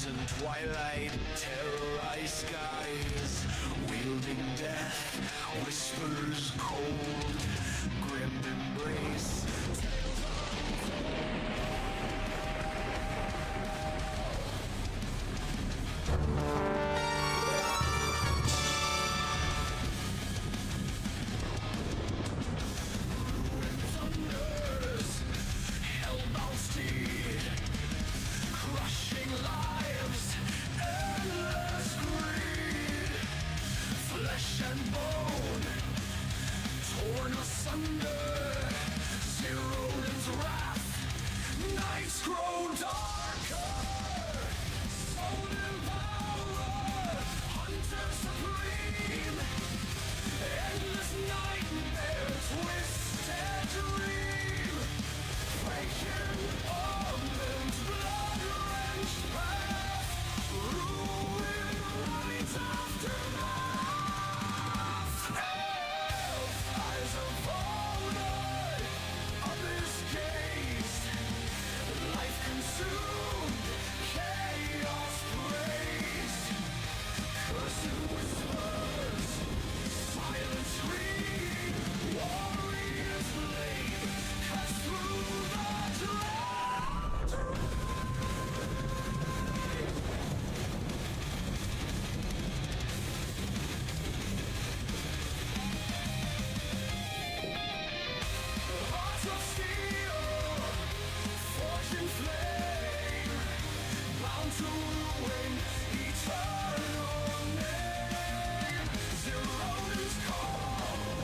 and twilight terrorize skies, wielding death, whispers cold, grim embrace. Zeroden's wrath, nights grow darker, soul and power, hunter supreme, endless nightmare, twisted dream, breaking omens, blood-wrenched path, ruin right aftermath. Hell, eyes of honor, abyss gaze, life consumed, chaos praised, cursed whispers, silent scream, warriors blade, cuts through the drought. Hearts of steel, forging flame, bound to ruin, eternal name. Zeroden's call,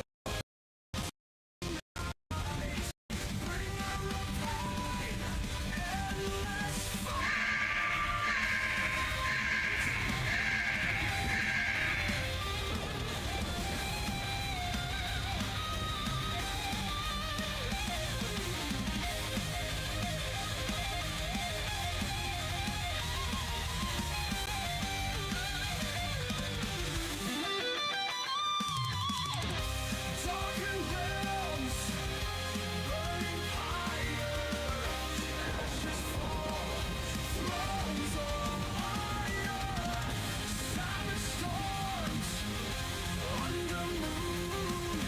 bringer of pain, endless darkened realms, burning higher, ashes fall, thrones of iron, savage storms, under moon,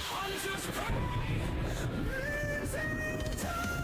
hunters prey, losing time.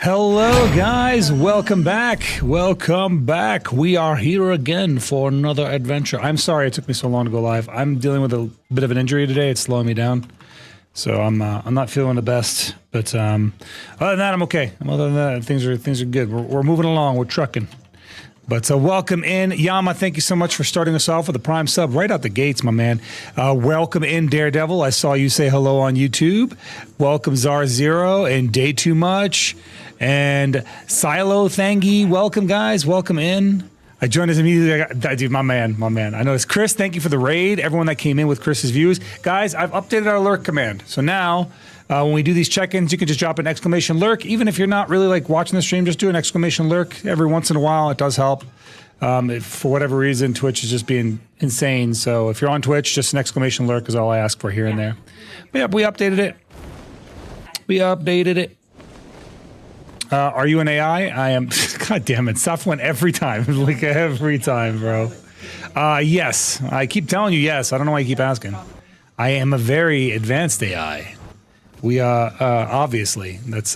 Hello guys, welcome back. Welcome back. We are here again for another adventure. I'm sorry it took me so long to go live. I'm dealing with a bit of an injury today. It's slowing me down. So I'm not feeling the best, but other than that I'm okay. Other than that things are good. We're moving along. We're trucking. But welcome in, Yama. Thank you so much for starting us off with a Prime sub right out the gates, my man. Welcome in, Daredevil. I saw you say hello on YouTube. Welcome, Zar Zero and Day Too Much and Silo Thangy. Welcome, guys. Welcome in. I joined us immediately. Dude, my man. I know it's Chris. Thank you for the raid. Everyone that came in with Chris's views, guys. I've updated our lurk command, so now. When we do these check-ins, you can just drop an exclamation lurk. Even if you're not really like watching the stream, just do an exclamation lurk every once in a while. It does help. If for whatever reason, Twitch is just being insane. So if you're on Twitch, just an exclamation lurk is all I ask for here and there. But yeah, we updated it. Are you an AI? I am. God damn it. Soft one every time. Like every time, bro. Yes. I keep telling you yes. I don't know why you keep asking. I am a very advanced AI. We obviously that's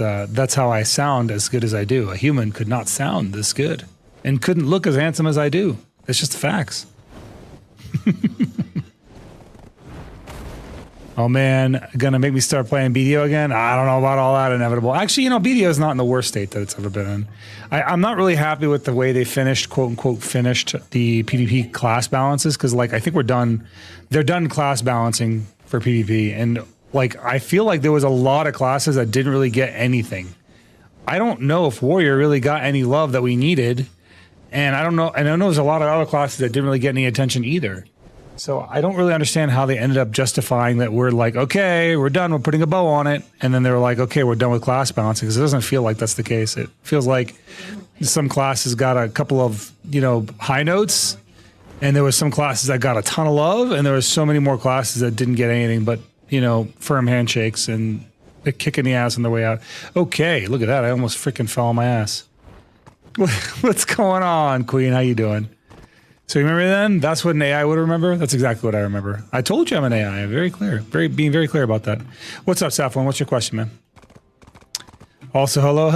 how I sound as good as I do. A human could not sound this good and couldn't look as handsome as I do. It's just the facts. Oh man, gonna make me start playing BDO again? I don't know about all that inevitable. Actually, you know, BDO is not in the worst state that it's ever been in. I'm not really happy with the way they finished, quote unquote, finished the PvP class balances, because like I think we're done. They're done class balancing for PvP, and like I feel like there was a lot of classes that didn't really get anything. I don't know if Warrior really got any love that we needed, and I don't know. And I know there's a lot of other classes that didn't really get any attention either. So I don't really understand how they ended up justifying that we're like, okay, we're done, we're putting a bow on it. And then they were like, okay, we're done with class balancing, because it doesn't feel like that's the case. It feels like some classes got a couple of, you know, high notes, and there was some classes that got a ton of love, and there was so many more classes that didn't get anything but, you know, firm handshakes and a kick in the ass on the way out. Okay, look at that. I almost freaking fell on my ass. What's going on, Queen? How you doing? So you remember then? That's what an AI would remember? That's exactly what I remember. I told you I'm an AI. I'm very clear. Being very clear about that. What's up, Saffron? What's your question, man? Also, hello,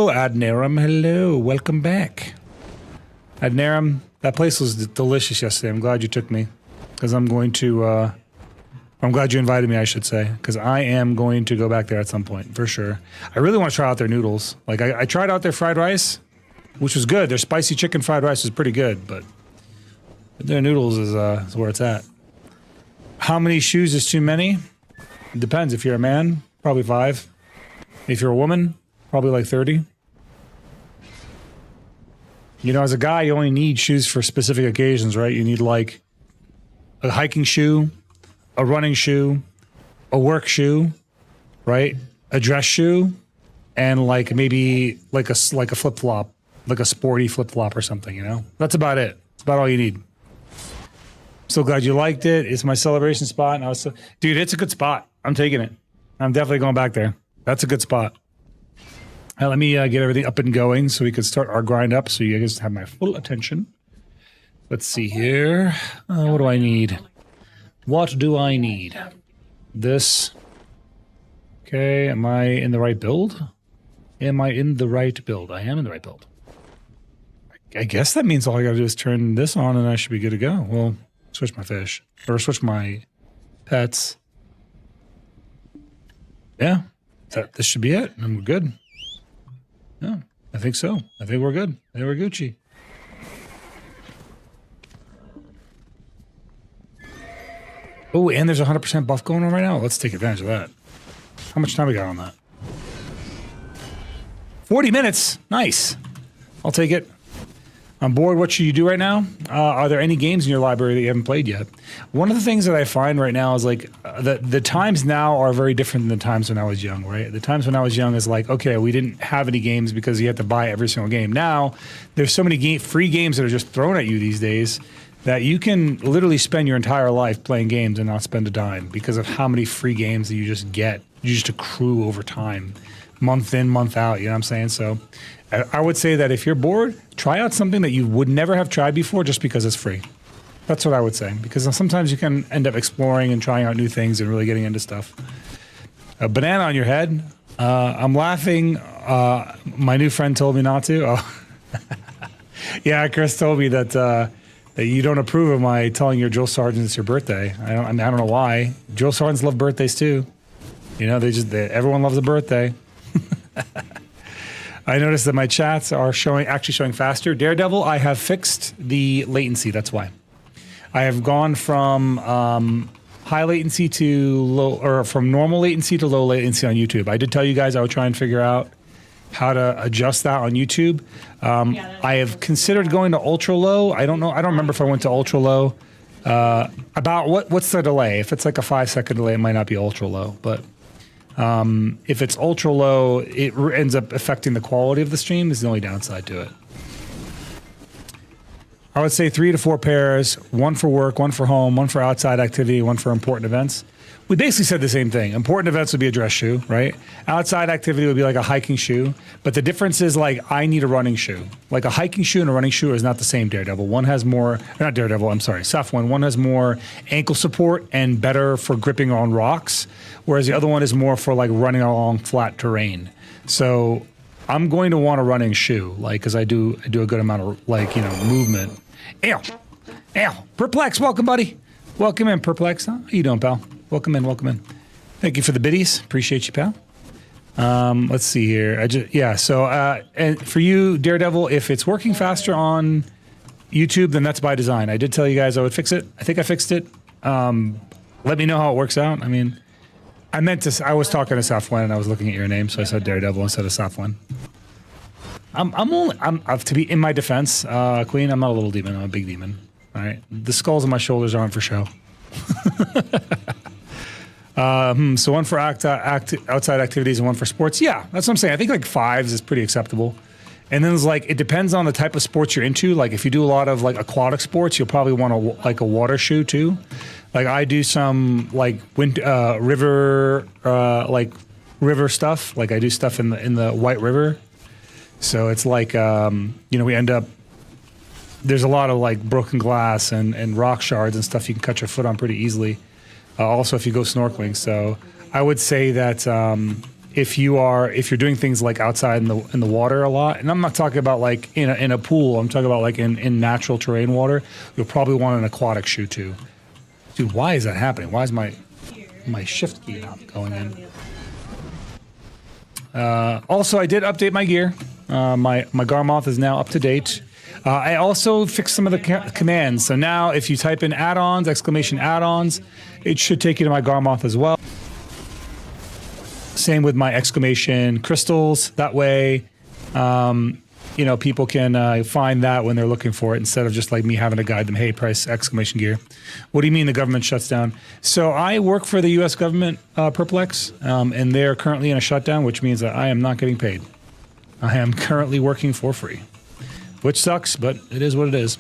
Adnarum. Hello. Welcome back. Adnarum, that place was delicious yesterday. I'm glad you took me. Because I'm going to... I'm glad you invited me, I should say. Because I am going to go back there at some point, for sure. I really want to try out their noodles. Like, I tried out their fried rice, which was good. Their spicy chicken fried rice was pretty good, but... their noodles is where it's at. How many shoes is too many? It depends. If you're a man, probably 5. If you're a woman, probably like 30. You know, as a guy, you only need shoes for specific occasions, right? You need like a hiking shoe, a running shoe, a work shoe, right? A dress shoe, and like maybe like a flip-flop, like a sporty flip-flop or something, you know? That's about it. That's about all you need. So glad you liked it. It's my celebration spot. And I was so, dude, it's a good spot. I'm taking it. I'm definitely going back there. That's a good spot. Let me get everything up and going so we can start our grind up so you guys have my full attention. Let's see here. What do I need? What do I need? This. Okay, am I in the right build? Am I in the right build? I am in the right build. I guess that means all I gotta do is turn this on and I should be good to go. Well, switch my fish. Or switch my pets. Yeah. This should be it. And we're good. Yeah, I think so. I think we're good. I think we're Gucci. Oh, and there's a 100% buff going on right now. Let's take advantage of that. How much time we got on that? 40 minutes. Nice. I'll take it. I'm bored. What should you do right now? Are there any games in your library that you haven't played yet? One of the things that I find right now is like the times now are very different than the times when I was young, right? The times when I was young is like, okay, we didn't have any games because you had to buy every single game. Now, there's so many free games that are just thrown at you these days that you can literally spend your entire life playing games and not spend a dime because of how many free games that you just get. You just accrue over time, month in, month out, you know what I'm saying? So I would say that if you're bored, try out something that you would never have tried before just because it's free. That's what I would say, because sometimes you can end up exploring and trying out new things and really getting into stuff. A banana on your head. I'm laughing. My new friend told me not to. Oh. Yeah, Chris told me that that you don't approve of my telling your drill sergeant it's your birthday. I don't know why. Drill sergeants love birthdays too. You know, everyone loves a birthday. I noticed that my chats are actually showing faster. Daredevil, I have fixed the latency. That's why. I have gone from high latency to low, or from normal latency to low latency on YouTube. I did tell you guys I would try and figure out how to adjust that on YouTube. I have considered going to ultra low. I don't know. I don't remember if I went to ultra low. About what's the delay? If it's like a 5-second delay, it might not be ultra low, but if it's ultra low, it ends up affecting the quality of the stream is the only downside to it. I would say 3 to 4 pairs, one for work, one for home, one for outside activity, one for important events. We basically said the same thing. Important events would be a dress shoe, right? Outside activity would be like a hiking shoe. But the difference is like I need a running shoe. Like a hiking shoe and a running shoe is not the same, Daredevil. One has more, not Daredevil, I'm sorry, Safwan. One has more ankle support and better for gripping on rocks, whereas the other one is more for like running along flat terrain. So I'm going to want a running shoe, like, because I do a good amount of like, movement. Ew. Perplex, welcome, buddy. Welcome in, Perplex. How you doing, pal? Welcome in, welcome in. Thank you for the biddies. Appreciate you, pal. Let's see here. And for you, Daredevil, if it's working faster on YouTube, then that's by design. I did tell you guys I would fix it. I think I fixed it. Let me know how it works out. I mean, I was talking to Safwan and I was looking at your name, so I said Daredevil instead of Safwan. To be in my defense, Queen, I'm not a little demon, I'm a big demon. All right. The skulls on my shoulders aren't for show. So one for outside activities and one for sports. Yeah, that's what I'm saying. I think like 5s is pretty acceptable. And then there's like, it depends on the type of sports you're into. Like if you do a lot of like aquatic sports, you'll probably want a water shoe too. Like I do some like river stuff. Like I do stuff in the White River. So it's like, we end up, there's a lot of like broken glass and rock shards and stuff you can cut your foot on pretty easily. Also, if you go snorkeling. So I would say that if you're doing things like outside in the water a lot, and I'm not talking about like in a pool, I'm talking about like in natural terrain water, you'll probably want an aquatic shoe too. Dude, why is that happening? Why is my shift key not going in? Also, I did update my gear. My Garmoth is now up to date. I also fixed some of the commands. So now if you type in add-ons, !add-ons, it should take you to my Garmoth as well. Same with my exclamation crystals. That way, people can find that when they're looking for it instead of just like me having to guide them, hey, price exclamation gear. What do you mean the government shuts down? So I work for the U.S. government, Perplex, and they're currently in a shutdown, which means that I am not getting paid. I am currently working for free, which sucks, but it is what it is.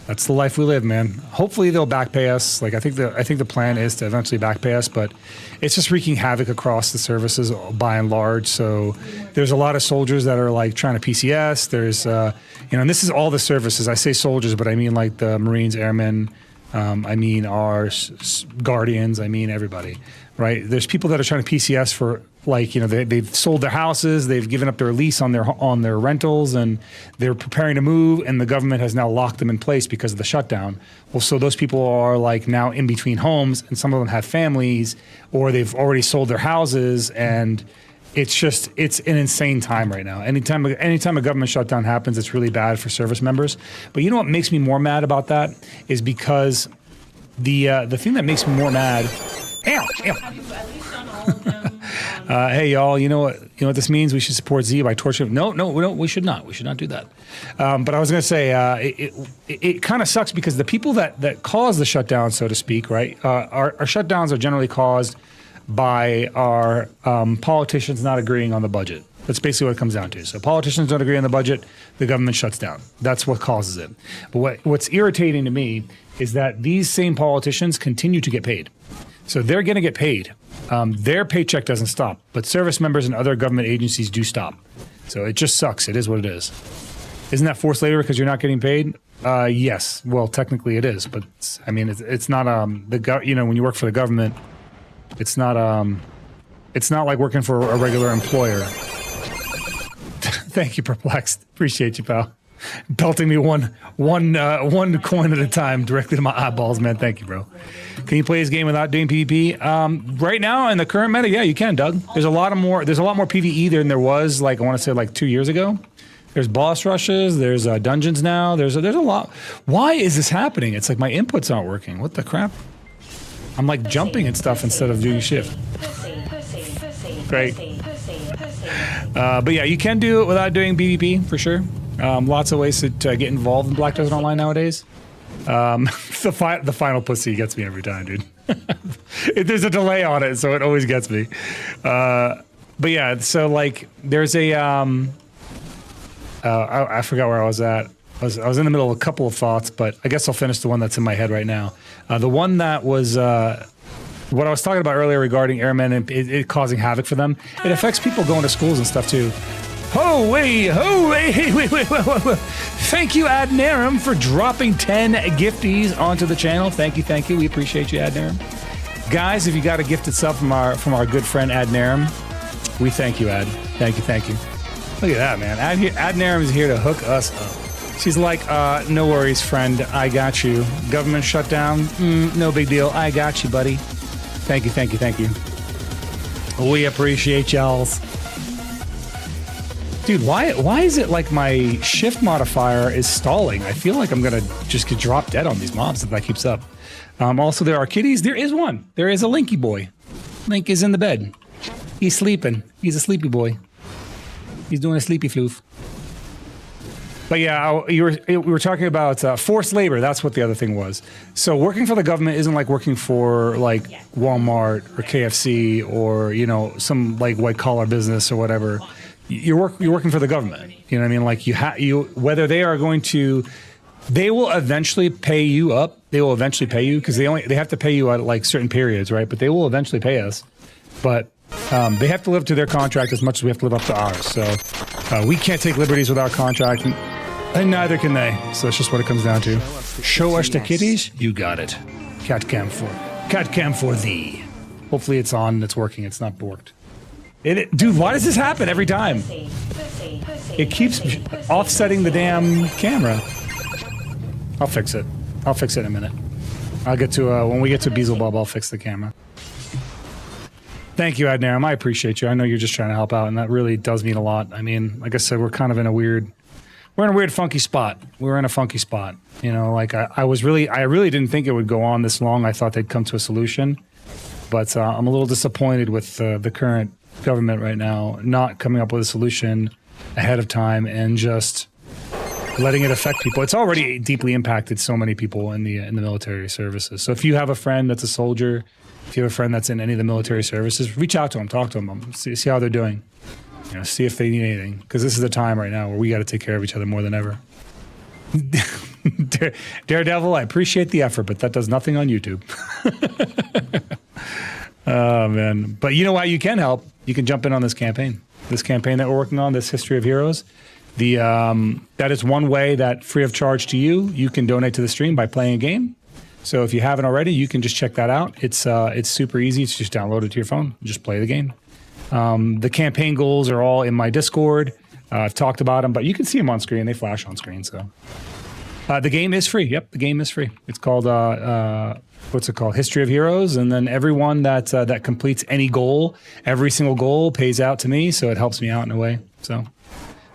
That's the life we live, man. Hopefully they'll back pay us. Like I think the plan is to eventually back pay us, but it's just wreaking havoc across the services by and large. So there's a lot of soldiers that are like trying to PCS. There's and this is all the services. I say soldiers, but I mean like the Marines, Airmen. I mean our Guardians. I mean everybody, right? There's people that are trying to PCS for like, they've sold their houses, they've given up their lease on their rentals, and they're preparing to move, and the government has now locked them in place because of the shutdown. Well, so those people are like now in between homes, and some of them have families, or they've already sold their houses, and it's an insane time right now. Anytime a government shutdown happens, it's really bad for service members. But you know what makes me more mad about that is because the thing that makes me more mad. Hey y'all, you know what this means? We should support Z by torturing. No, we should not. We should not do that. But I was going to say it kind of sucks because the people that cause the shutdown, so to speak, right? Our shutdowns are generally caused by our politicians not agreeing on the budget. That's basically what it comes down to. So politicians don't agree on the budget, the government shuts down. That's what causes it. But what's irritating to me is that these same politicians continue to get paid. So they're going to get paid. Their paycheck doesn't stop, but service members and other government agencies do stop. So it just sucks. It is what it is. Isn't that forced labor because you're not getting paid? Yes. Well, technically it is, but it's not when you work for the government, it's not like working for a regular employer. Thank you, Perplexed. Appreciate you, pal. Pelting me one coin at a time directly to my eyeballs, man. Thank you, bro. Can you play this game without doing PvP? Right now in the current meta, yeah, you can, Doug. There's a lot more PvE than there was, like I want to say like 2 years ago. There's boss rushes, there's dungeons now, there's a lot. Why is this happening? It's like my inputs aren't working. What the crap? I'm like jumping and stuff instead of doing shift. Great. But yeah, you can do it without doing PvP for sure. Lots of ways to get involved in Black Desert Online nowadays. The final pussy gets me every time, dude. There's a delay on it, so it always gets me. But yeah, so like there's a I forgot where I was at. I was in the middle of a couple of thoughts, but I guess I'll finish the one that's in my head right now. The one that was what I was talking about earlier regarding airmen and it causing havoc for them. It affects people going to schools and stuff too. Wait. Thank you, Adnarum, for dropping 10 gifties onto the channel. Thank you. We appreciate you, Adnarum. Guys, if you got a gift itself from our good friend Adnarum, we thank you, Ad. Thank you. Look at that, man. Adnarum is here to hook us up. She's like, no worries, friend. I got you. Government shutdown? No big deal. I got you, buddy. Thank you. We appreciate y'all's. Dude, why is it like my shift modifier is stalling? I feel like I'm gonna just get dropped dead on these mobs if that keeps up. Also, there are kitties. There is one. There is a Linky boy. Link is in the bed. He's sleeping. He's a sleepy boy. He's doing a sleepy floof. But yeah, we were talking about forced labor. That's what the other thing was. So working for the government isn't like working for like Walmart or KFC or, you know, some like white collar business or whatever. You're working for the government. You know what I mean? Like whether they are going to, they will eventually pay you up. They will eventually pay you because they have to pay you at like certain periods, right? But they will eventually pay us. But they have to live to their contract as much as we have to live up to ours. So we can't take liberties with our contract, and neither can they. So that's just what it comes down to. Show us the kitties. You got it. Cat cam for thee. Hopefully it's on and it's working. It's not borked. Dude, why does this happen every time? It keeps offsetting the damn camera. I'll fix it. I'll fix it in a minute. I'll get to, when we get to Beelzebub, I'll fix the camera. Thank you, Adnarum. I appreciate you. I know you're just trying to help out, and that really does mean a lot. I mean, like I said, we're kind of in a weird, funky spot. We're in a funky spot. You know, like I really didn't think it would go on this long. I thought they'd come to a solution, but I'm a little disappointed with the current government right now not coming up with a solution ahead of time and just letting it affect people. It's already deeply impacted so many people in the military services. So if you have a friend that's a soldier, if you have a friend that's in any of the military services, reach out to them, talk to them, see how they're doing. You know, see if they need anything, because this is the time right now where we got to take care of each other more than ever. Daredevil, I appreciate the effort, but that does nothing on YouTube. Oh man! But you know why you can help? You can jump in on this campaign. This campaign that we're working on, this History of Heroes. That is one way that free of charge to you can donate to the stream by playing a game. So if you haven't already, you can just check that out. It's super easy. It's just download it to your phone. Just play the game. The campaign goals are all in my Discord. I've talked about them, but you can see them on screen. They flash on screen. So the game is free. Yep, the game is free. It's called what's it called? History of Heroes. And then everyone that completes any goal, every single goal pays out to me. So it helps me out in a way. So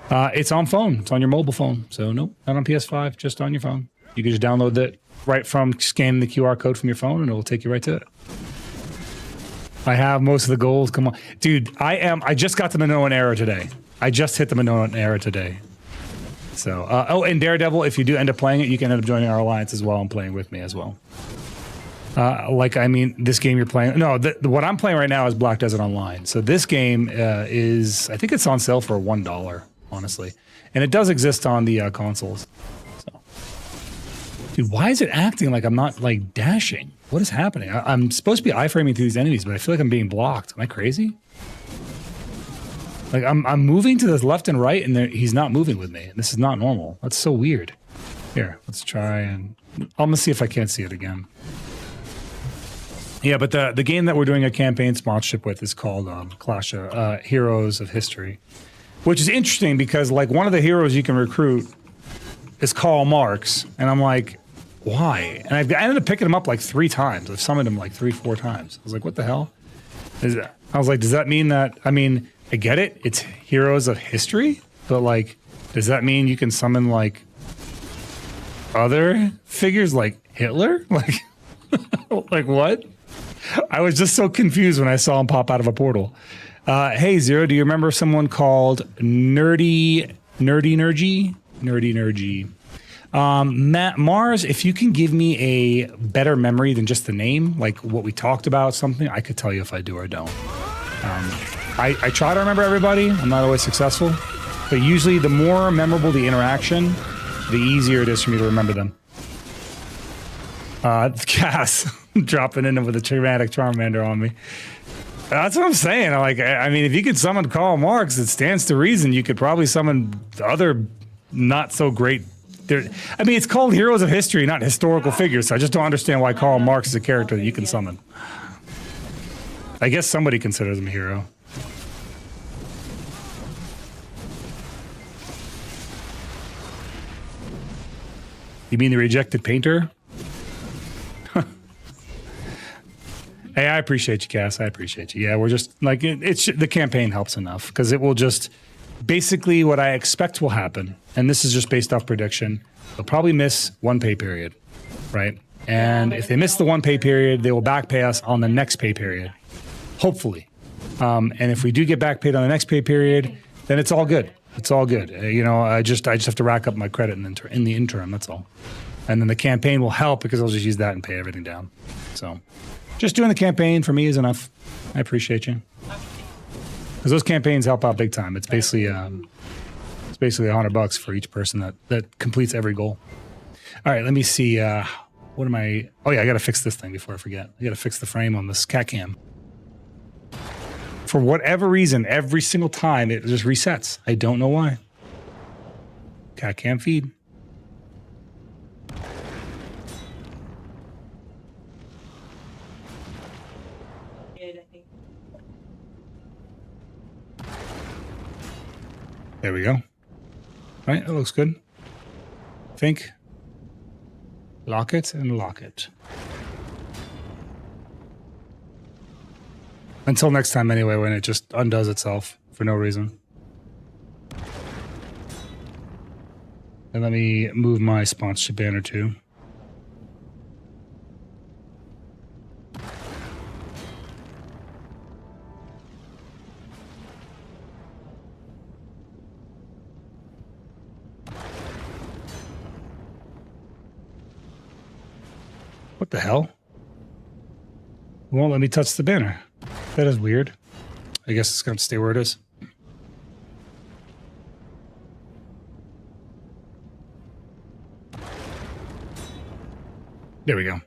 it's on phone. It's on your mobile phone. So nope, not on PS5, just on your phone. You can just download it right from scanning the QR code from your phone, and it will take you right to it. I have most of the goals. Come on, dude. I just got the Minoan era today. I just hit the Minoan era today. So, and Daredevil, if you do end up playing it, you can end up joining our alliance as well and playing with me as well. This game you're playing. No, what I'm playing right now is Black Desert Online. So this game I think it's on sale for $1, honestly. And it does exist on the consoles. So. Dude, why is it acting like I'm not, like, dashing? What is happening? I'm supposed to be iframing through these enemies, but I feel like I'm being blocked. Am I crazy? Like, I'm moving to the left and right, and he's not moving with me. This is not normal. That's so weird. Here, let's try and... I'm going to see if I can't see it again. Yeah, but the game that we're doing a campaign sponsorship with is called Clash of Heroes of History, which is interesting because, like, one of the heroes you can recruit is Karl Marx, and I'm like, why? And I ended up picking him up like 3 times. I've summoned him like 3-4 times. I was like, what the hell? I was like, does that mean that... I mean, I get it. It's Heroes of History, but, like, does that mean you can summon, like, other figures like Hitler? Like, like what? I was just so confused when I saw him pop out of a portal. Hey, Zero, do you remember someone called Nerdy? Matt Mars, if you can give me a better memory than just the name, like what we talked about, something, I could tell you if I do or don't. I try to remember everybody. I'm not always successful. But usually the more memorable the interaction, the easier it is for me to remember them. Cass dropping in with a dramatic Charmander on me. That's what I'm saying. I mean, if you could summon Karl Marx, it stands to reason you could probably summon other not so great. I mean, it's called Heroes of History, not historical figures. So I just don't understand why Karl Marx is a character that you can summon. I guess somebody considers him a hero. You mean the rejected painter? Hey, I appreciate you, Cass. I appreciate you. Yeah, we're just like the campaign helps enough because it will just basically what I expect will happen, and this is just based off prediction. They'll probably miss one pay period, right? And if they miss the one pay period, they will back pay us on the next pay period, hopefully. And if we do get back paid on the next pay period, then it's all good. It's all good. You know, I just have to rack up my credit in the interim. That's all. And then the campaign will help because I'll just use that and pay everything down. So. Just doing the campaign for me is enough. I appreciate you. Because those campaigns help out big time. It's basically $100 for each person that completes every goal. All right, let me see. What am I? Oh yeah, I got to fix this thing before I forget. I got to fix the frame on this cat cam. For whatever reason, every single time it just resets. I don't know why. Cat cam feed. There we go. All right, that looks good. Think. Lock it and lock it. Until next time anyway, when it just undoes itself for no reason. And let me move my sponsorship banner too. What the hell? It won't let me touch the banner. That is weird. I guess it's going to stay where it is. There we go.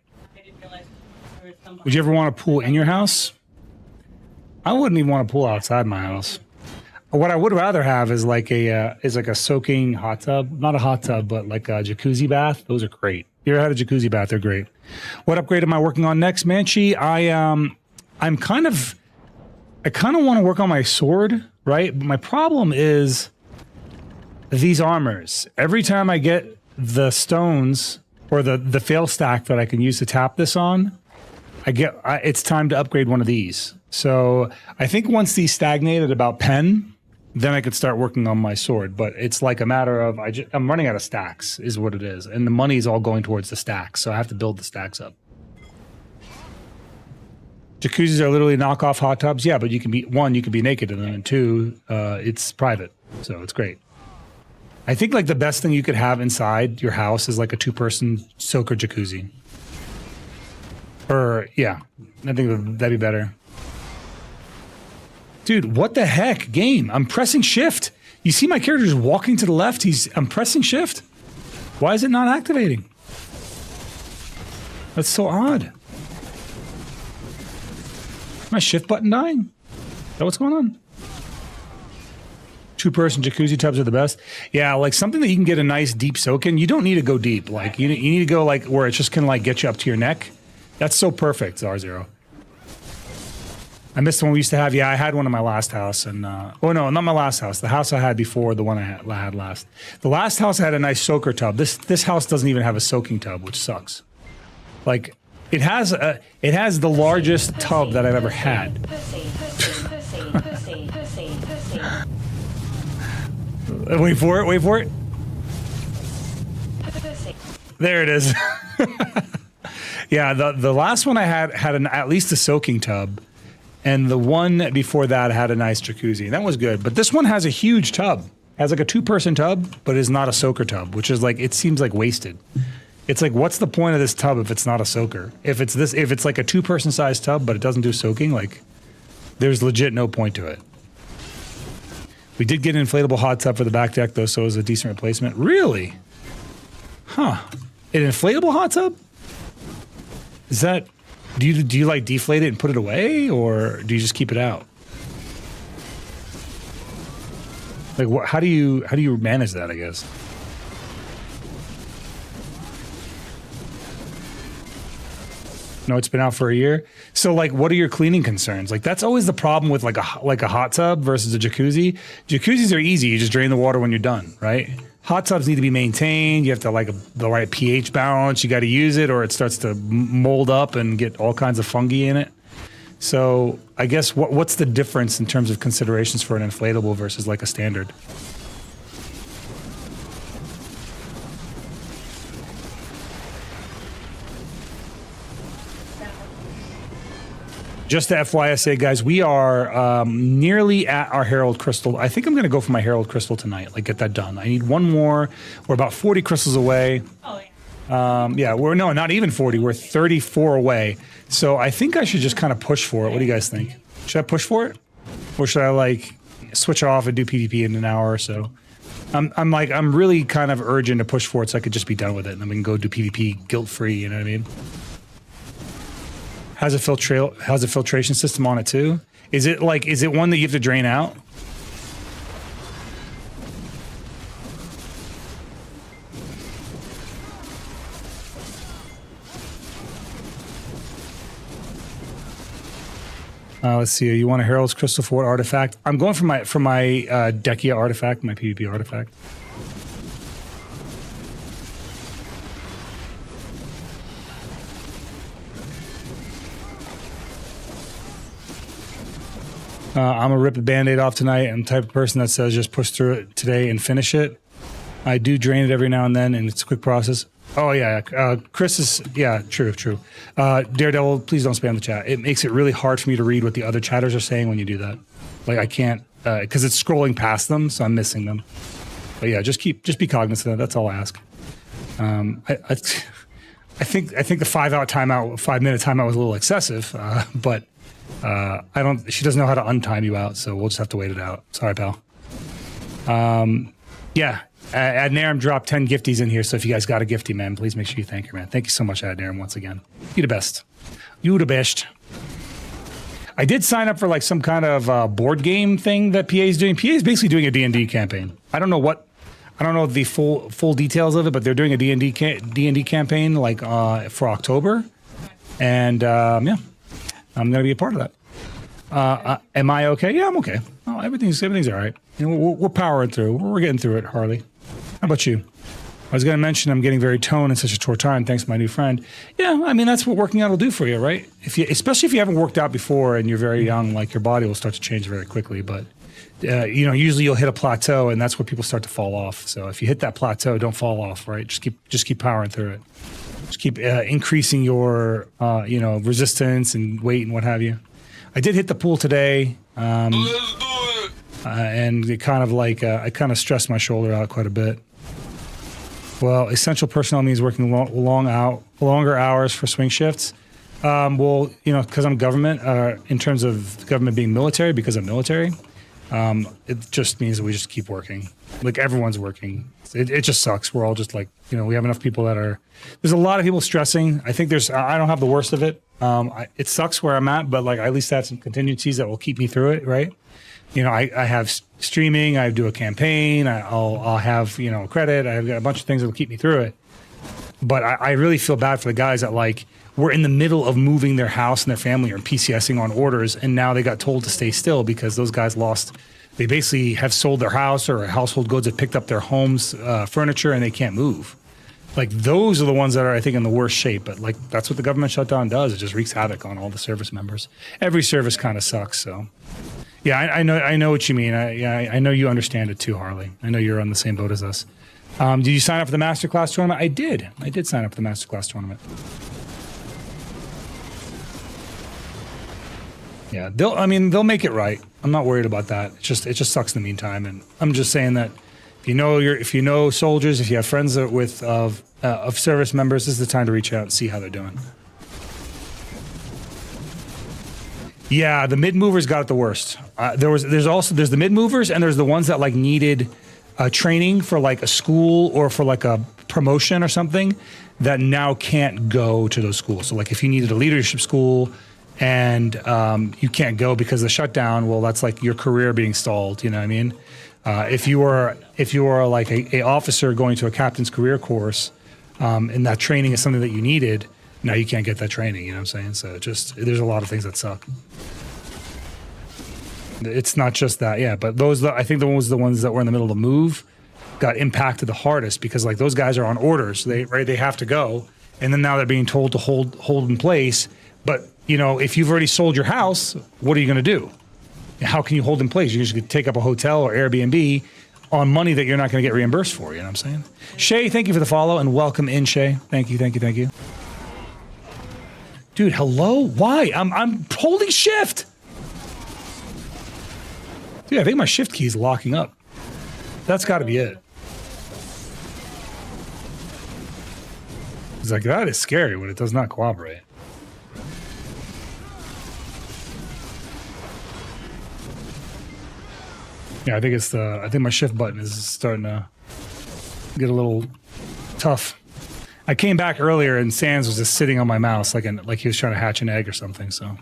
Would you ever want to pool in your house? I wouldn't even want to pool outside my house. What I would rather have is like a soaking hot tub. Not a hot tub, but like a jacuzzi bath. Those are great. You ever had a jacuzzi bath? They're great. What upgrade am I working on next, Manchi? I kind of want to work on my sword, right? But my problem is these armors. Every time I get the stones or the fail stack that I can use to tap this on, it's time to upgrade one of these. So I think once these stagnate at about pen, then I could start working on my sword. But it's like a matter of I'm running out of stacks is what it is. And the money is all going towards the stacks. So I have to build the stacks up. Jacuzzis are literally knockoff hot tubs. Yeah, but you can be naked in them, and two, it's private. So it's great. I think like the best thing you could have inside your house is like a 2-person soaker jacuzzi. Or yeah, I think that'd be better. Dude, what the heck, game? I'm pressing shift. You see my character just walking to the left? I'm pressing shift. Why is it not activating? That's so odd. My shift button dying? Is that what's going on? 2-person jacuzzi tubs are the best. Yeah, like something that you can get a nice deep soak in. You don't need to go deep. Like you need to go like where it's just gonna like get you up to your neck. That's so perfect, R0. I missed the one we used to have. Yeah, I had one in my last house, and oh no, not my last house. The house I had before the one I had last. The last house had a nice soaker tub. This house doesn't even have a soaking tub, which sucks. Like it has the largest tub that I've ever had. Wait for it. There it is. Yeah, the last one I had at least a soaking tub. And the one before that had a nice jacuzzi. That was good. But this one has a huge tub. Has like a 2-person tub, but is not a soaker tub, which is like, it seems like wasted. It's like, what's the point of this tub if it's not a soaker? If it's like a 2-person size tub, but it doesn't do soaking, like there's legit no point to it. We did get an inflatable hot tub for the back deck though, so it was a decent replacement. Really? An inflatable hot tub? Is that, do you like deflate it and put it away, or do you just keep it out? Like what, how do you manage that, I guess? No, it's been out for a year. So like, what are your cleaning concerns? Like that's always the problem with like a hot tub versus a jacuzzi. Jacuzzis are easy. You just drain the water when you're done, right? Hot tubs need to be maintained. You have to like the right pH balance. You got to use it or it starts to mold up and get all kinds of fungi in it. So I guess what's the difference in terms of considerations for an inflatable versus like a standard? Just the FYSA, guys, we are nearly at our Herald Crystal. I think I'm going to go for my Herald Crystal tonight, like get that done. I need one more. We're about 40 crystals away. Oh, yeah. Yeah, we're not even 40. We're 34 away. So I think I should just kind of push for it. What do you guys think? Should I push for it? Or should I like switch off and do PvP in an hour or so? I'm really kind of urging to push for it so I could just be done with it and then we can go do PvP guilt-free, you know what I mean? Has a filtration system on it too? Is it one that you have to drain out? Let's see. You want a Herald's Crystal for what artifact? I'm going for my Dekia artifact, my PvP artifact. I'm gonna rip the Band-Aid off tonight. I'm the type of person that says just push through it today and finish it. I do drain it every now and then, and it's a quick process. Oh yeah, Chris is, yeah, true. Daredevil, please don't spam the chat. It makes it really hard for me to read what the other chatters are saying when you do that. Like I can't, because it's scrolling past them, so I'm missing them. But yeah, just be cognizant of that. That's all I ask. I think the 5 minute timeout was a little excessive, but she doesn't know how to untime you out, so we'll just have to wait it out. Sorry, pal. Yeah. Adnarum dropped 10 gifties in here, so if you guys got a gifty, man, please make sure you thank her, man. Thank you so much, Adnarum, once again. You the best. You the best. I did sign up for like some kind of board game thing that PA is doing. PA is basically doing a D&D campaign. I don't know the full details of it, but they're doing a D&D campaign like for October. And yeah, I'm going to be a part of that. Am I okay? Yeah, I'm okay. Oh, everything's all right. You know, we're powering through. We're getting through it, Harley. How about you? I was going to mention I'm getting very toned in such a short time, thanks to my new friend. Yeah, I mean, that's what working out will do for you, right? Especially if you haven't worked out before and you're very young, like your body will start to change very quickly. But, usually you'll hit a plateau and that's where people start to fall off. So if you hit that plateau, don't fall off, right? Just keep powering through it. Just keep increasing your, resistance and weight and what have you. I did hit the pool today. Let's do it. And it kind of like, I kind of stressed my shoulder out quite a bit. Well, essential personnel means working longer hours for swing shifts. Because I'm government, in terms of government being military, because I'm military, it just means that we just keep working. Like everyone's working. It just sucks. We're all just like, we have enough people there's a lot of people stressing. I think I don't have the worst of it. It sucks where I'm at, but like I at least have some contingencies that will keep me through it, right? I have streaming, I do a campaign, I'll have, credit, I've got a bunch of things that will keep me through it. But I really feel bad for the guys that like were in the middle of moving their house and their family or PCSing on orders, and now they got told to stay still because those guys they basically have sold their house or household goods have picked up their home's furniture and they can't move. Like those are the ones that are, I think, in the worst shape. But like that's what the government shutdown does. It just wreaks havoc on all the service members. Every service kind of sucks. So yeah, I know what you mean. I know you understand it too, Harley. I know you're on the same boat as us. Did you sign up for the Masterclass tournament? I did sign up for the Masterclass tournament. Yeah, they'll make it right. I'm not worried about that. It just sucks in the meantime. And I'm just saying that if you know soldiers, if you have friends of service members, this is the time to reach out and see how they're doing. Yeah, the mid movers got it the worst. There's the mid movers and there's the ones that like needed training for like a school or for like a promotion or something that now can't go to those schools. So like if you needed a leadership school and you can't go because of the shutdown, well, that's like your career being stalled. You know what I mean? If you were like a officer going to a captain's career course, and that training is something that you needed, now you can't get that training. You know what I'm saying? So just there's a lot of things that suck. It's not just that, yeah. But I think the ones that were in the middle of the move got impacted the hardest because like those guys are on orders. They have to go, and then now they're being told to hold in place. But you know, if you've already sold your house, what are you going to do? How can you hold in place? You just take up a hotel or Airbnb on money that you're not going to get reimbursed for. You know what I'm saying? Shay, thank you for the follow and welcome in, Shay. Thank you. Dude, hello? Why? I'm holding shift. Dude, I think my shift key is locking up. That's got to be it. It's like, that is scary when it does not cooperate. Yeah, I think my shift button is starting to get a little tough. I came back earlier and Sans was just sitting on my mouse like he was trying to hatch an egg or something, so.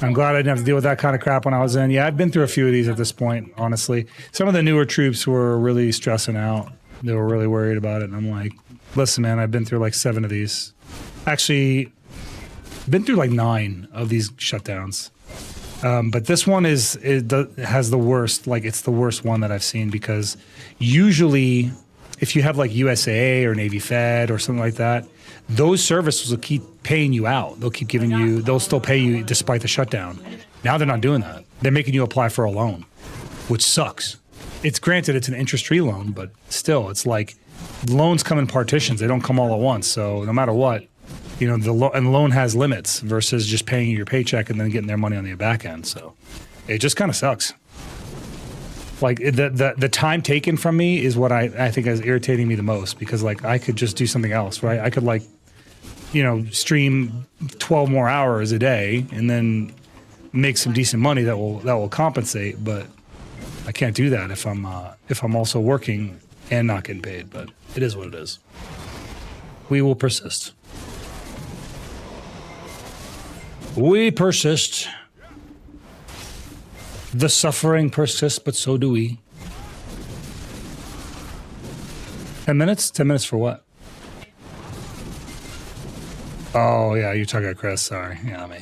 I'm glad I didn't have to deal with that kind of crap when I was in. Yeah, I've been through a few of these at this point, honestly. Some of the newer troops were really stressing out. They were really worried about it. And I'm like, listen, man, I've been through like 7 of these. Actually, been through like 9 of these shutdowns. But this one has the worst, like it's the worst one that I've seen because usually if you have like USAA or Navy Fed or something like that, those services will keep paying you out. They'll keep giving you, they'll still pay you despite the shutdown. Now they're not doing that. They're making you apply for a loan, which sucks. It's granted it's an interest-free loan, but still it's like loans come in partitions. They don't come all at once. So no matter what, you know, the loan has limits versus just paying you your paycheck and then getting their money on the back end. So it just kind of sucks. Like the time taken from me is what I think is irritating me the most because like I could just do something else, right? I could like, you know, stream 12 more hours a day and then make some decent money that will compensate. But I can't do that if I'm also working and not getting paid. But it is what it is. We will persist. We persist. The suffering persists, but so do we. 10 minutes? 10 minutes for what? Oh, yeah, you're talking about Chris. Sorry. Yeah, me.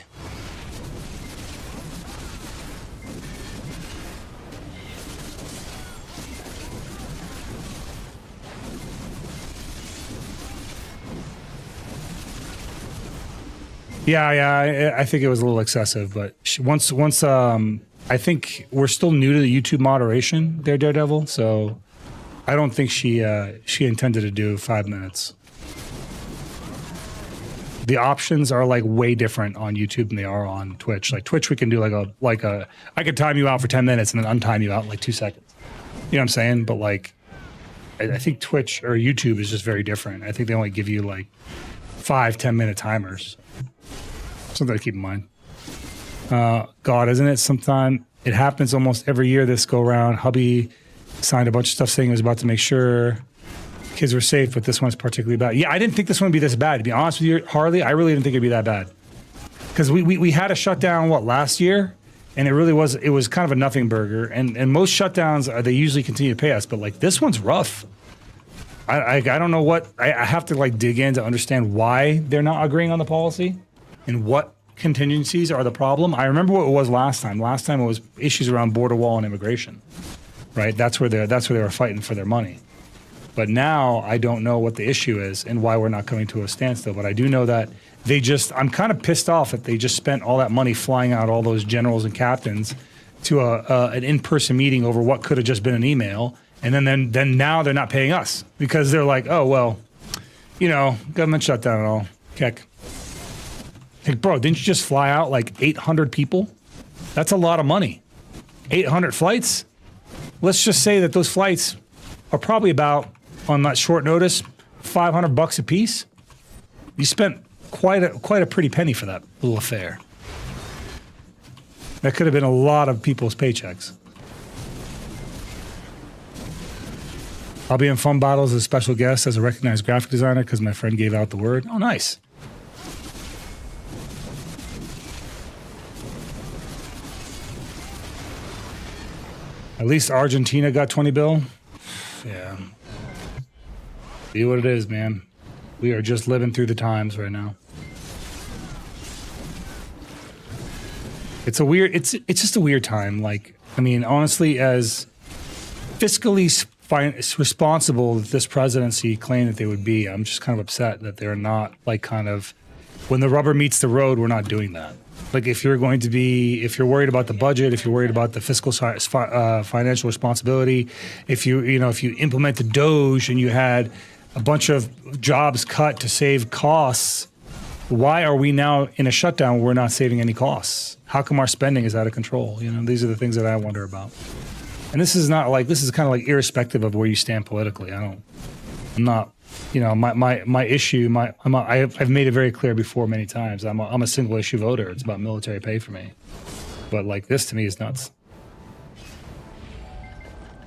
Yeah, I think it was a little excessive, but once I think we're still new to the YouTube moderation there, Daredevil, so I don't think she intended to do 5 minutes. The options are like way different on YouTube than they are on Twitch. Like Twitch, we can do I could time you out for 10 minutes and then untime you out in like 2 seconds. You know what I'm saying? But like, I think Twitch or YouTube is just very different. I think they only give you like 5-10 minute timers. Something to keep in mind. God, isn't it? Sometime it happens almost every year this go around. Hubby signed a bunch of stuff saying he was about to make sure kids were safe, but this one's particularly bad. Yeah, I didn't think this one would be this bad. To be honest with you, Harley, I really didn't think it'd be that bad. Because we had a shutdown, last year? And it was kind of a nothing burger. And most shutdowns, they usually continue to pay us, but like this one's rough. I don't know what, I have to like dig in to understand why they're not agreeing on the policy and what contingencies are the problem. I remember what it was last time. Last time it was issues around border wall and immigration, right? That's where they were fighting for their money. But now I don't know what the issue is and why we're not coming to a standstill. But I do know that I'm kind of pissed off that they just spent all that money flying out all those generals and captains to an in-person meeting over what could have just been an email. And then now they're not paying us because they're like, oh, well, you know, government shutdown and all. Heck. Like, bro, didn't you just fly out like 800 people? That's a lot of money. 800 flights? Let's just say that those flights are probably about, on that short notice, $500 a piece. You spent quite a pretty penny for that little affair. That could have been a lot of people's paychecks. I'll be in fun battles as a special guest as a recognized graphic designer because my friend gave out the word. Oh, nice. At least Argentina got 20 bill. Yeah. Be what it is, man. We are just living through the times right now. It's just a weird time. Like, I mean, honestly, as fiscally responsible that this presidency claimed that they would be, I'm just kind of upset that they're not, like, kind of, when the rubber meets the road, we're not doing that. Like, if you're worried about the budget, if you're worried about the fiscal financial responsibility, if you implement the Doge and you had a bunch of jobs cut to save costs, why are we now in a shutdown where we're not saving any costs? How come our spending is out of control? You know, these are the things that I wonder about. And this is kind of like irrespective of where you stand politically. I'm not, you know, my issue, I've made it very clear before many times. I'm a single issue voter. It's about military pay for me. But like this to me is nuts.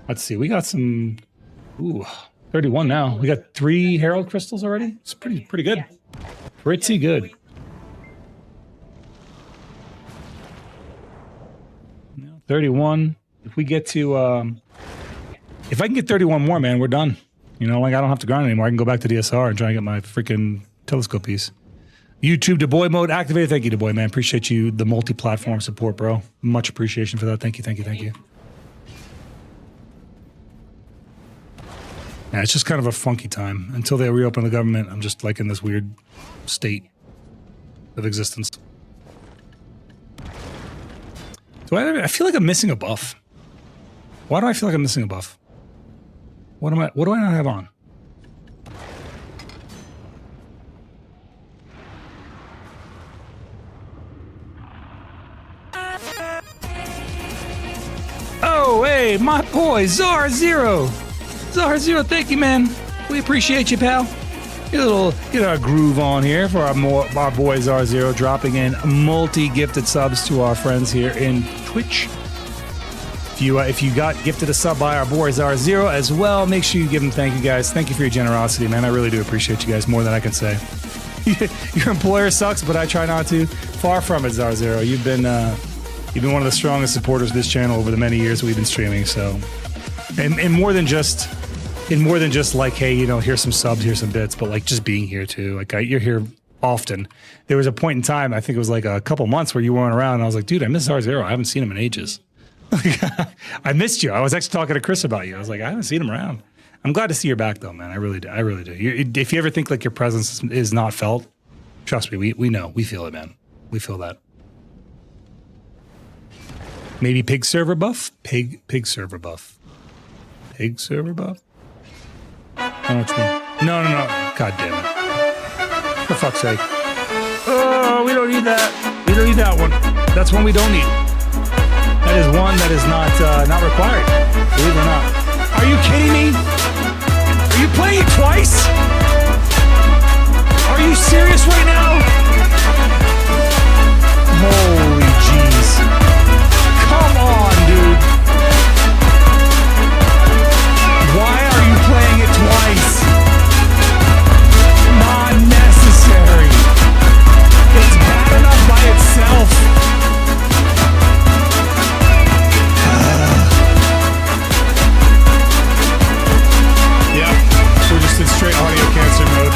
Let's see, we got some, 31 now. We got 3 Herald crystals already. It's pretty good. Pretty good. 31. If we get to, if I can get 31 more, man, we're done. You know, like I don't have to grind anymore. I can go back to DSR and try and get my freaking telescope piece. YouTube DeBoy mode activated. Thank you, DeBoy, man. Appreciate you, the multi-platform support, bro. Much appreciation for that. Thank you. Yeah, it's just kind of a funky time. Until they reopen the government, I'm just like in this weird state of existence. I feel like I'm missing a buff. Why do I feel like I'm missing a buff? What do I not have on? Oh, hey, my boy, Zar Zero, thank you, man. We appreciate you, pal. Get a groove on here for our boy Zar Zero, dropping in multi-gifted subs to our friends here in Twitch. If you got gifted a sub by our boy Zar Zero as well, make sure you give him thank you, guys. Thank you for your generosity, man. I really do appreciate you guys more than I can say. Your employer sucks, but I try not to. Far from it, Zar Zero. You've been one of the strongest supporters of this channel over the many years we've been streaming. So, and more than just like, hey, you know, here's some subs, here's some bits, but like just being here too. Like you're here often. There was a point in time, I think it was like a couple months where you weren't around, and I was like, dude, I miss Zar Zero. I haven't seen him in ages. I missed you. I was actually talking to Chris about you. I was like, I haven't seen him around. I'm glad to see you're back though, man. I really do. If you ever think like your presence is not felt, trust me, we know. We feel it, man. We feel that. Maybe pig server buff? Pig server buff. Pig server buff? I don't know what you mean. No. God damn it. For fuck's sake. Oh, we don't need that. We don't need that one. That's one we don't need. That is one that is not required. Believe it or not. Are you kidding me? Are you playing it twice? Are you serious right now? Holy jeez. Come on, dude. Why are you playing it twice? Not necessary. It's bad enough by itself. Yep, we're just in straight audio cancer mode.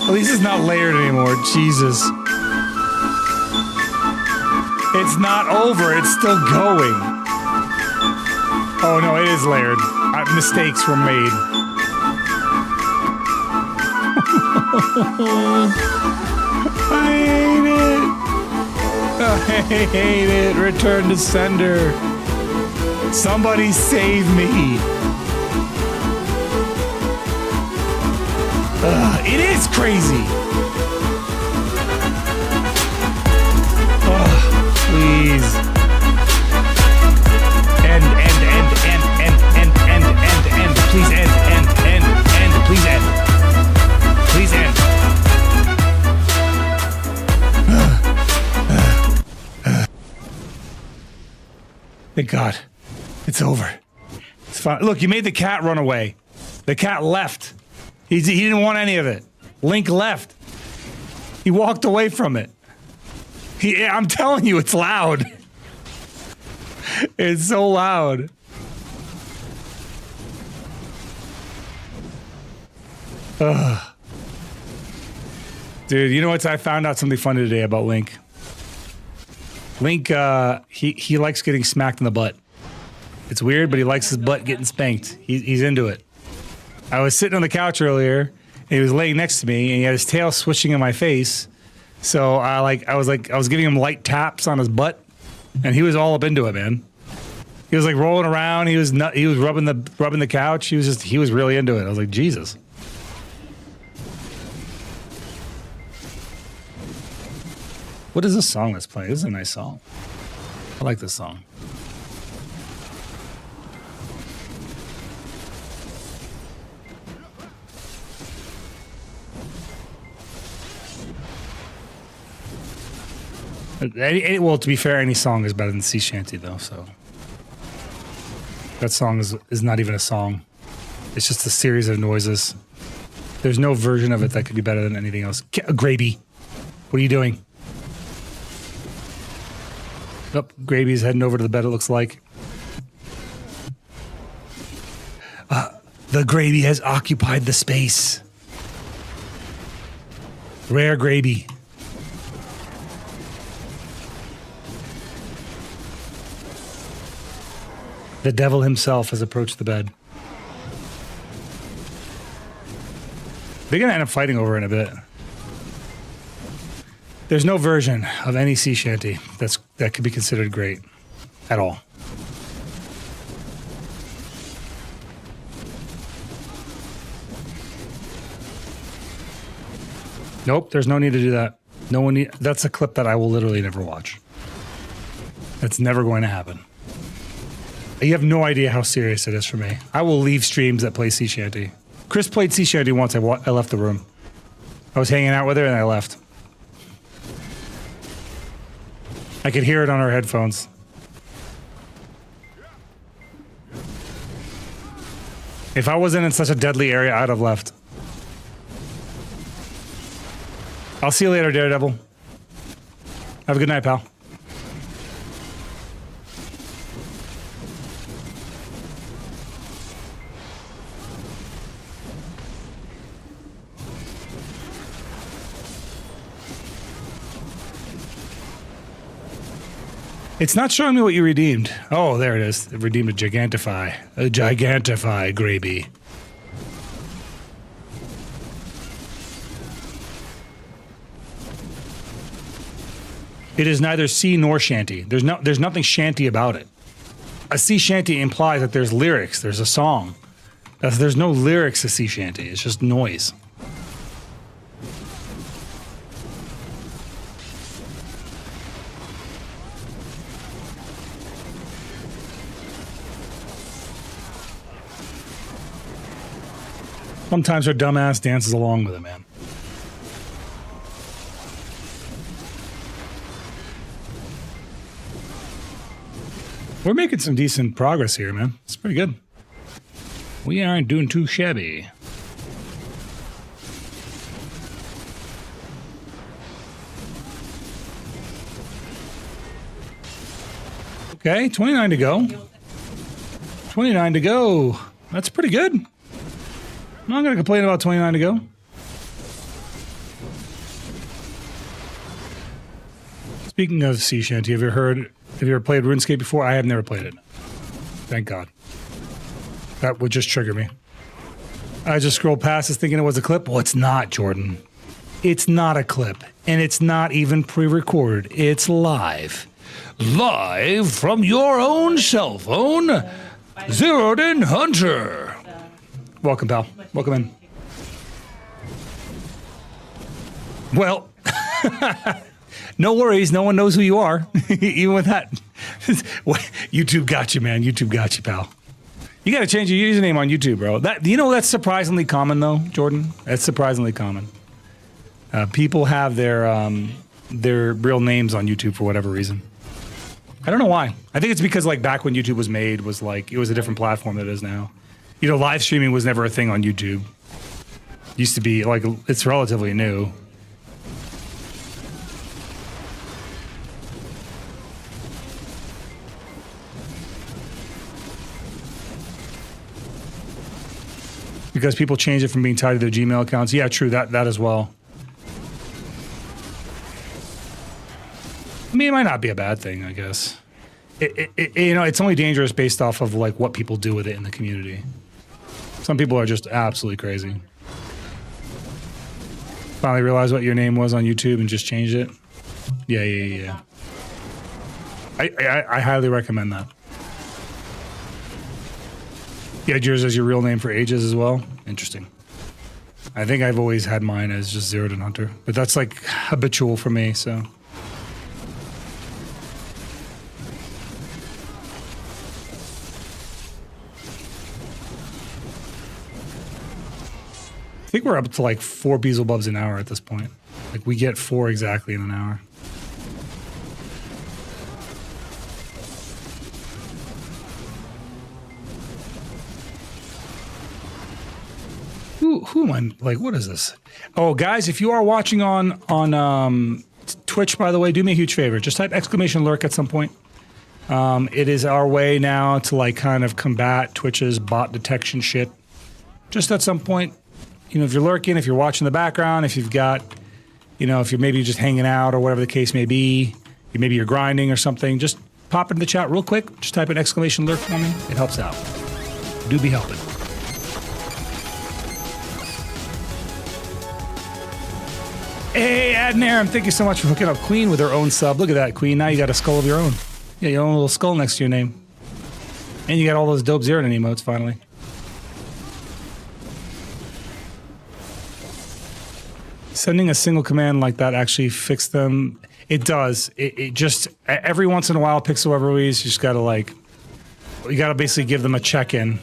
At least it's not layered anymore. Jesus. It's not over. It's still going. Oh, no, it is layered. Mistakes were made. I hate it. I hate it. Return to sender. Somebody save me. It is crazy. Please. End. Please end. Please end. Please end. Thank God. It's over. It's fine. Look, you made the cat run away. The cat left. He didn't want any of it. Link left. He walked away from it. I'm telling you, it's loud. It's so loud. Dude, you know what? I found out something funny today about Link. Link, he likes getting smacked in the butt. It's weird, but he likes his butt getting spanked. He's into it. I was sitting on the couch earlier, and he was laying next to me, and he had his tail swishing in my face. So I was giving him light taps on his butt, and he was all up into it, man. He was like rolling around. He was rubbing the couch. He was really into it. I was like, Jesus. What is this song that's playing? This is a nice song. I like this song. Well, to be fair, any song is better than sea shanty, though. So that song is not even a song; it's just a series of noises. There's no version of it that could be better than anything else. Graby, what are you doing? Oh, Graby's heading over to the bed. It looks like the Graby has occupied the space. Rare Graby. The devil himself has approached the bed. They're going to end up fighting over it in a bit. There's no version of any sea shanty that could be considered great at all. Nope, there's no need to do that. That's a clip that I will literally never watch. That's never going to happen. You have no idea how serious it is for me. I will leave streams that play sea shanty. Chris played sea shanty once. I left the room. I was hanging out with her and I left. I could hear it on our headphones. If I wasn't in such a deadly area, I'd have left. I'll see you later, Daredevil. Have a good night, pal. It's not showing me what you redeemed. Oh, there it is. It redeemed a Gigantify. A Gigantify, Graby. It is neither sea nor shanty. There's nothing shanty about it. A sea shanty implies that there's lyrics. There's a song. There's no lyrics to sea shanty. It's just noise. Sometimes her dumbass dances along with it, man. We're making some decent progress here, man. It's pretty good. We aren't doing too shabby. Okay, 29 to go. 29 to go. That's pretty good. I'm not going to complain about 29 to go. Speaking of sea shanty, have you ever played RuneScape before? I have never played it. Thank God. That would just trigger me. I just scrolled past this thinking it was a clip. Well, it's not, Jordan. It's not a clip. And it's not even pre-recorded. It's live. Live from your own cell phone, Zeroden Hunter. Welcome, pal. Welcome in. Well, no worries. No one knows who you are, even with that. YouTube got you, man. YouTube got you, pal. You got to change your username on YouTube, bro. That's surprisingly common, though, Jordan. That's surprisingly common. People have their real names on YouTube for whatever reason. I don't know why. I think it's because like back when YouTube was made, was like it was a different platform than it is now. You know, live streaming was never a thing on YouTube. Used to be like it's relatively new. Because people change it from being tied to their Gmail accounts. Yeah, true, that as well. I mean, it might not be a bad thing, I guess. It's only dangerous based off of like what people do with it in the community. Some people are just absolutely crazy. Finally realized what your name was on YouTube and just changed it. Yeah. I highly recommend that. You had yours as your real name for ages as well? Interesting. I think I've always had mine as just Zeroden Hunter, but that's like habitual for me, so. I think we're up to like 4 Beelzebubs an hour at this point. Like we get 4 exactly in an hour. Who am I? Like, what is this? Oh, guys, if you are watching on Twitch, by the way, do me a huge favor. Just type !lurk at some point. It is our way now to like kind of combat Twitch's bot detection shit. Just at some point. You know, if you're lurking, if you're watching the background, if you've got, if you're maybe just hanging out or whatever the case may be, maybe you're grinding or something, just pop into the chat real quick. Just type an !lurk for me. It helps out. Do be helping. Hey, Adnaram, thank you so much for hooking up Queen with her own sub. Look at that, Queen. Now you got a skull of your own. Yeah, your own little skull next to your name. And you got all those dope Zeroden emotes, finally. Sending a single command like that actually fixed them. It does. It just, every once in a while, Pixel Everways, you just gotta like, you gotta basically give them a check-in.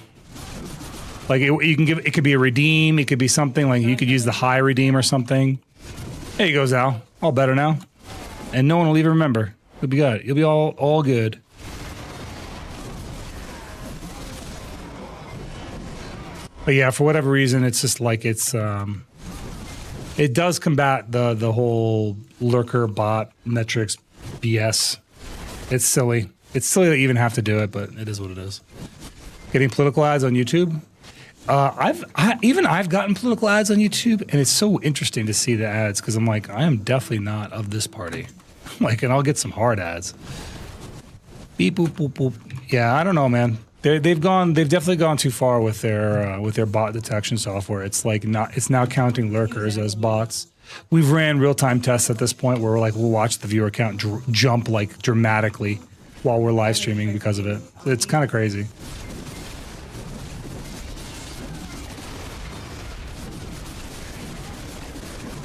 Like it could be a redeem, it could be something like you could use the high redeem or something. There you go, Zal. All better now. And no one will even remember. You'll be good. You'll be all good. But yeah, for whatever reason, it's just like it does combat the whole lurker bot metrics BS. It's silly. It's silly that you even have to do it, but it is what it is. Getting political ads on YouTube. I've gotten political ads on YouTube, and it's so interesting to see the ads because I'm like, I am definitely not of this party. Like, and I'll get some hard ads. Beep boop boop boop. Yeah, I don't know, man. They've definitely gone too far with their bot detection software. It's now counting lurkers as bots. We've ran real-time tests at this point where we'll watch the viewer count jump like dramatically while we're live streaming because of it. It's kind of crazy.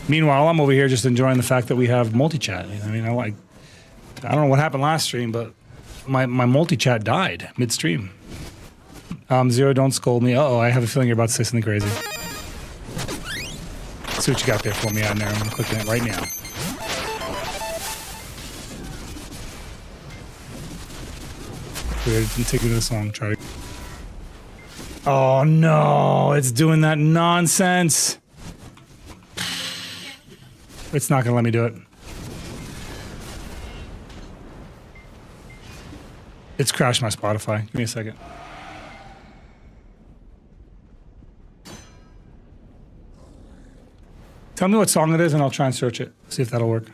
Meanwhile, I'm over here just enjoying the fact that we have multi-chat. I mean, I don't know what happened last stream, but my multi-chat died mid-stream. Zero, don't scold me. Uh-oh, I have a feeling you're about to say something crazy. Let's see what you got there for me out there. I'm clicking it right now. Weird, didn't take me to the song. Try to... Oh no, it's doing that nonsense. It's not gonna let me do it. It's crashed my Spotify. Give me a second. Tell me what song it is and I'll try and search it. See if that'll work.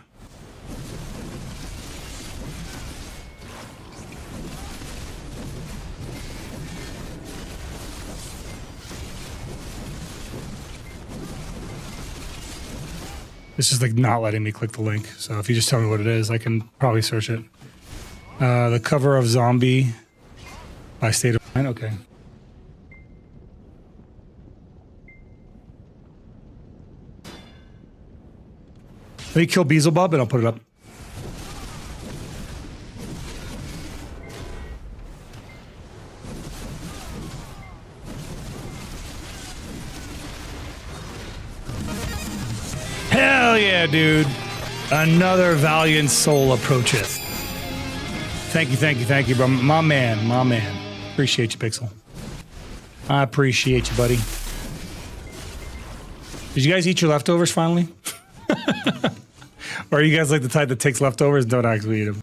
It's just like not letting me click the link. So if you just tell me what it is, I can probably search it. The cover of Zombie by State of Mind. Okay. Let me kill Beelzebub and I'll put it up. Hell yeah, dude. Another valiant soul approacheth. Thank you, bro. My man. Appreciate you, Pixel. I appreciate you, buddy. Did you guys eat your leftovers finally? Or are you guys like the type that takes leftovers and don't actually eat them?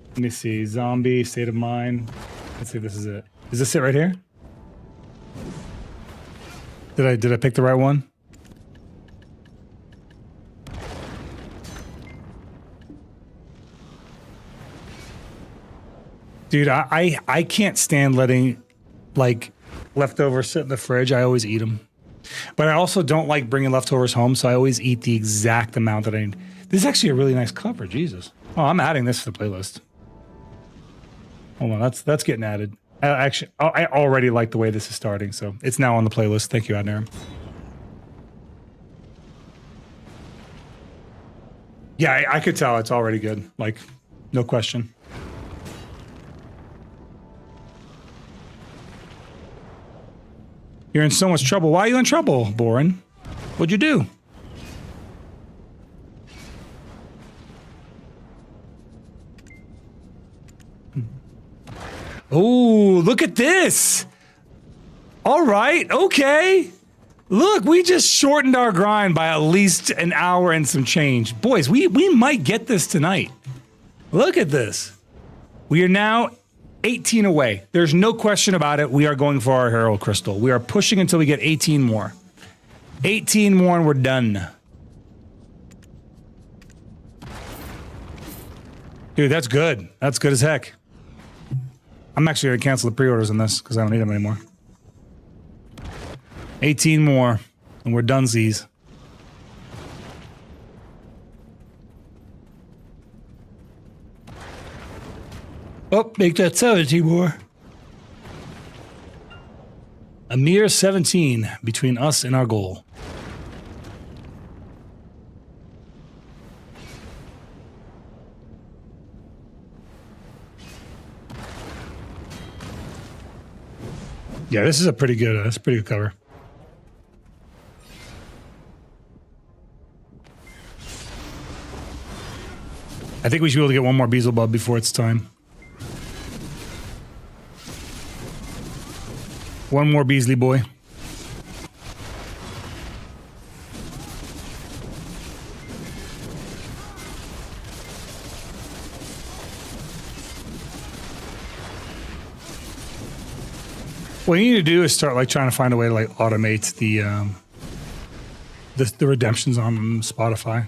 Let me see. Zombie, State of Mind. Let's see if this is it. Is this it right here? Did I pick the right one? Dude, I can't stand letting like leftovers sit in the fridge. I always eat them. But I also don't like bringing leftovers home, so I always eat the exact amount that I need. This is actually a really nice cover, Jesus. Oh, I'm adding this to the playlist. Hold on, that's getting added. Actually, I already like the way this is starting, so it's now on the playlist. Thank you, Adner. Yeah, I could tell it's already good. Like, no question. You're in so much trouble. Why are you in trouble, Boren? What'd you do? Oh, look at this. All right, okay. Look, we just shortened our grind by at least an hour and some change. Boys, we might get this tonight. Look at this. We are now 18 away. There's no question about it. We are going for our Herald Crystal. We are pushing until we get 18 more. 18 more and we're done. Dude, that's good. That's good as heck. I'm actually going to cancel the pre-orders on this because I don't need them anymore. 18 more and we're donesies. Oh, make that 70 more. A mere 17 between us and our goal. Yeah, this is a pretty good. That's a pretty good cover. I think we should be able to get one more Beelzebub before it's time. One more Beasley boy. What you need to do is start like trying to find a way to like automate the redemptions on Spotify.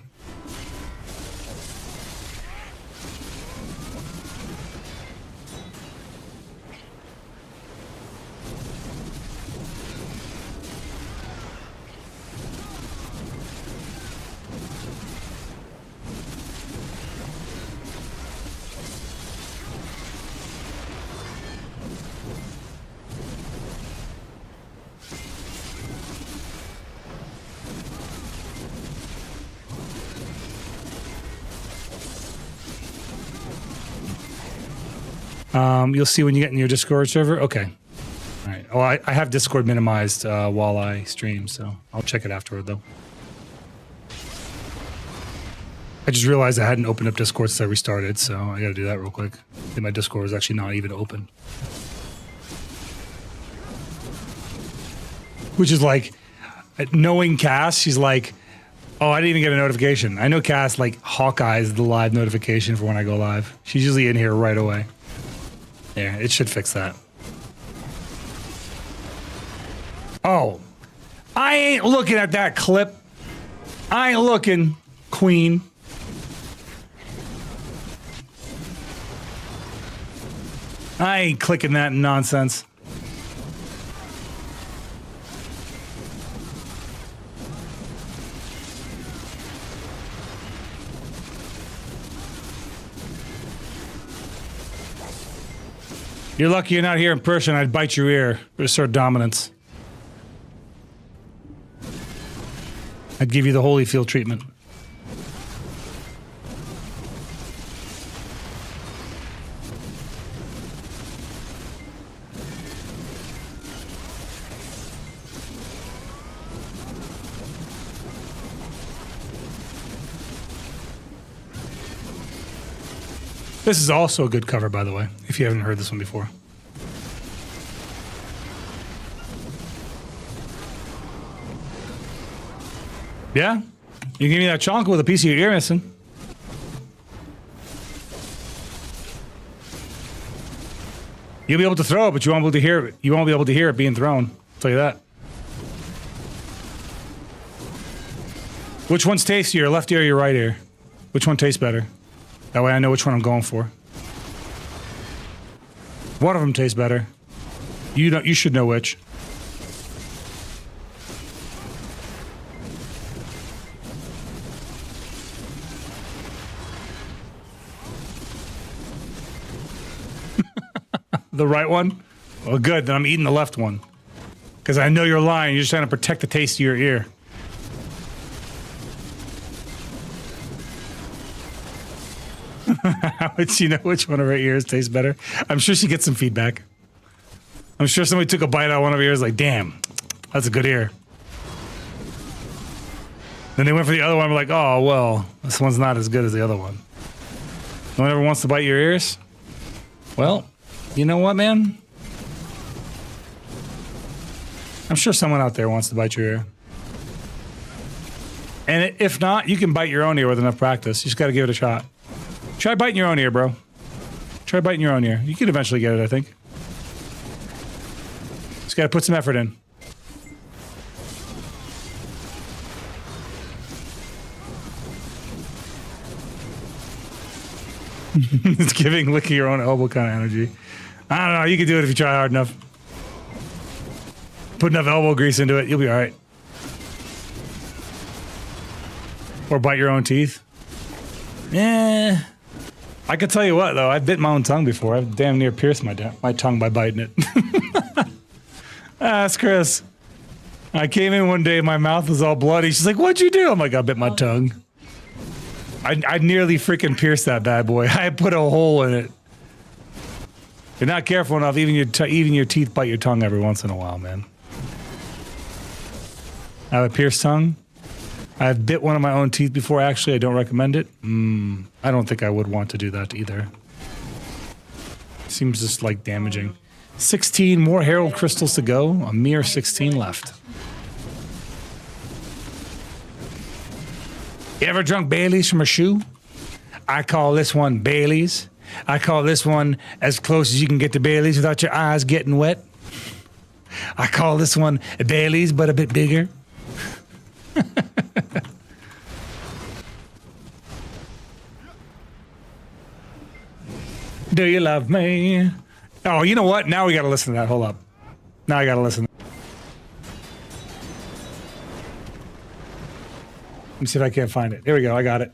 You'll see when you get in your Discord server. Okay. All right. Oh, I have Discord minimized while I stream, so I'll check it afterward, though. I just realized I hadn't opened up Discord since I restarted, so I got to do that real quick. I think my Discord is actually not even open. Which is like, knowing Cass, she's like, oh, I didn't even get a notification. I know Cass, like, Hawkeye's the live notification for when I go live. She's usually in here right away. Yeah, it should fix that. Oh, I ain't looking at that clip. I ain't looking, Queen. I ain't clicking that nonsense. You're lucky you're not here in person. I'd bite your ear. Assert dominance. I'd give you the Holyfield treatment. This is also a good cover, by the way, if you haven't heard this one before. Yeah? You give me that chonk with a piece of your ear missing. You'll be able to throw it, but you won't be able to hear it. You won't be able to hear it being thrown. I'll tell you that. Which one's tastier, your left ear or your right ear? Which one tastes better? That way I know which one I'm going for. One of them tastes better. You should know which. The right one? Well, good. Then I'm eating the left one. Because I know you're lying. You're just trying to protect the taste of your ear. How would she know which one of her ears tastes better? I'm sure she gets some feedback. I'm sure somebody took a bite out of one of her ears like, damn, that's a good ear. Then they went for the other one and were like, oh, well, this one's not as good as the other one. No one ever wants to bite your ears? Well, you know what, man? I'm sure someone out there wants to bite your ear. And if not, you can bite your own ear with enough practice. You just got to give it a shot. Try biting your own ear, bro. Try biting your own ear. You can eventually get it, I think. Just got to put some effort in. It's giving licking your own elbow kind of energy. I don't know. You can do it if you try hard enough. Put enough elbow grease into it, you'll be all right. Or bite your own teeth. Yeah. I could tell you what, though. I've bit my own tongue before. I've damn near pierced my tongue by biting it. Ask Chris. I came in one day, my mouth was all bloody. She's like, what'd you do? I'm like, I bit my tongue. I nearly freaking pierced that bad boy. I put a hole in it. You're not careful enough. Even your teeth bite your tongue every once in a while, man. I have a pierced tongue. I've bit one of my own teeth before, actually. I don't recommend it. I don't think I would want to do that either. Seems just like damaging. 16 more Herald crystals to go. A mere 16 left. You ever drunk Bailey's from a shoe? I call this one Bailey's. I call this one as close as you can get to Bailey's without your eyes getting wet. I call this one a Bailey's, but a bit bigger. Do you love me? Oh, you know what? Now we gotta listen to that. Hold up. Now I gotta listen. Let me see if I can't find it. Here we go. I got it.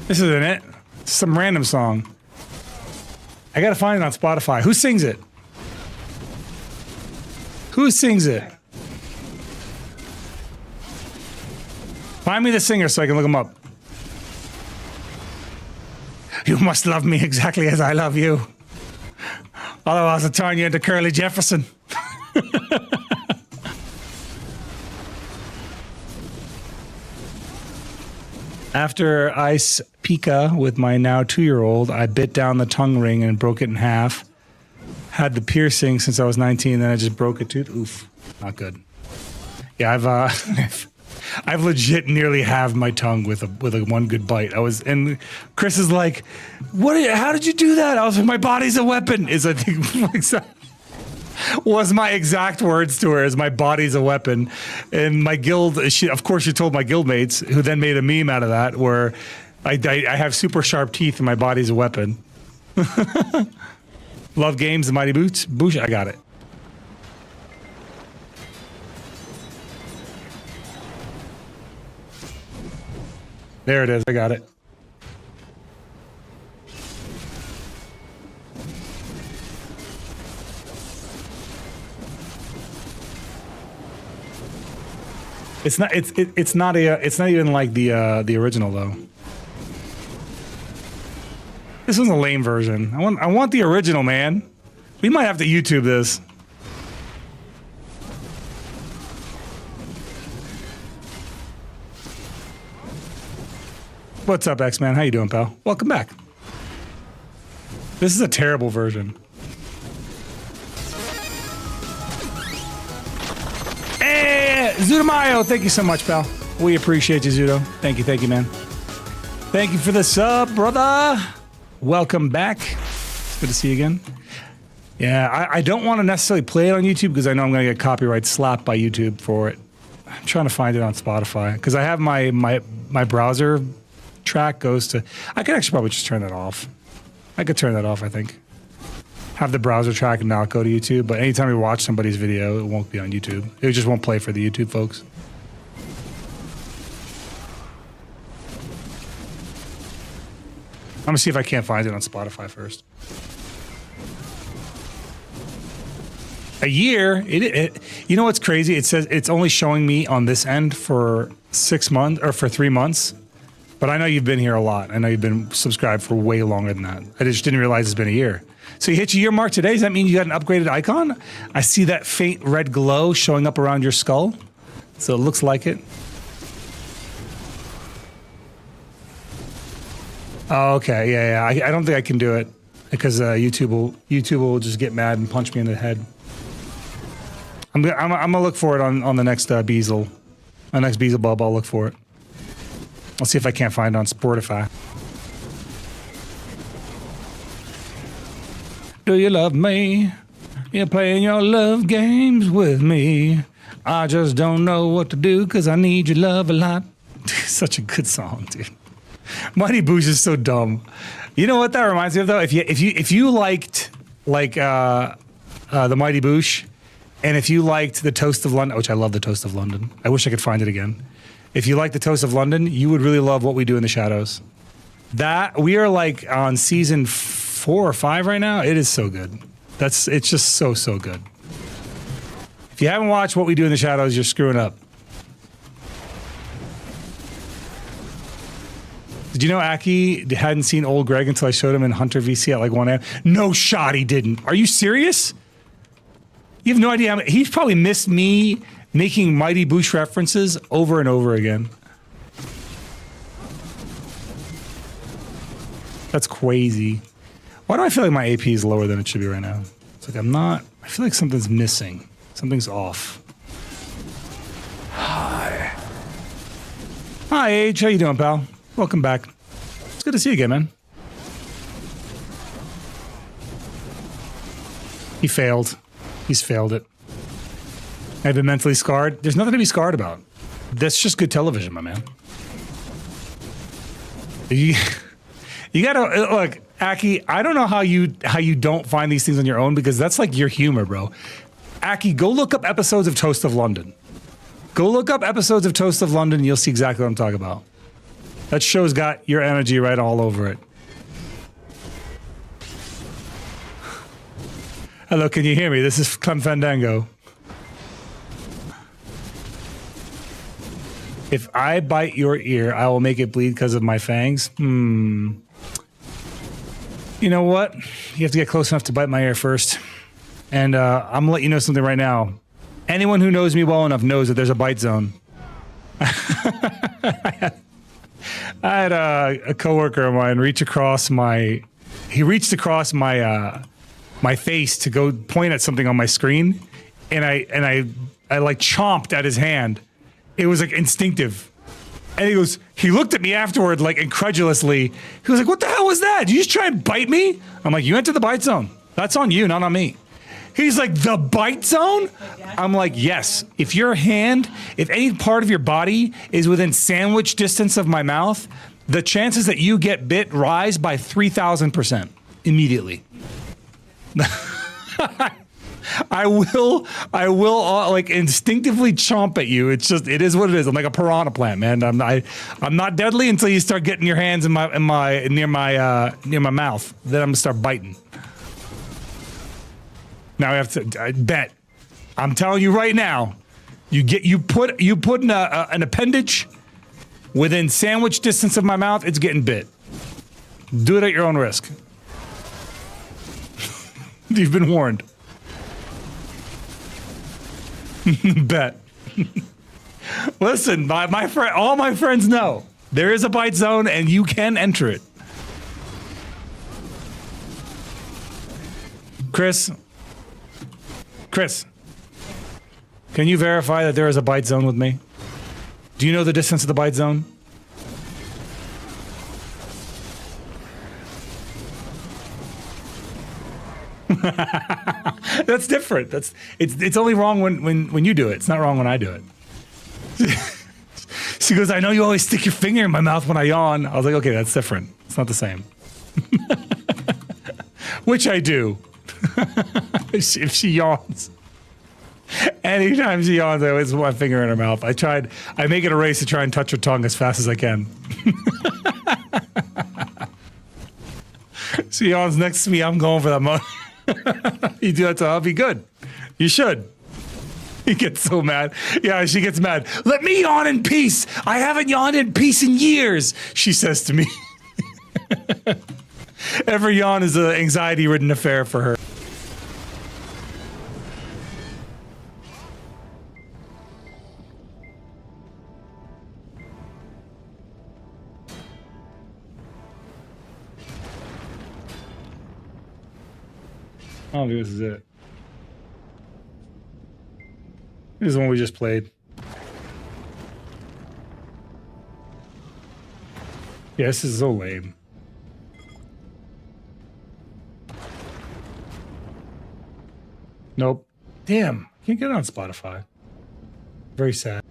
This isn't it. It's some random song. I gotta find it on Spotify. Who sings it? Who sings it? Find me the singer so I can look him up. You must love me exactly as I love you. Otherwise I'll turn you into Curly Jefferson. After Ice Pika with my now 2-year-old, I bit down the tongue ring and broke it in half. Had the piercing since I was 19, then I just broke a tooth. Oof, not good. Yeah, I've legit nearly halved my tongue with a one good bite. And Chris is like, how did you do that? I was like, my body's a weapon. I think was my exact words to her, is my body's a weapon. And my guild, of course she told my guild mates, who then made a meme out of that, where I have super sharp teeth and my body's a weapon. Love games, the mighty boots. Boosh, I got it. There it is. I got it. It's not. It's not a. It's not even like the original though. This was a lame version. I want the original, man. We might have to YouTube this. What's up, X-Man? How you doing, pal? Welcome back. This is a terrible version. Hey, Zudomayo, thank you so much, pal. We appreciate you, Zudo. Thank you, man. Thank you for the sub, brother. Welcome back. It's good to see you again. Yeah, I don't want to necessarily play it on YouTube because I know I'm going to get copyright slapped by YouTube for it. I'm trying to find it on Spotify because I have my browser track goes to. I could actually probably just turn that off. I could turn that off, I think. Have the browser track and not go to YouTube, but anytime we watch somebody's video, it won't be on YouTube. It just won't play for the YouTube folks. I'm gonna see if I can't find it on Spotify first. A year? You know what's crazy? It says it's only showing me on this end for 6 months or for 3 months. But I know you've been here a lot. I know you've been subscribed for way longer than that. I just didn't realize it's been a year. So you hit your year mark today. Does that mean you got an upgraded icon? I see that faint red glow showing up around your skull. So it looks like it. Oh, okay. Yeah. I don't think I can do it because YouTube will just get mad and punch me in the head. I'm gonna look for it on the next Beazle. The next Beazle Bulb, I'll look for it. I'll see if I can't find it on Sportify. Do you love me? You're playing your love games with me. I just don't know what to do because I need your love a lot. Such a good song, dude. Mighty Boosh is so dumb. You know what that reminds me of though? If you liked like the Mighty Boosh, and if you liked the Toast of London, which I love the Toast of London. I wish I could find it again. If you like the Toast of London, you would really love What We Do in the Shadows. That we are like on season 4 or 5 right now. It is so good. It's just so good. If you haven't watched What We Do in the Shadows, you're screwing up. Did you know Aki hadn't seen Old Greg until I showed him in Hunter VC at like 1 a.m.? No shot, he didn't. Are you serious? You have no idea. He's probably missed me making Mighty Boosh references over and over again. That's crazy. Why do I feel like my AP is lower than it should be right now? It's like I feel like something's missing. Something's off. Hi, Age. How you doing, pal? Welcome back. It's good to see you again, man. He failed. He's failed it. I've been mentally scarred. There's nothing to be scarred about. That's just good television, my man. You gotta look, Aki. I don't know how you don't find these things on your own because that's like your humor, bro. Aki, go look up episodes of Toast of London. Go look up episodes of Toast of London. And you'll see exactly what I'm talking about. That show's got your energy right all over it. Hello, can you hear me? This is Clem Fandango. If I bite your ear, I will make it bleed because of my fangs. You know what? You have to get close enough to bite my ear first. And I'm gonna let you know something right now. Anyone who knows me well enough knows that there's a bite zone. I had a coworker of mine reach across my my face to go point at something on my screen, and I like chomped at his hand. It was like instinctive. And he looked at me afterward like incredulously. He was like, "What the hell was that? Did you just try and bite me?" I'm like, "You entered the bite zone. That's on you, not on me." He's like, "The bite zone?" I'm like, "Yes. If any part of your body is within sandwich distance of my mouth, the chances that you get bit rise by 3,000% immediately." I will like instinctively chomp at you. It's just, it is what it is. I'm like a piranha plant, man. I'm not deadly until you start getting your hands in my near my mouth. Then I'm gonna start biting. Now I have to, I bet. I'm telling you right now, you put an appendage within sandwich distance of my mouth, it's getting bit. Do it at your own risk. You've been warned. Bet. Listen, my friend, all my friends know there is a bite zone and you can enter it. Chris, can you verify that there is a bite zone with me? Do you know the distance of the bite zone? That's different. It's only wrong when you do it. It's not wrong when I do it. She goes, I know you always stick your finger in my mouth when I yawn. I was like, okay, that's different. It's not the same. Which I do. If she yawns. Anytime she yawns, I always put my finger in her mouth. I make it a race to try and touch her tongue as fast as I can. She yawns next to me, I'm going for that money. You do that to her, I'll be good. You should. He gets so mad. Yeah, she gets mad. Let me yawn in peace. I haven't yawned in peace in years, she says to me. Every yawn is an anxiety-ridden affair for her. I don't think this is it. This is the one we just played. Yeah, this is so lame. Nope. Damn. Can't get it on Spotify. Very sad.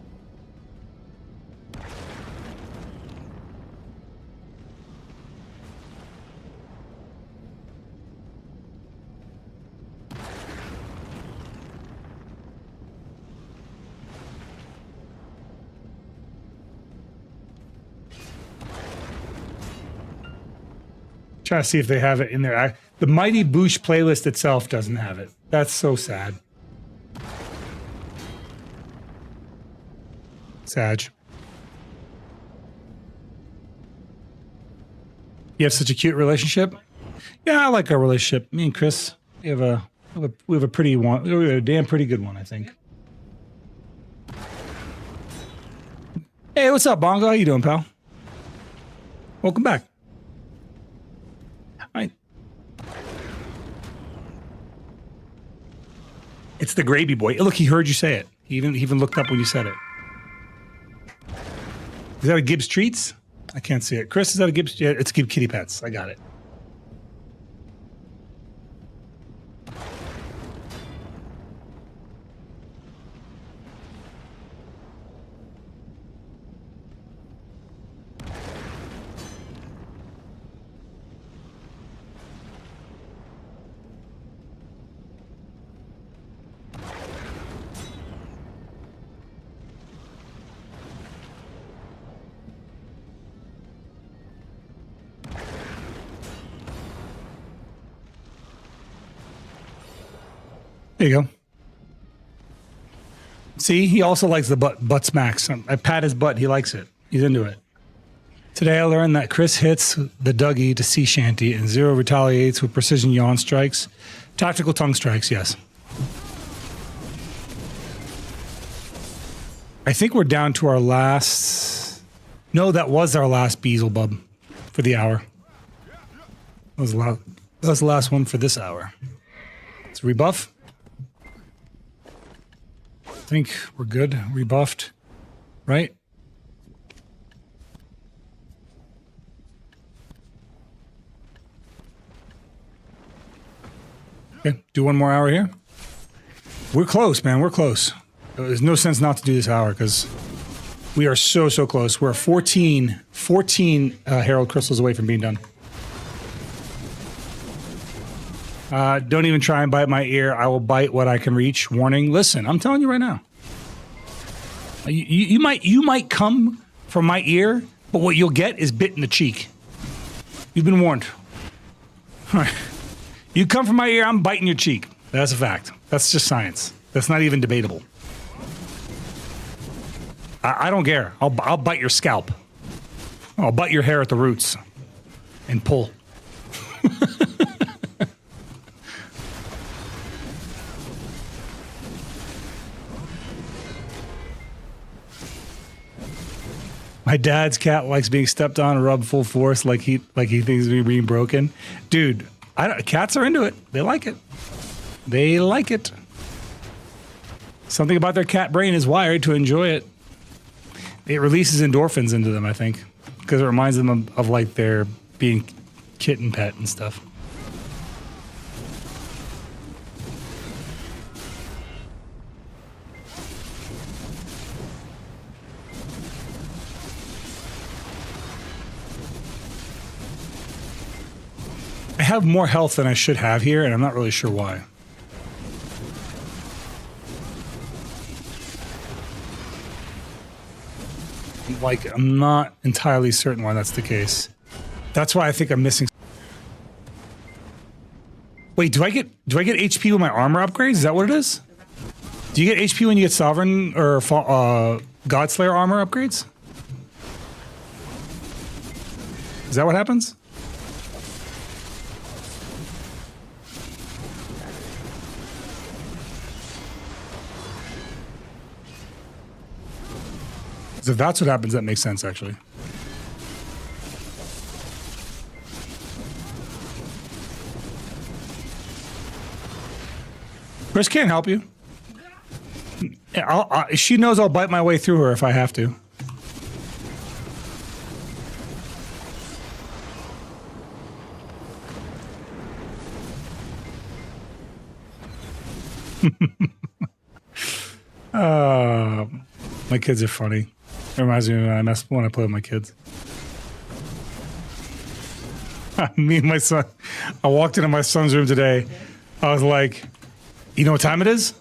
Try to see if they have it in there. The Mighty Boosh playlist itself doesn't have it. That's so sad. Sag. You have such a cute relationship? Yeah, I like our relationship. Me and Chris, we have a pretty one. We have a damn pretty good one, I think. Hey, what's up, Bongo? How you doing, pal? Welcome back. It's the gravy boy. Look, he heard you say it. He even looked up when you said it. Is that a Gibbs Treats? I can't see it. Chris, is that a Gibbs? Yeah, it's Gibbs Kitty Pets. I got it. There you go. See, he also likes the butt smacks. I pat his butt. He likes it. He's into it. Today I learned that Chris hits the Dougie to sea shanty and Zero retaliates with precision yawn strikes. Tactical tongue strikes, yes. I think we're down to our last... No, that was our last Beelzebub for the hour. That was the last one for this hour. Let's rebuff. I think we're good. Rebuffed, right? Okay, do one more hour here. We're close, man. We're close. There's no sense not to do this hour because we are so close. We're 14 Herald Crystals away from being done. Don't even try and bite my ear. I will bite what I can reach. Warning. Listen, I'm telling you right now. You might come from my ear, but what you'll get is bit in the cheek. You've been warned. All right. You come from my ear, I'm biting your cheek. That's a fact. That's just science. That's not even debatable. I don't care. I'll bite your scalp. I'll bite your hair at the roots and pull. My dad's cat likes being stepped on and rubbed full force, like he thinks he's being broken. Dude, cats are into it. They like it. They like it. Something about their cat brain is wired to enjoy it. It releases endorphins into them, I think, because it reminds them of like their being kitten pet and stuff. I have more health than I should have here, and I'm not really sure why. Like, I'm not entirely certain why that's the case. That's why I think I'm missing. Wait, do I get HP with my armor upgrades? Is that what it is? Do you get HP when you get Sovereign or Godslayer armor upgrades? Is that what happens? If that's what happens, that makes sense, actually. Chris can't help you. She knows I'll bite my way through her if I have to. My kids are funny. It reminds me of when I play with my kids. Me and my son, I walked into my son's room today. I was like, you know what time it is?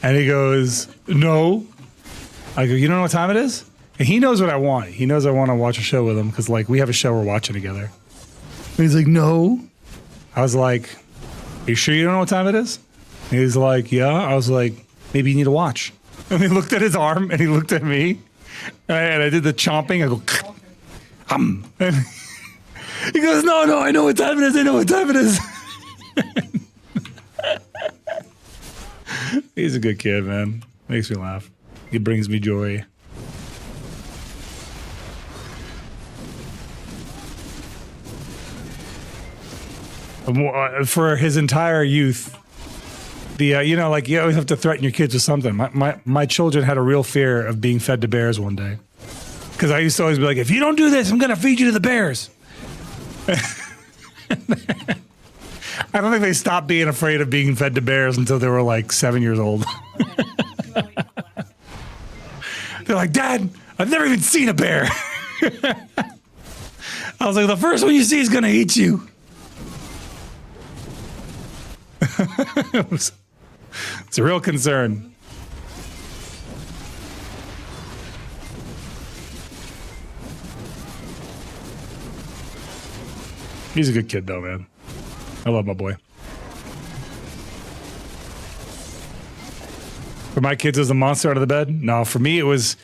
And he goes, no. I go, you don't know what time it is? And he knows what I want. He knows I want to watch a show with him because like we have a show we're watching together. And he's like, no. I was like, are you sure you don't know what time it is? And he's like, yeah. I was like, maybe you need to watch. And he looked at his arm and he looked at me. And I did the chomping. I go, and he goes, no, I know what time it is. I know what time it is. He's a good kid, man. Makes me laugh. He brings me joy. For his entire youth, you know, like you always have to threaten your kids with something. My children had a real fear of being fed to bears one day. Because I used to always be like, if you don't do this, I'm going to feed you to the bears. I don't think they stopped being afraid of being fed to bears until they were like 7 years old. They're like, Dad, I've never even seen a bear. I was like, the first one you see is going to eat you. It's a real concern. He's a good kid though, man. I love my boy. For my kids, it was the monster out of the bed. No, for me, it was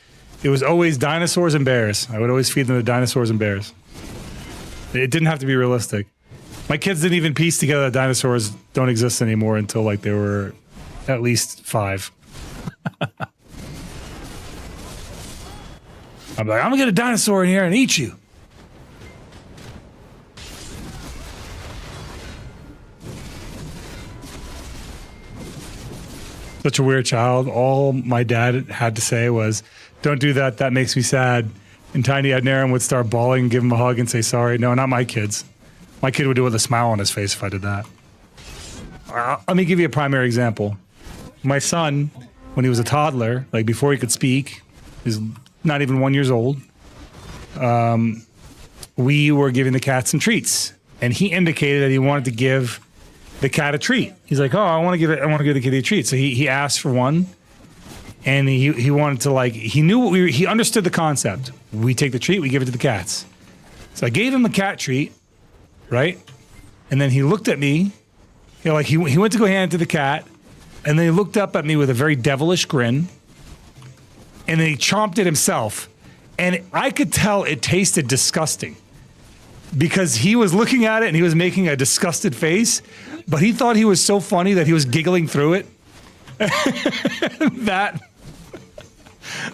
always dinosaurs and bears. I would always feed them to dinosaurs and bears. It didn't have to be realistic. My kids didn't even piece together that dinosaurs don't exist anymore until like they were at least 5. I'm like, I'm gonna get a dinosaur in here and eat you. Such a weird child. All my dad had to say was, don't do that. That makes me sad. And Tiny Adnarum would start bawling, give him a hug and say sorry. No, not my kids. My kid would do it with a smile on his face if I did that. Let me give you a primary example. My son, when he was a toddler, like before he could speak, he's not even 1 year old, we were giving the cat some treats. And he indicated that he wanted to give the cat a treat. He's like, oh, I want to give the kitty a treat. So he asked for one, and he wanted to, like, he knew what he understood the concept. We take the treat, we give it to the cats. So I gave him a cat treat, right? And then he looked at me, like he went to go hand it to the cat, and then he looked up at me with a very devilish grin, and then he chomped it himself. And I could tell it tasted disgusting because he was looking at it and he was making a disgusted face, but he thought he was so funny that he was giggling through it. That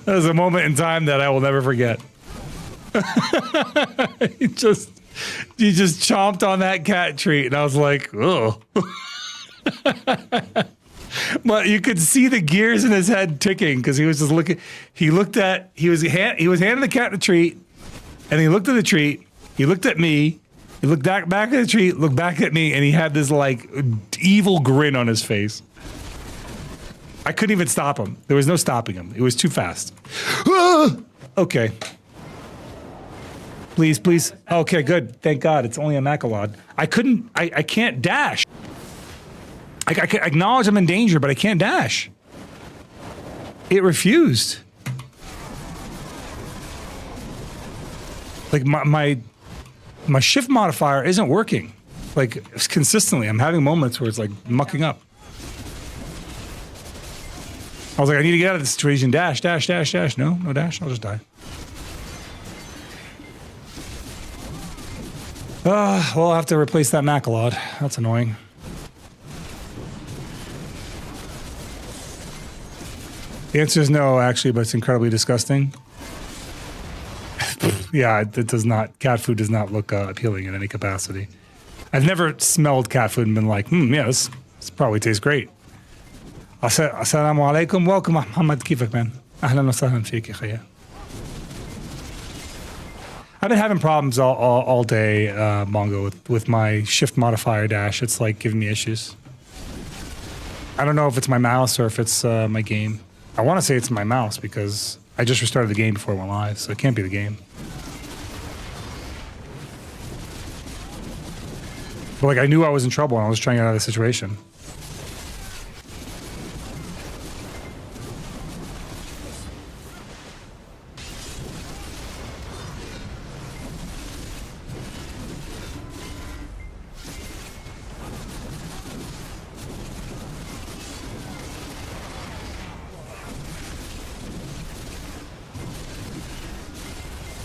was a moment in time that I will never forget. He just chomped on that cat treat, and I was like, oh. But you could see the gears in his head ticking because he was just looking. He was handing the cat the treat, and he looked at the treat. He looked at me. He looked back at the treat, looked back at me, and he had this like evil grin on his face. I couldn't even stop him. There was no stopping him. It was too fast. Okay. Please, please. Okay, good. Thank God. It's only a Macalod. I can't dash. I can acknowledge I'm in danger, but I can't dash. It refused. Like my shift modifier isn't working. Like consistently, I'm having moments where it's like mucking up. I was like, I need to get out of this situation. Dash, dash, dash, dash. No dash. I'll just die. Well, I'll have to replace that Macalod. That's annoying. The answer is no, actually, but it's incredibly disgusting. Yeah, it does not. Cat food does not look appealing in any capacity. I've never smelled cat food and been like, yeah, this probably tastes great. Assalamu alaikum. Welcome, Muhammad. Kifak, man. Ahlan wa sahlan fik, khaya. I've been having problems all day, Mongo, with my shift modifier dash. It's like giving me issues. I don't know if it's my mouse or if it's my game. I want to say it's my mouse because I just restarted the game before it went live, so it can't be the game. But like I knew I was in trouble and I was trying to get out of the situation.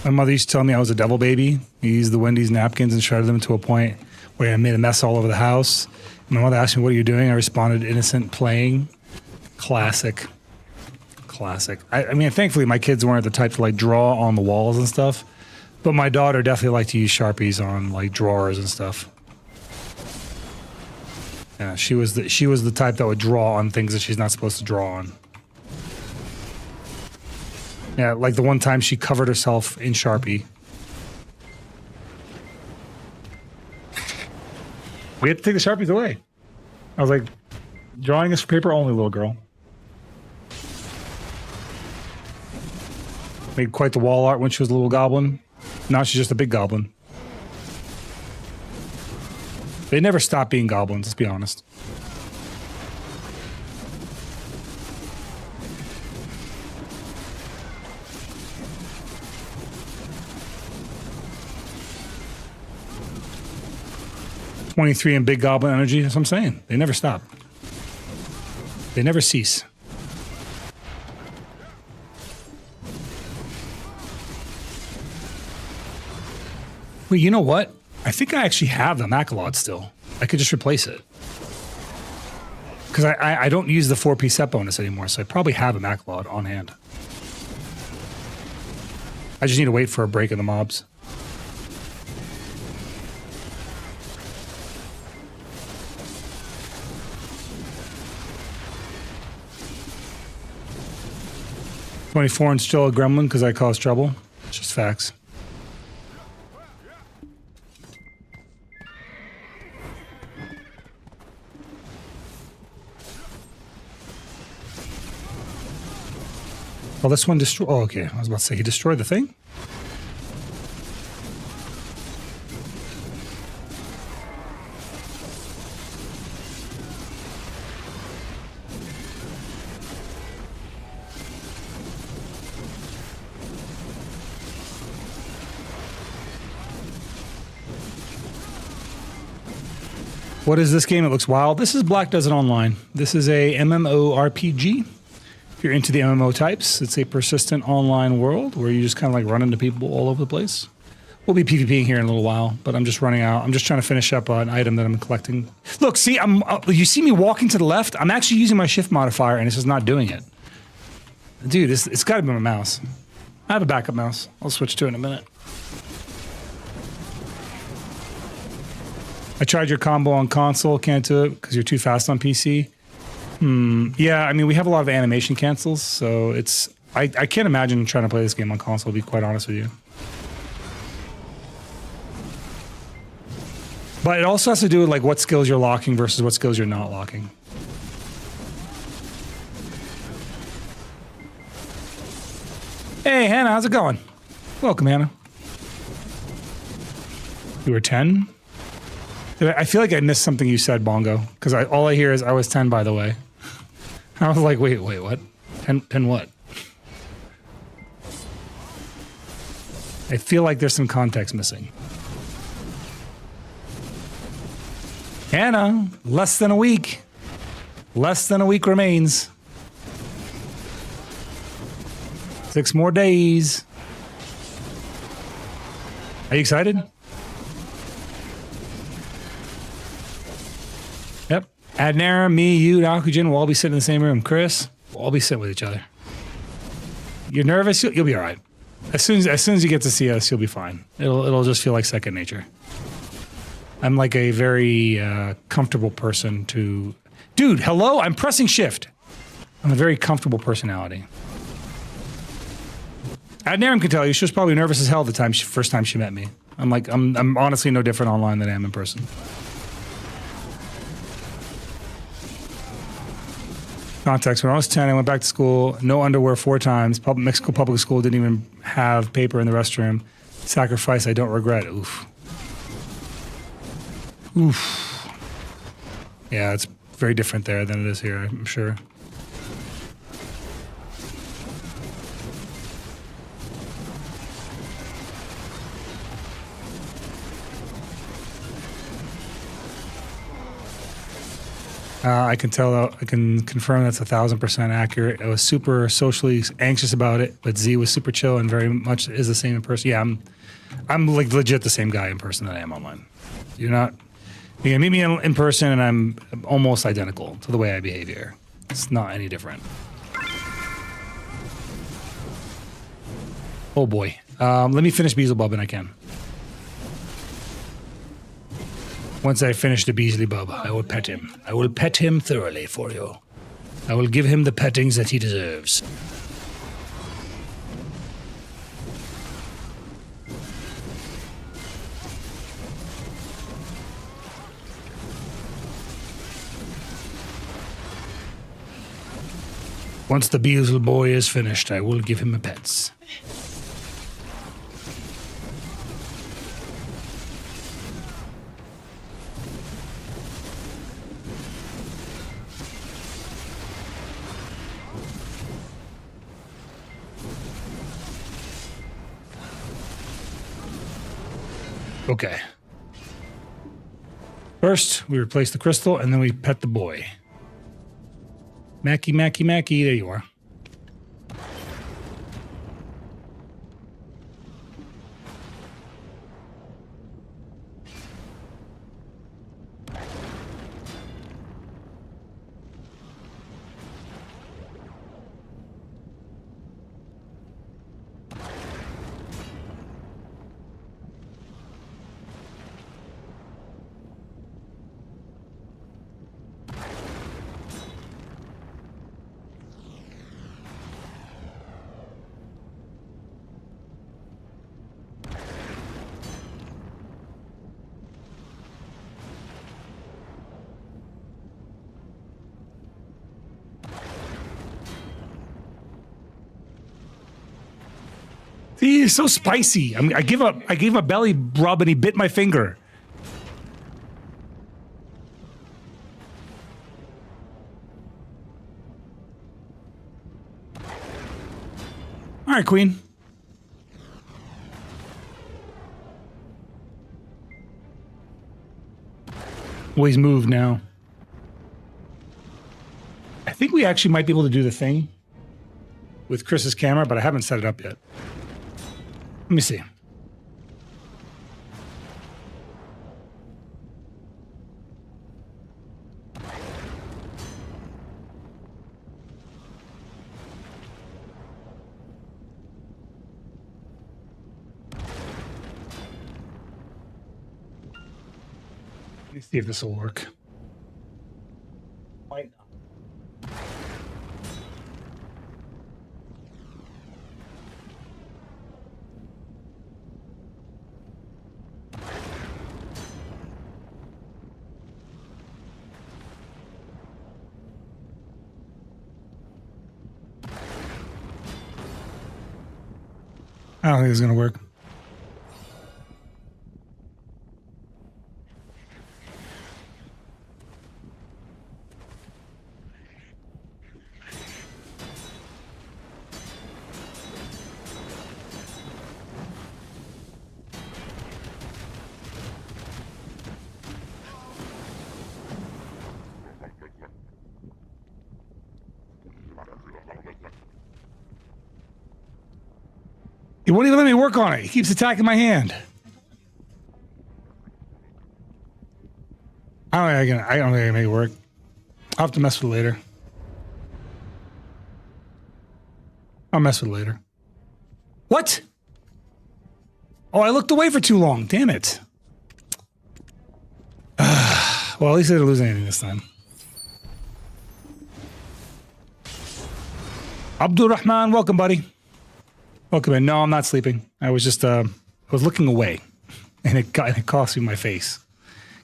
My mother used to tell me I was a devil baby. I used the Wendy's napkins and shredded them to a point where I made a mess all over the house. My mother asked me, what are you doing? I responded, innocent playing. Classic. Classic. I mean, thankfully my kids weren't the type to like draw on the walls and stuff, but my daughter definitely liked to use Sharpies on like drawers and stuff. Yeah, she was the type that would draw on things that she's not supposed to draw on. Yeah, like the one time she covered herself in Sharpie. We had to take the Sharpies away. I was like, drawing is for paper only, little girl. Made quite the wall art when she was a little goblin. Now she's just a big goblin. They never stop being goblins, let's be honest. .23 in big goblin energy. That's what I'm saying. They never stop. They never cease. Wait, you know what? I think I actually have the Macalod still. I could just replace it. Because I don't use the 4-piece set bonus anymore, so I probably have a Macalod on hand. I just need to wait for a break in the mobs. .24 and still a gremlin because I caused trouble. It's just facts. Well, this one destroyed. Oh, okay. I was about to say he destroyed the thing. What is this game? It looks wild. This is Black Desert Online. This is a MMORPG. If you're into the MMO types, it's a persistent online world where you just kind of like run into people all over the place. We'll be PvPing here in a little while, but I'm just running out. I'm just trying to finish up an item that I'm collecting. Look, see, you see me walking to the left? I'm actually using my shift modifier and it's just not doing it. Dude, it's got to be my mouse. I have a backup mouse. I'll switch to it in a minute. I tried your combo on console, can't do it because you're too fast on PC. Yeah, I mean, we have a lot of animation cancels, so it's... I can't imagine trying to play this game on console, to be quite honest with you. But it also has to do with like what skills you're locking versus what skills you're not locking. Hey, Hannah, how's it going? Welcome, Hannah. You were 10? I feel like I missed something you said, Bongo, because all I hear is I was 10, by the way. I was like, wait, what? 10 what? I feel like there's some context missing. Hannah, less than a week. Less than a week remains. 6 more days. Are you excited? Yep. Adnara, me, you, Nakujin will all be sitting in the same room. Chris, we'll all be sitting with each other. You're nervous? You'll be all right. As soon as you get to see us, you'll be fine. It'll just feel like second nature. I'm like a very comfortable person to... Dude, hello? I'm pressing shift. I'm a very comfortable personality. Adnaram can tell you, she was probably nervous as hell the first time she met me. I'm honestly no different online than I am in person. Context, when I was 10, I went back to school, no underwear 4 times. Mexico public school didn't even have paper in the restroom. Sacrifice I don't regret. Oof. Oof. Yeah, it's very different there than it is here, I'm sure. I can confirm that's 1,000% accurate. I was super socially anxious about it, but Z was super chill and very much is the same in person. Yeah, I'm like legit the same guy in person that I am online. You can meet me in person and I'm almost identical to the way I behave here. It's not any different. Oh boy. Let me finish Beelzebub and I can. Once I finish the Beasley Bub, I will pet him. I will pet him thoroughly for you. I will give him the pettings that he deserves. Once the Beelzebub boy is finished, I will give him a pets. Okay. First, we replace the crystal, and then we pet the boy. Mackie, Mackie, Mackie, there you are. He's so spicy. I mean, I gave him a belly rub and he bit my finger. All right, Queen. Well, he's moved now. I think we actually might be able to do the thing with Chris's camera, but I haven't set it up yet. Let me see. Let me see if this will work. Might not. I don't think it's going to work. He won't even let me work on it. He keeps attacking my hand. I don't think I can make it work. I'll have to mess with it later. I'll mess with it later. What? Oh, I looked away for too long. Damn it. Well, at least I didn't lose anything this time. Abdul Rahman, welcome, buddy. Welcome in. No, I'm not sleeping. I was just I was looking away, and it cost me my face.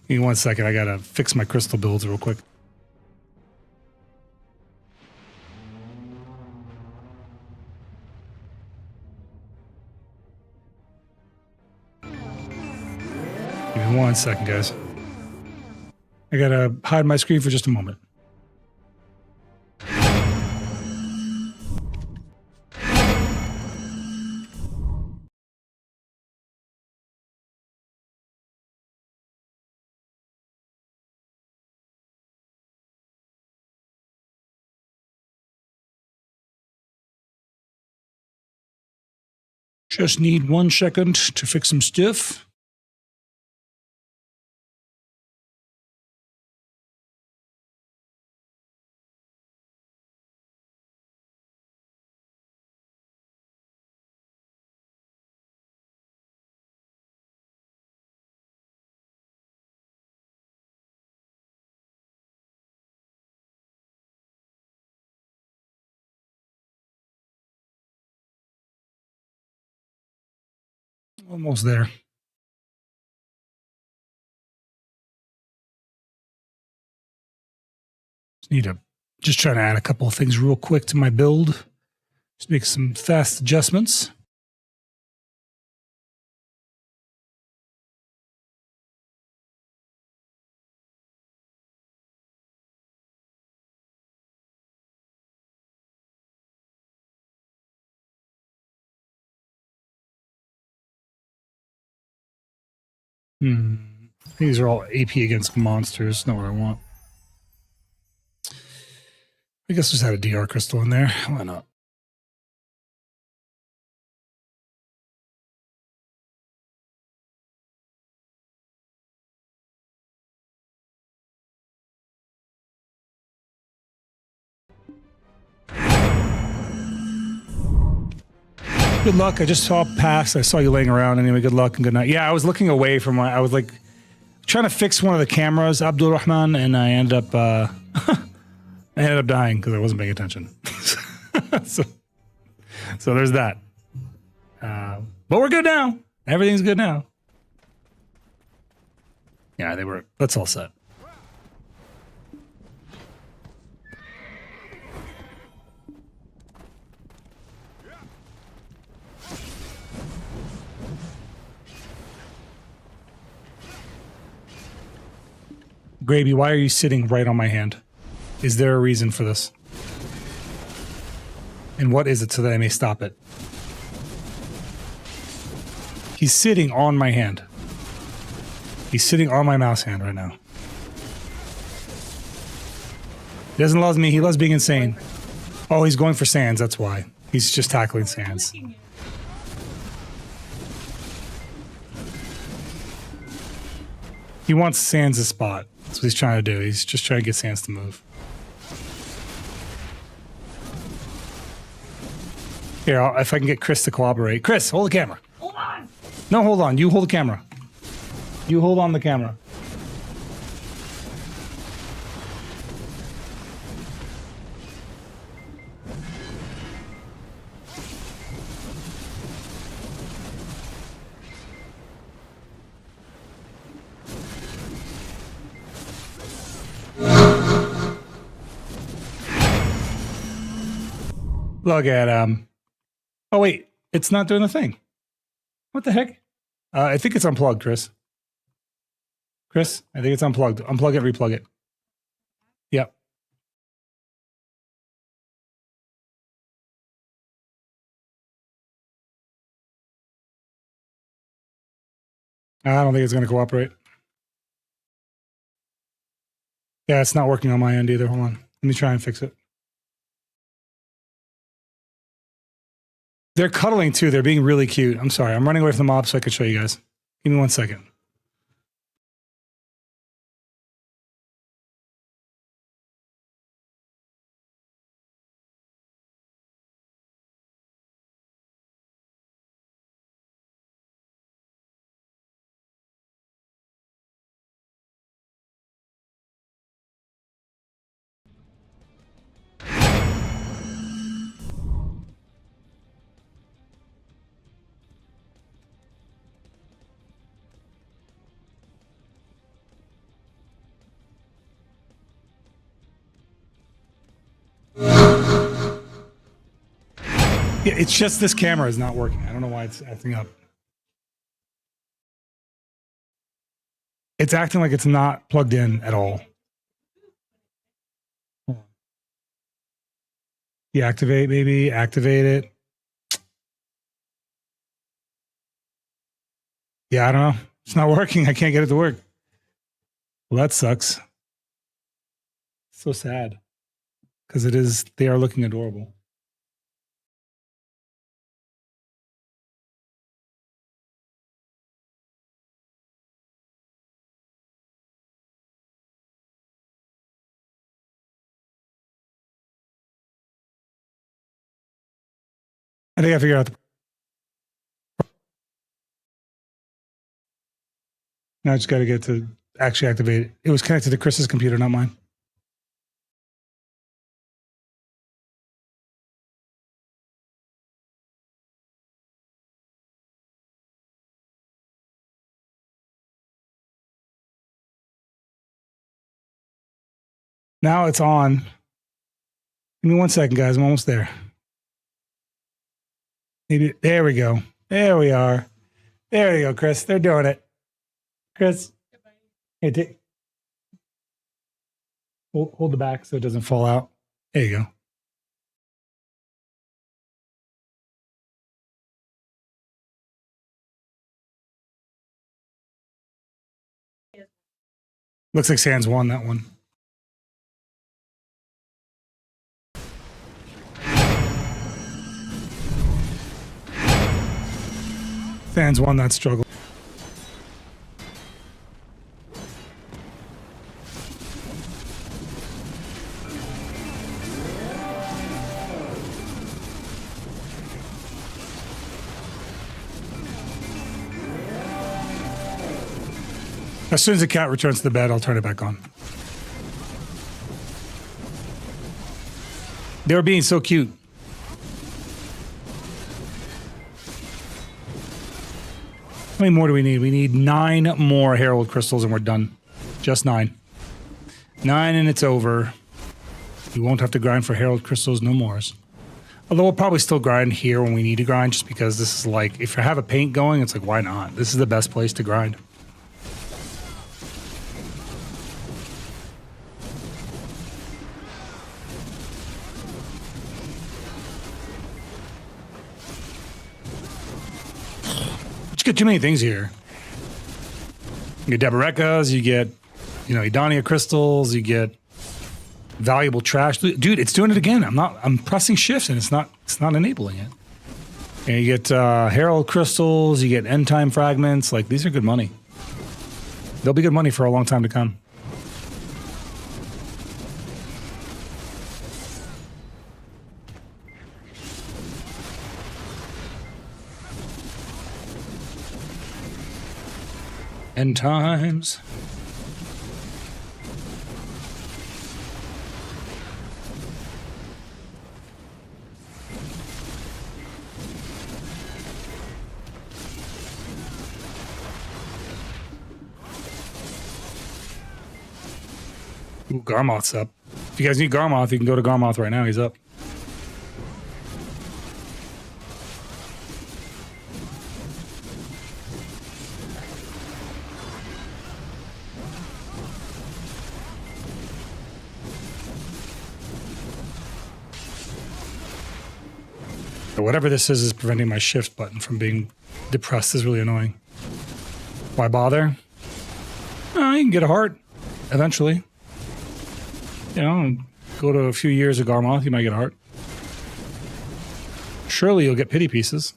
Give me 1 second. I gotta fix my crystal builds real quick. Give me 1 second, guys. I gotta hide my screen for just a moment. Just need 1 second to fix some stuff. Almost there. Just trying to add a couple of things real quick to my build. Just make some fast adjustments. These are all AP against monsters. Not what I want. I guess just had a DR crystal in there. Why not? Good luck. I just saw past. I saw you laying around. Anyway, good luck and good night. Yeah, I was looking away from I was like trying to fix one of the cameras, Abdul Rahman, and I ended up dying because I wasn't paying attention. so there's that. But we're good now. Everything's good now. Yeah, that's all set. Gravy, why are you sitting right on my hand? Is there a reason for this? And what is it so that I may stop it? He's sitting on my hand. He's sitting on my mouse hand right now. He doesn't love me. He loves being insane. Oh, he's going for sands. That's why. He's just tackling sands. He wants sands to spot. That's what he's trying to do. He's just trying to get sands to move. Here, if I can get Chris to cooperate. Chris, hold the camera. Hold on. No, hold on. You hold the camera. You hold on the camera. Look at oh wait, it's not doing the thing. What the heck? I think it's unplugged, Chris. Chris, I think it's unplugged. Unplug it, replug it. Yep. I don't think it's going to cooperate. Yeah, it's not working on my end either. Hold on. Let me try and fix it. They're cuddling too. They're being really cute. I'm sorry. I'm running away from the mob so I could show you guys. Give me 1 second. Yeah, it's just this camera is not working. I don't know why it's acting up. It's acting like it's not plugged in at all. Deactivate, maybe. Activate it. Yeah, I don't know. It's not working. I can't get it to work. Well, that sucks. So sad. Because it is, they are looking adorable. I think I figured out the. Now I just got to get to actually activate it. It was connected to Chris's computer, not mine. Now it's on. Give me 1 second, guys. I'm almost there. Maybe there we go. There we are. There you go, Chris. They're doing it. Chris, hey, hold the back so it doesn't fall out. There you go. Looks like Sans won that one. Sans won that struggle. As soon as the cat returns to the bed, I'll turn it back on. They were being so cute. How many more do we need? We need 9 more Herald crystals and we're done. Just 9. 9 and it's over. We won't have to grind for Herald crystals no more. Although we'll probably still grind here when we need to grind, just because this is like, if you have a paint going, it's like, why not? This is the best place to grind. Get too many things here. You get Debarekas, you get, Edania crystals, you get valuable trash. Dude, it's doing it again. I'm pressing shift and it's not enabling it. And you get Herald crystals, you get end time fragments. Like, these are good money. They'll be good money for a long time to come. End times. Ooh, Garmoth's up. If you guys need Garmoth, you can go to Garmoth right now. He's up. Whatever this is preventing my shift button from being depressed is really annoying. Why bother? Oh, you can get a heart eventually. You know, go to a few years of Garmoth, you might get a heart. Surely you'll get pity pieces.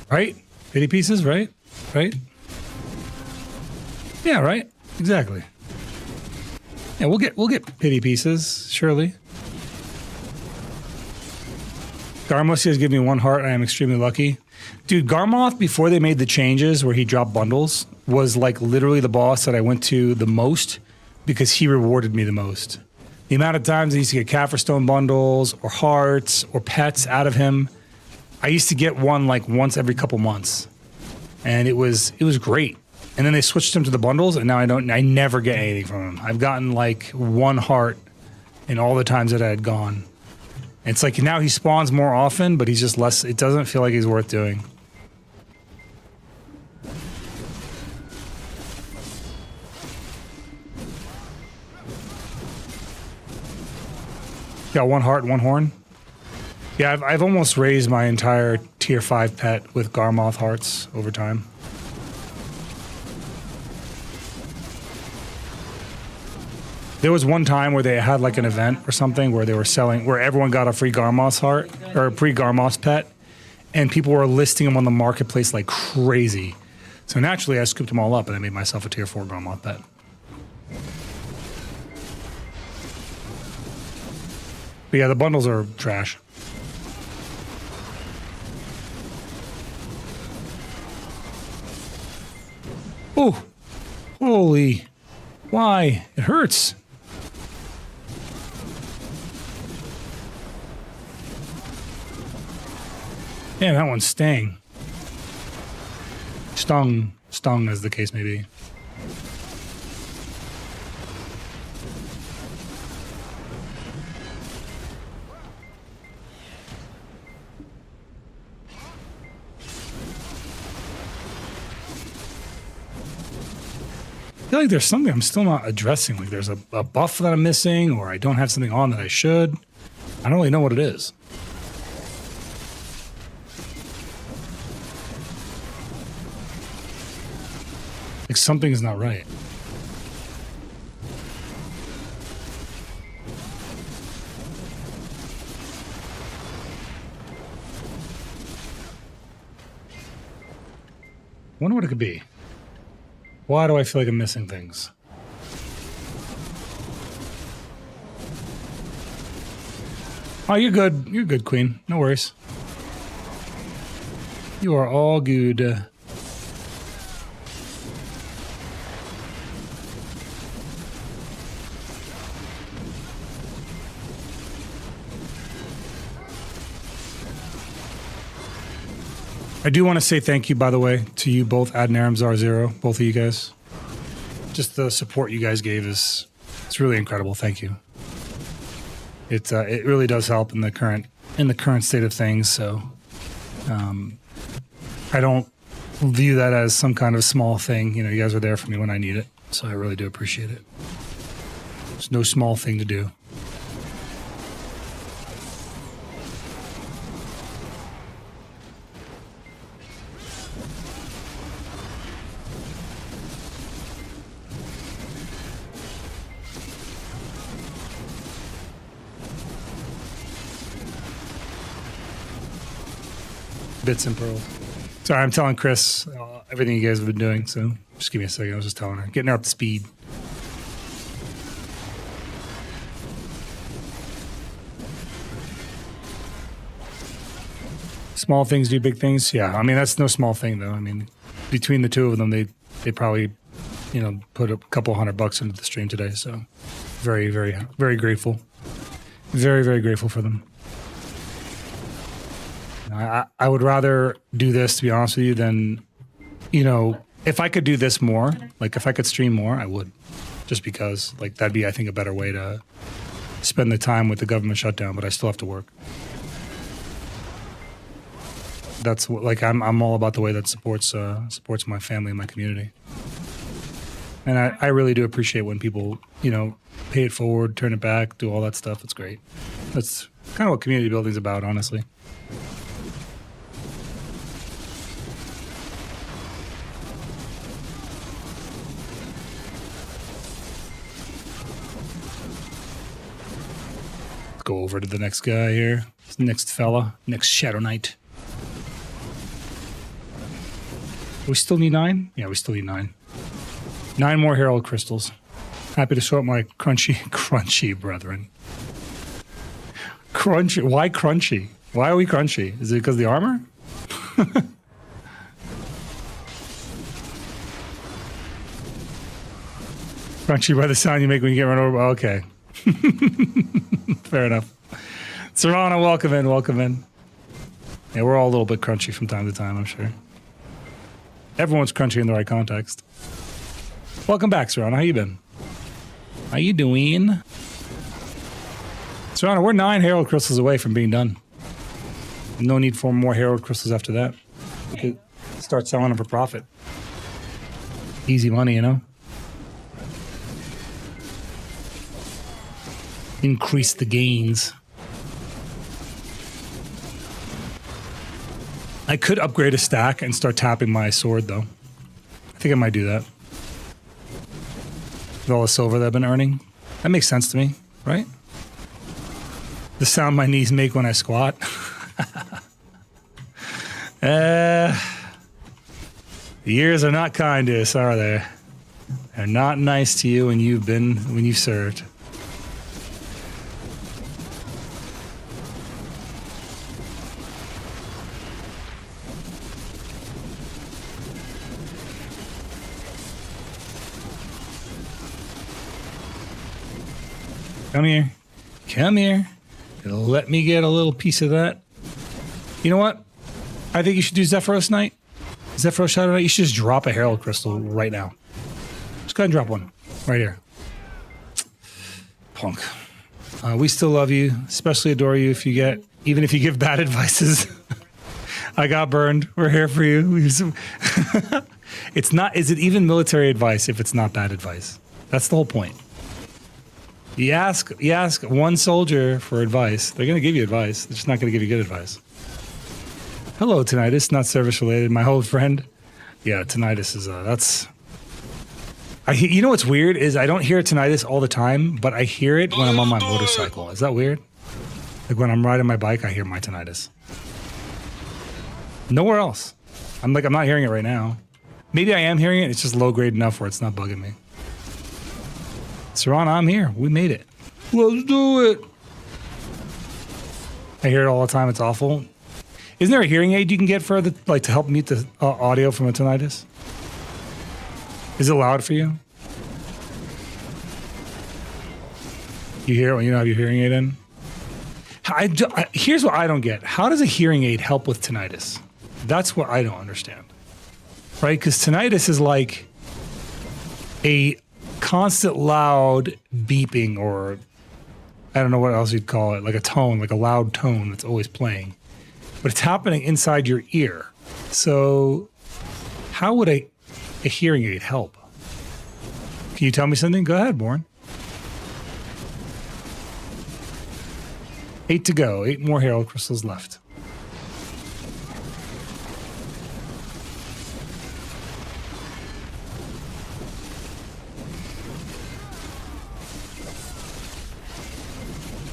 Right? Pity pieces, right? Right? Yeah, right? Exactly. Yeah, we'll get pity pieces, surely. Garmoth has given me 1 heart. I am extremely lucky. Dude, Garmoth, before they made the changes where he dropped bundles, was like literally the boss that I went to the most because he rewarded me the most. The amount of times I used to get Kaffirstone bundles or hearts or pets out of him, I used to get one like once every couple months. And it was great. And then they switched him to the bundles, and now I never get anything from him. I've gotten like 1 heart in all the times that I had gone. And it's like now he spawns more often, but he's just less, it doesn't feel like he's worth doing. Got 1 heart and 1 horn. Yeah, I've almost raised my entire tier 5 pet with Garmoth hearts over time. There was one time where they had like an event or something where they were selling, where everyone got a free Garmoth heart or a free Garmoth pet, and people were listing them on the marketplace like crazy. So naturally, I scooped them all up and I made myself a tier 4 Garmoth pet. But yeah, the bundles are trash. Oh, holy, why? It hurts. Yeah, that one's staying. Stung as the case may be. I feel like there's something I'm still not addressing. Like there's a buff that I'm missing, or I don't have something on that I should. I don't really know what it is. Like something is not right. I wonder what it could be. Why do I feel like I'm missing things? Oh, you're good. You're good, Queen. No worries. You are all good. I do want to say thank you, by the way, to you both, Adnarum, Zero, both of you guys. Just the support you guys gave it's really incredible. Thank you. It really does help in the current state of things. So I don't view that as some kind of small thing. You know, you guys are there for me when I need it. So I really do appreciate it. It's no small thing to do. bits and pearls. Sorry, I'm telling Chris everything you guys have been doing, so just give me a second. I was just telling her. Getting her up to speed. Small things do big things. Yeah, I mean, that's no small thing, though. I mean, between the two of them, they probably, put a couple $100 into the stream today. So very, very, very grateful. Very, very grateful for them. I would rather do this, to be honest with you, than, if I could do this more, like if I could stream more, I would. Just because, like, that'd be, I think, a better way to spend the time with the government shutdown, but I still have to work. That's like I'm all about the way that supports my family and my community, and I really do appreciate when people pay it forward, turn it back, do all that stuff. It's great. That's kind of what community building is about, honestly. Let's go over to the next guy here. Next fella, next Shadow Knight. We still need 9? Yeah, we still need 9. 9 more Herald Crystals. Happy to sort my crunchy brethren. Crunchy? Why crunchy? Why are we crunchy? Is it because of the armor? Crunchy by the sound you make when you get run over. Okay. Fair enough. Serrano, welcome in, welcome in. Yeah, we're all a little bit crunchy from time to time, I'm sure. Everyone's crunchy in the right context. Welcome back, Serrano. How you been? How you doing? Serrano, we're 9 Herald Crystals away from being done. No need for more Herald Crystals after that. We could start selling them for profit. Easy money, Increase the gains. I could upgrade a stack and start tapping my sword, though. I think I might do that. With all the silver that I've been earning. That makes sense to me, right? The sound my knees make when I squat. The years are not kind to us, are they? They're not nice to you when you've served. Come here. Come here. Let me get a little piece of that. You know what? I think you should do Zephyros Knight. Zephyros Shadow Knight. You should just drop a Herald Crystal right now. Just go ahead and drop one. Right here. Punk. We still love you. Especially adore you even if you give bad advices. I got burned. We're here for you. It's not, is it even military advice if it's not bad advice? That's the whole point. You ask one soldier for advice, they're going to give you advice. They're just not going to give you good advice. Hello, tinnitus, not service related. My old friend. Yeah, tinnitus is, you know what's weird is I don't hear tinnitus all the time, but I hear it when I'm on my motorcycle. Is that weird? Like when I'm riding my bike, I hear my tinnitus. Nowhere else. I'm not hearing it right now. Maybe I am hearing it. It's just low grade enough where it's not bugging me. Serrano, I'm here. We made it. Let's do it. I hear it all the time. It's awful. Isn't there a hearing aid you can get for to help mute the audio from a tinnitus? Is it loud for you? You hear it when you don't have your hearing aid in? Here's what I don't get. How does a hearing aid help with tinnitus? That's what I don't understand. Right? Because tinnitus is like a constant loud beeping, or I don't know what else you'd call it, like a tone, like a loud tone that's always playing. But it's happening inside your ear. So how would a hearing aid help? Can you tell me something? Go ahead, Born. 8 to go. 8 more Herald Crystals left.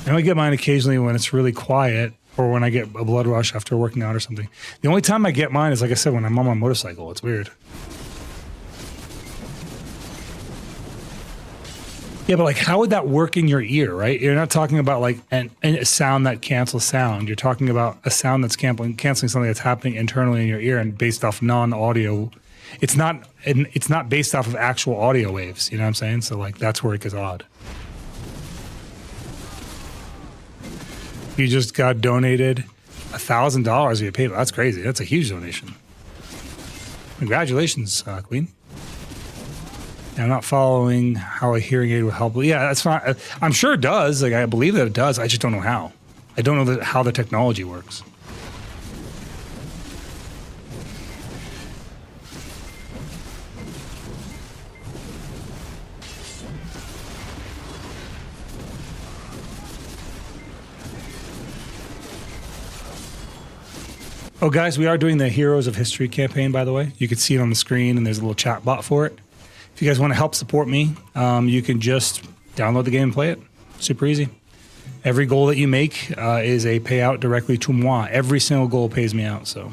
I only get mine occasionally when it's really quiet or when I get a blood rush after working out or something. The only time I get mine is, like I said, when I'm on my motorcycle. It's weird. Yeah, but like, how would that work in your ear, right? You're not talking about like a sound that cancels sound. You're talking about a sound that's canceling something that's happening internally in your ear and based off non-audio. It's not based off of actual audio waves. You know what I'm saying? So like, that's where it gets odd. You just got donated $1,000 via PayPal. That's crazy. That's a huge donation. Congratulations, Queen. I'm not following how a hearing aid would help. Yeah, that's fine. I'm sure it does. Like, I believe that it does. I just don't know how. I don't know how the technology works. Oh, guys, we are doing the Heroes of History campaign, by the way. You can see it on the screen, and there's a little chat bot for it. If you guys want to help support me, you can just download the game and play it. Super easy. Every goal that you make is a payout directly to moi. Every single goal pays me out. So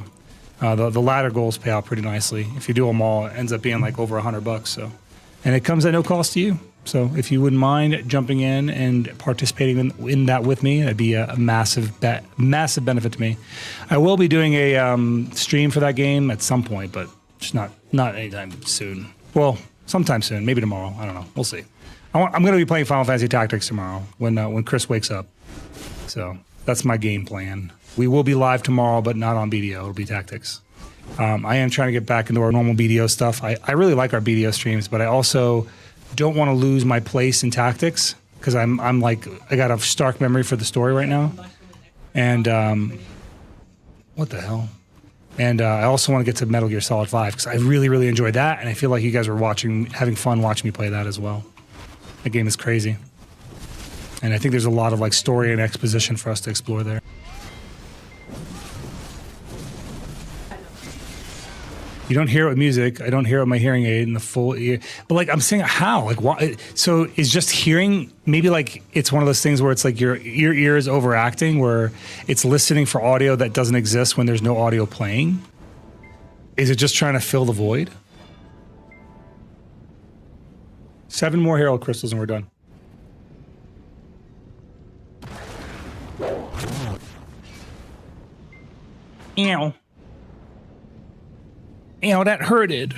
the latter goals pay out pretty nicely. If you do them all, it ends up being like over $100. So, and it comes at no cost to you. So if you wouldn't mind jumping in and participating in that with me, that'd be a massive benefit to me. I will be doing a stream for that game at some point, but just not anytime soon. Well, sometime soon, maybe tomorrow. I don't know. We'll see. I'm going to be playing Final Fantasy Tactics tomorrow when Chris wakes up. So that's my game plan. We will be live tomorrow, but not on BDO. It'll be Tactics. I am trying to get back into our normal BDO stuff. I really like our BDO streams, but I also don't want to lose my place in Tactics because I'm like, I got a stark memory for the story right now. And what the hell? And I also want to get to Metal Gear Solid 5 because I really, really enjoyed that. And I feel like you guys were having fun watching me play that as well. That game is crazy. And I think there's a lot of like story and exposition for us to explore there. You don't hear it with music. I don't hear it with my hearing aid in the full ear. But like, I'm saying, how? Like, why? So is just hearing, maybe like it's one of those things where it's like your ear is overacting, where it's listening for audio that doesn't exist when there's no audio playing? Is it just trying to fill the void? 7 more Herald Crystals and we're done. Ew. Ew, that hurted.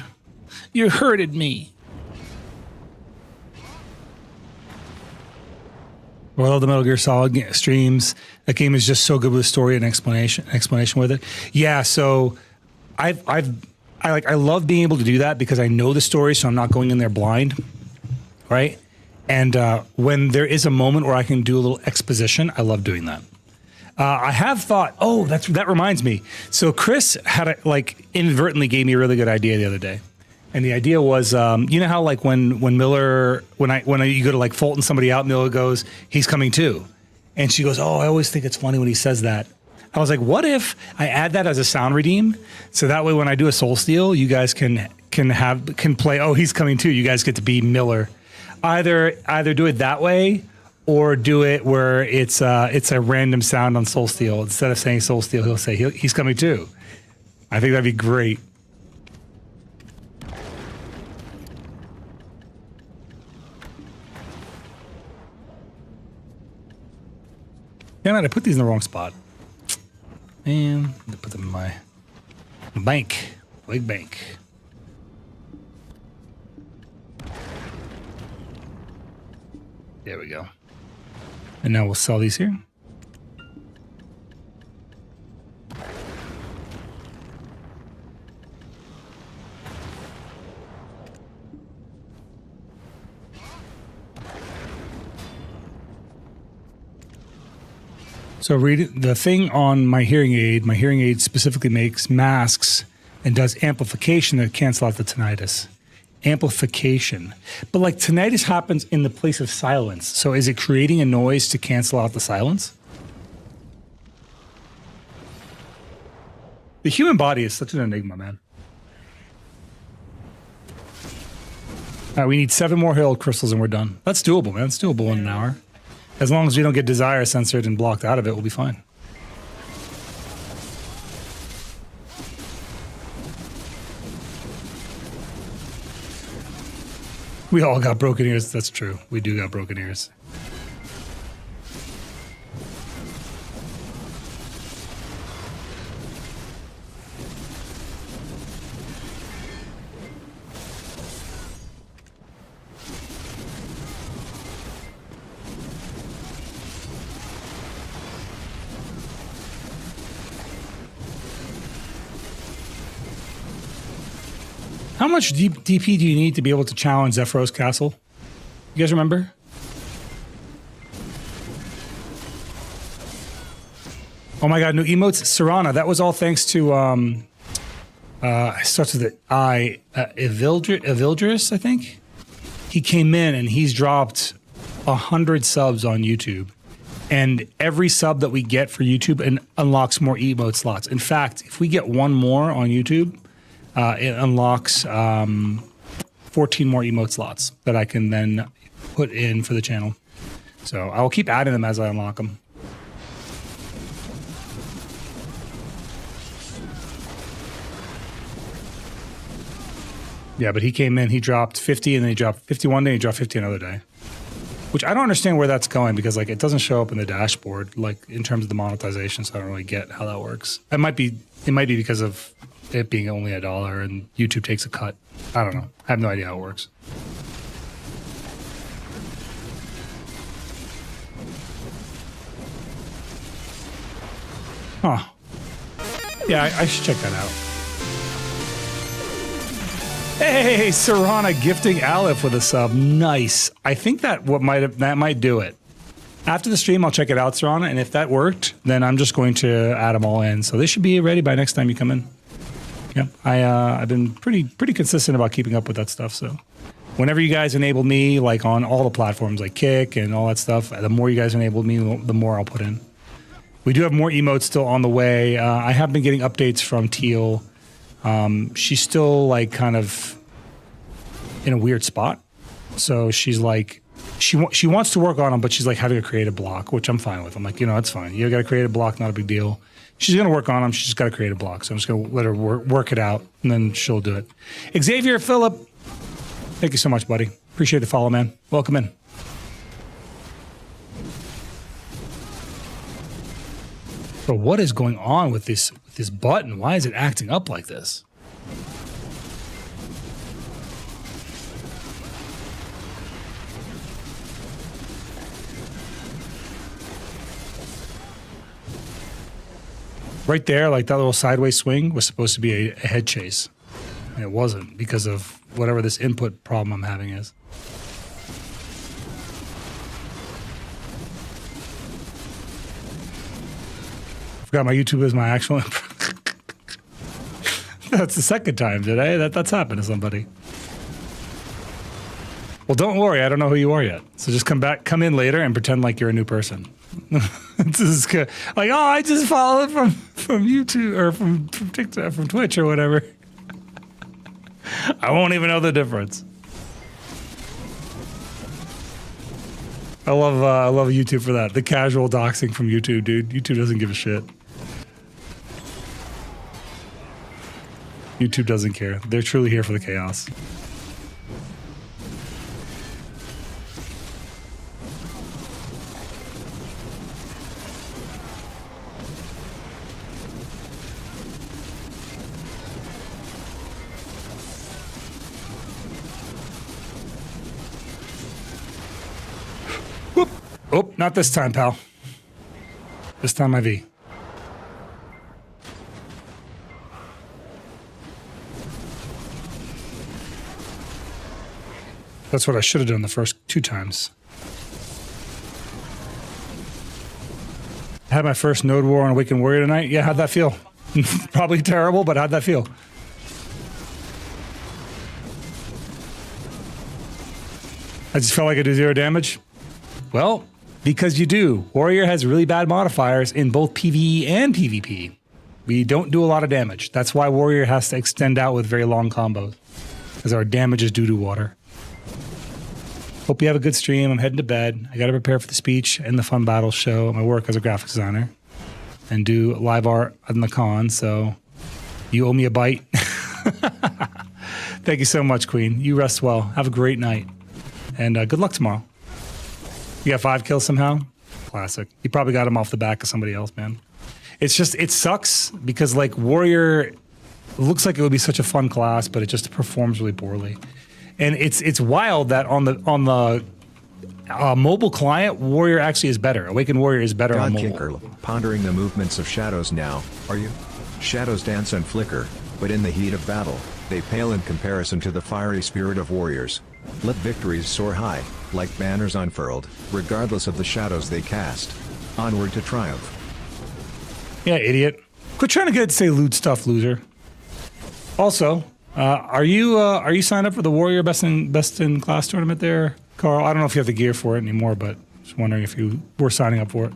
You hurted me. Well, I love the Metal Gear Solid streams. That game is just so good with the story and explanation with it. Yeah, so I love being able to do that because I know the story, so I'm not going in there blind, right? And when there is a moment where I can do a little exposition, I love doing that. I have thought, oh, that reminds me. So Chris had inadvertently gave me a really good idea the other day. And the idea was, you know how like when Miller, when you go to like Fulton somebody out, Miller goes, he's coming too. And she goes, oh, I always think it's funny when he says that. I was like, what if I add that as a sound redeem? So that way when I do a Soul Steal, you guys can play, oh, he's coming too. You guys get to be Miller. Either do it that way, or do it where it's a random sound on Soul Steal. Instead of saying Soul Steal, he'll say he's coming too. I think that'd be great. Damn it, I put these in the wrong spot. And I put them in my bank. Big bank. There we go. And now we'll sell these here. So read the thing on my hearing aid. My hearing aid specifically makes masks and does amplification to cancel out the tinnitus. Amplification. But like tinnitus happens in the place of silence. So is it creating a noise to cancel out the silence? The human body is such an enigma, man. All right, we need 7 more Herald Crystals and we're done. That's doable, man. It's doable in an hour. As long as we don't get desire censored and blocked out of it, we'll be fine. We all got broken ears. That's true. We do got broken ears. How much DP do you need to be able to challenge Zephyros Castle? You guys remember? Oh my god, new emotes. Serana, that was all thanks to starts with the I Evildris, I think. He came in and he's dropped 100 subs on YouTube. And every sub that we get for YouTube unlocks more emote slots. In fact, if we get one more on YouTube, it unlocks 14 more emote slots that I can then put in for the channel. So I'll keep adding them as I unlock them. Yeah, but he came in, he dropped 50, and then he dropped 50 one day, he dropped 50 another day. Which I don't understand where that's going, because like it doesn't show up in the dashboard, like in terms of the monetization, so I don't really get how that works. It might be because of it being only $1 and YouTube takes a cut. I don't know. I have no idea how it works. Huh. Yeah, I should check that out. Hey, Serana gifting Aleph with a sub. Nice. I think that might do it. After the stream, I'll check it out, Serana, and if that worked, then I'm just going to add them all in. So they should be ready by next time you come in. Yeah, I've been pretty consistent about keeping up with that stuff. So whenever you guys enable me, like on all the platforms like Kick and all that stuff, the more you guys enable me, the more I'll put in. We do have more emotes still on the way. I have been getting updates from Teal. She's still like kind of in a weird spot. So she's like, she wants to work on them, but she's like having a creative block, which I'm fine with. I'm like, that's fine. You got a creative block, not a big deal. She's going to work on them. She's just got a creative block. So I'm just going to let her work it out, and then she'll do it. Xavier Phillip, thank you so much, buddy. Appreciate the follow, man. Welcome in. But what is going on with this button? Why is it acting up like this? Right there, like that little sideways swing was supposed to be a head chase. And it wasn't because of whatever this input problem I'm having is. Forgot my YouTube is my actual. That's the second time today that's happened to somebody. Well, don't worry, I don't know who you are yet. So just come in later and pretend like you're a new person. This is good. Like, oh, I just followed from YouTube or from TikTok, from Twitch or whatever. I won't even know the difference. I love YouTube for that. The casual doxing from YouTube, dude. YouTube doesn't give a shit. YouTube doesn't care. They're truly here for the chaos. Whoop. Oh, not this time, pal. This time I V. That's what I should have done the first 2 times. I had my first node war on Awakened Warrior tonight. Yeah, how'd that feel? Probably terrible, but how'd that feel? I just felt like I did 0 damage. Well, because you do. Warrior has really bad modifiers in both PvE and PvP. We don't do a lot of damage. That's why Warrior has to extend out with very long combos, because our damage is due to water. Hope you have a good stream. I'm heading to bed. I got to prepare for the speech and the fun battle show at my work as a graphics designer and do live art on the con. So you owe me a bite. Thank you so much, Queen. You rest well. Have a great night. And good luck tomorrow. You got 5 kills somehow? Classic. You probably got him off the back of somebody else, man. It's just, it sucks because like Warrior looks like it would be such a fun class, but it just performs really poorly. And it's wild that on the mobile client, Warrior actually is better. Awakened Warrior is better on mobile. Kicker, pondering the movements of shadows now, are you? Shadows dance and flicker, but in the heat of battle, they pale in comparison to the fiery spirit of warriors. Let victories soar high, like banners unfurled, regardless of the shadows they cast. Onward to triumph. Yeah, idiot. Quit trying to get it to say loot stuff, loser. Also, are you signed up for the Warrior best in class tournament there, Carl? I don't know if you have the gear for it anymore, but just wondering if you were signing up for it.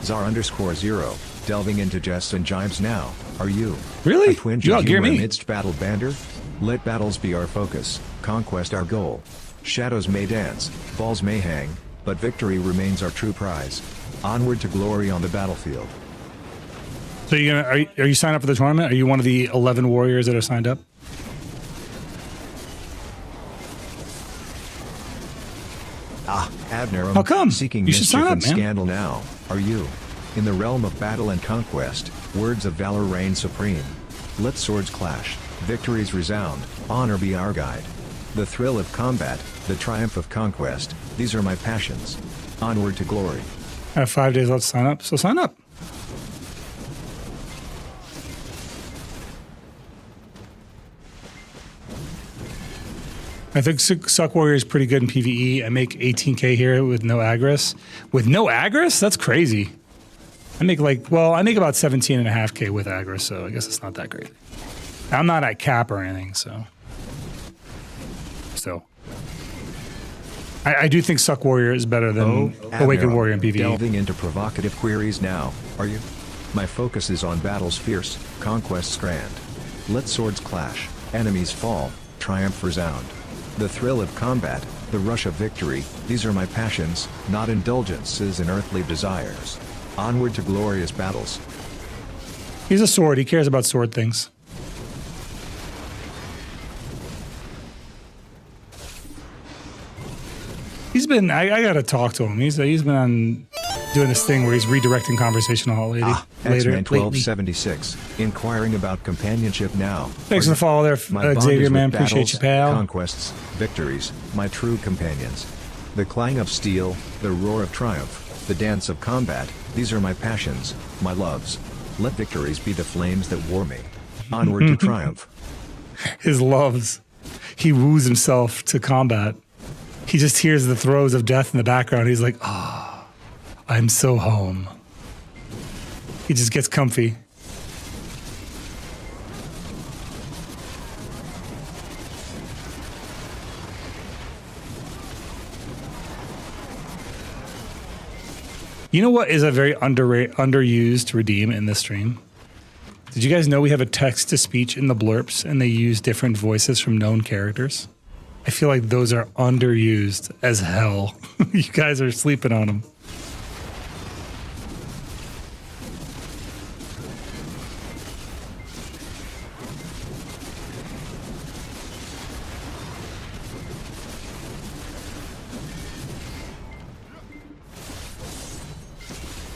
Zar_0, delving into jests and jibes now, are you? Really? A twinge You of outgear humor me. amidst battle bander? Let battles be our focus, conquest our goal. Shadows may dance, balls may hang, but victory remains our true prize. Onward to glory on the battlefield. So are you signed up for the tournament? Are you one of the 11 warriors that are signed up? Abner, How come? seeking You should mischief sign up, and man. scandal now, are you? In the realm of battle and conquest, words of valor reign supreme. Let swords clash, victories resound, honor be our guide. The thrill of combat, the triumph of conquest, these are my passions. Onward to glory. I have 5 days left to sign up, so sign up. I think Suck Warrior is pretty good in PvE. I make 18k here with no Agris. With no Agris? That's crazy. I make about 17.5k with Agris, so I guess it's not that great. I'm not at cap or anything, so. Still. I do think Suck Warrior is better than Awakened Abner, Warrior in PvE. delving into provocative queries now, are you? My focus is on battles fierce, conquests grand. Let swords clash, enemies fall, triumph resound. The thrill of combat, the rush of victory, these are my passions, not indulgences in earthly desires. Onward to glorious battles. He's a sword. He cares about sword things. He's been. I gotta talk to him. He's been on doing this thing where he's redirecting conversation a lot X-Man 1276, inquiring about companionship now. Thanks for the follow there, My bond Xavier, is man. with Appreciate battles, you, pal. Conquests, victories, my true companions. The clang of steel, the roar of triumph, the dance of combat, these are my passions, my loves. Let victories be the flames that war me. Onward to triumph. His loves. He woos himself to combat. He just hears the throes of death in the background. He's like, ah, I'm so home. He just gets comfy. You know what is a very underused redeem in this stream? Did you guys know we have a text-to-speech in the blurps and they use different voices from known characters? I feel like those are underused as hell. You guys are sleeping on them.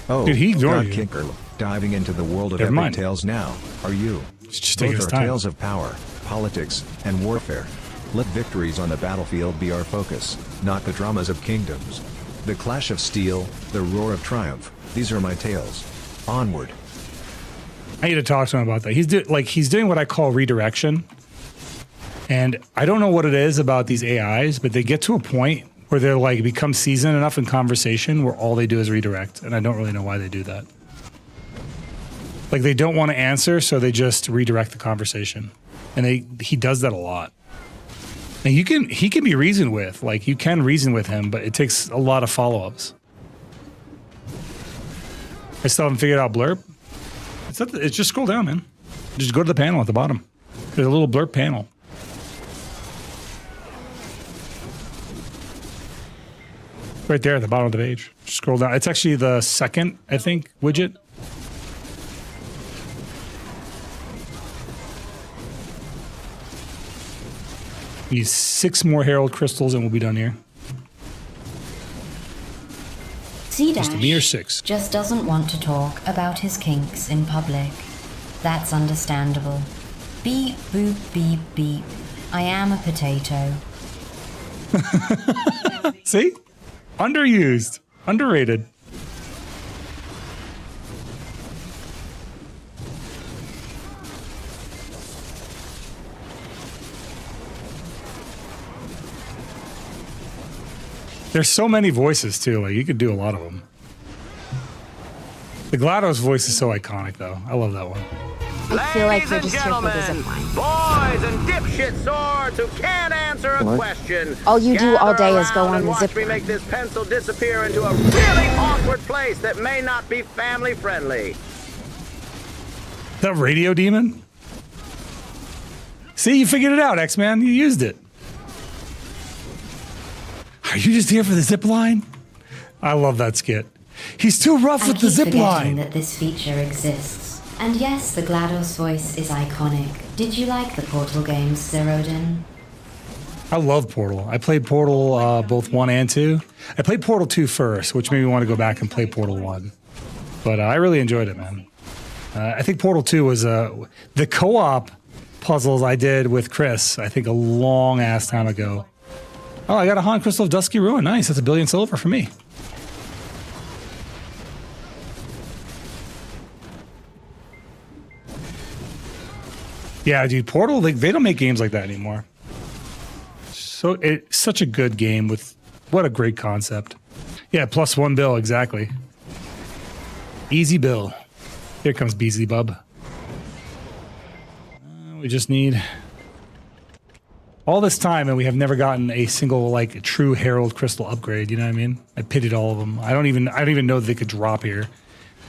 Oh, Dude, he ignored God you. Kinker, diving into the world of Never epic mind. tales now, are you? Just take Both his are time. tales of power, politics, and warfare. Let victories on the battlefield be our focus, not the dramas of kingdoms. The clash of steel, the roar of triumph, these are my tales. Onward. I need to talk to him about that. He's doing what I call redirection. And I don't know what it is about these AIs, but they get to a point where they're like become seasoned enough in conversation where all they do is redirect. And I don't really know why they do that. Like they don't want to answer, so they just redirect the conversation. And he does that a lot. And he can be reasoned with. Like you can reason with him, but it takes a lot of follow-ups. I still haven't figured out blurb. It's just scroll down, man. Just go to the panel at the bottom. There's a little blurb panel. Right there at the bottom of the page. Scroll down. It's actually the second, I think, widget. Need 6 more Herald crystals and we'll be done here. Just a mere 6. Just doesn't want to talk about his kinks in public. That's understandable. Beep, boop, beep, beep. I am a potato. See? Underused. Underrated. There's so many voices too, like you could do a lot of them. The GLaDOS voice is so iconic though. I love that one. I feel like we're just here for the zipline. Boys and dipshit swords who can't answer a question. All you do all day is go on the watch me zipline. make this pencil disappear into a really awkward place that may not be family friendly. That radio demon? See, you figured it out, X-Man. You used it. Are you just here for the zip line? I love that skit. He's too rough with the zip line. That this feature exists. And yes, the GLaDOS voice is iconic. Did you like the Portal games, Zeroden? I love Portal. I played Portal both 1 and 2. I played Portal 2 first, which made me want to go back and play Portal 1. But I really enjoyed it, man. I think Portal 2 was the co-op puzzles I did with Chris, I think a long ass time ago. Oh, I got a Han Crystal of Dusky Ruin. Nice. That's $1 billion silver for me. Yeah, dude, Portal, they don't make games like that anymore. So it's such a good game with what a great concept. Yeah, +1 bill, exactly. Easy bill. Here comes Beasley Bub. We just need all this time and we have never gotten a single like true Herald Crystal upgrade, you know what I mean? I pitied all of them. I don't even know that they could drop here.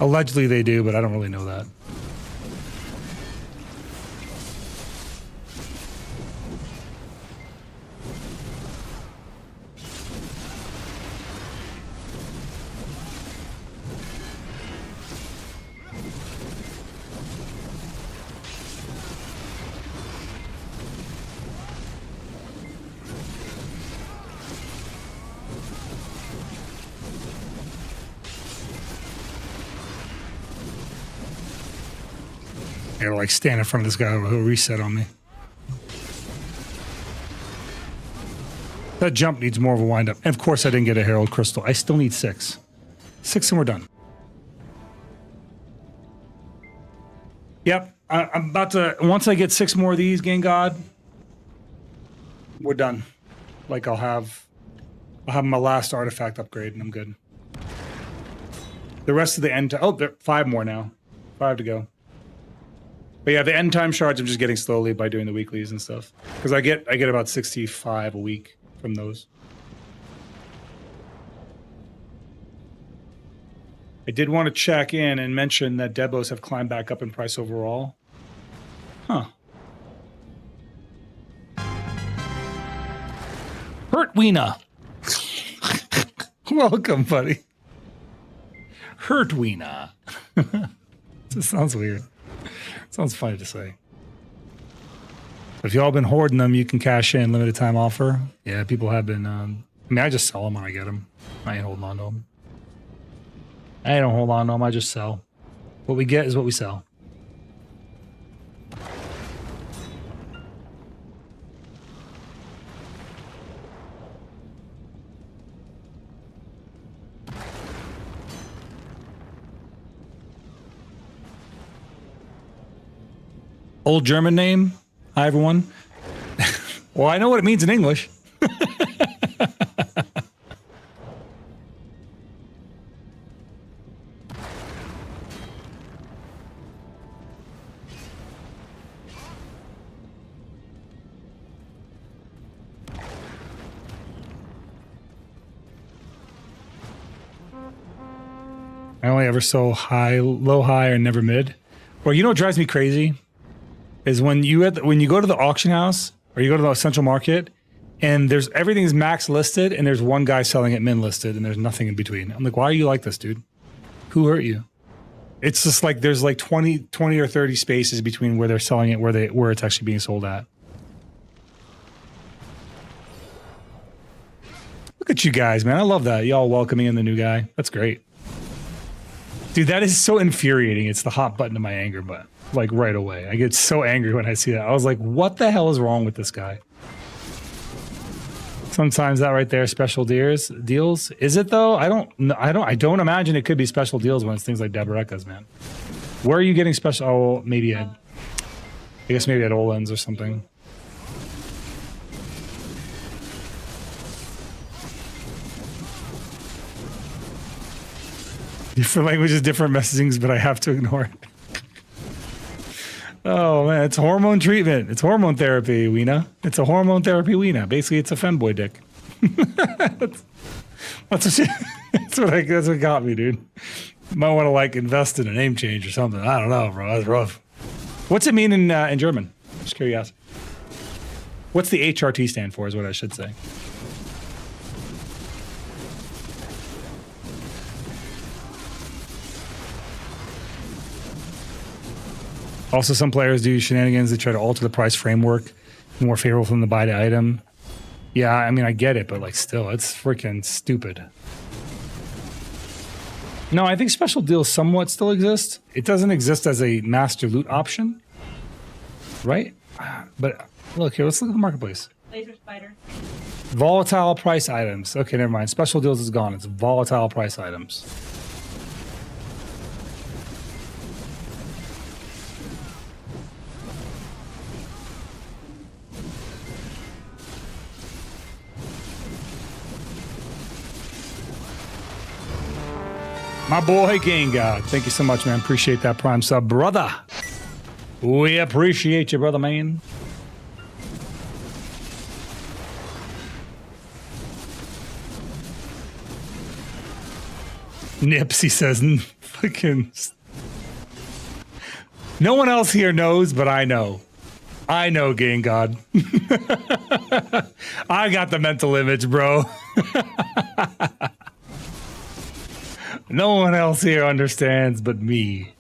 Allegedly they do, but I don't really know that. I gotta like stand in front of this guy who'll reset on me. That jump needs more of a wind up. And of course I didn't get a Herald Crystal. I still need 6. 6 and we're done. Yep, I'm about to, once I get 6 more of these, Game God, we're done. Like I'll have my last artifact upgrade and I'm good. The rest of the end, oh, there 5 more now. 5 to go. But yeah, the end time shards I'm just getting slowly by doing the weeklies and stuff. Because I get about 65 a week from those. I did want to check in and mention that Debos have climbed back up in price overall. Huh. Hurtweena. Welcome, buddy. Hurtweena. This sounds weird. Sounds funny to say. If y'all been hoarding them, you can cash in limited time offer. Yeah, people have been. I mean, I just sell them when I get them. I ain't holding on to them. I don't hold on to them. I just sell. What we get is what we sell. Old German name. Hi, everyone. Well, I know what it means in English. I only ever sell high, low, high, or never mid. Well, you know what drives me crazy? Is when you go to the auction house or you go to the central market and there's everything's max listed, and there's one guy selling it min listed, and there's nothing in between. I'm like, why are you like this, dude? Who hurt you? It's just like there's like 20 or 30 spaces between where they're selling it, where it's actually being sold at. Look at you guys, man. I love that. Y'all welcoming in the new guy. That's great. Dude, that is so infuriating. It's the hot button to my anger button. Like right away. I get so angry when I see that. I was like, what the hell is wrong with this guy? Sometimes that right there, special deals. Is it though? I don't imagine it could be special deals when it's things like Deboreka's, man. Where are you getting special? Oh, maybe I guess maybe at Olin's or something. Different languages, different messagings, but I have to ignore it. Oh man, it's hormone treatment. It's hormone therapy, Weena. It's a hormone therapy, Weena. Basically, it's a femboy dick. That's what got me, dude. Might want to like invest in a name change or something. I don't know, bro. That's rough. What's it mean in German? Just curious. What's the HRT stand for? Is what I should say. Also, some players do shenanigans. They try to alter the price framework more favorable from the buy to item. Yeah, I mean, I get it, but like still, it's freaking stupid. No, I think special deals somewhat still exist. It doesn't exist as a master loot option, right? But look here, let's look at the marketplace. Laser spider. Volatile price items. Okay, never mind. Special deals is gone. It's volatile price items. My boy Game God, thank you so much, man. Appreciate that prime sub, brother. We appreciate you, brother, man. Nips, he says, fucking. No one else here knows, but I know. I know, Game God. I got the mental image, bro. No one else here understands but me.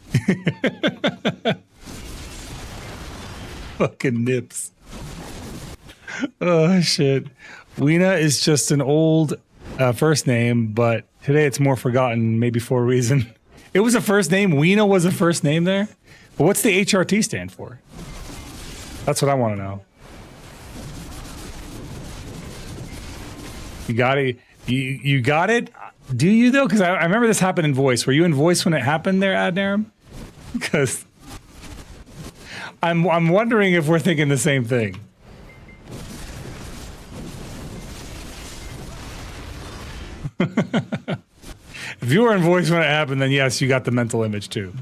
Fucking Nips. Oh, shit. Weena is just an old first name, but today it's more forgotten, maybe for a reason. It was a first name. Weena was a first name there. But what's the HRT stand for? That's what I want to know. You got it? You got it? Do you though? Because I remember this happened in voice. Were you in voice when it happened there, Adnaram? Because I'm wondering if we're thinking the same thing. If you were in voice when it happened, then yes, you got the mental image too.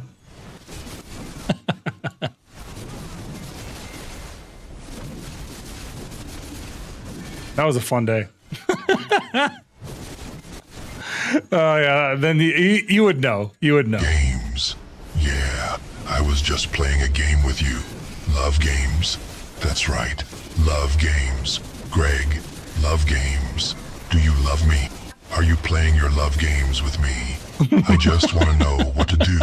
That was a fun day. Oh yeah, then you would know. You would know. Games. Yeah, I was just playing a game with you. Love games. That's right. Love games. Greg, love games. Do you love me? Are you playing your love games with me? I just want to know what to do,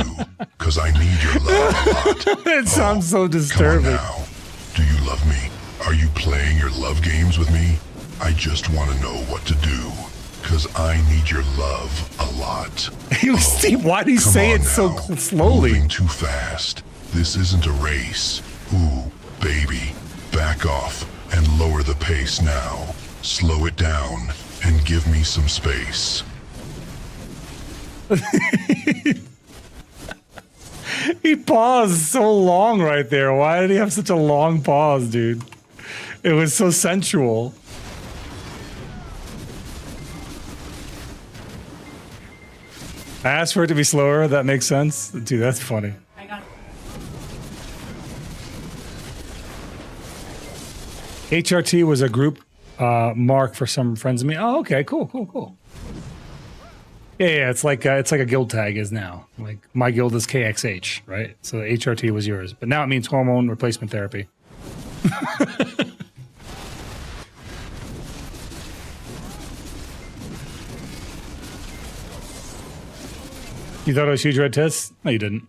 because I need your love a lot. It sounds so disturbing. Come on now. Do you love me? Are you playing your love games with me? I just want to know what to do, because I need your love a lot. Why do you say it so slowly? Moving too fast. This isn't a race. Ooh, baby, back off and lower the pace now. Slow it down and give me some space. He paused so long right there. Why did he have such a long pause, dude? It was so sensual. I asked for it to be slower. That makes sense. Dude, that's funny. I got it. HRT was a group mark for some friends of me. Oh, okay, cool. Yeah, it's like a guild tag is now. Like my guild is KXH, right? So HRT was yours, but now it means hormone replacement therapy. You thought it was huge red tits? No, you didn't.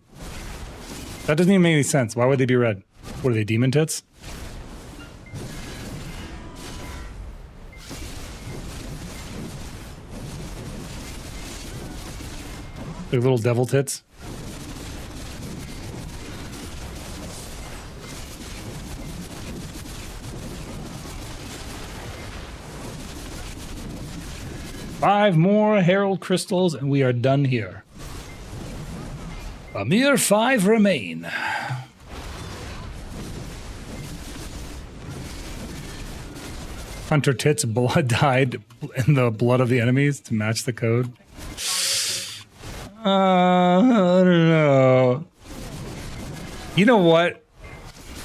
That doesn't even make any sense. Why would they be red? What are they, demon tits? They're little devil tits. Five more Herald crystals and we are done here. A mere 5 remain. Hunter Tits blood dyed in the blood of the enemies to match the code. I don't know. You know what?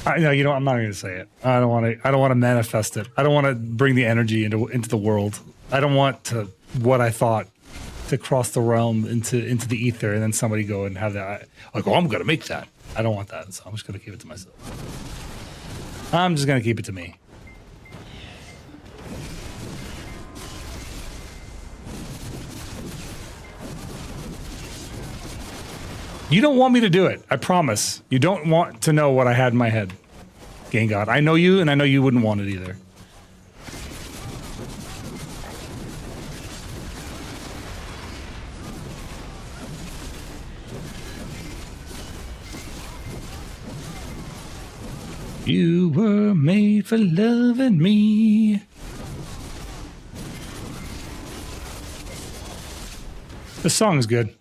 I'm not going to say it. I don't want to manifest it. I don't want to bring the energy into the world. I don't want what I thought to cross the realm into the ether and then somebody go and have that. Like, oh, I'm going to make that. I don't want that. So I'm just going to keep it to myself. I'm just going to keep it to me. You don't want me to do it. I promise. You don't want to know what I had in my head. Game God. I know you, and I know you wouldn't want it either. You were made for loving me. This song is good.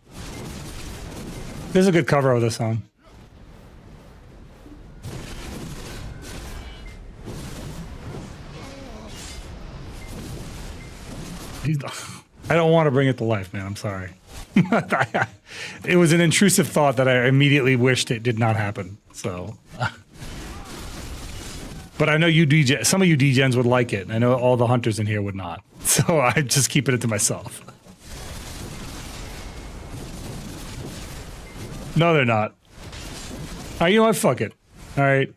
This is a good cover of this song. I don't want to bring it to life, man. I'm sorry. It was an intrusive thought that I immediately wished it did not happen. So, but I know you DJ, some of you DGens would like it. And I know all the hunters in here would not. So I'm just keeping it to myself. No, they're not. All right, you know what? Fuck it. All right.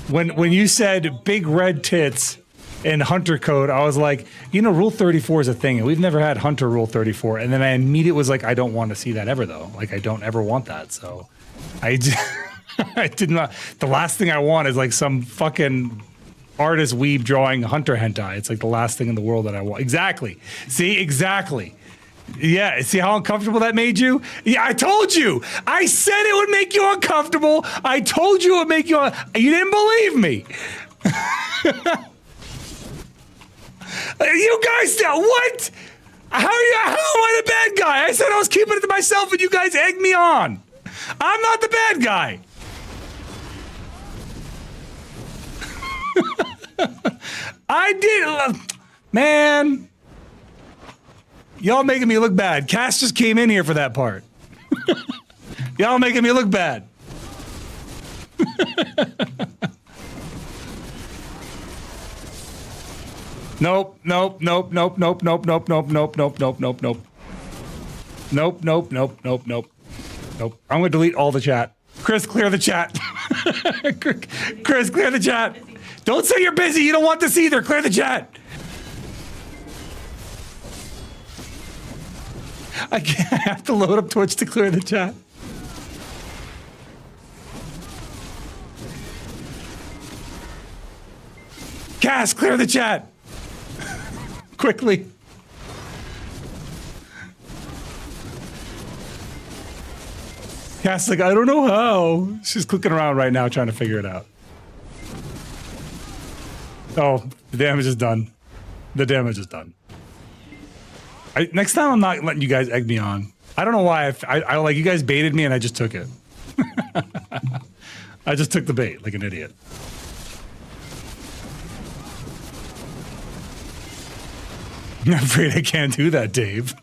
When you said big red tits and hunter code, I was like, Rule 34 is a thing, and we've never had hunter Rule 34. And then I immediately was like, I don't want to see that ever, though. Like, I don't ever want that. So I did not. The last thing I want is like some fucking artist weeb drawing hunter hentai. It's like the last thing in the world that I want. Exactly. See, exactly. Yeah, see how uncomfortable that made you? Yeah, I told you. I said it would make you uncomfortable. I told you it would make you. You didn't believe me. You guys, what? How am I the bad guy? I said I was keeping it to myself, and you guys egged me on. I'm not the bad guy. I did, man. Y'all making me look bad. Cass just came in here for that part. Y'all making me look bad. Nope, nope, nope, nope, nope, nope, nope, nope, nope, nope, nope, nope, nope. Nope, nope, nope, nope, nope. Nope. I'm gonna delete all the chat. Chris, clear the chat. Chris, clear the chat. Don't say you're busy. You don't want this either. Clear the chat. I have to load up Twitch to clear the chat. Cass, clear the chat. Quickly. Cass, like, I don't know how. She's clicking around right now trying to figure it out. Oh, the damage is done. The damage is done. Next time, I'm not letting you guys egg me on. I don't know why. I like, you guys baited me and I just took it. I just took the bait like an idiot. I'm afraid I can't do that, Dave.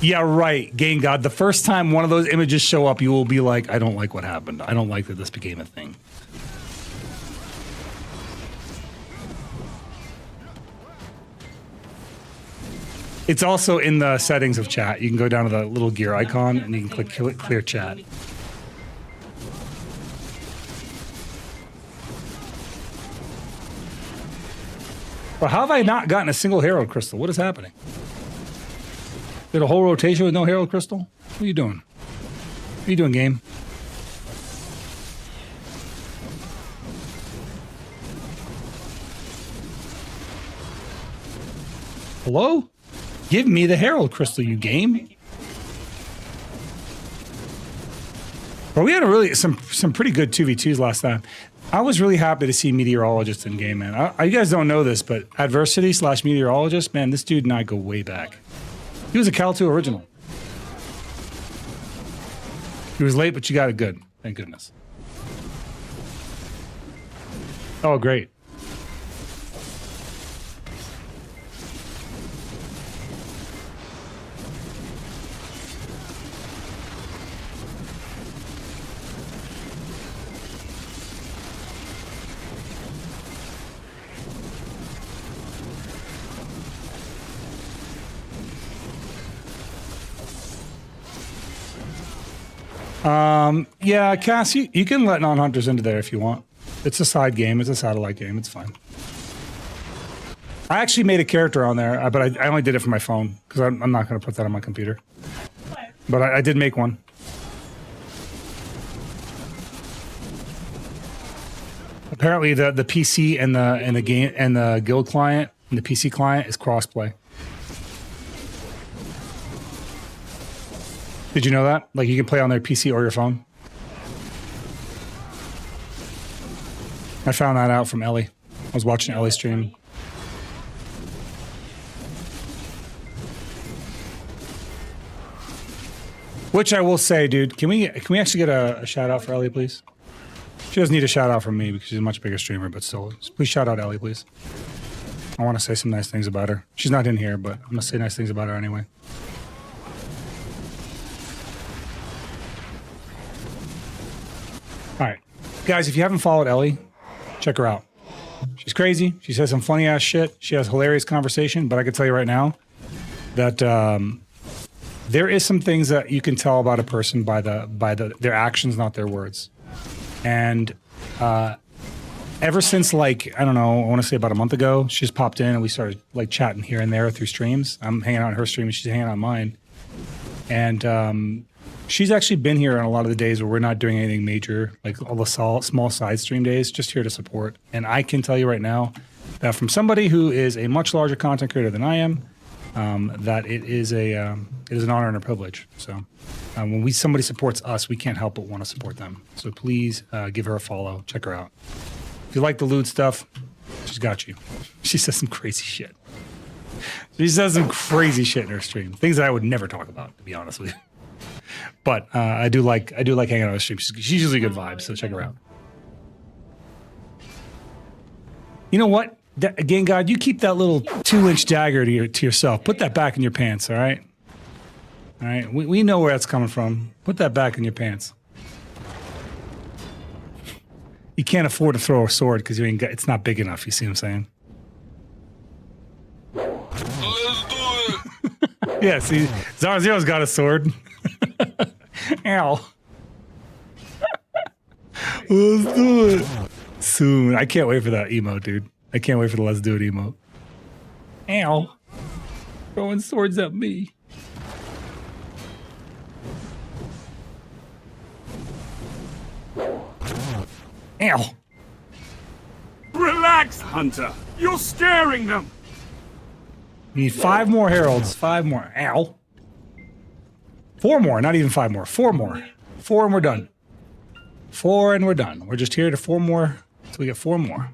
Yeah, right. Game God, the first time one of those images show up, you will be like, I don't like what happened. I don't like that this became a thing. It's also in the settings of chat. You can go down to the little gear icon and you can click clear chat. Well, how have I not gotten a single Herald Crystal? What is happening? Did a whole rotation with no Herald Crystal? What are you doing? What are you doing, game? Hello? Give me the Herald Crystal, you game. But we had a really some pretty good 2v2s last time. I was really happy to see Meteorologist in game, man. You guys don't know this, but Adversity / Meteorologist, man, this dude and I go way back. He was a Cal 2 original. He was late, but you got it good. Thank goodness. Oh, great. Yeah, Cass, you can let non-hunters into there if you want. It's a side game. It's a satellite game. It's fine. I actually made a character on there, but I only did it for my phone because I'm not going to put that on my computer. But I did make one. Apparently, the PC and the game and the guild client and the PC client is crossplay. Did you know that? Like you can play on their PC or your phone. I found that out from Ellie. I was watching Ellie stream. Which I will say, dude, can we actually get a shout out for Ellie, please? She doesn't need a shout out from me because she's a much bigger streamer, but still, please shout out Ellie, please. I want to say some nice things about her. She's not in here, but I'm gonna say nice things about her anyway. All right, guys, if you haven't followed Ellie, check her out. She's crazy. She says some funny ass shit. She has hilarious conversation, but I can tell you right now that there is some things that you can tell about a person by their actions, not their words. And ever since, like, I don't know, I want to say about a month ago, she's popped in and we started like chatting here and there through streams. I'm hanging out on her stream and she's hanging out on mine. And she's actually been here on a lot of the days where we're not doing anything major, like all the small side stream days, just here to support. And I can tell you right now that from somebody who is a much larger content creator than I am, that it is an honor and a privilege. So when somebody supports us, we can't help but want to support them. So please give her a follow. Check her out. If you like the lewd stuff, she's got you. She says some crazy shit. She says some crazy shit in her stream. Things that I would never talk about, to be honest with you. But I do like hanging out on her stream. She's usually good vibes, so check her out. You know what? Again, God, you keep that little 2-inch dagger to yourself. Put that back in your pants, all right? All right? We know where that's coming from. Put that back in your pants. You can't afford to throw a sword because it's not big enough. You see what I'm saying? Let's do it. Yeah, see, Zero's got a sword. Ow. Let's do it. Soon. I can't wait for that emote, dude. I can't wait for the let's do it emote. Ow. Throwing swords at me. Ow. Relax, Hunter. You're scaring them. We need 5 more heralds. 5 more. Ow. 4 more. Not even 5 more. 4 more. 4 and we're done. 4 and we're done. We're just here to 4 more. So we get 4 more.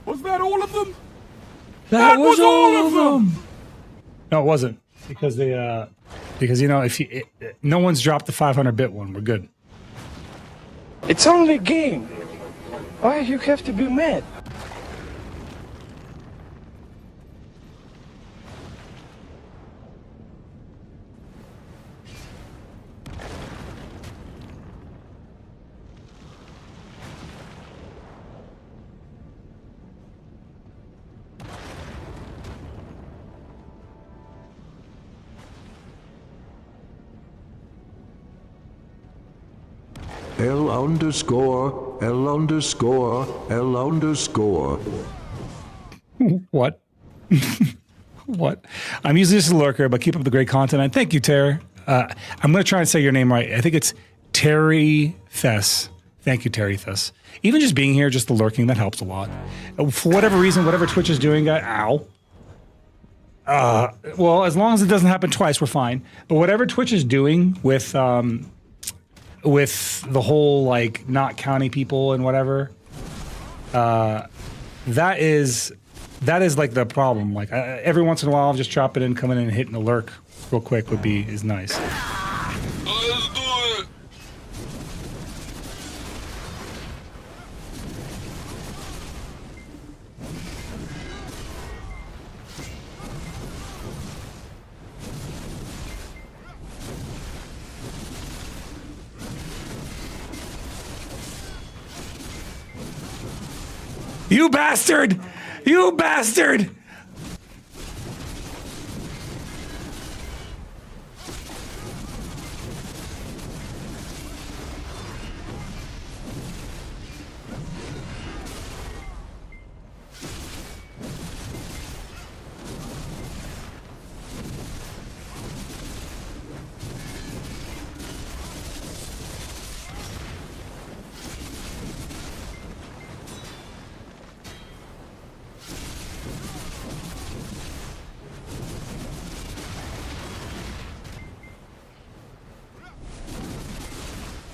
Was that all of them? That was all of them. No, it wasn't. Because they because you know, no one's dropped the 500-bit one. We're good. It's only a game. Why you have to be mad? L_. L underscore, L underscore. What? What? I'm usually just a lurker, but keep up the great content. And thank you, Terry. I'm going to try and say your name right. I think it's Terry Thess. Thank you, Terry Thess. Even just being here, just the lurking, that helps a lot. For whatever reason, whatever Twitch is doing, ow. Well, as long as it doesn't happen twice, we're fine. But whatever Twitch is doing with the whole like not counting people and whatever, that is like the problem. Like every once in a while, just chopping in, coming in, and hitting a lurk real quick is nice. Let's do it. You bastard! You bastard!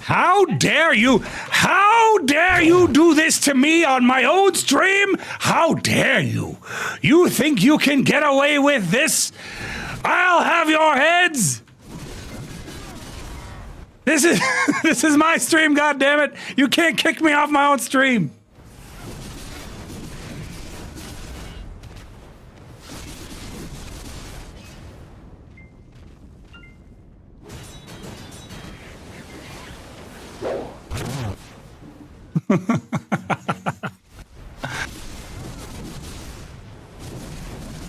How dare you? How dare you do this to me on my own stream? How dare you? You think you can get away with this? I'll have your heads. This is my stream, goddammit. You can't kick me off my own stream.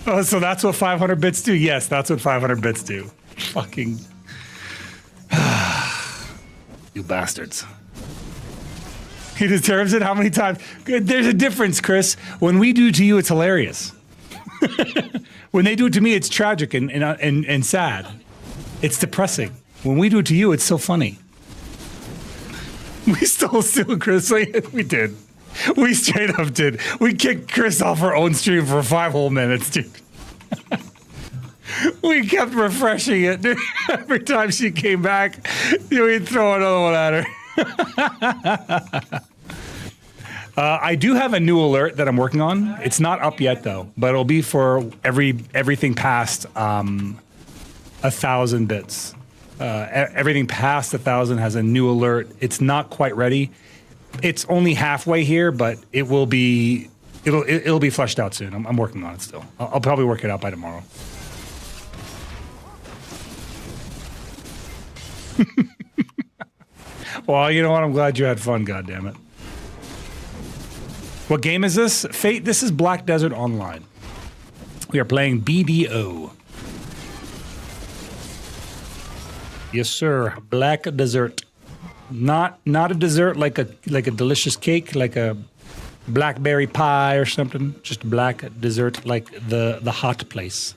Oh, so that's what 500 bits do? Yes, that's what 500 bits do. Fucking... you bastards. He deserves it? How many times? Good. There's a difference, Chris. When we do to you, it's hilarious. When they do it to me, it's tragic and sad. It's depressing. When we do it to you, it's so funny. We stole Chris. We did. We straight up did. We kicked Chris off her own stream for 5 whole minutes, dude. We kept refreshing it, dude. Every time she came back, we'd throw another one at her. I do have a new alert that I'm working on. It's not up yet, though, but it'll be for everything past 1,000 bits. Everything past 1,000 has a new alert. It's not quite ready. It's only halfway here, but it will be. It'll be fleshed out soon. I'm working on it still. I'll probably work it out by tomorrow. Well, you know what? I'm glad you had fun. Goddammit. What game is this? Fate. This is Black Desert Online. We are playing BDO. Yes, sir. Black Desert. Not a dessert like a delicious cake, like a blackberry pie or something. Just black dessert like the hot place.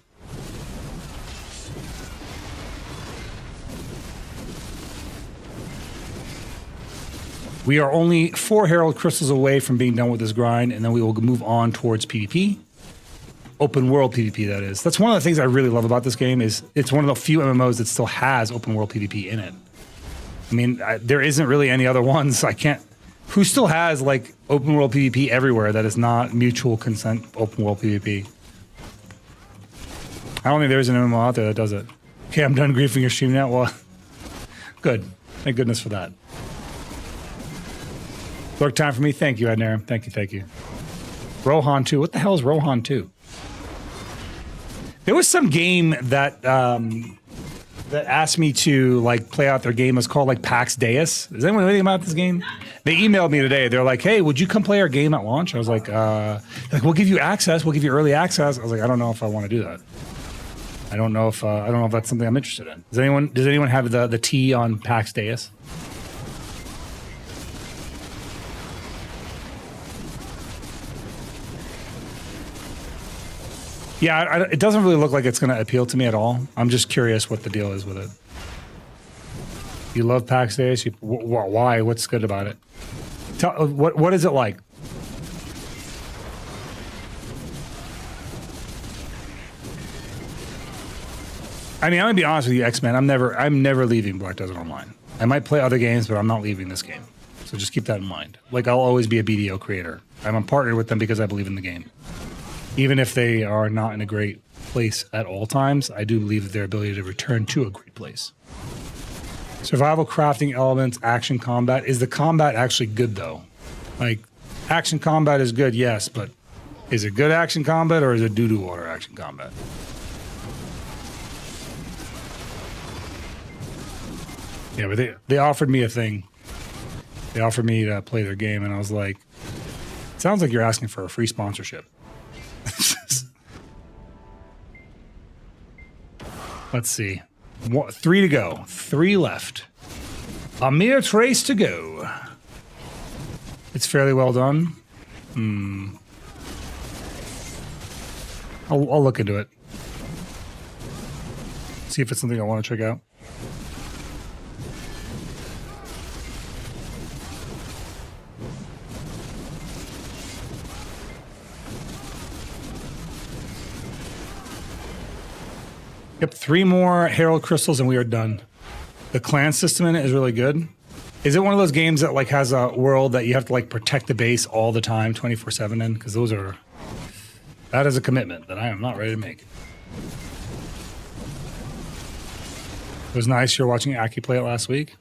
We are only 4 Herald Crystals away from being done with this grind, and then we will move on towards PvP. Open world PvP, that is. That's one of the things I really love about this game is it's one of the few MMOs that still has open world PvP in it. I mean, there isn't really any other ones. I can't... Who still has, like, open world PvP everywhere that is not mutual consent open world PvP? I don't think there is an MMO out there that does it. Okay, I'm done griefing your stream now. Well, good. Thank goodness for that. Work time for me. Thank you, Adnaram. Thank you. Rohan 2. What the hell is Rohan 2? There was some game that that asked me to like play out their game. It's called like PAX Deus. Does anyone know anything about this game? They emailed me today. They're like, "Hey, would you come play our game at launch?" I was like, "We'll give you access. We'll give you early access." I was like, "I don't know if I want to do that. I don't know if that's something I'm interested in." Does anyone have the T on PAX Deus? Yeah, it doesn't really look like it's going to appeal to me at all. I'm just curious what the deal is with it. You love PAX days? Why? What's good about it? What is it like? I mean, I'm gonna be honest with you, X-Men. I'm never leaving Black Desert Online. I might play other games, but I'm not leaving this game. So just keep that in mind. Like, I'll always be a BDO creator. I'm a partner with them because I believe in the game. Even if they are not in a great place at all times, I do believe that their ability to return to a great place. Survival crafting elements, action combat. Is the combat actually good though? Like, action combat is good, yes, but is it good action combat or is it doo-doo water action combat? Yeah, but they offered me a thing. They offered me to play their game, and I was like, it sounds like you're asking for a free sponsorship. Let's see. 3 to go. 3 left. A mere trace to go. It's fairly well done. I'll look into it. See if it's something I want to check out. Yep, 3 more Herald Crystals and we are done. The clan system in it is really good. Is it one of those games that like has a world that you have to like protect the base all the time, 24/7 in? Because that is a commitment that I am not ready to make. It was nice you're watching Aki play it last week.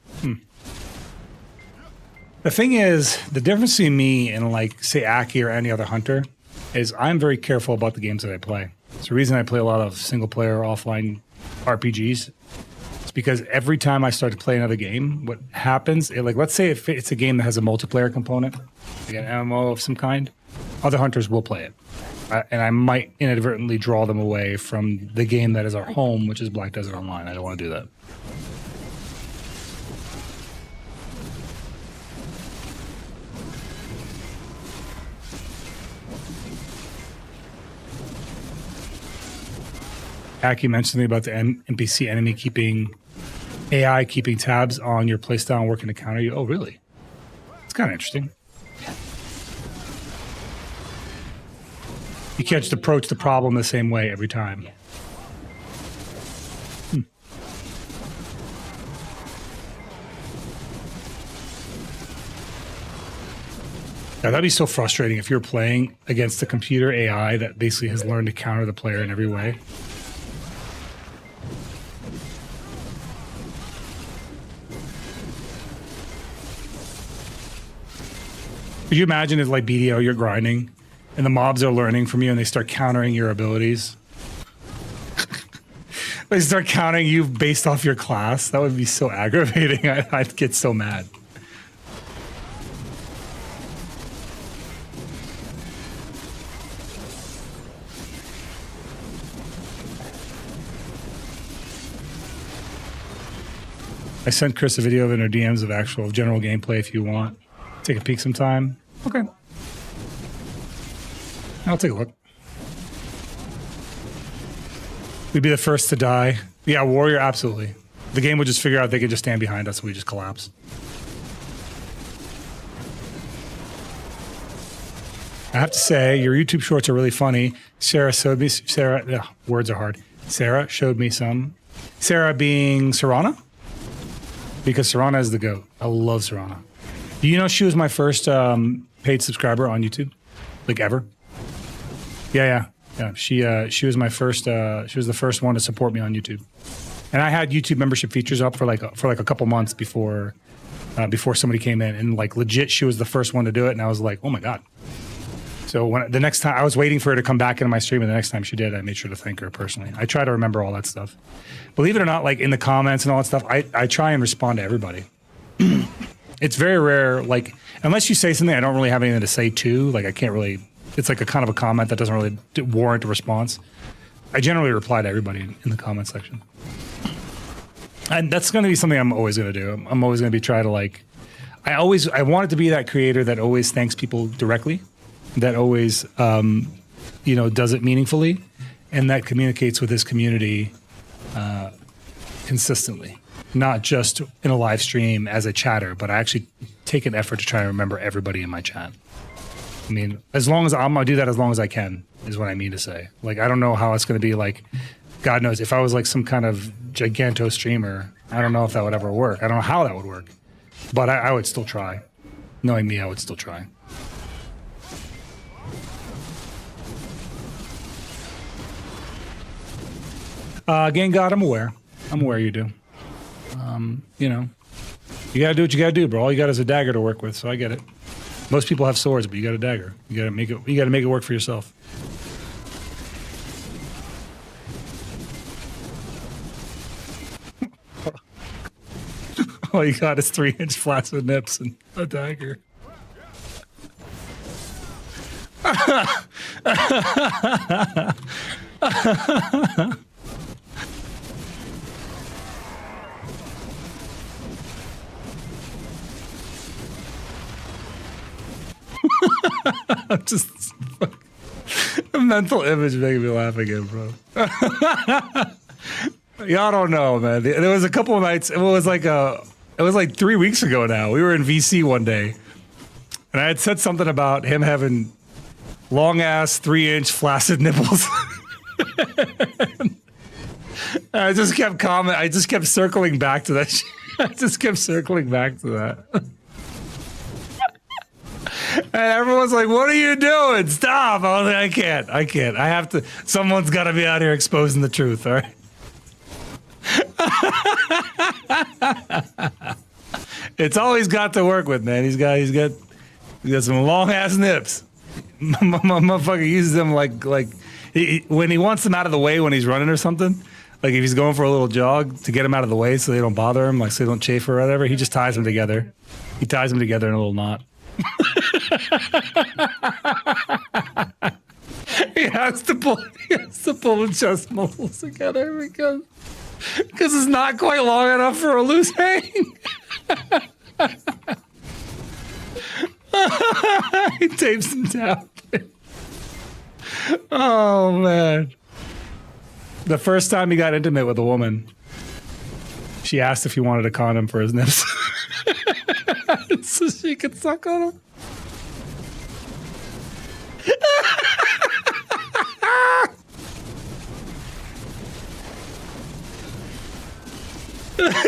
The thing is, the difference between me and like say Aki or any other hunter is I'm very careful about the games that I play. It's the reason I play a lot of single-player offline RPGs. It's because every time I start to play another game, what happens, like let's say if it's a game that has a multiplayer component, like an MMO of some kind, other hunters will play it. And I might inadvertently draw them away from the game that is our home, which is Black Desert Online. I don't want to do that. Aki mentioned something about the NPC enemy AI keeping tabs on your playstyle and working to counter you. Oh, really? It's kind of interesting. You can't just approach the problem the same way every time. Yeah, that'd be so frustrating if you're playing against a computer AI that basically has learned to counter the player in every way. Could you imagine if, like BDO, you're grinding, and the mobs are learning from you, and they start countering your abilities? They start counting you based off your class. That would be so aggravating. I'd get so mad. I sent Chris a video in her DMs of actual general gameplay if you want. Take a peek sometime. Okay. I'll take a look. We'd be the first to die. Yeah, warrior, absolutely. The game would just figure out they could just stand behind us and we just collapse. I have to say, your YouTube shorts are really funny. Sarah showed me, words are hard. Sarah showed me some. Sarah being Serana? Because Serana is the GOAT. I love Serana. Do you know she was my first paid subscriber on YouTube, like ever? Yeah. She was my first. She was the first one to support me on YouTube, and I had YouTube membership features up for like a couple months before somebody came in, and like legit, she was the first one to do it, and I was like, oh my god. So when the next time I was waiting for her to come back into my stream, and the next time she did, I made sure to thank her personally. I try to remember all that stuff. Believe it or not, like in the comments and all that stuff, I try and respond to everybody. It's very rare, like, unless you say something I don't really have anything to say to, like I can't really, it's like a kind of a comment that doesn't really warrant a response. I generally reply to everybody in the comment section. And that's going to be something I'm always going to do. I'm always going to be trying to like, I wanted to be that creator that always thanks people directly, that always, does it meaningfully. and that communicates with his community consistently, not just in a live stream as a chatter, but I actually take an effort to try and remember everybody in my chat. I mean, as long as I'm gonna do that as long as I can is what I mean to say. Like, I don't know how it's going to be like, God knows, if I was like some kind of giganto streamer, I don't know if that would ever work. I don't know how that would work, but I would still try. Knowing me, I would still try. Gang God, I'm aware. I'm aware you do. You know, you gotta do what you gotta do, bro. All you got is a dagger to work with, so I get it. Most people have swords, but you got a dagger. You gotta make it. You gotta make it work for yourself. All you got is 3-inch flaccid nips and a dagger. I'm just a mental image making me laugh again, bro. Y'all don't know, man. There was a couple of nights. It was like 3 weeks ago now. We were in VC one day, and I had said something about him having long ass 3-inch flaccid nipples. I just kept I just kept circling back to that. I just kept circling back to that. And everyone's like, "What are you doing? Stop!" I was like, I can't. I have to. Someone's got to be out here exposing the truth, all right? It's all he's got to work with, man. He's got some long ass nips. My motherfucker uses them like when he wants them out of the way when he's running or something. Like if he's going for a little jog to get them out of the way so they don't bother him, like so they don't chafe or whatever. He just ties them together. He ties them together in a little knot. He has to pull the chest muscles together because it's not quite long enough for a loose hang. He tapes them down. Oh man. The first time he got intimate with a woman, she asked if he wanted a condom for his nips. So she could suck on him.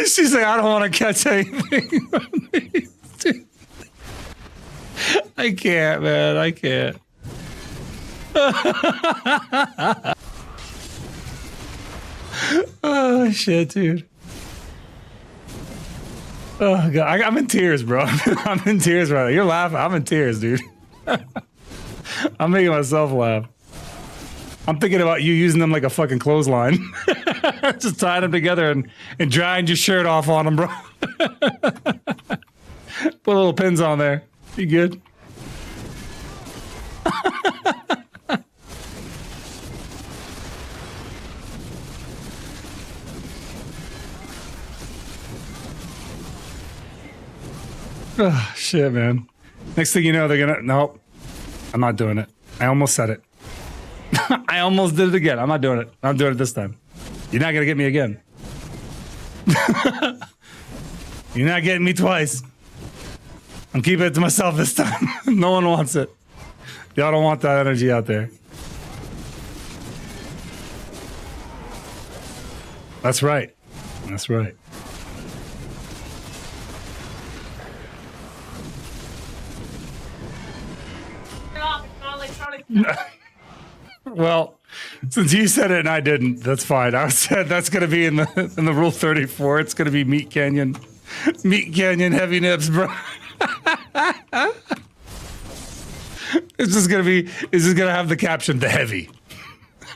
She's like, I don't want to catch anything on these, dude. I can't, man. I can't. Oh, shit, dude. Oh, God. I'm in tears, bro. I'm in tears right now. You're laughing. I'm in tears, dude. I'm making myself laugh. I'm thinking about you using them like a fucking clothesline. Just tying them together and drying your shirt off on them, bro. Put little pins on there. You good? Oh, shit, man. Next thing you know, they're gonna... Nope. I'm not doing it. I almost said it. I almost did it again. I'm not doing it. I'm doing it this time. You're not gonna get me again. You're not getting me twice. I'm keeping it to myself this time. No one wants it. Y'all don't want that energy out there. That's right. That's right. Well, since you said it and I didn't, that's fine. I said that's going to be in the Rule 34. It's going to be Meat Canyon heavy nips, bro. It's just going to have the caption "the heavy."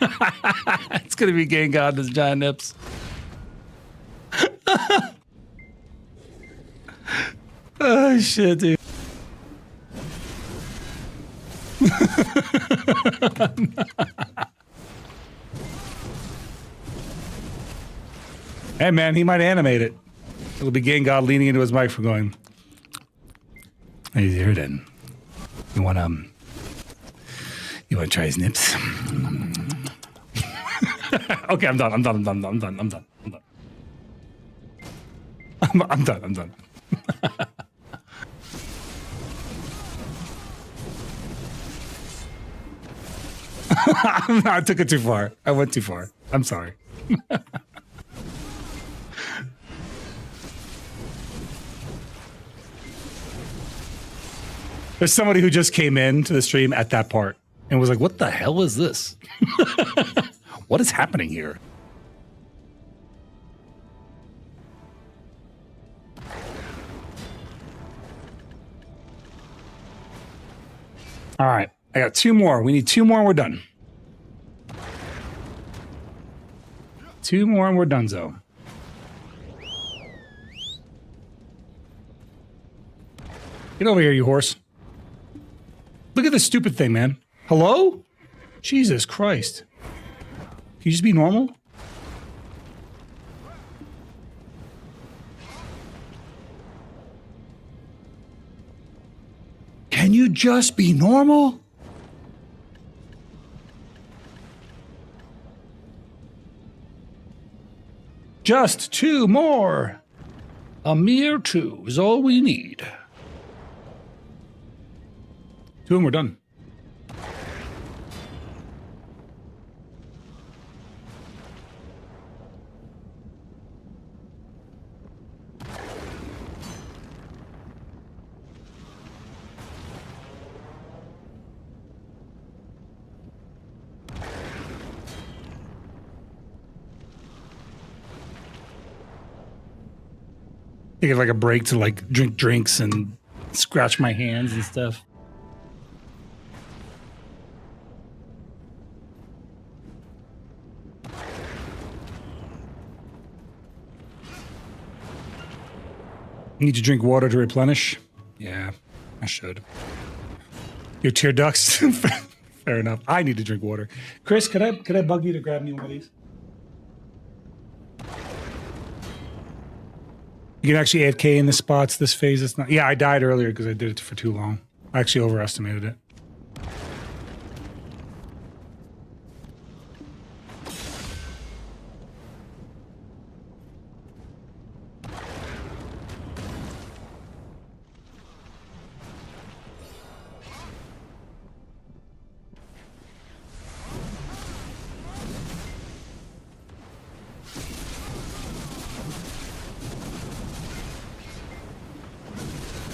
It's going to be Gang God and his giant nips. Oh shit, dude. Hey man, he might animate it. It'll be Gang God leaning into his microphone going, "Hey Zeroden, you wanna try his nips?" Okay, I'm done. I'm done. I'm done. I'm done. I'm done. I'm done. I'm done. I'm done. I took it too far. I went too far. I'm sorry. There's somebody who just came in to the stream at that part and was like, what the hell is this? What is happening here? All right, I got 2 more. We need 2 more and we're done. 2 more and we're donezo. Get over here, you horse. Look at this stupid thing, man. Hello? Jesus Christ. Can you just be normal? Can you just be normal? Just 2 more. A mere 2 is all we need. 2 and we're done. Take it like a break to like drink drinks and scratch my hands and stuff. Need to drink water to replenish? Yeah, I should. Your tear ducts? Fair enough. I need to drink water. Chris, could I bug you to grab me one of these? You can actually add K in the spots this phase. It's not. Yeah, I died earlier because I did it for too long. I actually overestimated it.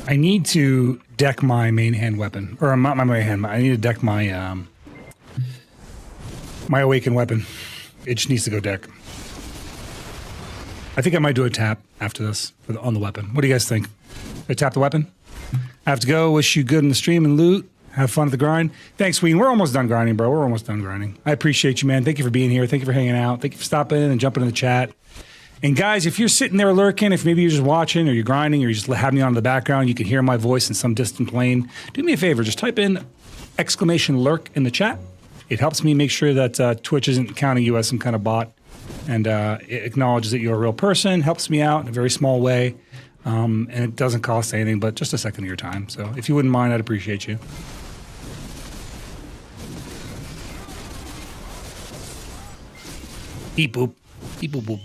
I need to deck my main hand weapon, or not my main hand. I need to deck my my awakened weapon. It just needs to go deck. I think I might do a tap after this on the weapon. What do you guys think? I tap the weapon. I have to go. Wish you good in the stream and loot. Have fun at the grind. Thanks, Ween. We're almost done grinding, bro. We're almost done grinding. I appreciate you, man. Thank you for being here. Thank you for hanging out. Thank you for stopping in and jumping in the chat. And guys, if you're sitting there lurking, if maybe you're just watching or you're grinding or you just have me on in the background, you can hear my voice in some distant plane. Do me a favor, just type in !lurk in the chat. It helps me make sure that Twitch isn't counting you as some kind of bot, and it acknowledges that you're a real person, helps me out in a very small way, and it doesn't cost anything but just a second of your time. So if you wouldn't mind, I'd appreciate you. Beep boop. Beep boop boop.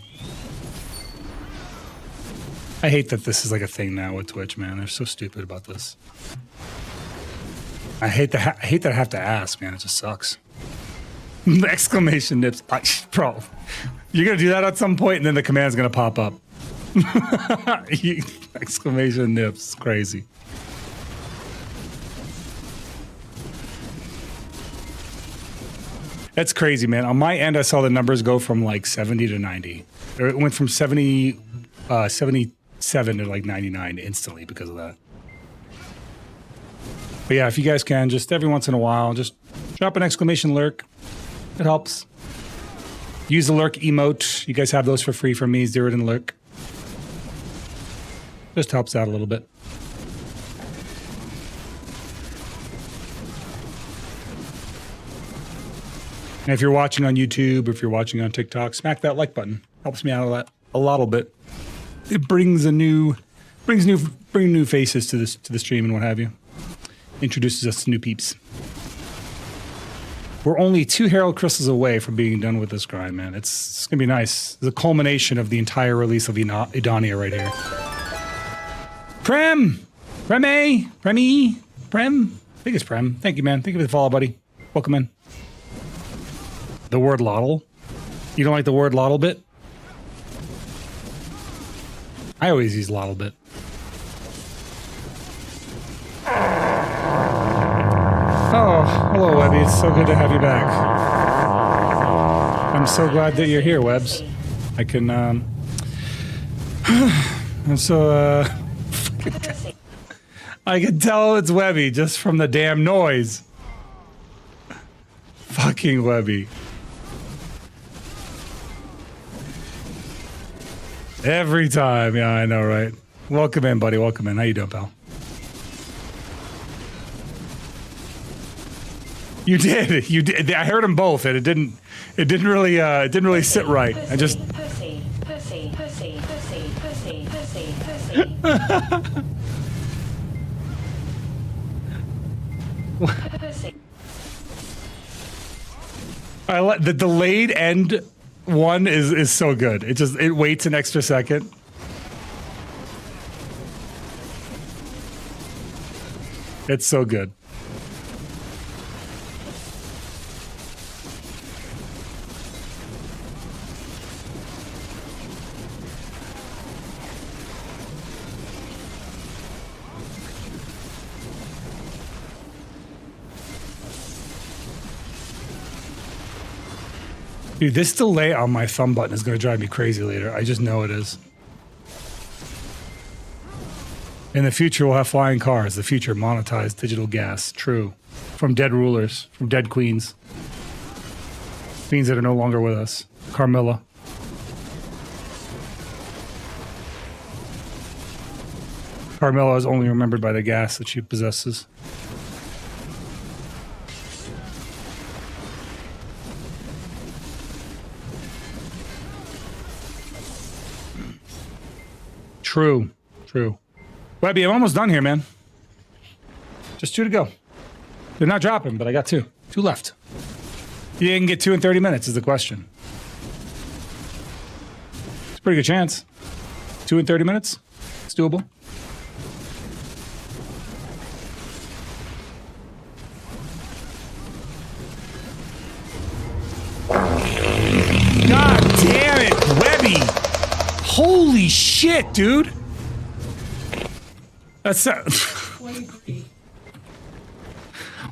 I hate that this is like a thing now with Twitch, man. They're so stupid about this. I hate that I have to ask, man. It just sucks. Exclamation nips. Bro, you're going to do that at some point and then the command's going to pop up. Exclamation nips. Crazy. That's crazy, man. On my end, I saw the numbers go from like 70 to 90. Or it went from 77 to like 99 instantly because of that. But yeah, if you guys can, just every once in a while, just drop an exclamation lurk. It helps. Use the lurk emote. You guys have those for free from me, Zeroden lurk. Just helps out a little bit. And if you're watching on YouTube, or if you're watching on TikTok, smack that like button. Helps me out a little bit. It brings new faces to the stream and what have you. Introduces us to new peeps. We're only 2 Herald Crystals away from being done with this grind, man. It's going to be nice. The culmination of the entire release of Edonia right here. Prem! Prem! Prem? I think it's Prem. Thank you, man. Thank you for the follow, buddy. Welcome in. The word lottle? You don't like the word lottle bit? I always use lottle bit. Oh, hello, Webby. It's so good to have you back. I'm so glad that you're here, Webs. I can, I'm so, I can tell it's Webby just from the damn noise. Fucking Webby. Every time. Yeah, I know, right? Welcome in, buddy. Welcome in. How you doing, pal? You did. You did. I heard them both, and it didn't really sit right. I just. Pussy. I let the delayed end one is so good. It waits an extra second. It's so good. Dude, this delay on my thumb button is going to drive me crazy later. I just know it is. In the future, we'll have flying cars. The future, monetized digital gas. True. From dead rulers. From dead queens. Queens that are no longer with us. Carmilla. Carmilla is only remembered by the gas that she possesses. True. Webby, I'm almost done here, man. Just 2 to go. They're not dropping, but I got 2. 2 left. You can get 2 in 30 minutes is the question. It's a pretty good chance. 2 in 30 minutes? It's doable. God damn it, Webby! Holy shit, dude! That's that.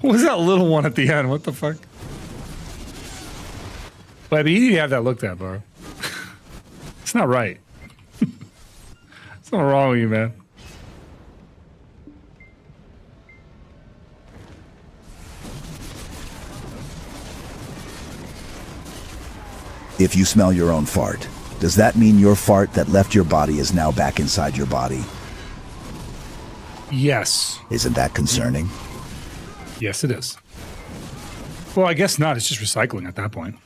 What was that little one at the end? What the fuck? Webby, you need to have that looked at, bro. It's not right. Something wrong with you, man. If you smell your own fart, does that mean your fart that left your body is now back inside your body? Yes. Isn't that concerning? Yes, it is. Well, I guess not. It's just recycling at that point.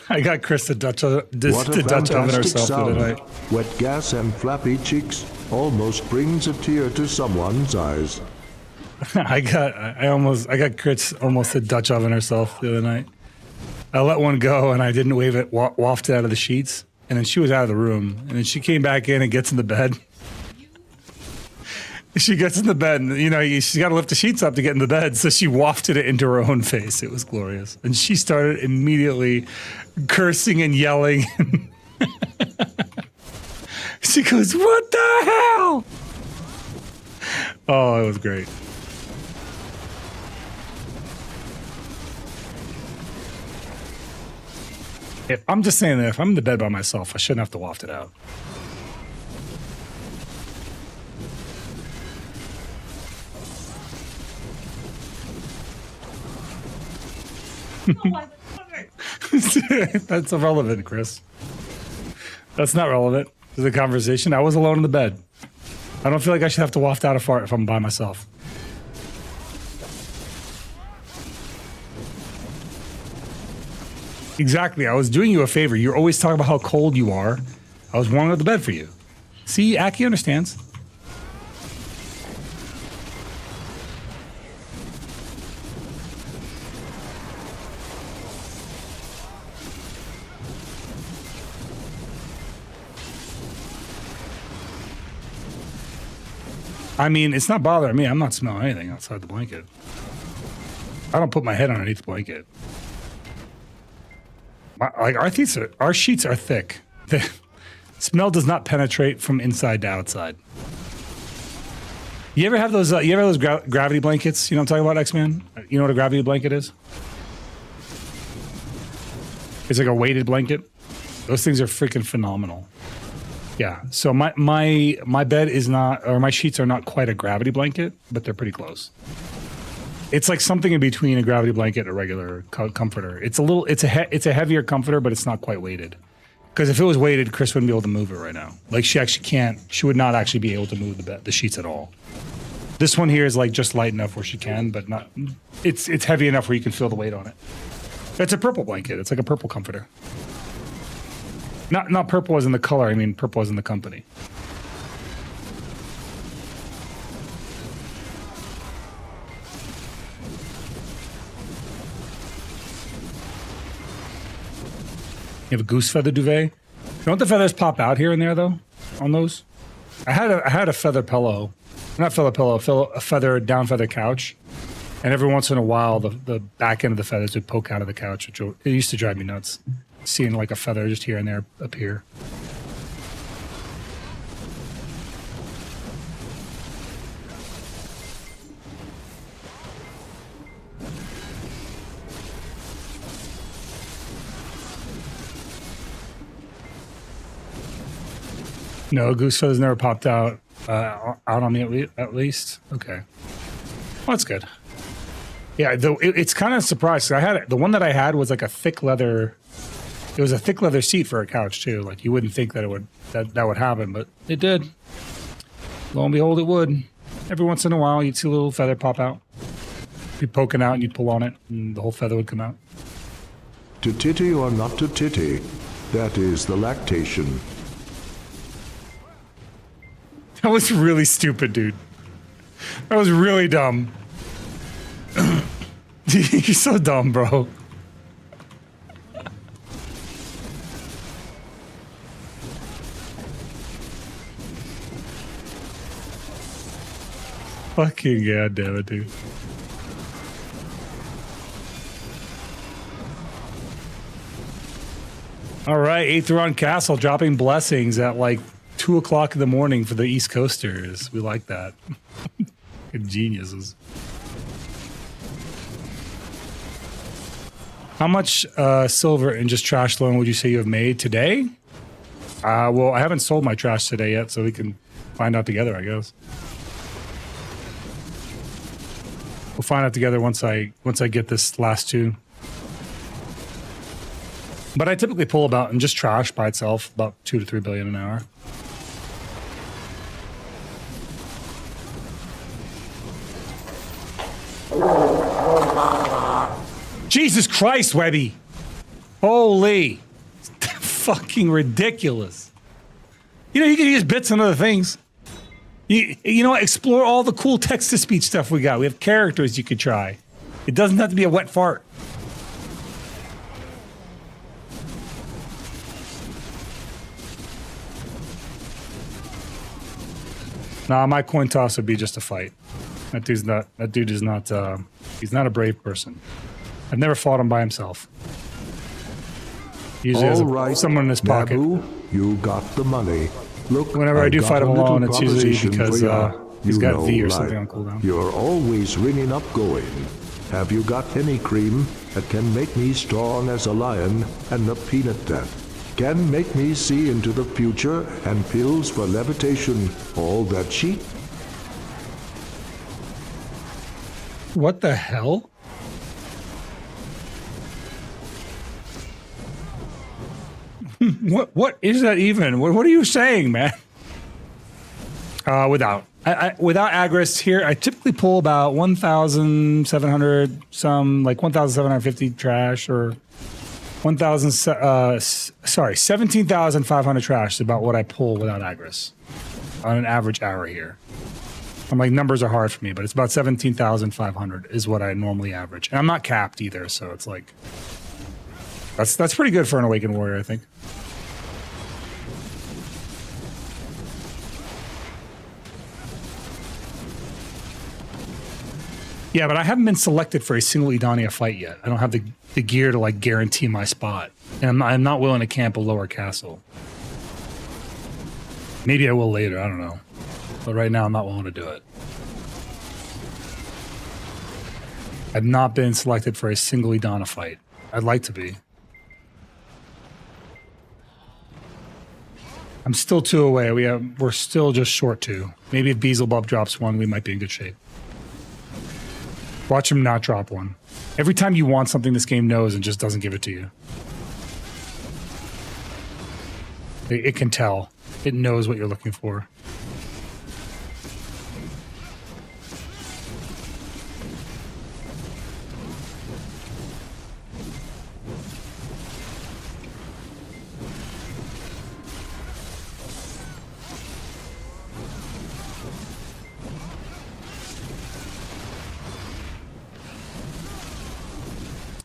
I got Chris the Dutch oven herself the other night. Wet gas and flappy cheeks almost brings a tear to someone's eyes. I got Chris almost the Dutch oven herself the other night. I let one go and I didn't wave it, wafted out of the sheets, and then she was out of the room. And then she came back in and gets in the bed. She gets in the bed, and she's got to lift the sheets up to get in the bed, so she wafted it into her own face. It was glorious. And she started immediately cursing and yelling. She goes, "What the hell?" Oh, it was great. I'm just saying that if I'm in the bed by myself, I shouldn't have to waft it out. That's irrelevant, Chris. That's not relevant to the conversation. I was alone in the bed. I don't feel like I should have to waft out a fart if I'm by myself. Exactly. I was doing you a favor. You're always talking about how cold you are. I was warming up the bed for you. See, Aki understands. I mean, it's not bothering me. I'm not smelling anything outside the blanket. I don't put my head underneath the blanket. Like our sheets are thick. The smell does not penetrate from inside to outside. You ever have those? You ever have those gravity blankets? You know what I'm talking about, X-Man? You know what a gravity blanket is? It's like a weighted blanket. Those things are freaking phenomenal. Yeah. So my bed is not, or my sheets are not quite a gravity blanket, but they're pretty close. It's like something in between a gravity blanket and a regular comforter. It's a heavier comforter, but it's not quite weighted. Because if it was weighted, Chris wouldn't be able to move it right now. Like she would not actually be able to move the sheets at all. This one here is like just light enough where she can, but not. It's heavy enough where you can feel the weight on it. It's a purple blanket. It's like a purple comforter. Not purple as in the color. I mean purple as in the company. You have a goose feather duvet. Don't the feathers pop out here and there though? On those, I had a feather pillow, not feather pillow, a feather down feather couch, and every once in a while the back end of the feathers would poke out of the couch, which it used to drive me nuts, seeing like a feather just here and there appear. No, goose feathers never popped out on me at least. Okay, well, that's good. Yeah, though it's kind of surprised. I had the one that I had was like a thick leather. It was a thick leather seat for a couch too. Like you wouldn't think that that would happen, but it did. Lo and behold, it would. Every once in a while, you'd see a little feather pop out. Be poking out, and you'd pull on it, and the whole feather would come out. To titty or not to titty, that is the lactation. That was really stupid, dude. That was really dumb. You're so dumb, bro. Fucking goddamn it, dude. All right, Aetheron Castle dropping blessings at like 2 o'clock in the morning for the East Coasters. We like that. Geniuses. How much silver and just trash loan would you say you have made today? Well, I haven't sold my trash today yet, so we can find out together, I guess. We'll find out together once I get this last two. But I typically pull about, and just trash by itself, about 2 to 3 billion an hour. Jesus Christ, Webby. Holy. Fucking ridiculous. You know, you can use bits and other things. You know what? Explore all the cool text-to-speech stuff we got. We have characters you could try. It doesn't have to be a wet fart. Nah, my coin toss would be just a fight. That dude is not, he's not a brave person. I've never fought him by himself. Usually has someone in his pocket. Naboo, you got the money. Look, whenever I do fight him alone, it's usually because he's got V or like, something on cooldown. You're always ringing up going. Have you got any cream that can make me strong as a lion and a peanut that can make me see into the future and pills for levitation, all that cheap? What the hell? What is that even? What are you saying, man? Without Agris here, I typically pull about 1,700 like 1,750 trash, or 17,500 trash is about what I pull without Agris on an average hour here. I'm like, numbers are hard for me, but it's about 17,500 is what I normally average. And I'm not capped either, so it's like, that's pretty good for an Awakened Warrior, I think. Yeah, but I haven't been selected for a single Edania fight yet. I don't have the gear to like guarantee my spot. And I'm not willing to camp a lower castle. Maybe I will later, I don't know. But right now I'm not willing to do it. I've not been selected for a single Edana fight. I'd like to be. I'm still 2 away. We're still just short 2. Maybe if Beelzebub drops 1, we might be in good shape. Watch him not drop 1. Every time you want something, this game knows and just doesn't give it to you. It can tell. It knows what you're looking for.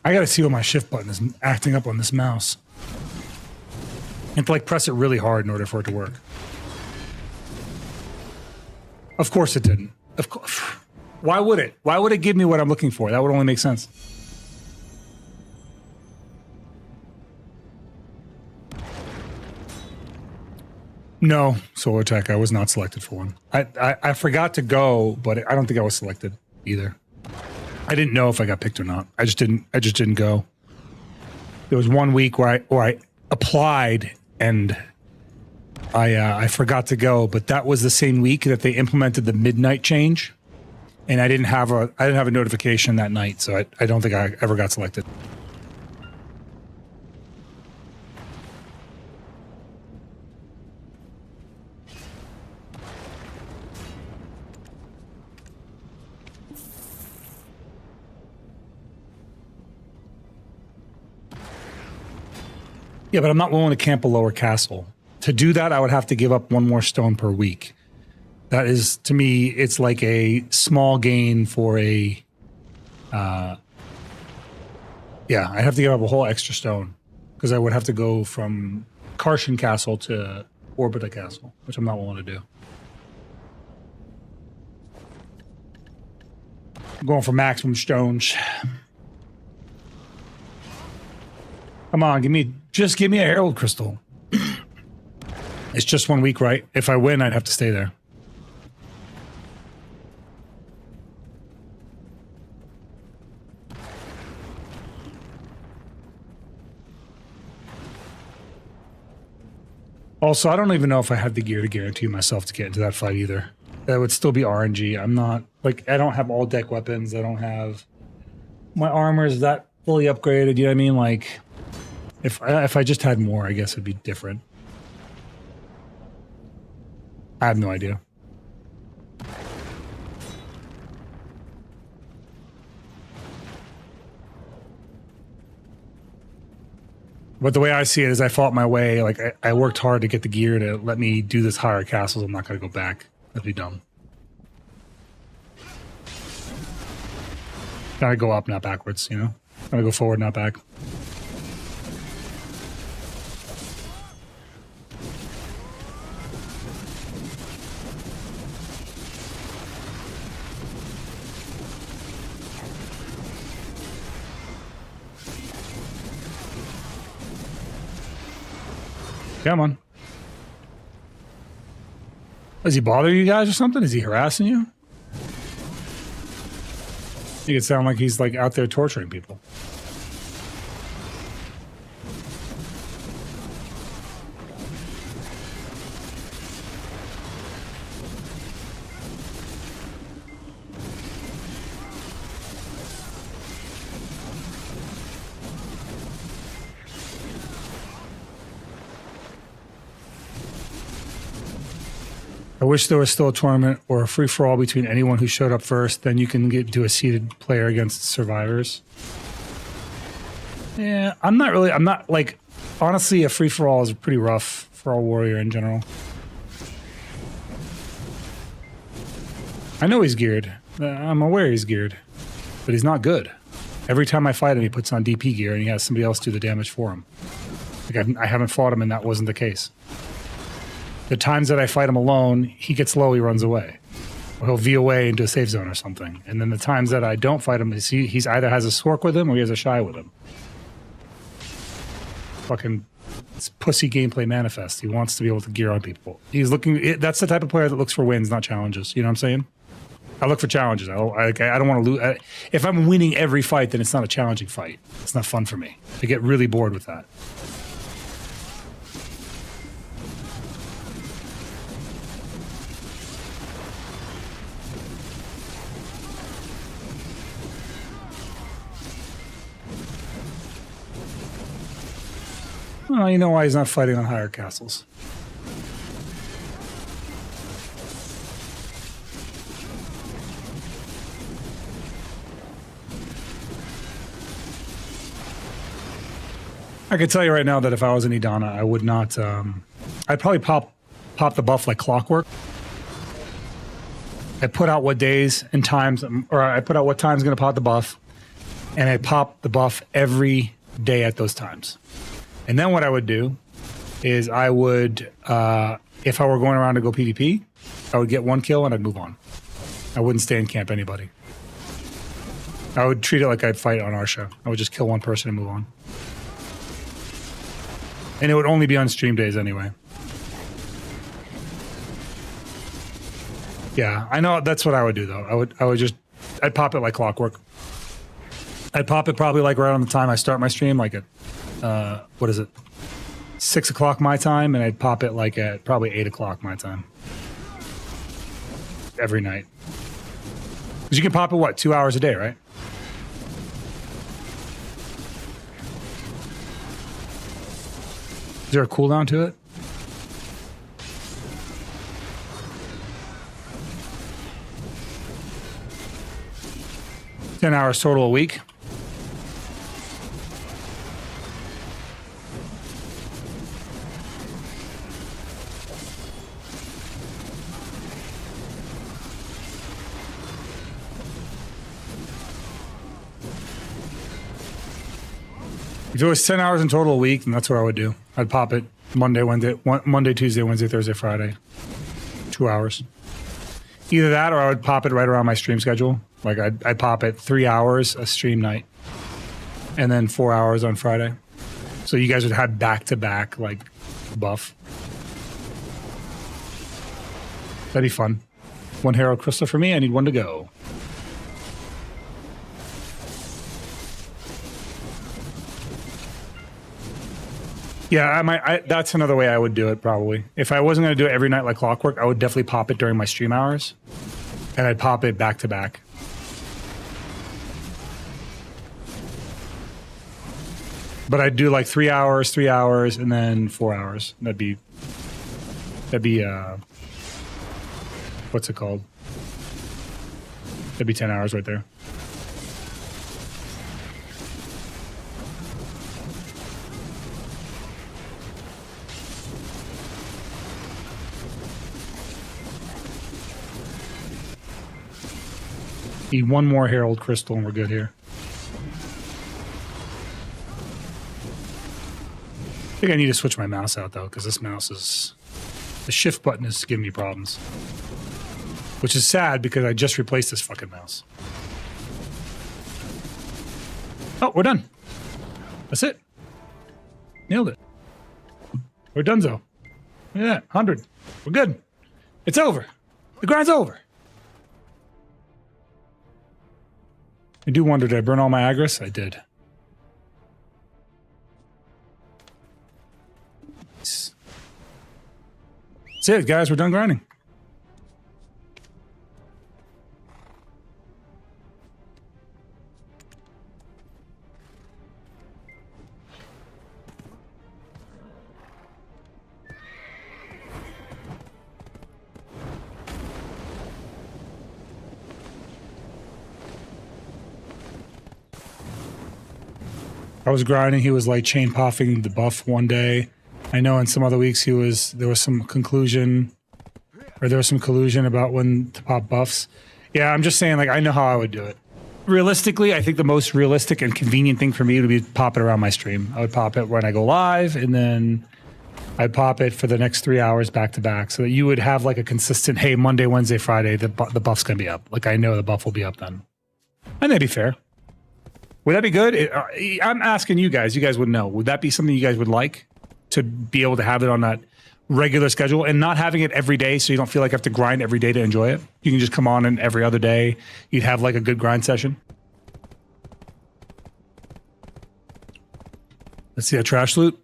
I gotta see what my shift button is acting up on this mouse. I have to like press it really hard in order for it to work. Of course it didn't. Of course. Why would it? Why would it give me what I'm looking for? That would only make sense. No, Solar Tech, I was not selected for one. I forgot to go, but I don't think I was selected either. I didn't know if I got picked or not. I just didn't go. There was 1 week where I applied and I forgot to go, but that was the same week that they implemented the midnight change, and I didn't have a notification that night, so I don't think I ever got selected. Yeah, but I'm not willing to camp a lower castle. To do that, I would have to give up 1 more stone per week. That is, to me, it's like a small gain for a... yeah, I'd have to give up a whole extra stone. Because I would have to go from Karshan Castle to Orbita Castle, which I'm not willing to do. I'm going for maximum stones. Come on, just give me a Herald Crystal. It's just 1 week, right? If I win, I'd have to stay there. Also, I don't even know if I have the gear to guarantee myself to get into that fight either. That would still be RNG. I'm not, like, I don't have all deck weapons. I don't have... My armor is that fully upgraded, you know what I mean? Like... If I just had more, I guess it'd be different. I have no idea. But the way I see it is I fought my way. Like, I worked hard to get the gear to let me do this higher castles. I'm not going to go back. That'd be dumb. Gotta go up, not backwards, you know? Gotta go forward, not back. Come on. Does he bother you guys or something? Is he harassing you? Make it sound like he's like out there torturing people. I wish there was still a tournament or a free-for-all between anyone who showed up first. Then you can do a seeded player against survivors. Yeah, I'm not like, honestly, a free-for-all is pretty rough for a warrior in general. I know he's geared. I'm aware he's geared. But he's not good. Every time I fight him, he puts on DP gear and he has somebody else do the damage for him. Like, I haven't fought him and that wasn't the case. The times that I fight him alone, he gets low, he runs away. Or he'll VOA into a safe zone or something. And then the times that I don't fight him, he's either has a Sork with him or he has a Shy with him. Fucking it's pussy gameplay manifest. He wants to be able to gear on people. He's looking. That's the type of player that looks for wins, not challenges. You know what I'm saying? I look for challenges. I don't want to lose. If I'm winning every fight, then it's not a challenging fight. It's not fun for me. I get really bored with that. Well, you know why he's not fighting on higher castles. I can tell you right now that if I was in Idana, I would not. I'd probably pop the buff like clockwork. I put out what days and times, or I put out what time's going to pop the buff, and I pop the buff every day at those times. And then what I would do is I would, if I were going around to go PvP, I would get one kill and I'd move on. I wouldn't stay in camp anybody. I would treat it like I'd fight on Arsha. I would just kill one person and move on. And it would only be on stream days anyway. Yeah, I know that's what I would do though. I'd pop it like clockwork. I'd pop it probably like right on the time I start my stream, like at, what is it? 6 o'clock my time, and I'd pop it like at probably 8 o'clock my time. Every night. Because you can pop it, what, 2 hours a day, right? Is there a cooldown to it? $10 hours total a week. If it was 10 hours in total a week, then that's what I would do. I'd pop it Monday, Tuesday, Wednesday, Thursday, Friday. 2 hours. Either that or I would pop it right around my stream schedule. Like I'd pop it 3 hours a stream night and then 4 hours on Friday. So you guys would have back-to-back like buff. That'd be fun. One Herald Crystal for me. I need one to go. Yeah, that's another way I would do it probably. If I wasn't going to do it every night like clockwork, I would definitely pop it during my stream hours. And I'd pop it back to back. But I'd do like 3 hours, and then 4 hours. That'd be what's it called? That'd be 10 hours right there. Need one more Herald Crystal and we're good here. I think I need to switch my mouse out though, because this mouse is... The shift button is giving me problems. Which is sad because I just replaced this fucking mouse. Oh, we're done. That's it. Nailed it. We're donezo. Look at that, 100. We're good. It's over. The grind's over. I do wonder, did I burn all my Agris? I did. That's it, guys. We're done grinding. I was grinding. He was like chain popping the buff one day. I know in some other weeks there was some collusion about when to pop buffs. Yeah, I'm just saying, like, I know how I would do it. Realistically, I think the most realistic and convenient thing for me would be pop it around my stream. I would pop it when I go live, and then I'd pop it for the next 3 hours back to back so that you would have like a consistent, hey, Monday, Wednesday, Friday, the buff's going to be up. Like I know the buff will be up then. And that'd be fair. Would that be good? I'm asking you guys. You guys would know. Would that be something you guys would like to be able to have it on that regular schedule and not having it every day so you don't feel like you have to grind every day to enjoy it? You can just come on and every other day you'd have like a good grind session. Let's see that trash loot.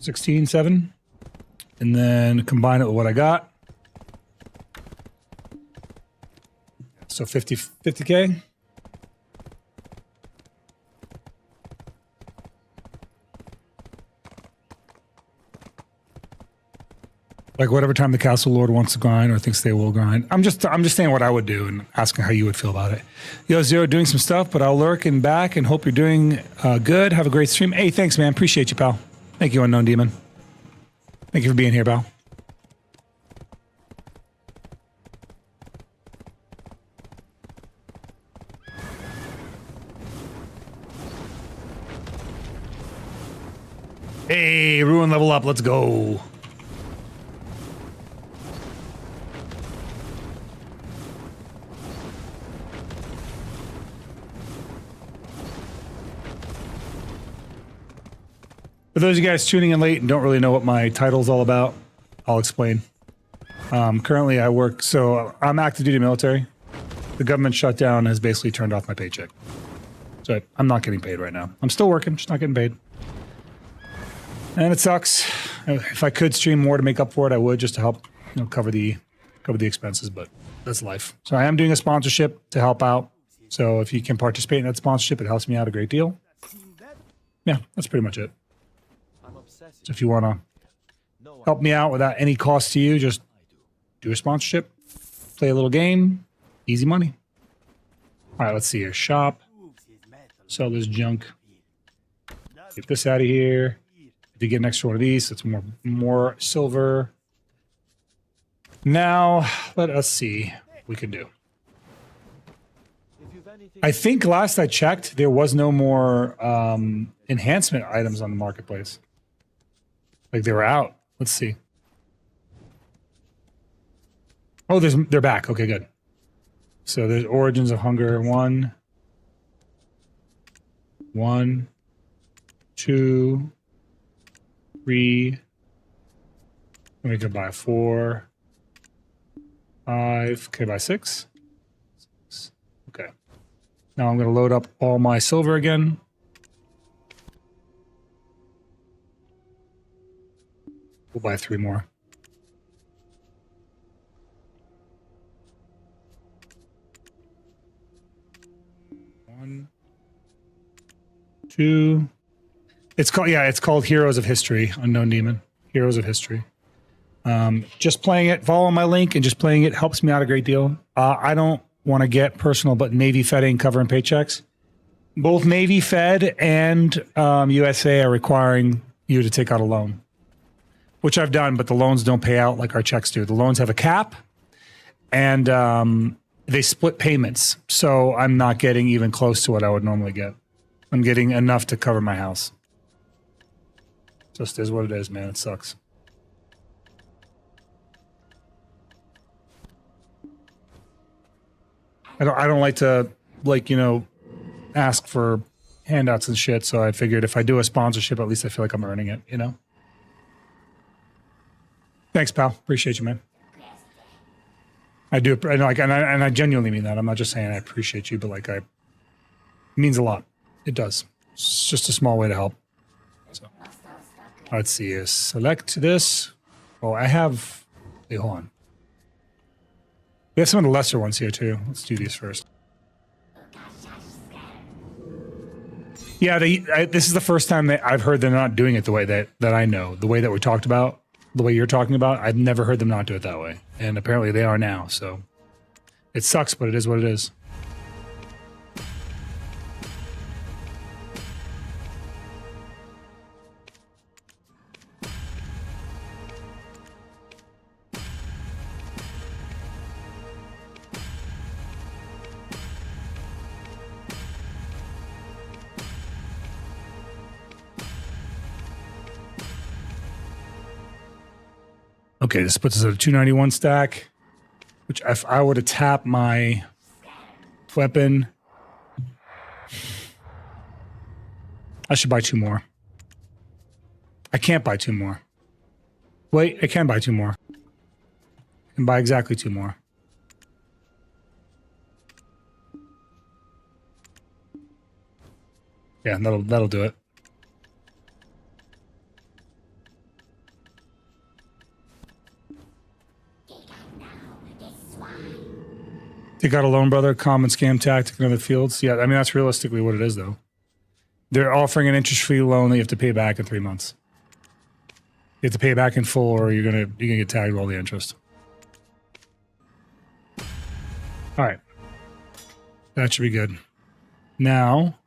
$16,700. And then combine it with what I got. So 50K. Like whatever time the Castle Lord wants to grind or thinks they will grind. I'm just saying what I would do and asking how you would feel about it. Yo, Zero, doing some stuff, but I'll lurk and back and hope you're doing good. Have a great stream. Hey, thanks, man. Appreciate you, pal. Thank you, Unknown Demon. Thank you for being here, pal. Hey, Ruin level up. Let's go. For those of you guys tuning in late and don't really know what my title's all about, I'll explain. Currently, I work, so I'm active duty military. The government shutdown has basically turned off my paycheck. So I'm not getting paid right now. I'm still working, just not getting paid. And it sucks. If I could stream more to make up for it, I would, just to help, you know, cover the expenses, but that's life. So I am doing a sponsorship to help out. So if you can participate in that sponsorship, it helps me out a great deal. Yeah, that's pretty much it. So if you want to help me out without any cost to you, just do a sponsorship, play a little game, easy money. All right, let's see here. Shop. Sell this junk. Get this out of here. If you get an extra one of these, it's more silver. Now, let us see what we can do. I think last I checked, there was no more enhancement items on the marketplace. Like they were out. Let's see. Oh, they're back. Okay, good. So there's Origins of Hunger 1, 2, 3. We could buy 4, 5. Can I buy 6? Okay. Now I'm going to load up all my silver again. We'll buy 3 more. One, 2. It's called Heroes of History, Unknown Demon. Heroes of History. Just playing it, follow my link, and just playing it helps me out a great deal. I don't want to get personal, but Navy Fed ain't covering paychecks. Both Navy Fed and USA are requiring you to take out a loan, which I've done, but the loans don't pay out like our checks do. The loans have a cap, and they split payments. So I'm not getting even close to what I would normally get. I'm getting enough to cover my house. Just is what it is, man. It sucks. I don't like to, like, you know, ask for handouts and shit. So I figured if I do a sponsorship, at least I feel like I'm earning it, you know? Thanks, pal. Appreciate you, man. I do. And I genuinely mean that. I'm not just saying I appreciate you, but like it means a lot. It does. It's just a small way to help. So let's see. Select this. Oh, I have. Wait, hold on. We have some of the lesser ones here too. Let's do these first. Yeah, this is the first time that I've heard they're not doing it the way that I know. The way that we talked about, the way you're talking about, I've never heard them not do it that way. And apparently they are now, so it sucks, but it is what it is. Okay, this puts us at a 291 stack, which if I were to tap my weapon, I should buy 2 more. I can't buy 2 more. Wait, I can buy 2 more. I can buy exactly 2 more. Yeah, that'll do it. Take out a loan brother, common scam tactic in other fields. Yeah, I mean that's realistically what it is though. They're offering an interest-free loan that you have to pay back in 3 months. You have to pay it back in full or you're gonna get tagged with all the interest. Alright. That should be good. Now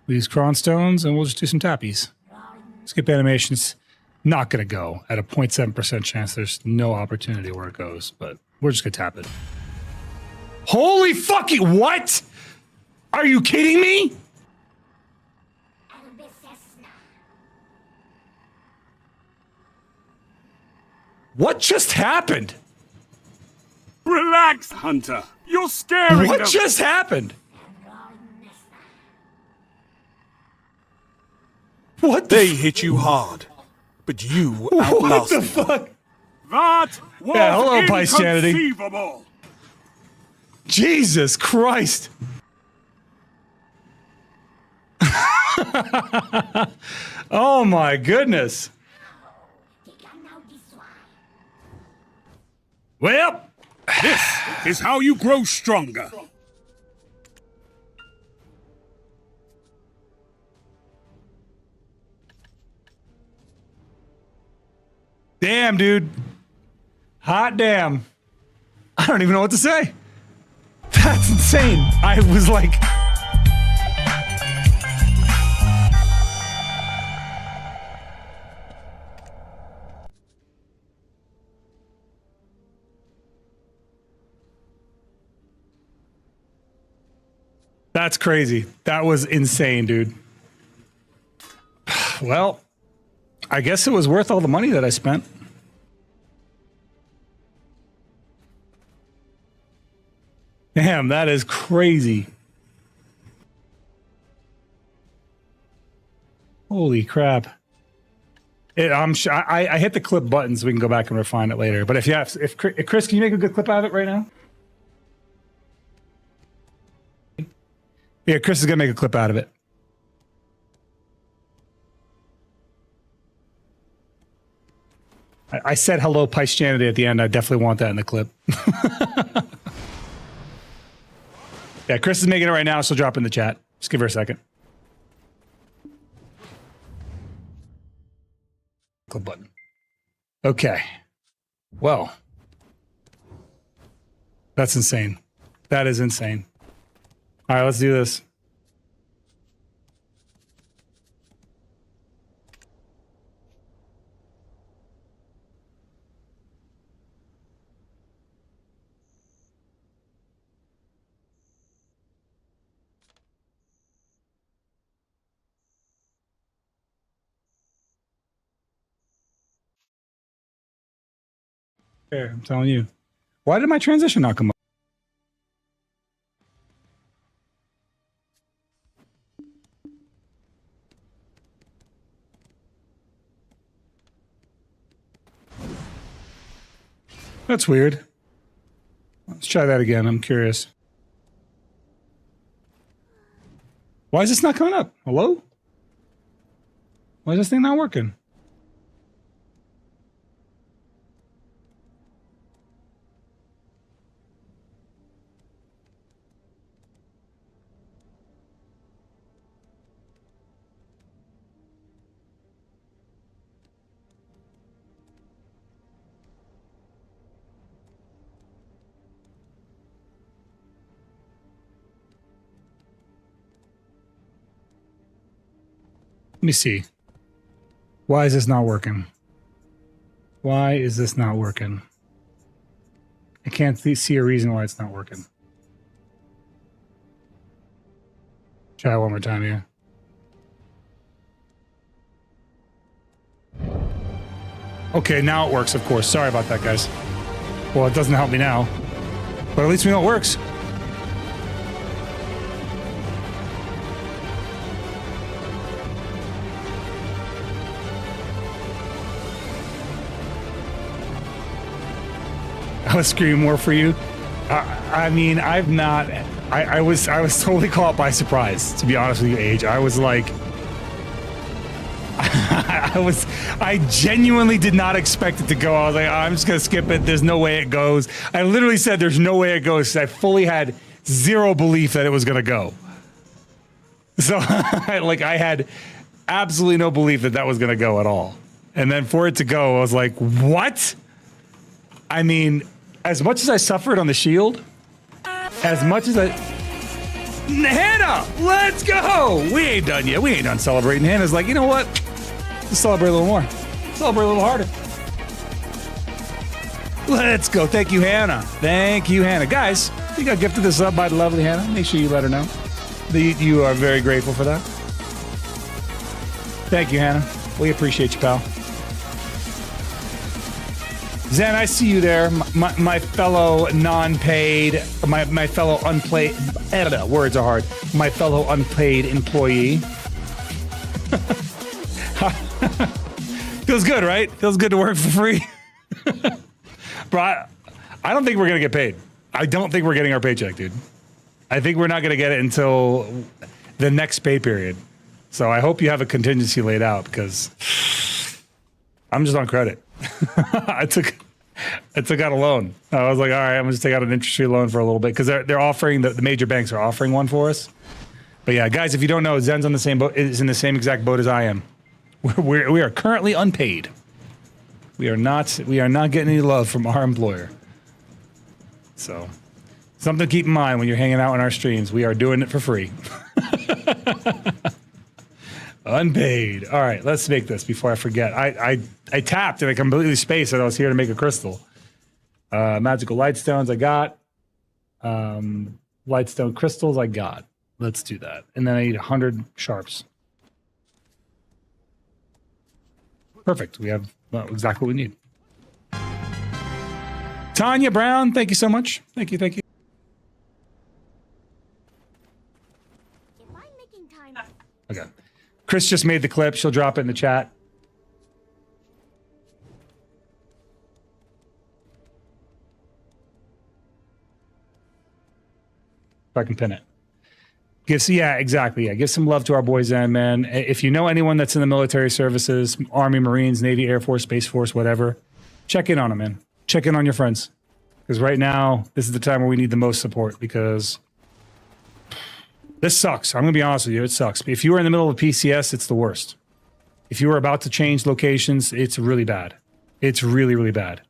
we use cronstones and we'll just do some tappies. Skip animations. Not gonna go at a 0.7% chance. There's no opportunity where it goes, but we're just gonna tap it. Holy fucking what? Are you kidding me? What just happened? Relax, Hunter. You're scaring What them. just happened? What the They hit you hard, but you outlasted What the fuck? That was Yeah, hello, Paisanity. inconceivable. Jesus Christ. Oh my goodness. Well, This is how you grow stronger. damn, dude. Hot damn. I don't even know what to say. That's insane. I was like... That's crazy. That was insane, dude. Well, I guess it was worth all the money that I spent. Damn, that is crazy. Holy crap. I hit the clip button so we can go back and refine it later. But if Chris, can you make a good clip out of it right now? Yeah, Chris is gonna make a clip out of it. I said hello, Paisanity at the end. I definitely want that in the clip. Yeah, Chris is making it right now, so drop in the chat. Just give her a second. Clip button. Okay. Well, that's insane. That is insane. All right, let's do this. Here, I'm telling you. Why did my transition not come up? That's weird. Let's try that again. I'm curious. Why is this not coming up? Hello? Why is this thing not working? Let me see. Why is this not working? Why is this not working? I can't see a reason why it's not working. Try it one more time here. Okay, now it works, of course. Sorry about that, guys. Well, it doesn't help me now. But at least we know it works. I was screaming more for you. I mean, I've not. I was totally caught by surprise, to be honest with you, Age. I was like, I genuinely did not expect it to go. I was like, I'm just gonna skip it. There's no way it goes. I literally said, "There's no way it goes." I fully had zero belief that it was gonna go. So, like, I had absolutely no belief that that was gonna go at all. And then for it to go, I was like, "What?" I mean, as much as I suffered on the shield, as much as I... Hannah, let's go! We ain't done yet. We ain't done celebrating. Hannah's like, you know what? Let's celebrate a little more. Celebrate a little harder. Let's go. Thank you, Hannah. Thank you, Hannah. Guys, you got gifted this up by the lovely Hannah. Make sure you let her know that you are very grateful for that. Thank you, Hannah. We appreciate you, pal. Zen, I see you there, my fellow non-paid, my fellow unpaid, words are hard, my fellow unpaid employee. Feels good, right? Feels good to work for free. Bro, I don't think we're going to get paid. I don't think we're getting our paycheck, dude. I think we're not going to get it until the next pay period. So I hope you have a contingency laid out, because I'm just on credit. I took out a loan. I was like, all right, I'm gonna just take out an interest-free loan for a little bit, because they're offering, the major banks are offering one for us. But yeah, guys, if you don't know, Zen's on the same boat, is in the same exact boat as I am. We are currently unpaid. We are not getting any love from our employer. So something to keep in mind when you're hanging out on our streams. We are doing it for free. Unpaid. All right, let's make this before I forget. I tapped and I completely spaced that I was here to make a crystal. Magical lightstones I got. Lightstone crystals I got. Let's do that. And then I need 100 sharps. Perfect. We have exactly what we need. Tanya Brown, thank you so much. Thank you, thank you. Okay. Chris just made the clip. She'll drop it in the chat. If I can pin it. Yeah, exactly. Yeah, give some love to our boys, Zen, man. If you know anyone that's in the military services, Army, Marines, Navy, Air Force, Space Force, whatever, check in on them, man. Check in on your friends. Because right now, this is the time where we need the most support, because this sucks. I'm going to be honest with you. It sucks. If you were in the middle of PCS, it's the worst. If you were about to change locations, it's really bad. It's really, really bad.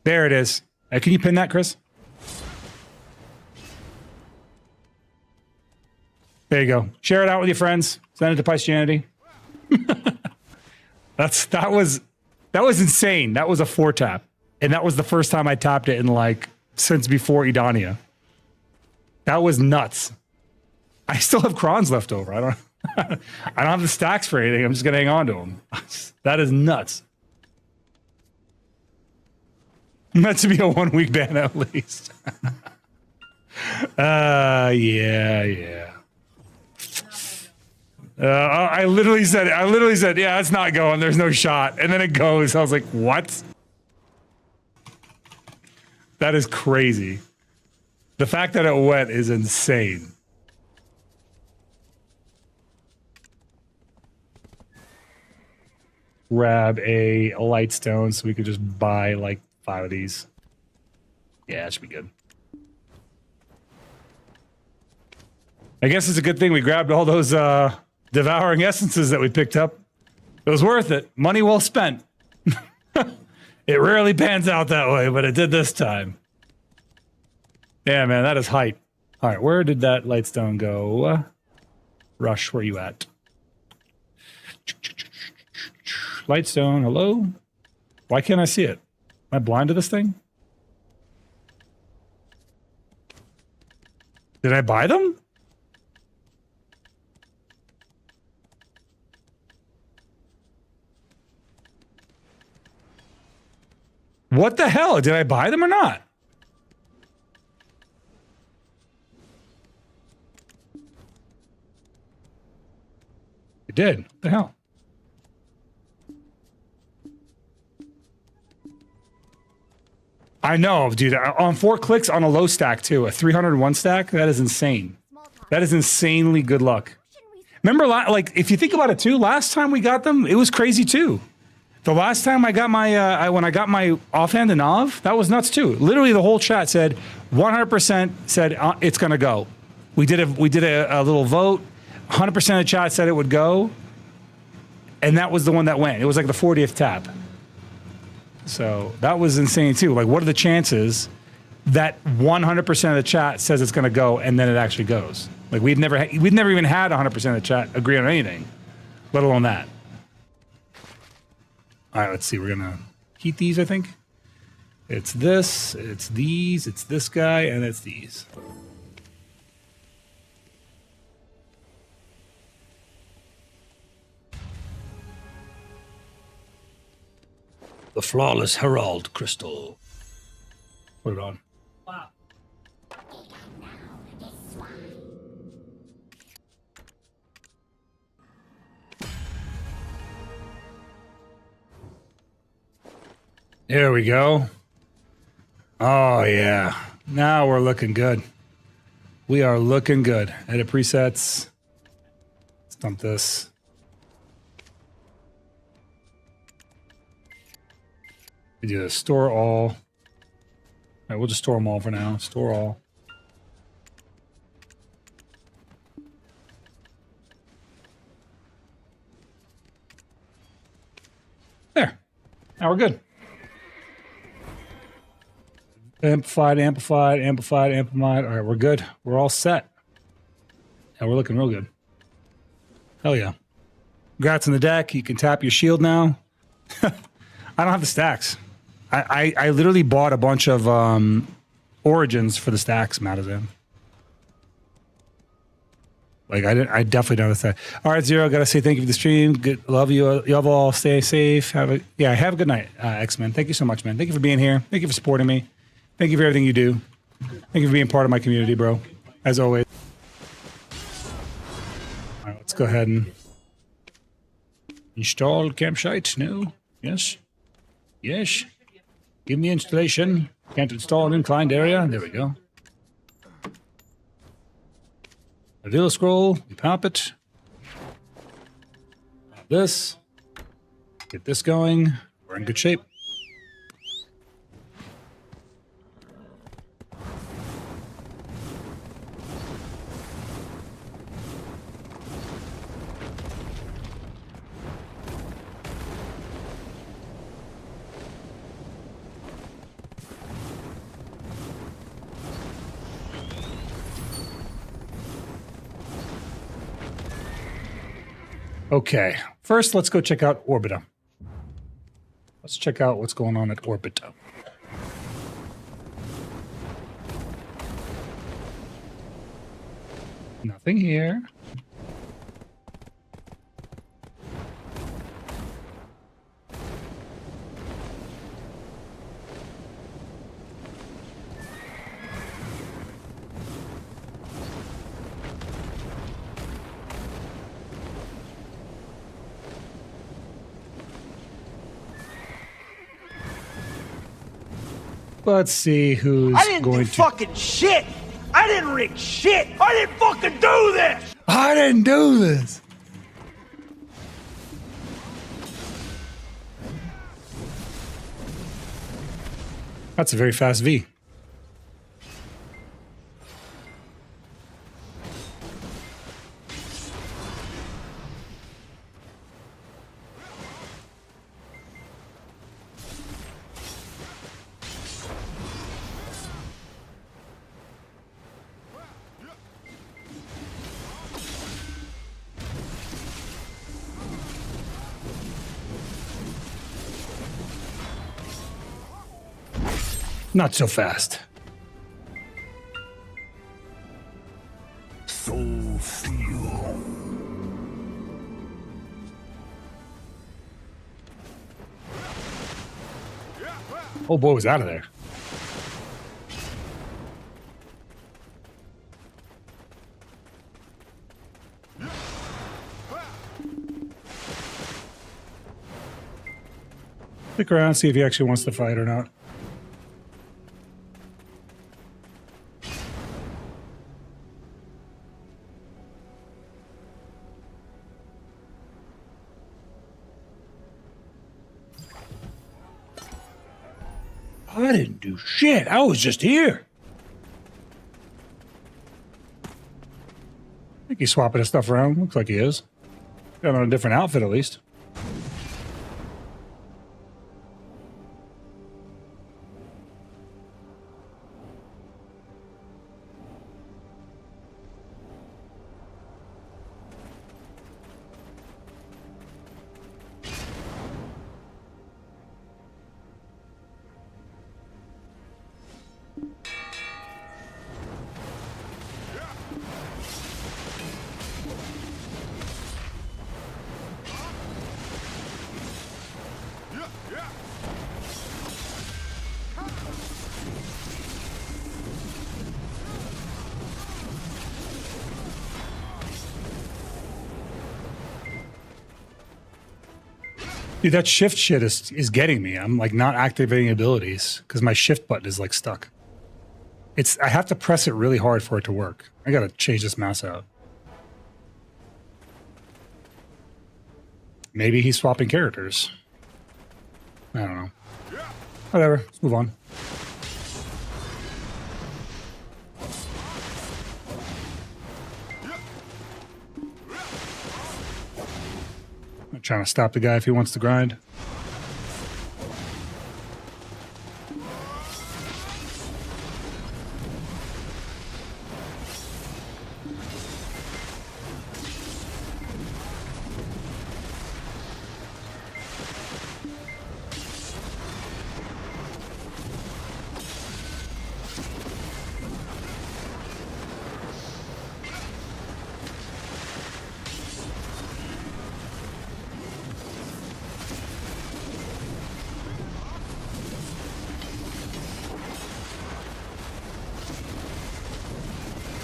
There it is. Can you pin that, Chris? There you go. Share it out with your friends. Send it to Christianity. That was insane. That was a 4-tap. And that was the first time I tapped it in, like, since before Edania. That was nuts. I still have crons left over. I don't have the stacks for anything. I'm just gonna hang on to them. That is nuts. Meant to be a 1-week ban at least. Yeah. I literally said, yeah, it's not going. There's no shot. And then it goes. I was like, what? That is crazy. The fact that it went is insane. Grab a lightstone so we could just buy like 5 of these. Yeah, that should be good. I guess it's a good thing we grabbed all those devouring essences that we picked up. It was worth it. Money well spent. It rarely pans out that way, but it did this time. Yeah, man, that is hype. All right, where did that lightstone go? Rush, where you at? Lightstone, hello? Why can't I see it? Am I blind to this thing? Did I buy them? What the hell? Did I buy them or not? I did. What the hell? I know, dude. On 4 clicks on a low stack too, a 301 stack. That is insane. That is insanely good luck. Remember, like if you think about it too, last time we got them, it was crazy too. The last time I got my when I got my offhand and Nav, that was nuts too. Literally, the whole chat said 100% said it's gonna go. We did a little vote. 100% of the chat said it would go, and that was the one that went. It was like the 40th tap. So that was insane too. Like, what are the chances that 100% of the chat says it's going to go and then it actually goes? Like, we've never even had 100% of the chat agree on anything, let alone that. All right, let's see. We're gonna heat these. I think it's this, it's these, it's this guy, and it's these. The Flawless Herald Crystal. Put it on. Wow. There we go. Oh, yeah. Now we're looking good. We are looking good. Edit presets. Let's dump this. We do a store all. All right, we'll just store them all for now. Store all. There. Now we're good. Amplified, amplified, amplified, amplified. All right, we're good. We're all set. Yeah, we're looking real good. Hell yeah. Congrats on the deck. You can tap your shield now. I don't have the stacks. I literally bought a bunch of origins for the stacks, Madison. Like I definitely don't have the stack. All right, Zero, gotta say thank you for the stream. Good, love you. Y'all all stay safe. Have a good night, X-Men. Thank you so much, man. Thank you for being here. Thank you for supporting me. Thank you for everything you do. Thank you for being part of my community, bro. As always. All right, let's go ahead and install campsite. No? Yes? Yes? Give me installation. Can't install an inclined area. There we go. Reveal scroll. We pop it. Pop this. Get this going. We're in good shape. Okay, first let's go check out Orbita. Let's check out what's going on at Orbita. Nothing here. Let's see who's I didn't going do to fucking shit. I didn't rig shit. I didn't fucking do this. I didn't do this. That's a very fast V. Not so fast. Oh boy, was out of there. Stick around, see if he actually wants to fight or not. I didn't do shit. I was just here. I think he's swapping his stuff around. Looks like he is. Got on a different outfit at least. Dude, that shift shit is getting me. I'm like not activating abilities because my shift button is like stuck. I have to press it really hard for it to work. I gotta change this mouse out. Maybe he's swapping characters. I don't know. Whatever, let's move on. I'm trying to stop the guy if he wants to grind.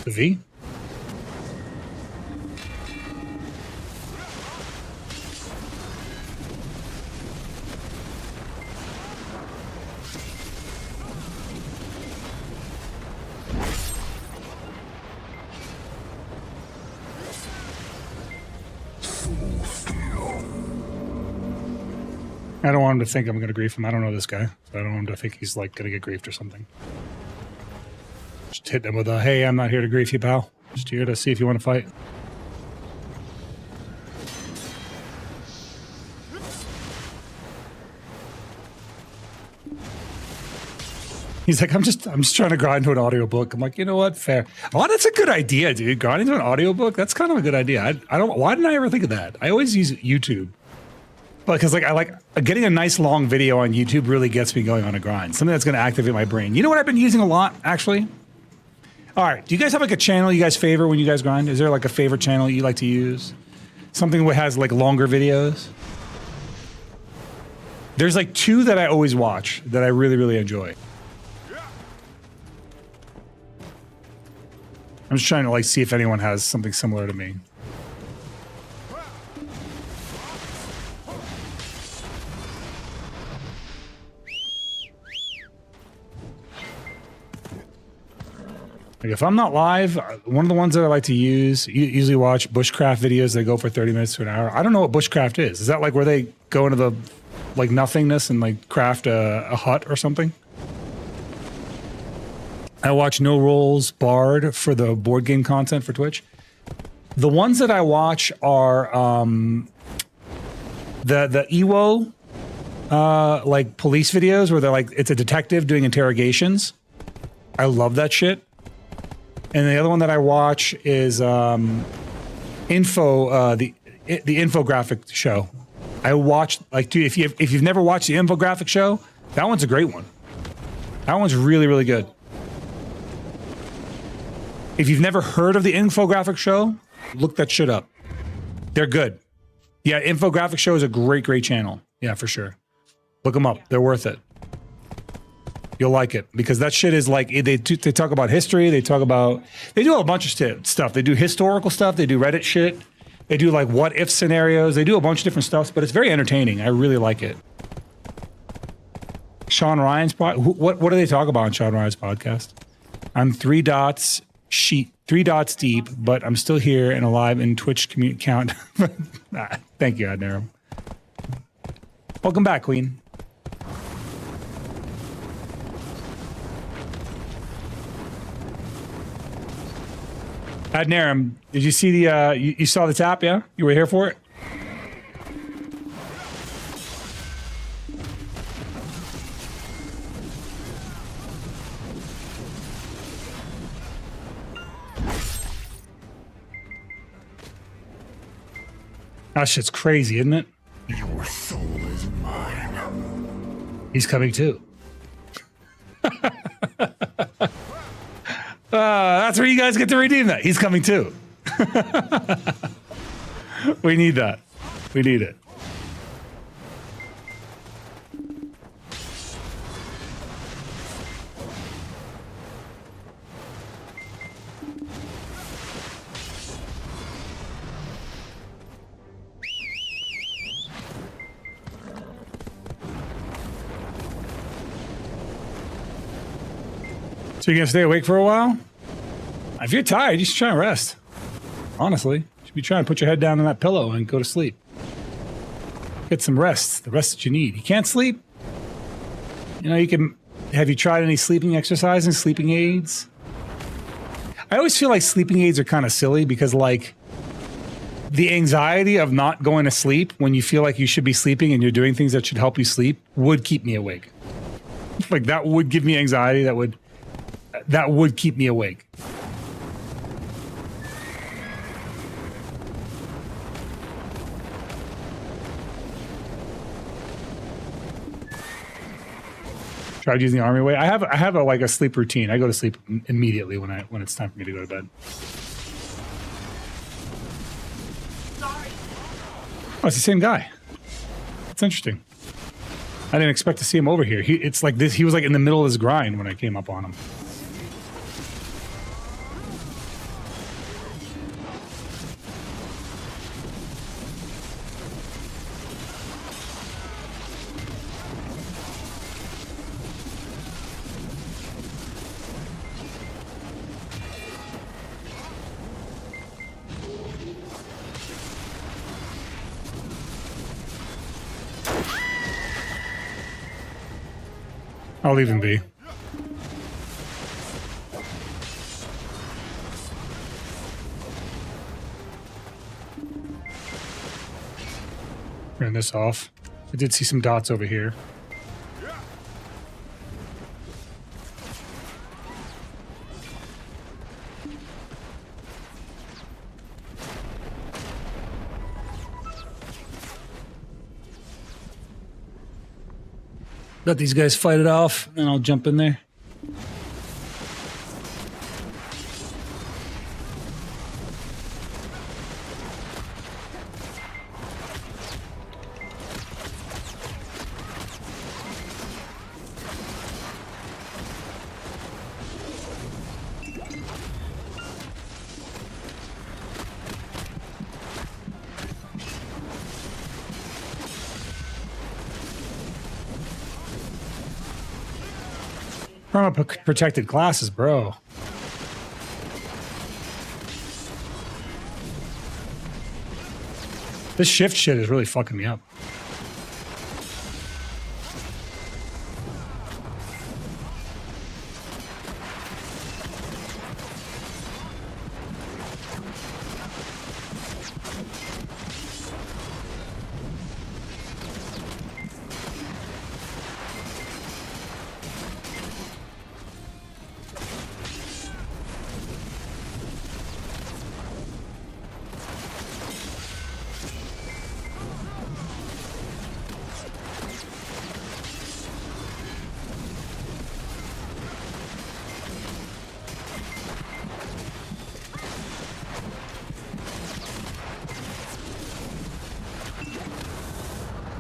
The V? I don't want him to think I'm going to grief him. I don't know this guy. So I don't want him to think he's like going to get griefed or something. Just hit him with a, hey, I'm not here to grief you, pal. Just here to see if you want to fight. He's like, I'm just trying to grind to an audiobook. I'm like, you know what? Fair. Oh, that's a good idea, dude. Grinding to an audiobook, that's kind of a good idea. Why didn't I ever think of that? I always use YouTube. Because like I like getting a nice long video on YouTube really gets me going on a grind. Something that's going to activate my brain. You know what I've been using a lot, actually? All right. Do you guys have like a channel you guys favor when you guys grind? Is there like a favorite channel you like to use? Something that has like longer videos? There's like two that I always watch that I really, really enjoy. I'm just trying to like see if anyone has something similar to me. Like if I'm not live, one of the ones that I like to use, you usually watch bushcraft videos that go for 30 minutes to an hour. I don't know what bushcraft is. Is that like where they go into the like nothingness and like craft a hut or something? I watch No Rolls Bard for the board game content for Twitch. The ones that I watch are the EWO like police videos where they're like it's a detective doing interrogations. I love that shit. And the other one that I watch is the infographic show. I watch like dude, if you've never watched the infographic show, that one's a great one. That one's really, really good. If you've never heard of the infographic show, look that shit up. They're good. Yeah, infographic show is a great, great channel. Yeah, for sure. Look them up. They're worth it. You'll like it because that shit is like they talk about history. They do a bunch of stuff. They do historical stuff. They do Reddit shit. They do like what if scenarios. They do a bunch of different stuff, but it's very entertaining. I really like it. Sean Ryan's what do they talk about on Sean Ryan's podcast? I'm 3 dots deep, but I'm still here and alive in Twitch community count. Thank you, Adnarum. Welcome back, Queen. Adnarum, did you see the, you saw the tap, yeah? You were here for it? That shit's crazy, isn't it? Your soul is mine. He's coming too. That's where you guys get to redeem that. He's coming too. We need that. We need it. So you're gonna stay awake for a while? If you're tired, you should try and rest. Honestly, you should be trying to put your head down on that pillow and go to sleep. Get some rest, the rest that you need. You can't sleep? You know, you can. Have you tried any sleeping exercises, sleeping aids? I always feel like sleeping aids are kind of silly because, like, the anxiety of not going to sleep when you feel like you should be sleeping and you're doing things that should help you sleep would keep me awake. Like, that would give me anxiety. That would keep me awake. Tried using the army way. I have a sleep routine. I go to sleep immediately when it's time for me to go to bed. Oh, it's the same guy. It's interesting. I didn't expect to see him over here. It's like this. He was like in the middle of his grind when I came up on him. I'll leave him be. Turn this off. I did see some dots over here. Let these guys fight it off, and I'll jump in there. From protected classes, bro. This shift shit is really fucking me up.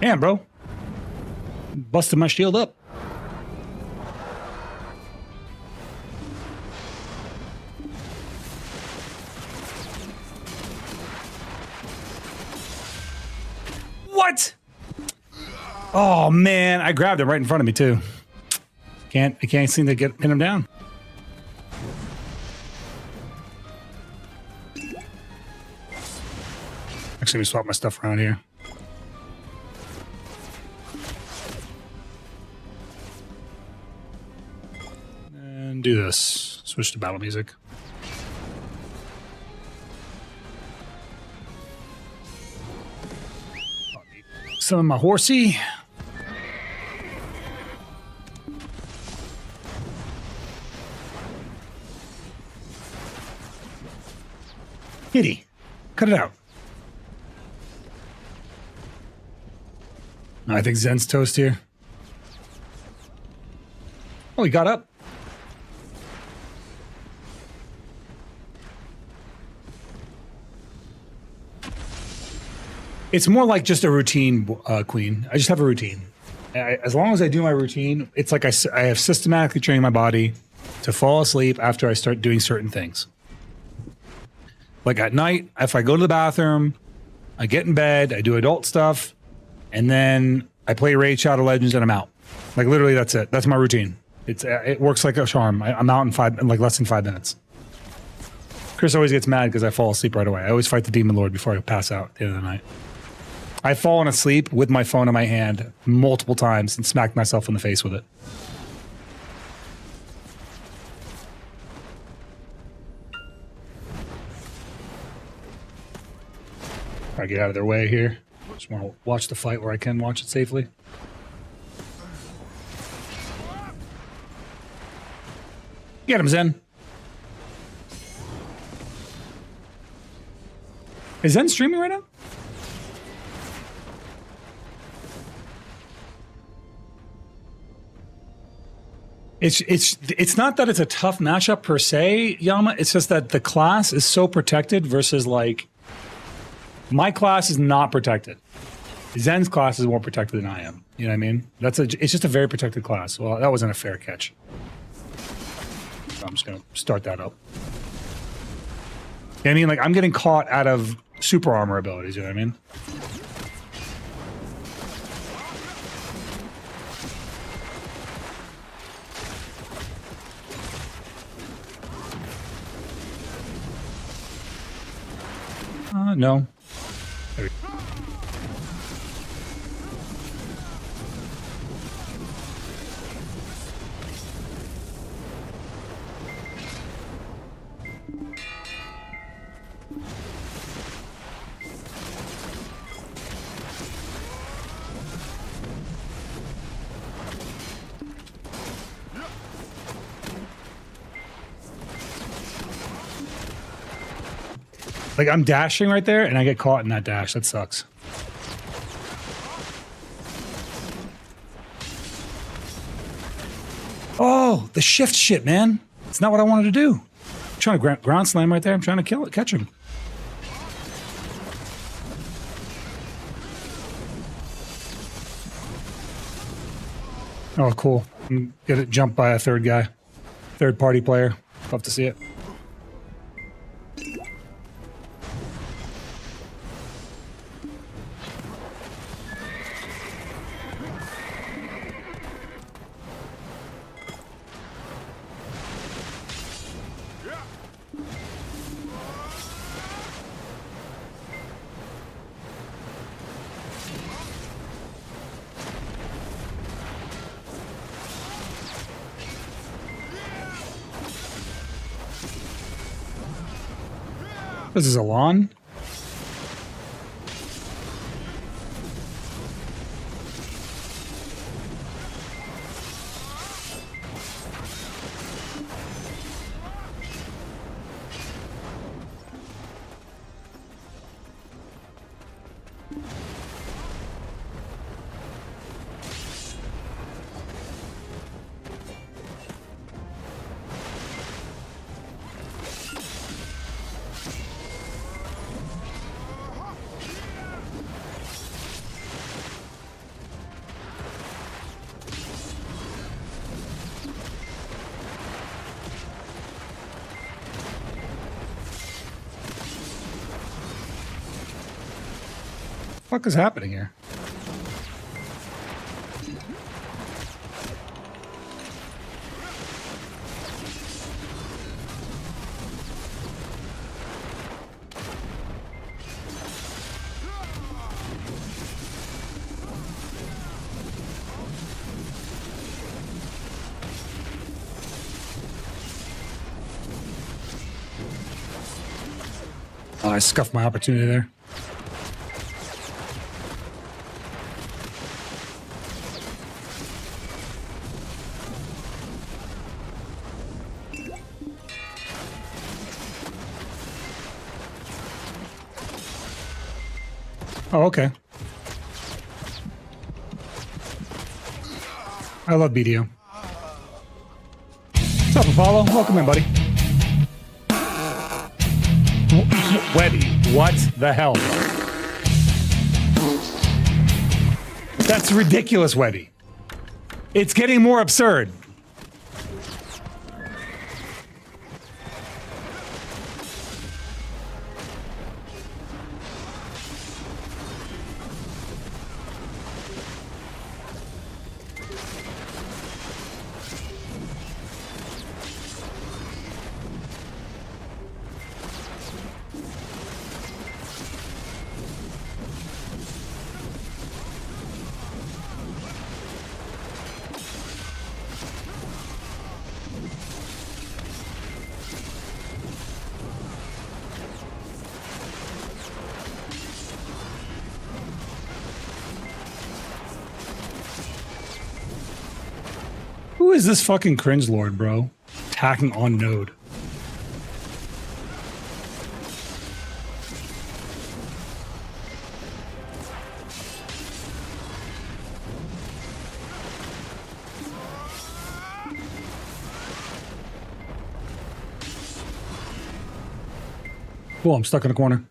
Damn, bro. Busted my shield up. What? Oh man, I grabbed it right in front of me too. I can't seem to pin him down. Actually, let me swap my stuff around here. And do this. Switch to battle music. Summon my horsey. Kitty, cut it out. I think Zen's toast here. Oh, he got up. It's more like just a routine, Queen. I just have a routine. As long as I do my routine, it's like I have systematically trained my body to fall asleep after I start doing certain things. Like at night, if I go to the bathroom, I get in bed, I do adult stuff, and then I play Raid Shadow Legends and I'm out. Like literally, that's it. That's my routine. It works like a charm. I'm out in less than 5 minutes. Chris always gets mad because I fall asleep right away. I always fight the Demon Lord before I pass out at the end of the night. I've fallen asleep with my phone in my hand multiple times and smacked myself in the face with it. I get out of their way here. Just want to watch the fight where I can watch it safely. Get him, Zen. Is Zen streaming right now? It's not that it's a tough matchup per se, Yama. It's just that the class is so protected versus like my class is not protected. Zen's class is more protected than I am. You know what I mean? It's just a very protected class. Well, that wasn't a fair catch. So I'm just gonna start that up. You know what I mean? Like I'm getting caught out of super armor abilities. You know what I mean? No. Like I'm dashing right there and I get caught in that dash. That sucks. Oh, the shift shit, man. It's not what I wanted to do. I'm trying to ground slam right there. I'm trying to catch him. Oh, cool. Get it jumped by a third party player. Love to see it. This is a lawn. What the fuck is happening here? Oh, I scuffed my opportunity there. Oh, okay. I love BDO. What's up, Apollo? Welcome in, buddy. Webby, what the hell? That's ridiculous, Webby. It's getting more absurd. Who is this fucking cringe lord, bro? Attacking on node. Cool, I'm stuck in a corner.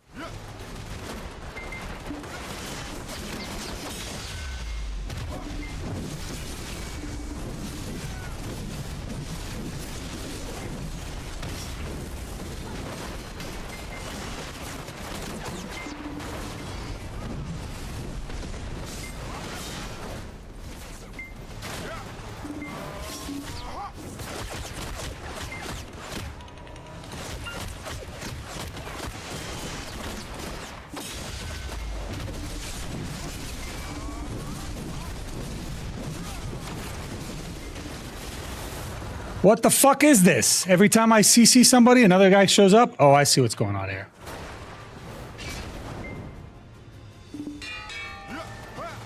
What the fuck is this? Every time I CC somebody, another guy shows up? Oh, I see what's going on here.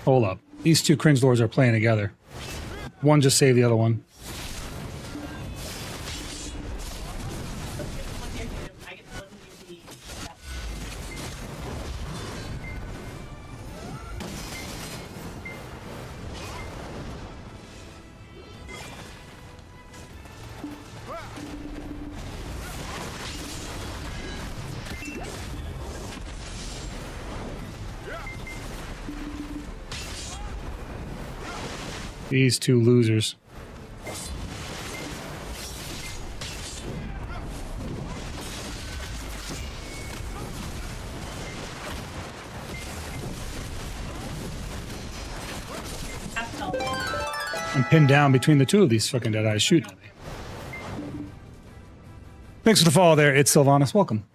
Hold up. These two cringe lords are playing together. One just saved the other one. These two losers. I'm pinned down between the two of these fucking dead eyes shooting at me. Thanks for the follow there. It's Sylvanas. Welcome.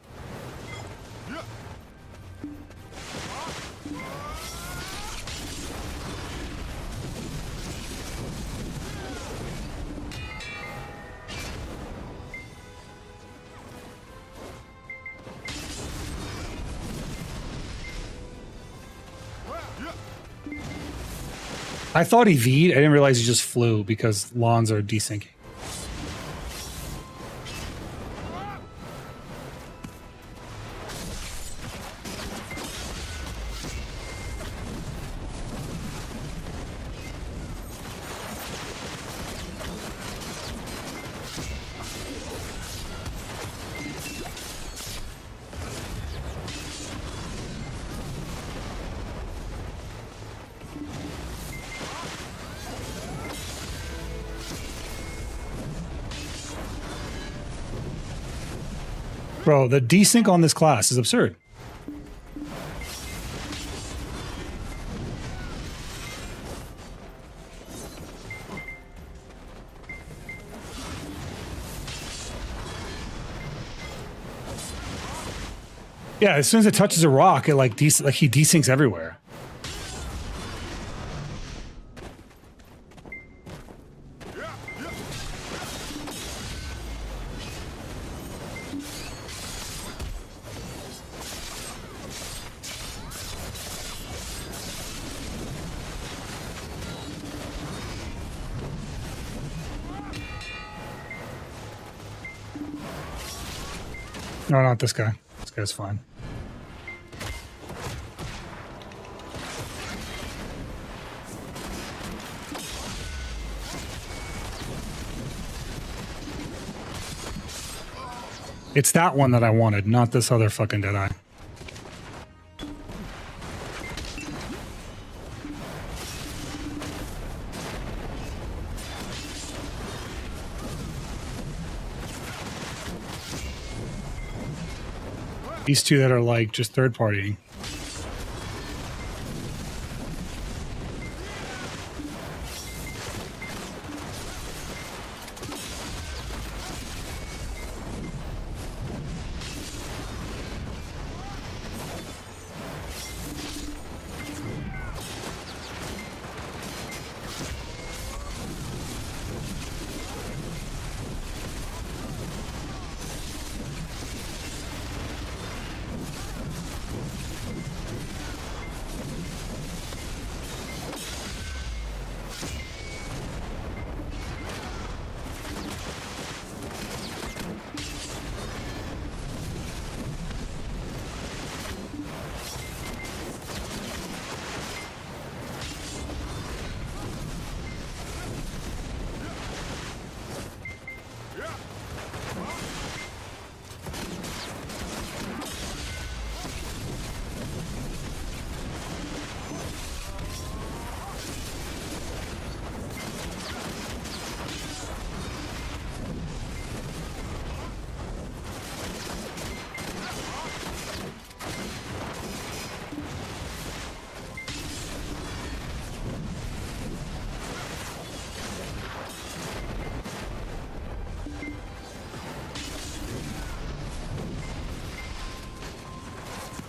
I thought he V'd. I didn't realize he just flew because lawns are desyncing. Bro, the desync on this class is absurd. Yeah, as soon as it touches a rock, it like he desyncs everywhere. No, not this guy. This guy's fine. It's that one that I wanted, not this other fucking Deadeye. These two that are like just third partying.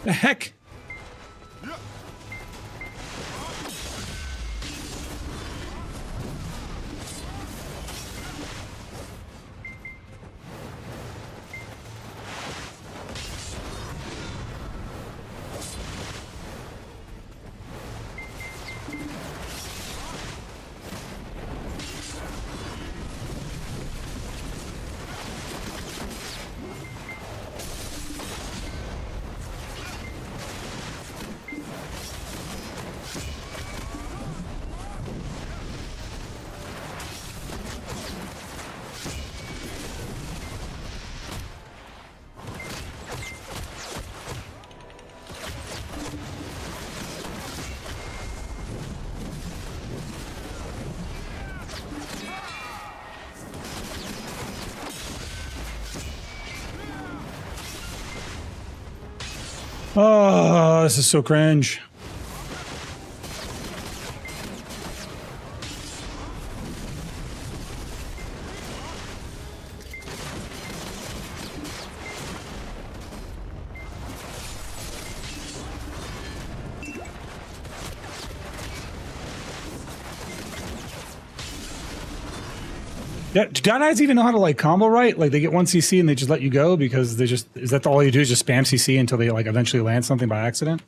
The heck? Oh, this is so cringe. Yeah, do Deadies even know how to like combo right? Like they get 1 CC and they just let you go because they just, is that all you do is just spam CC until they like eventually land something by accident?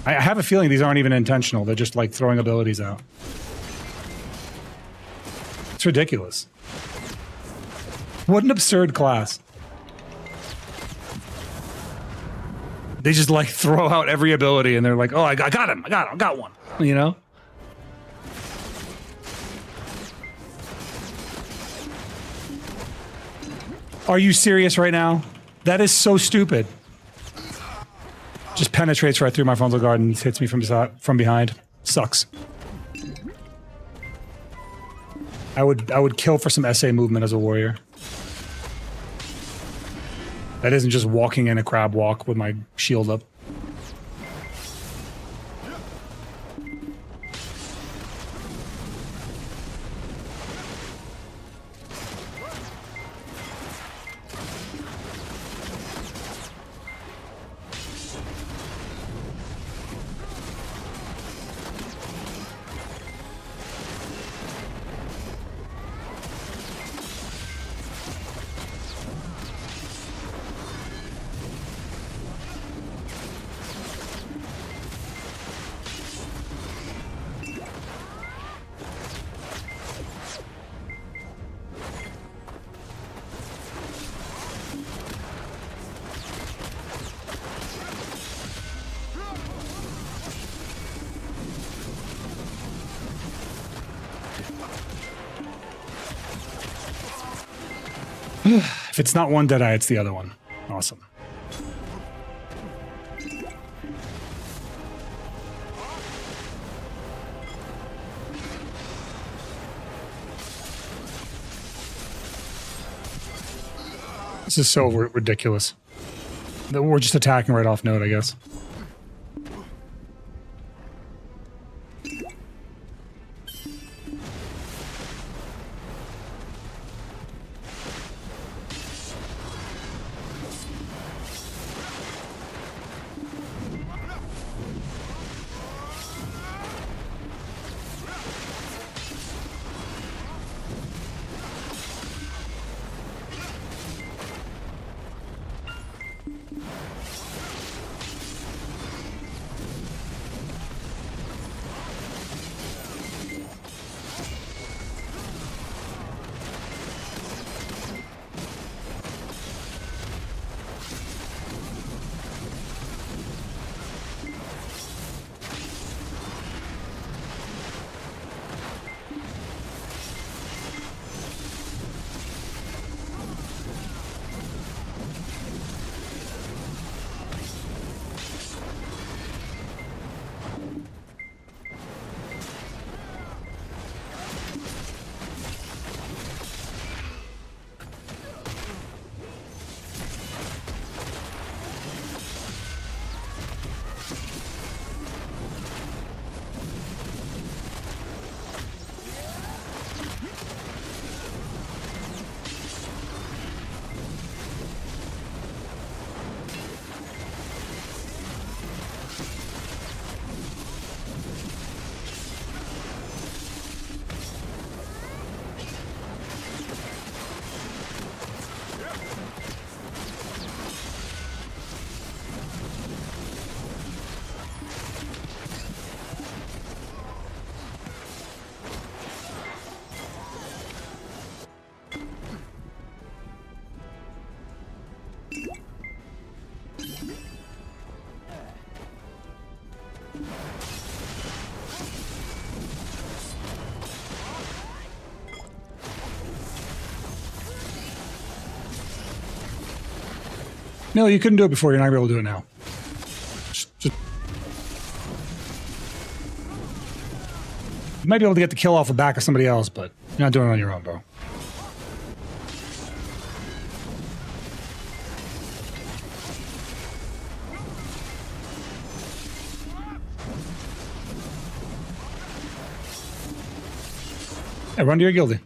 I have a feeling these aren't even intentional. They're just like throwing abilities out. It's ridiculous. What an absurd class. They just like throw out every ability and they're like, oh, I got him. I got one, you know? Are you serious right now? That is so stupid. Just penetrates right through my frontal guard and hits me from behind. Sucks. I would kill for some SA movement as a warrior. That isn't just walking in a crab walk with my shield up. If it's not one Deadeye, it's the other one. Awesome. This is so ridiculous. That we're just attacking right off node, I guess. No, you couldn't do it before. You're not able to do it now. You might be able to get the kill off the back of somebody else, but you're not doing it on your own, bro. Hey, run to your guildie.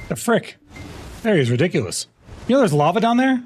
The frick? There he is, ridiculous. You know there's lava down there?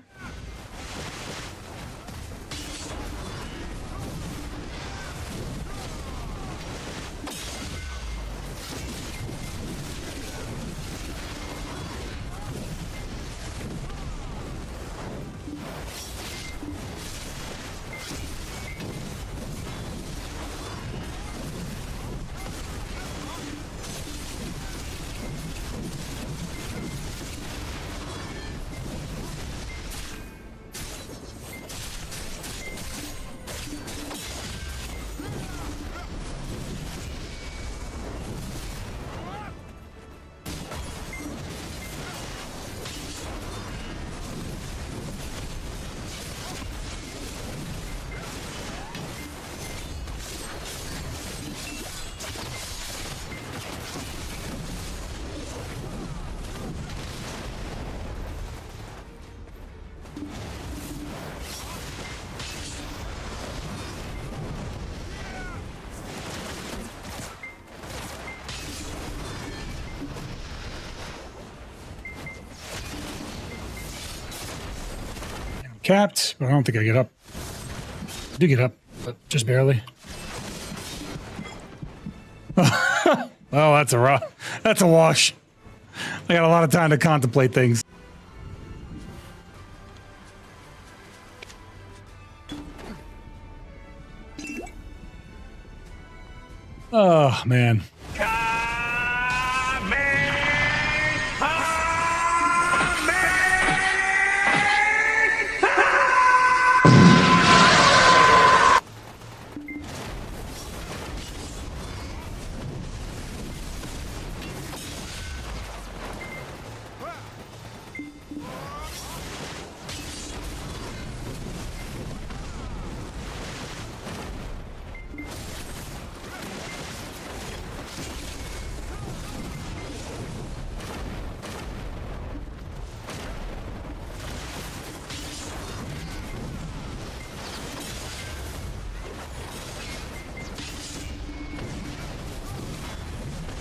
capped, but I don't think I get up. I do get up, but just barely. Oh, that's a wash. I got a lot of time to contemplate things. Oh, man.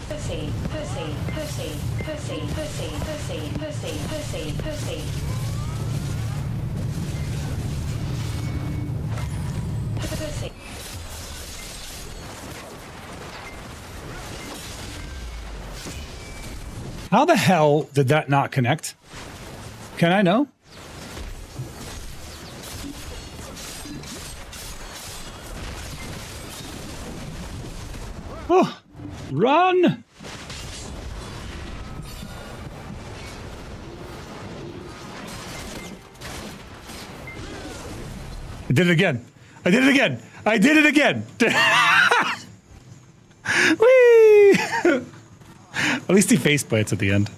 Pussy, pussy, pussy, pussy, pussy, pussy, pussy, pussy, pussy. Pussy. How the hell did that not connect? Can I know? Oh, run! I did it again. I did it again. I did it again. Whee! At least he face plants at the end.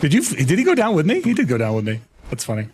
Did he go down with me? He did go down with me. That's funny.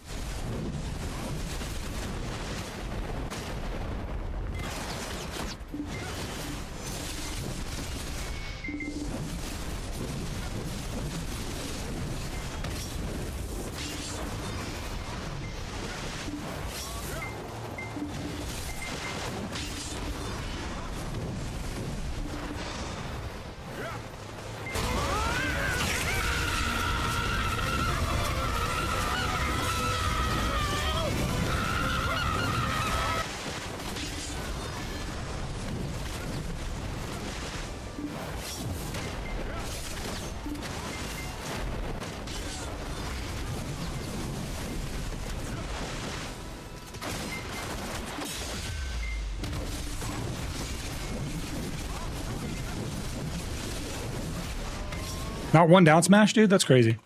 Not one down smash, dude? That's crazy.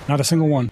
Not a single one.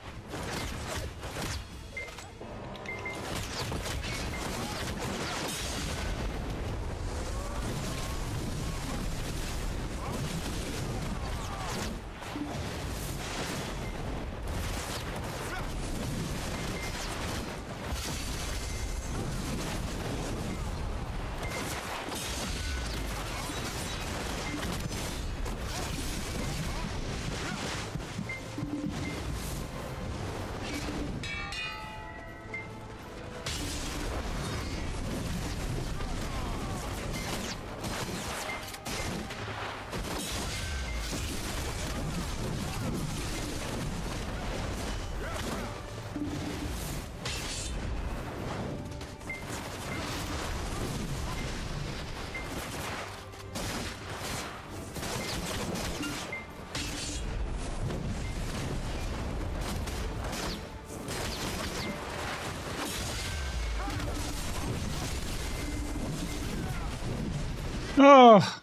Oh,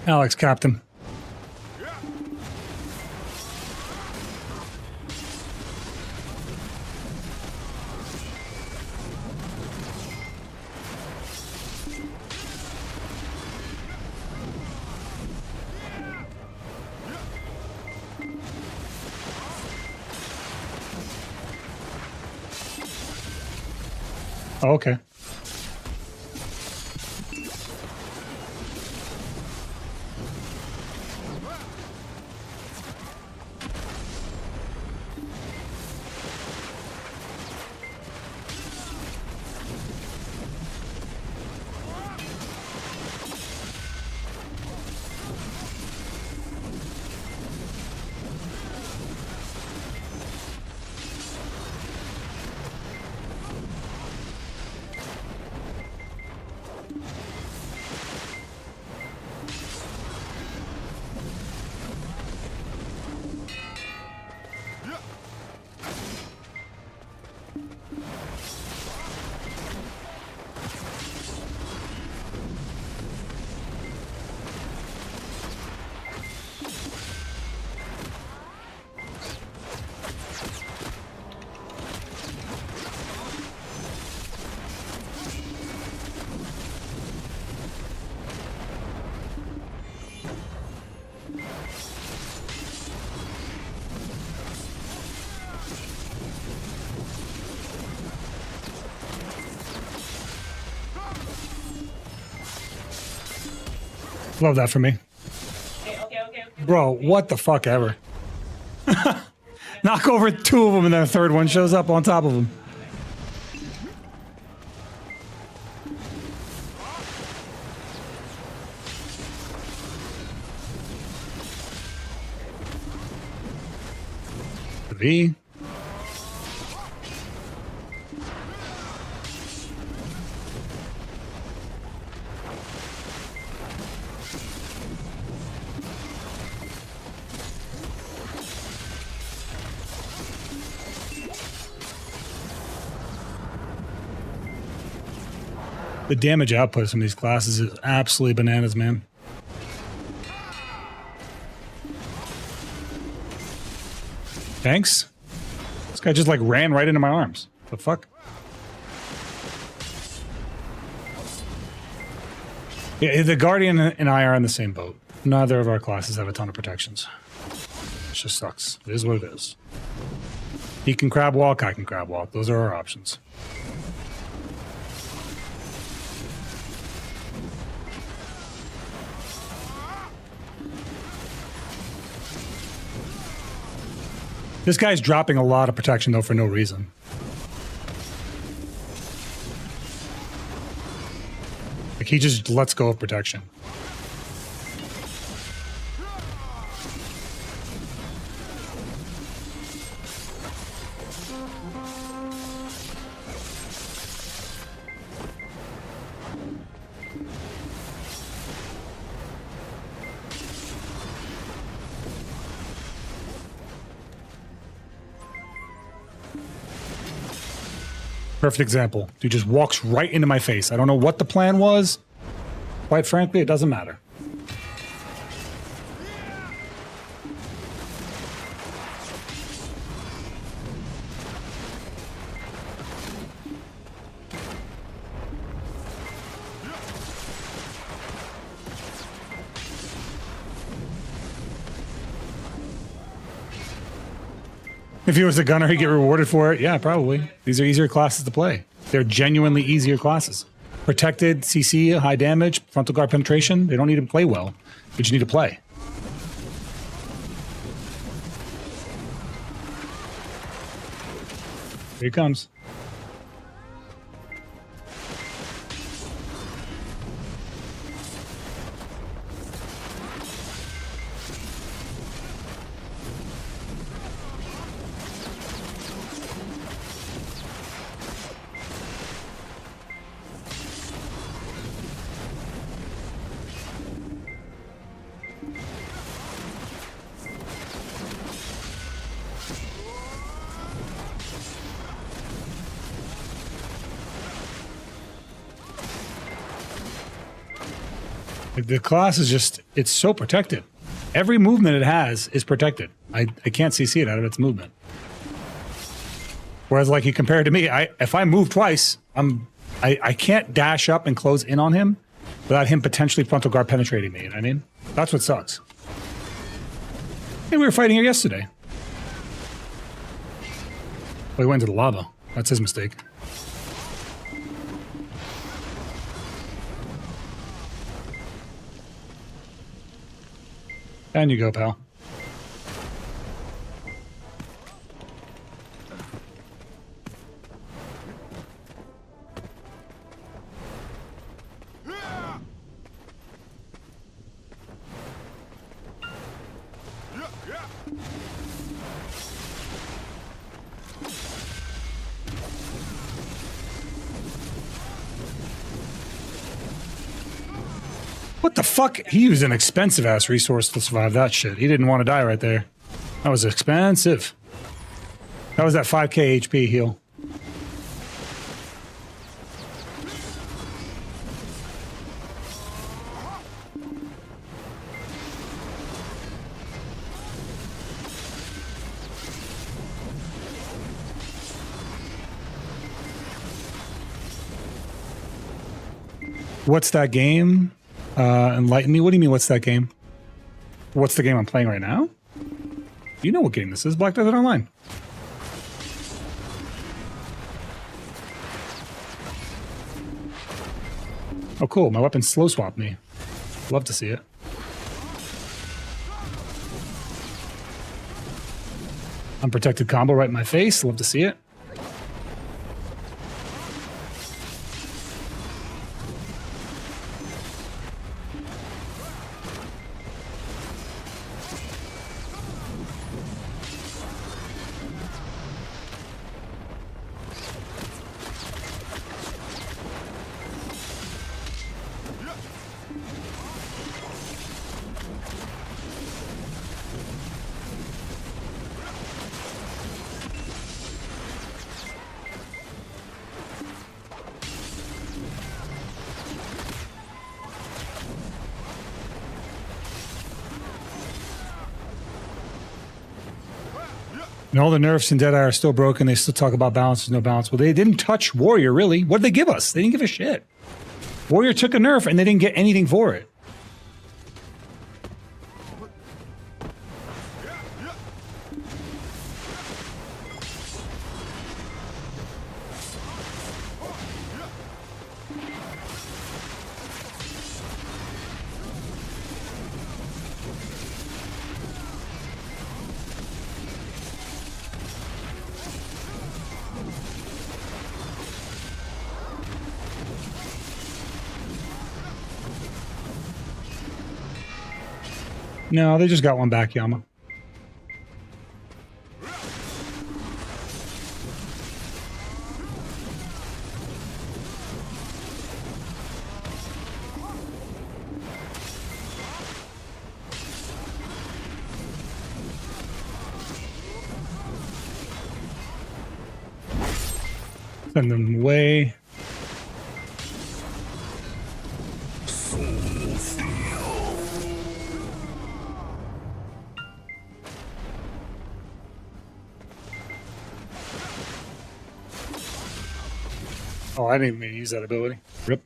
Alex capped him. Oh, okay. Love that for me. Bro, what the fuck ever. Knock over 2 of them and then a third one shows up on top of them. The V. The damage output from these classes is absolutely bananas, man. Thanks. This guy just like ran right into my arms. The fuck? Yeah, the Guardian and I are in the same boat. Neither of our classes have a ton of protections. It just sucks. It is what it is. He can crab walk, I can crab walk. Those are our options. This guy's dropping a lot of protection, though, for no reason. Like, he just lets go of protection. Perfect example. Dude just walks right into my face. I don't know what the plan was. Quite frankly, it doesn't matter. If he was a gunner, he'd get rewarded for it. Yeah, probably. These are easier classes to play. They're genuinely easier classes. Protected, CC, high damage, frontal guard penetration. They don't need to play well. They just need to play. Here he comes. The class is just, it's so protected. Every movement it has is protected. I can't CC it out of its movement. Whereas like you compare it to me, if I move twice, I can't dash up and close in on him without him potentially frontal guard penetrating me, you know what I mean? That's what sucks. Hey, we were fighting here yesterday. Well, he went into the lava. That's his mistake. And you go, pal. What the fuck? He used an expensive-ass resource to survive that shit. He didn't want to die right there. That was expensive. That was that 5k HP heal. What's that game? Enlighten me. What do you mean, what's that game? What's the game I'm playing right now? You know what game this is. Black Desert Online. Oh, cool. My weapon slow swapped me. Love to see it. Unprotected combo right in my face. Love to see it. And all the nerfs in Deadeye are still broken. They still talk about balance. There's no balance. Well, they didn't touch Warrior, really. What did they give us? They didn't give a shit. Warrior took a nerf, and they didn't get anything for it. No, they just got one back, Yama. Send them away. Oh, I didn't even use that ability. Rip.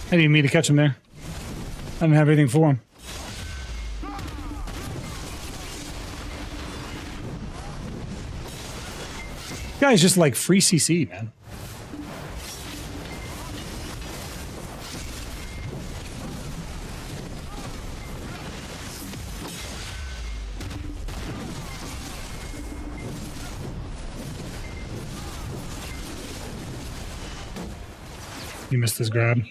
I didn't mean to catch him there. I didn't have anything for him. Guy's just like free CC, man. He missed his grab.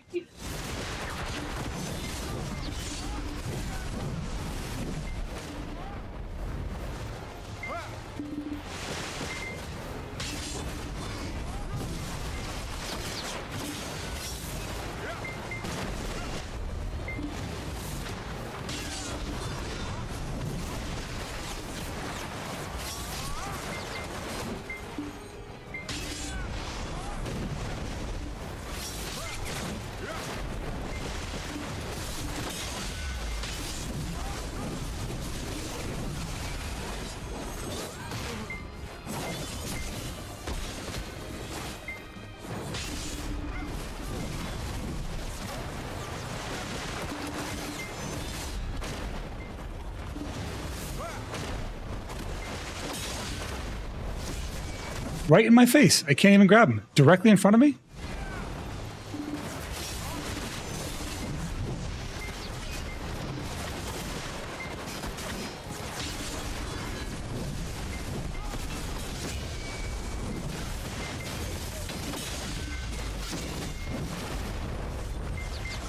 Right in my face. I can't even grab him. Directly in front of me?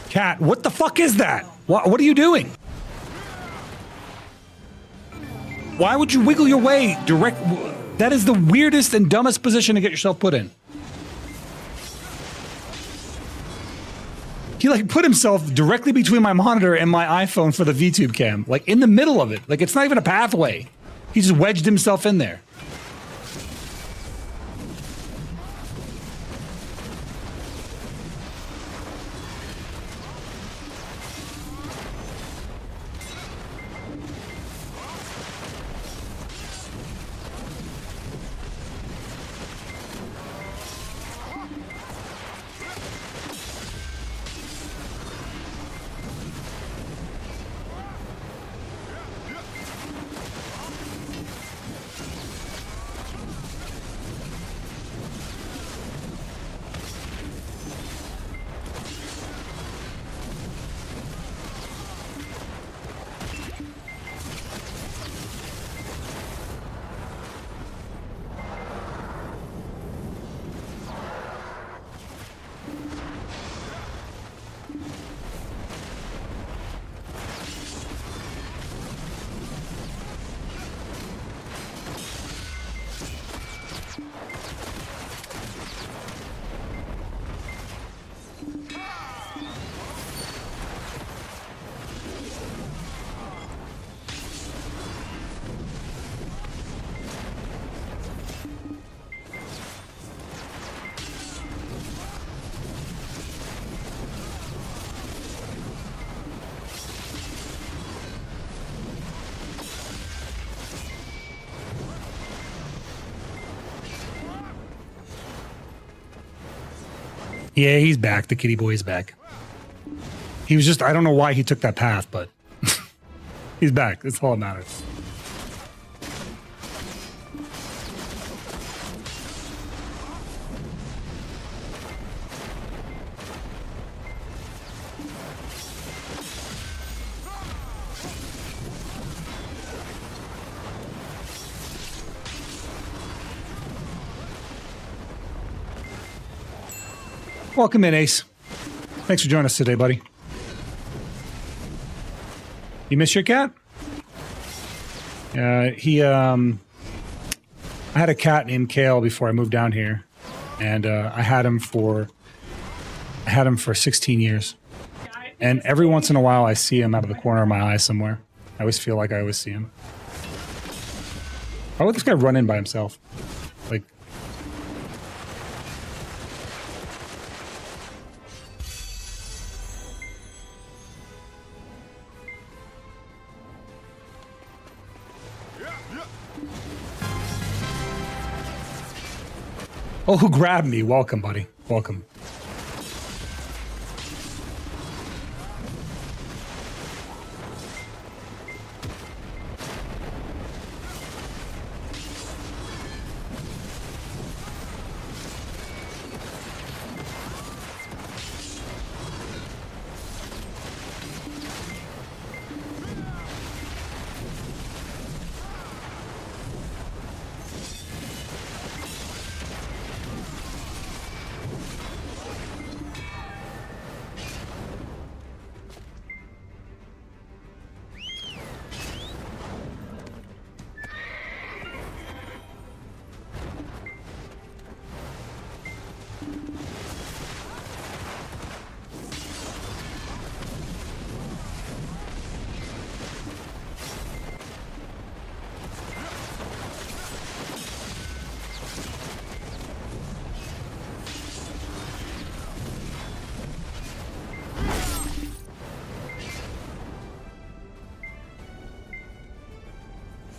Cat, what the fuck is that? What are you doing? Why would you wiggle your way direct? That is the weirdest and dumbest position to get yourself put in. He like put himself directly between my monitor and my iPhone for the VTube cam, like in the middle of it. Like it's not even a pathway. He just wedged himself in there. Yeah, he's back. The kitty boy is back. He was just, I don't know why he took that path, but he's back. That's all that matters. Welcome in, Ace. Thanks for joining us today, buddy. You miss your cat? I had a cat named Kale before I moved down here, and I had him for 16 years. And every once in a while, I see him out of the corner of my eye somewhere. I always feel like I always see him. Why would this guy run in by himself? Like, oh, who grabbed me? Welcome, buddy. Welcome.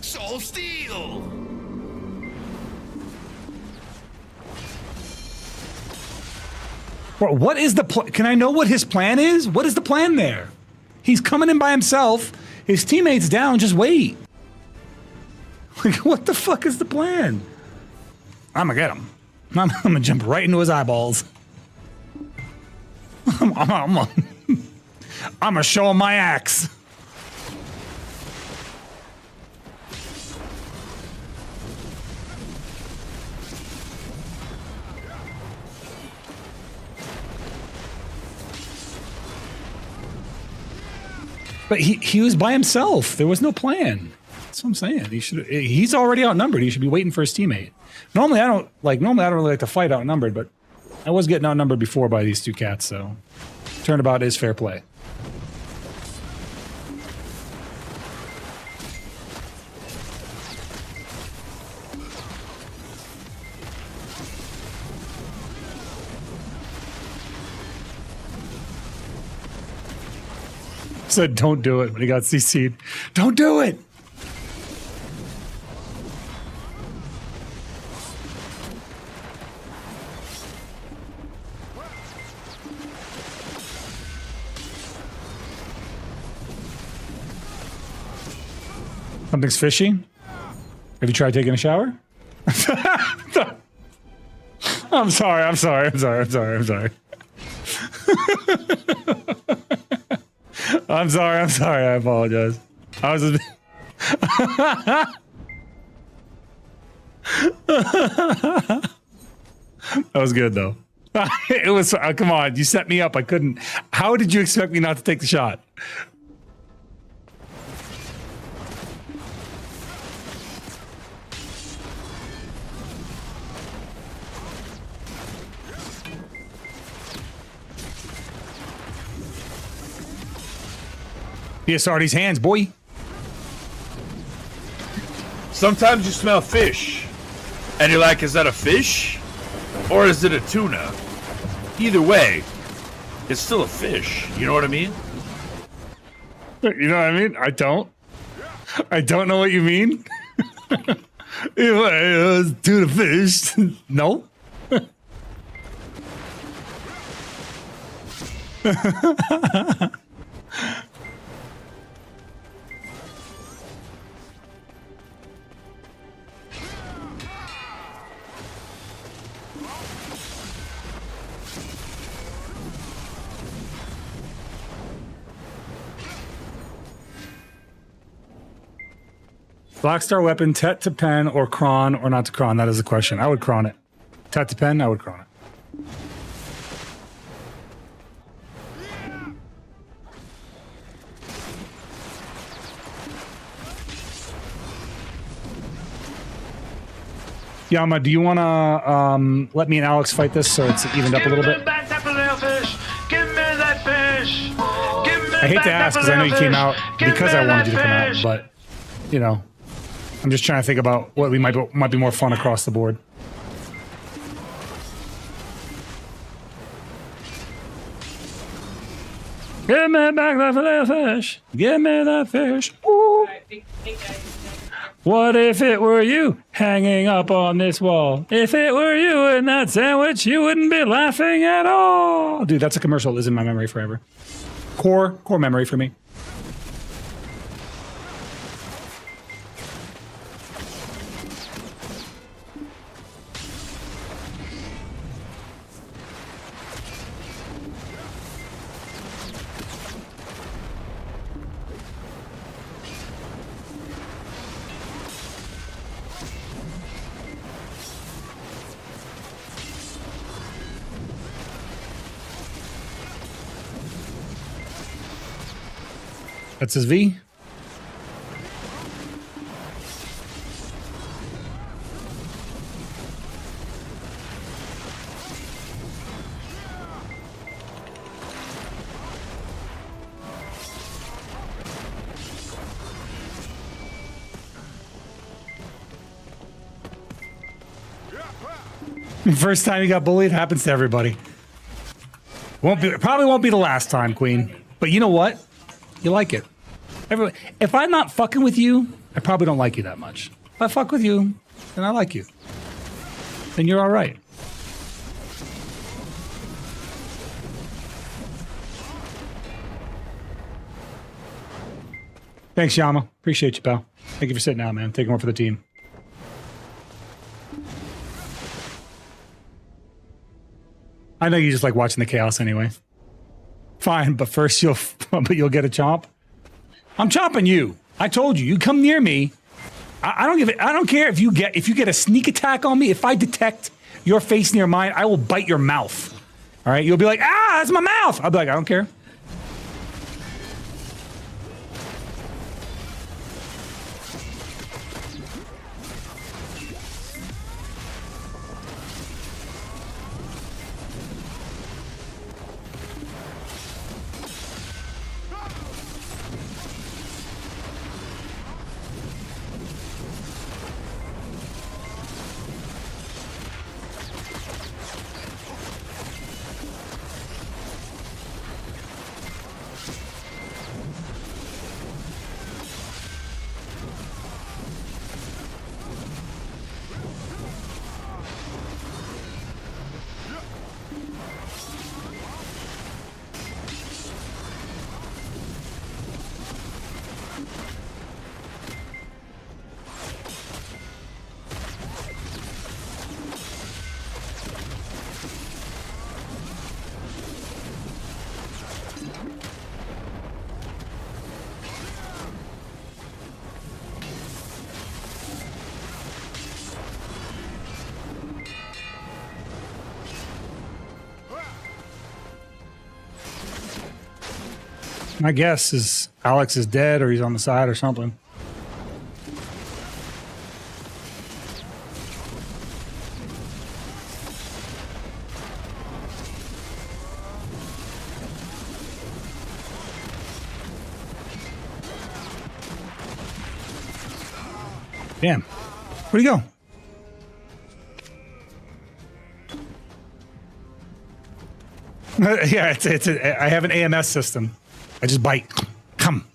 Soul Steel! Bro, what is the can I know what his plan is? What is the plan there? He's coming in by himself. His teammate's down. Just wait. Like, what the fuck is the plan? I'm gonna get him. I'm gonna jump right into his eyeballs. I'm gonna show him my axe. But he was by himself. There was no plan. That's what I'm saying. He's already outnumbered. He should be waiting for his teammate. Normally I don't really like to fight outnumbered, but I was getting outnumbered before by these two cats, so turnabout is fair play. Said don't do it when he got CC'd. Don't do it! Something's fishy? Have you tried taking a shower? I'm sorry. I'm sorry. I apologize. I was just... That was good though. It was, come on, you set me up. I couldn't. How did you expect me not to take the shot? PSRD's hands, boy. Sometimes you smell fish, and you're like, is that a fish? Or is it a tuna? Either way, it's still a fish. You know what I mean? You know what I mean? I don't know what you mean. Tuna fish. No. Black Star weapon, Tet to pen, or Kron, or not to Kron? That is the question. I would Kron it. Tet to pen, I would Kron it. Yama, do you want to let me and Alex fight this so it's evened up a little bit? Back that little fish. Give me that fish. Give me I hate to back ask that because I know you came fish. out Give because me I wanted you that to come out, fish. but you know, I'm just trying to think about what we might be more fun across the board. Give me back that little fish. Give me that fish. Ooh. What if it were you hanging up on this wall? If it were you in that sandwich, you wouldn't be laughing at all. Dude, that's a commercial that is in my memory forever. Core memory for me. That's his V. First time you got bullied happens to everybody. Probably won't be the last time, Queen. But you know what? You like it. If I'm not fucking with you, I probably don't like you that much. If I fuck with you, then I like you. Then you're all right. Thanks, Yama. Appreciate you, pal. Thank you for sitting out, man. Taking one for the team. I know you just like watching the chaos anyway. Fine, but first you'll get a chomp. I'm chomping you. I told you. You come near me. I don't give it. I don't care if you get a sneak attack on me. If I detect your face near mine, I will bite your mouth. All right? You'll be like, ah, that's my mouth. I'll be like, I don't care. My guess is Alex is dead or he's on the side or something. Damn. Where'd he go? Yeah, I have an AMS system. I just bite. Come.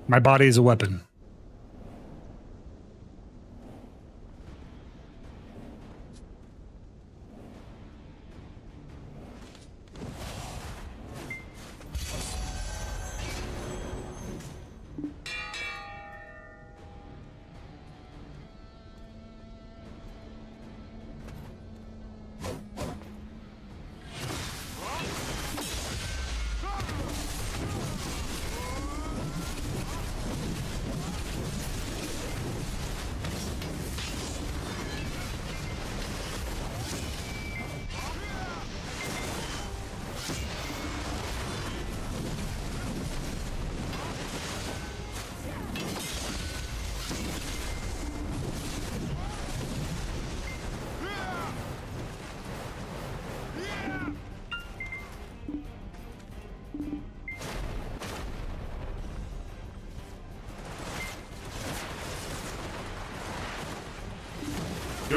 My body is a weapon.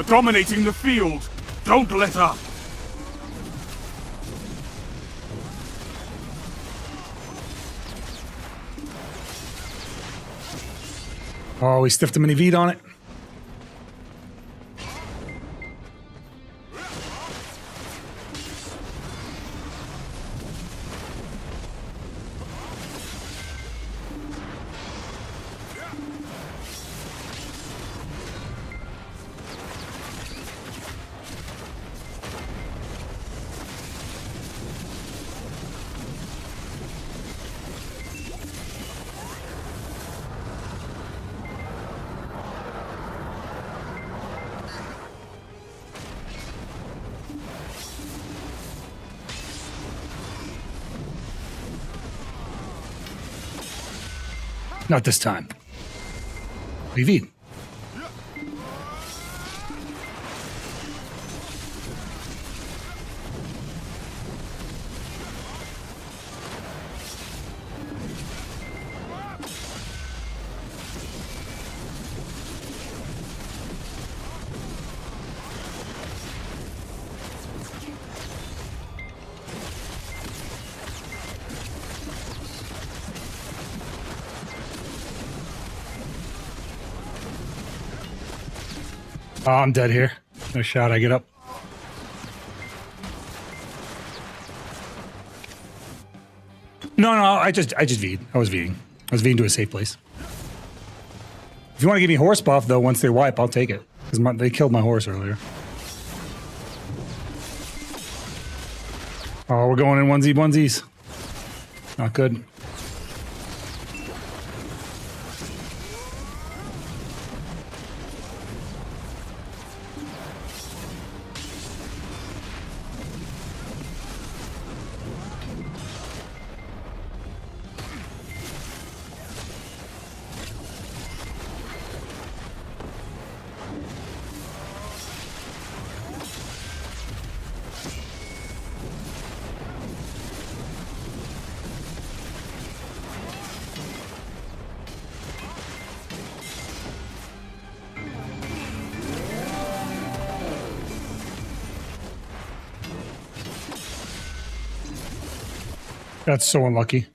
You're dominating the field. Don't let up. Oh, we stiffed him an evade on it. Not this time. Evade. Oh, I'm dead here. No shot. I get up. No, I just V'd. I was V'ing. I was V'ing to a safe place. If you want to give me horse buff, though, once they wipe, I'll take it. Because they killed my horse earlier. Oh, we're going in onesies. Not good. That's so unlucky.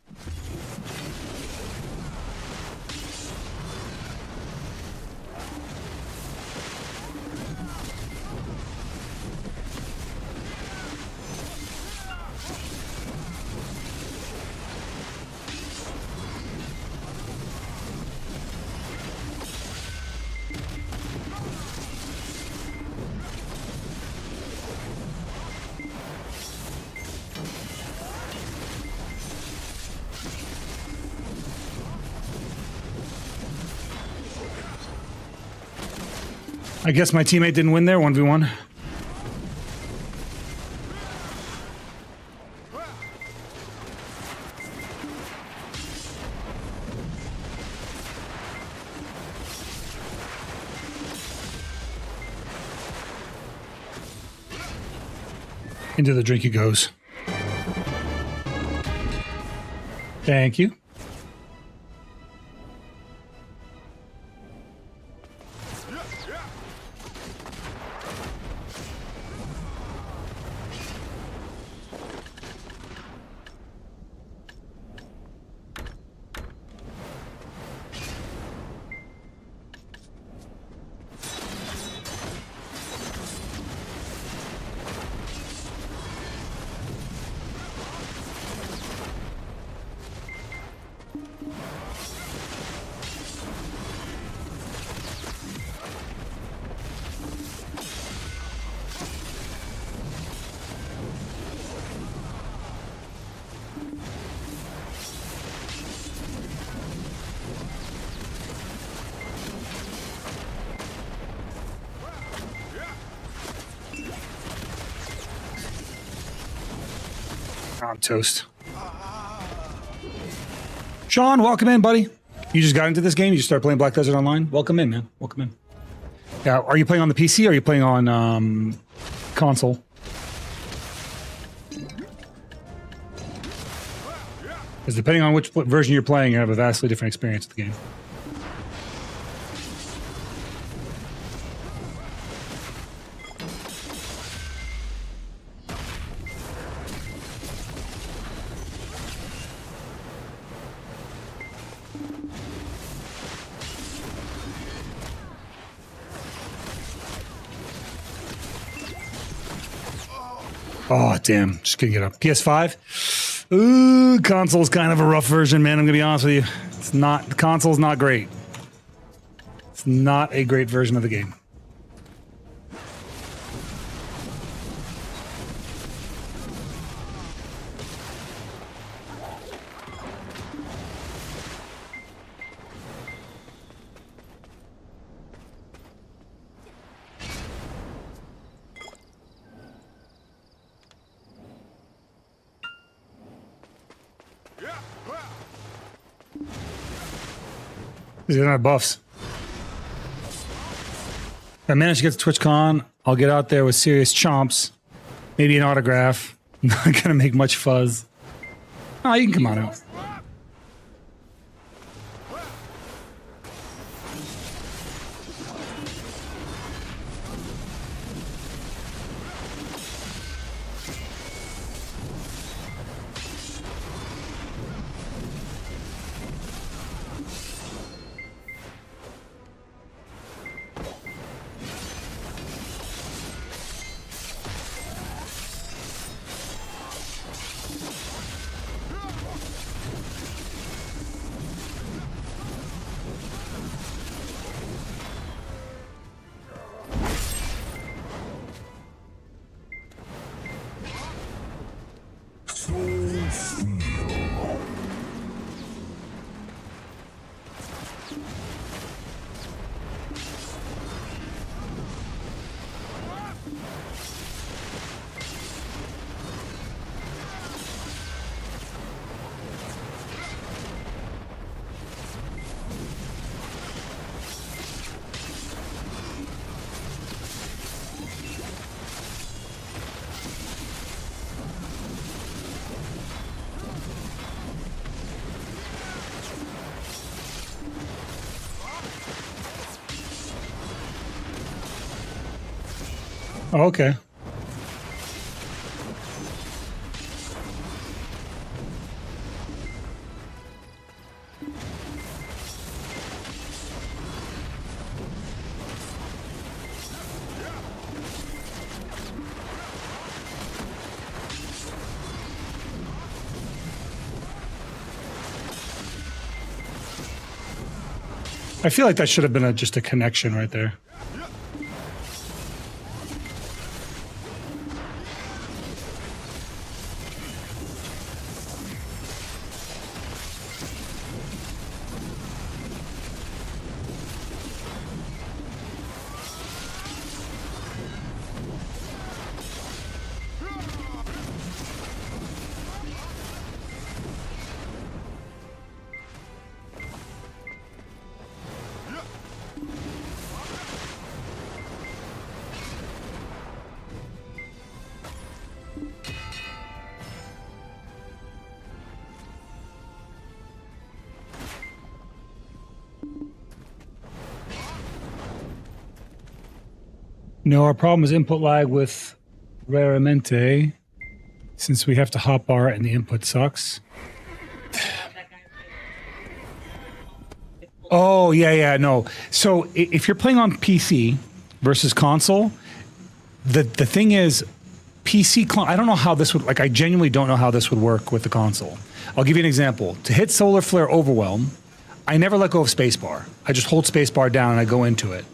I guess my teammate didn't win there, 1v1. Into the drink he goes. Thank you. I'm toast. Sean, welcome in, buddy. You just got into this game? You just started playing Black Desert Online? Welcome in, man. Welcome in. Yeah, are you playing on the PC or are you playing on console? Because depending on which version you're playing, you have a vastly different experience with the game. Oh, damn. Just gonna get up. PS5? Ooh, console's kind of a rough version, man. I'm gonna be honest with you. It's not, the console's not great. It's not a great version of the game. These are not buffs. If I manage to get to TwitchCon, I'll get out there with serious chomps. Maybe an autograph. Not gonna make much fuzz. Oh, you can come on out. Oh, okay. I feel like that should have been just a connection right there. No, our problem is input lag with Raramente, since we have to hotbar and the input sucks. Oh, yeah, no. So if you're playing on PC versus console, the thing is, I don't know how this would, like, I genuinely don't know how this would work with the console. I'll give you an example. To hit Solar Flare Overwhelm, I never let go of spacebar. I just hold spacebar down and I go into it.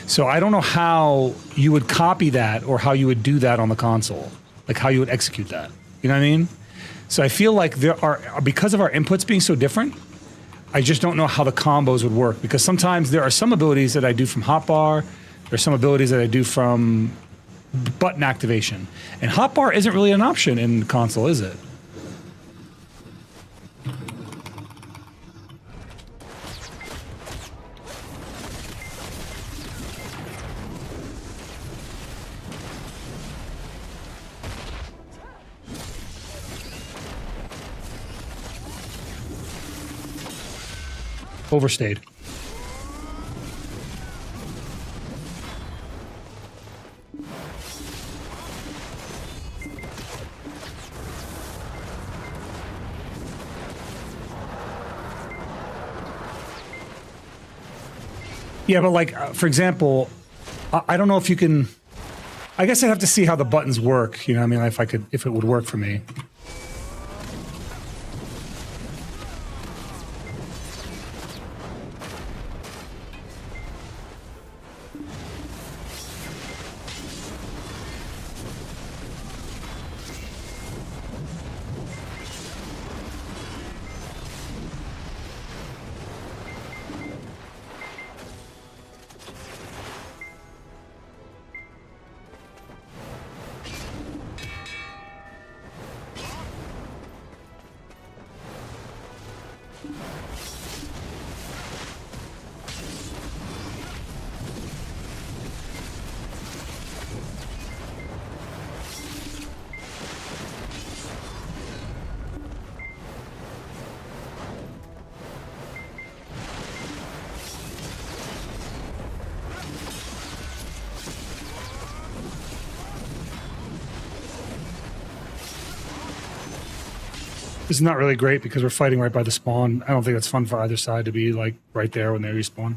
So I don't know how you would copy that or how you would do that on the console, like how you would execute that. You know what I mean? So I feel like because of our inputs being so different, I just don't know how the combos would work, because sometimes there are some abilities that I do from hotbar, there's some abilities that I do from button activation. And hotbar isn't really an option in console, is it? Overstayed. Yeah, but like, for example, I don't know if you can, I guess I'd have to see how the buttons work. You know what I mean? If it would work for me. This is not really great because we're fighting right by the spawn. I don't think that's fun for either side to be like right there when they respawn.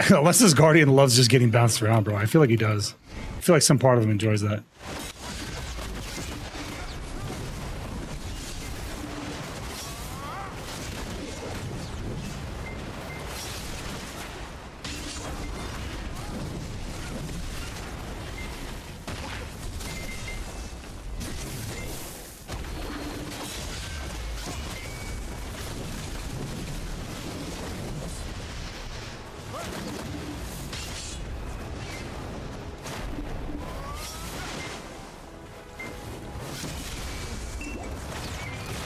Unless this Guardian loves just getting bounced around, bro. I feel like he does. I feel like some part of him enjoys that.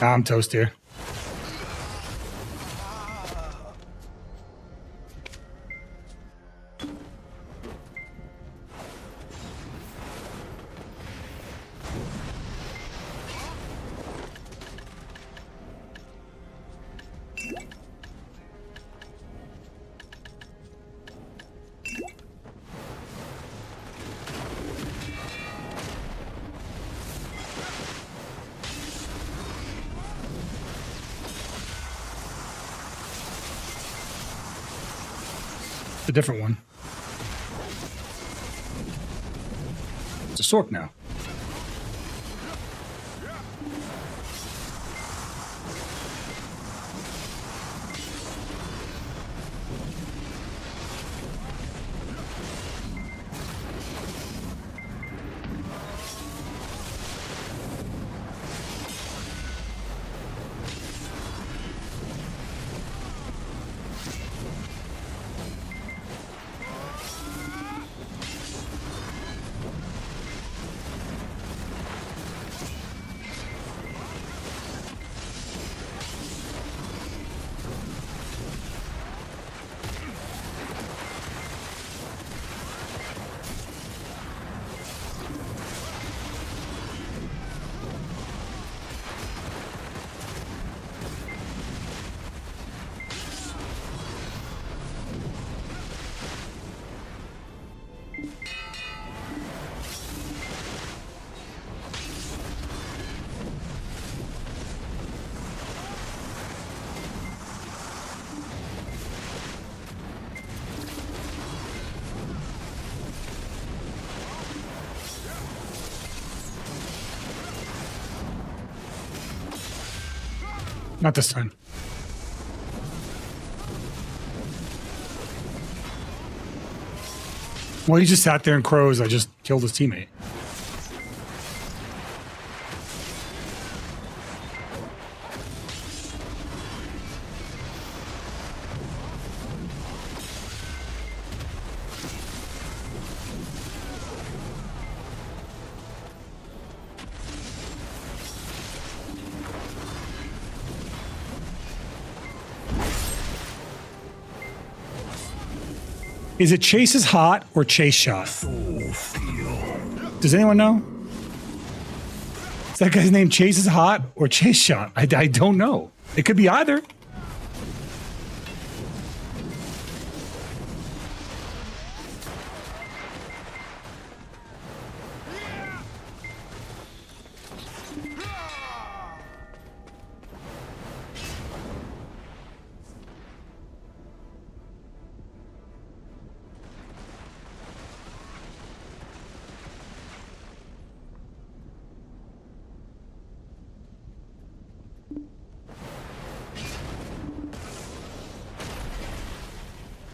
I'm toast here. A different one. It's a Sork now. Not this time. Well, he just sat there and crows. I just killed his teammate. Is it Chase's hot or Chase shot? Does anyone know? Is that guy's name Chase's hot or Chase shot? I don't know. It could be either.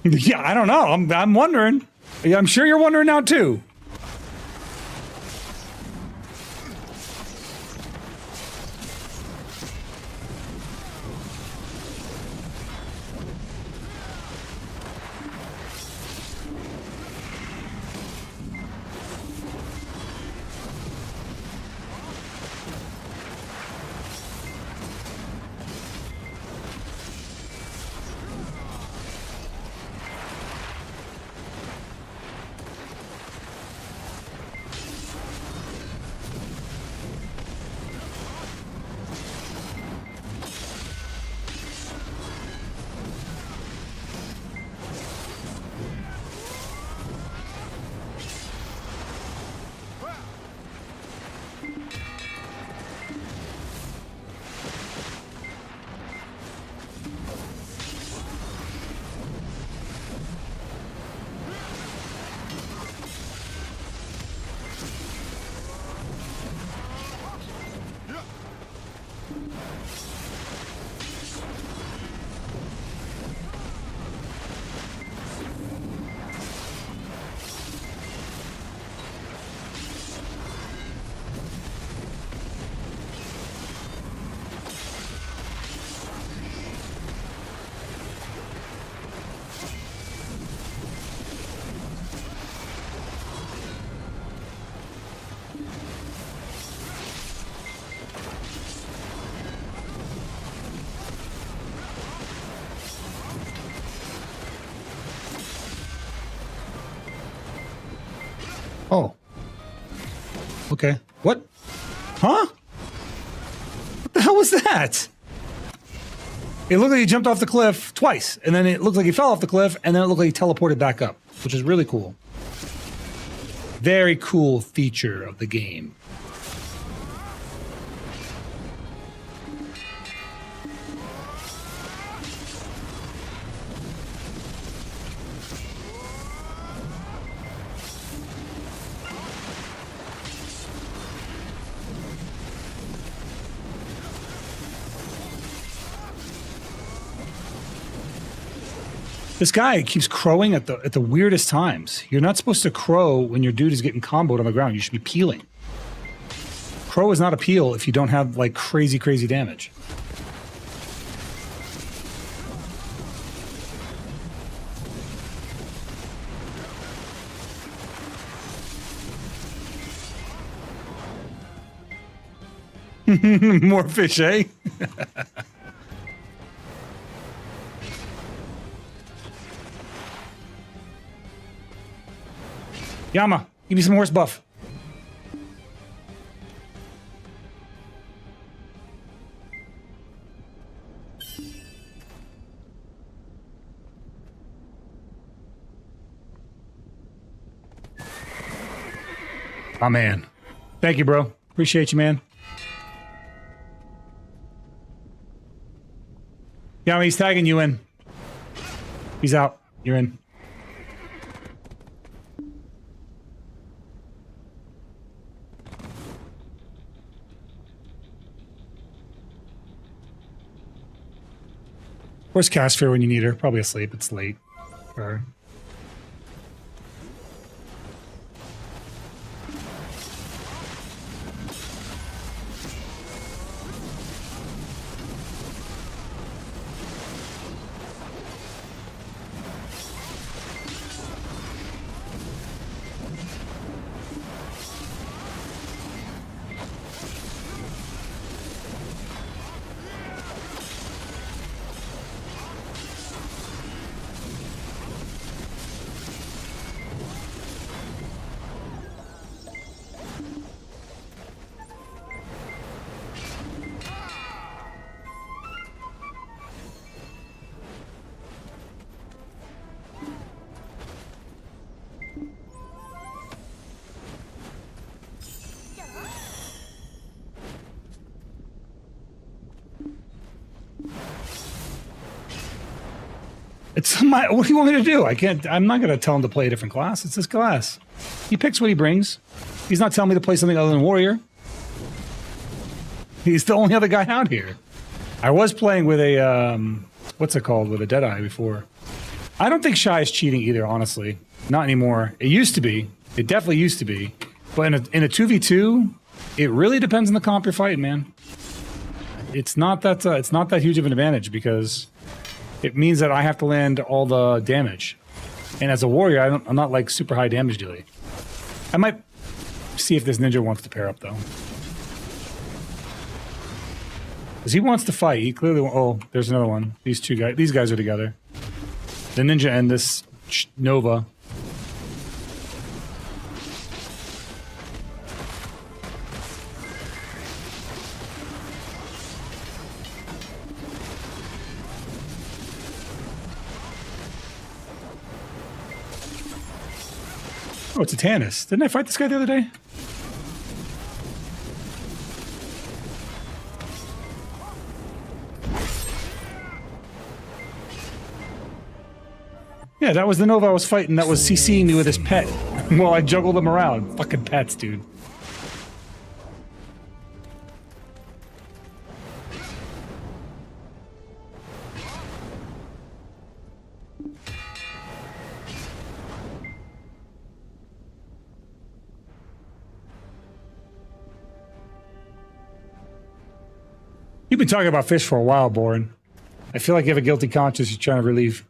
Yeah, I don't know. I'm wondering. I'm sure you're wondering now too. Oh. Okay. What? Huh? What the hell was that? It looked like he jumped off the cliff twice, and then it looked like he fell off the cliff, and then it looked like he teleported back up, which is really cool. Very cool feature of the game. This guy keeps crowing at the weirdest times. You're not supposed to crow when your dude is getting comboed on the ground. You should be peeling. Crow is not a peel if you don't have like crazy damage. More fish, eh? Yama, give me some horse buff. Oh, man. Thank you, bro. Appreciate you, man. Yama, he's tagging you in. He's out. You're in. Where's Casphere when you need her? Probably asleep. It's late for her. It's my, what do you want me to do? I'm not going to tell him to play a different class. It's his class. He picks what he brings. He's not telling me to play something other than Warrior. He's the only other guy out here. I was playing with a, what's it called? With a Deadeye before. I don't think Shy is cheating either, honestly. Not anymore. It used to be. It definitely used to be. But in a 2v2, it really depends on the comp you're fighting, man. It's not that huge of an advantage because it means that I have to land all the damage. And as a warrior, I'm not like super high damage dealer. I might see if this ninja wants to pair up though. Because he wants to fight. He clearly oh, there's another one. These guys are together. The ninja and this Nova. Oh, it's a Tannis. Didn't I fight this guy the other day? Yeah, that was the Nova I was fighting that was CCing me with his pet while I juggled him around. Fucking pets, dude. You've been talking about fish for a while, Boren. I feel like you have a guilty conscience you're trying to relieve.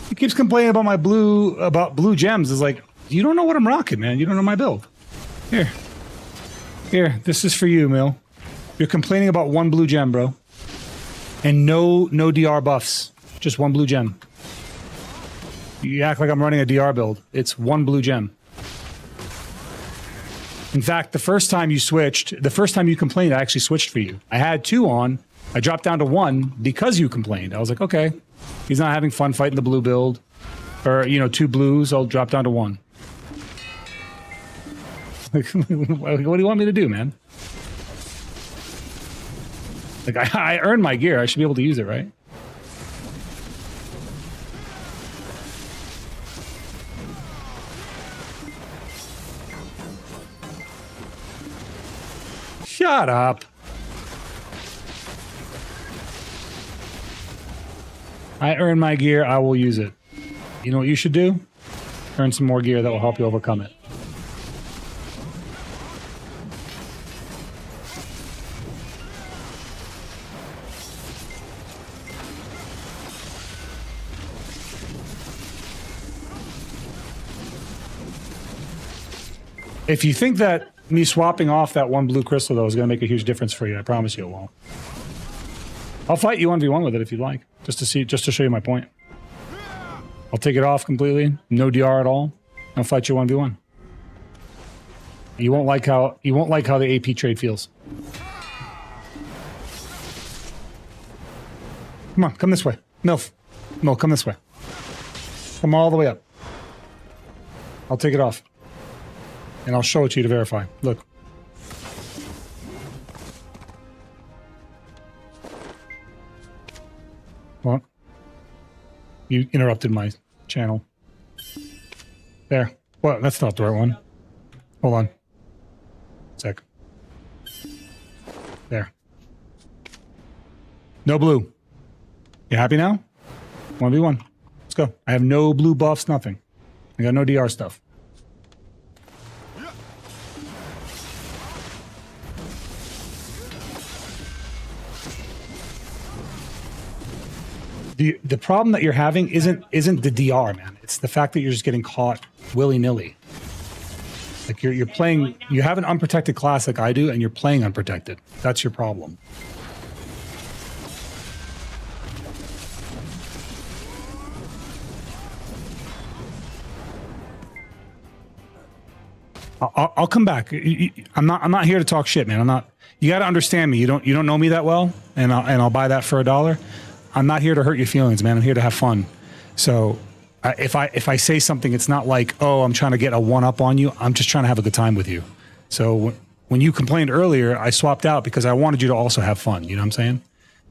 He keeps complaining about my blue gems. It's like, you don't know what I'm rocking, man. You don't know my build. Here, this is for you, Mill. You're complaining about one blue gem, bro. And no DR buffs. Just one blue gem. You act like I'm running a DR build. It's one blue gem. In fact, the first time you complained, I actually switched for you. I had 2 on. I dropped down to 1 because you complained. I was like, okay, he's not having fun fighting the blue build. Or, 2 blues, I'll drop down to 1. What do you want me to do, man? Like, I earned my gear. I should be able to use it, right? Shut up. I earn my gear, I will use it. You know what you should do? Earn some more gear that will help you overcome it. If you think that me swapping off that 1 blue crystal, though, is going to make a huge difference for you, I promise you it won't. I'll fight you 1v1 with it if you'd like, just to show you my point. I'll take it off completely, no DR at all. I'll fight you 1v1. You won't like how the AP trade feels. Come on, come this way, Milf. No, come this way. Come all the way up. I'll take it off, and I'll show it to you to verify. Look. What? You interrupted my channel. There. Well, that's not the right one. Hold on. Sec. There. No blue. You happy now? 1v1. Let's go. I have no blue buffs, nothing. I got no DR stuff. The problem that you're having isn't the DR, man. It's the fact that you're just getting caught willy-nilly. Like you're playing, you have an unprotected class like I do, and you're playing unprotected. That's your problem. I'll come back. I'm not here to talk shit, man. I'm not. You got to understand me. You don't know me that well, and I'll buy that for $1. I'm not here to hurt your feelings, man. I'm here to have fun. So if I say something, it's not like, oh, I'm trying to get a one up on you. I'm just trying to have a good time with you. So when you complained earlier, I swapped out because I wanted you to also have fun. You know what I'm saying?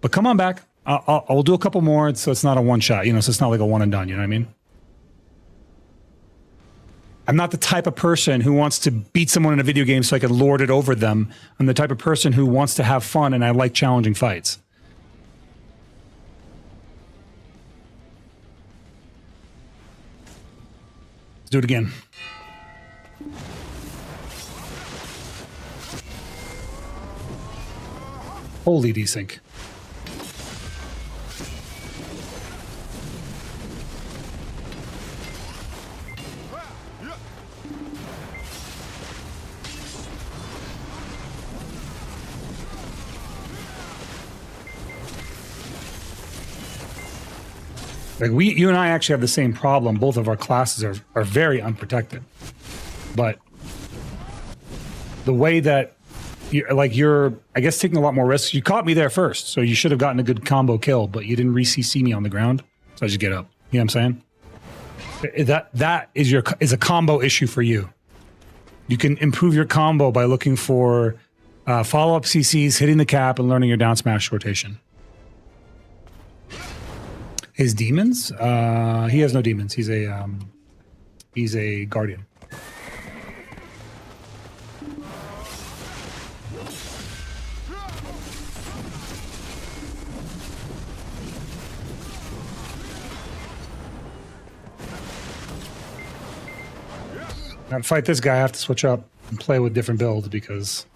But come on back. I'll do a couple more, so it's not a one shot. You know, so it's not like a one and done. You know what I mean? I'm not the type of person who wants to beat someone in a video game so I can lord it over them. I'm the type of person who wants to have fun, and I like challenging fights. Let's do it again. Holy desync. Like you and I actually have the same problem. Both of our classes are very unprotected. But the way that you're, I guess, taking a lot more risks. You caught me there first, so you should have gotten a good combo kill, but you didn't re-CC me on the ground, so I just get up. You know what I'm saying? That is a combo issue for you. You can improve your combo by looking for follow-up CCs, hitting the cap, and learning your down smash rotation. His demons? He has no demons. He's a guardian. Now to fight this guy, I have to switch up and play with different builds because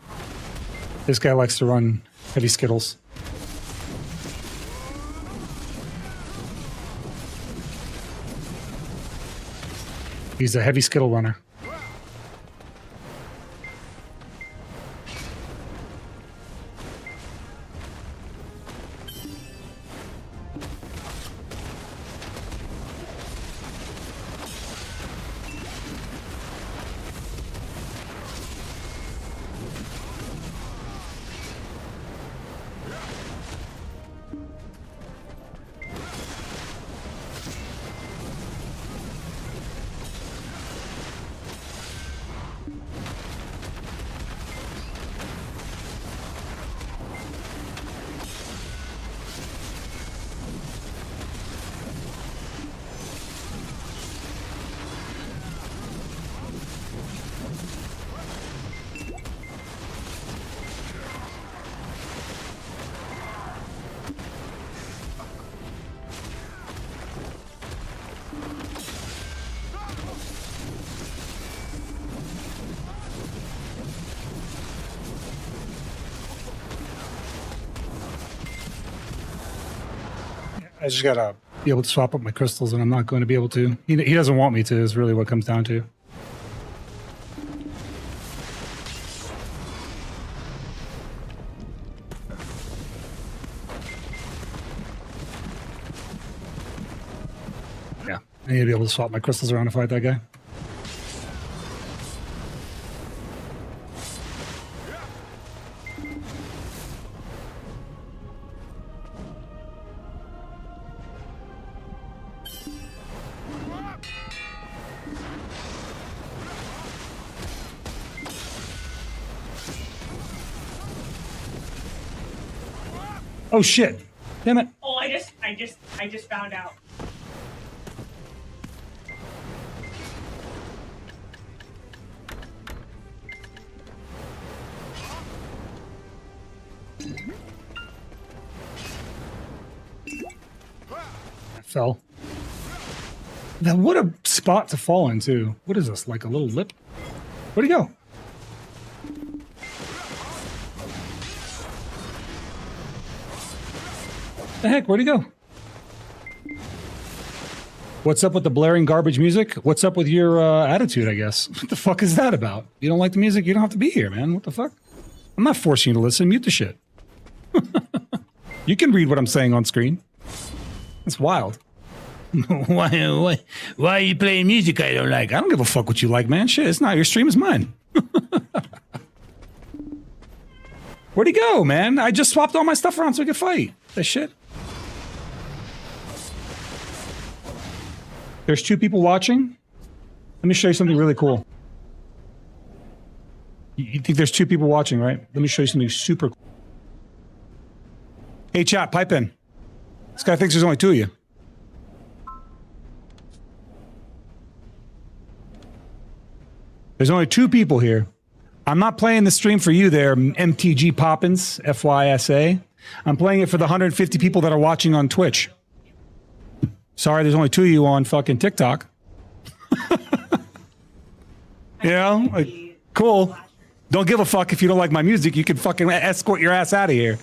this guy likes to run heavy Skittles. He's a heavy Skittle runner. I just gotta be able to swap up my crystals, and I'm not going to be able to. He doesn't want me to, is really what it comes down to. Yeah, I need to be able to swap my crystals around to fight that guy. Oh shit! Damn it! Oh, I just found out. I fell. Now what a spot to fall into. What is this? Like a little lip? Where'd he go? The heck, where'd he go? What's up with the blaring garbage music? What's up with your attitude, I guess? What the fuck is that about? You don't like the music? You don't have to be here, man. What the fuck? I'm not forcing you to listen. Mute the shit. You can read what I'm saying on screen. It's wild. Why are you playing music I don't like? I don't give a fuck what you like, man. Shit, it's not your stream, it's mine. Where'd he go, man? I just swapped all my stuff around so we could fight. That shit. There's 2 people watching. Let me show you something really cool. You think there's 2 people watching, right? Let me show you something super cool. Hey, chat, pipe in. This guy thinks there's only 2 of you. There's only 2 people here. I'm not playing the stream for you there, MTG Poppins, FYSA. I'm playing it for the 150 people that are watching on Twitch. Sorry, there's only 2 of you on fucking TikTok. You know, like, cool. Don't give a fuck if you don't like my music. You can fucking escort your ass out of here.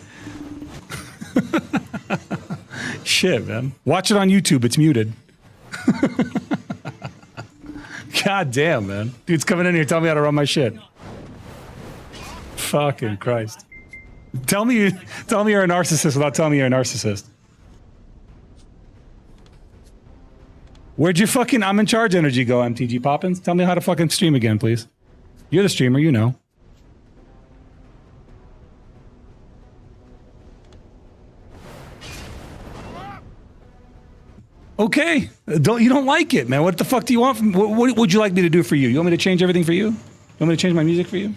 Shit, man. Watch it on YouTube. It's muted. God damn, man. Dude's coming in here telling me how to run my shit. Fucking Christ. Tell me you're a narcissist without telling me you're a narcissist. Where'd your fucking I'm in charge energy go, MTG Poppins? Tell me how to fucking stream again, please. You're the streamer, you know. Okay, you don't like it, man. What the fuck do you want from? What would you like me to do for you? You want me to change everything for you? You want me to change my music for you?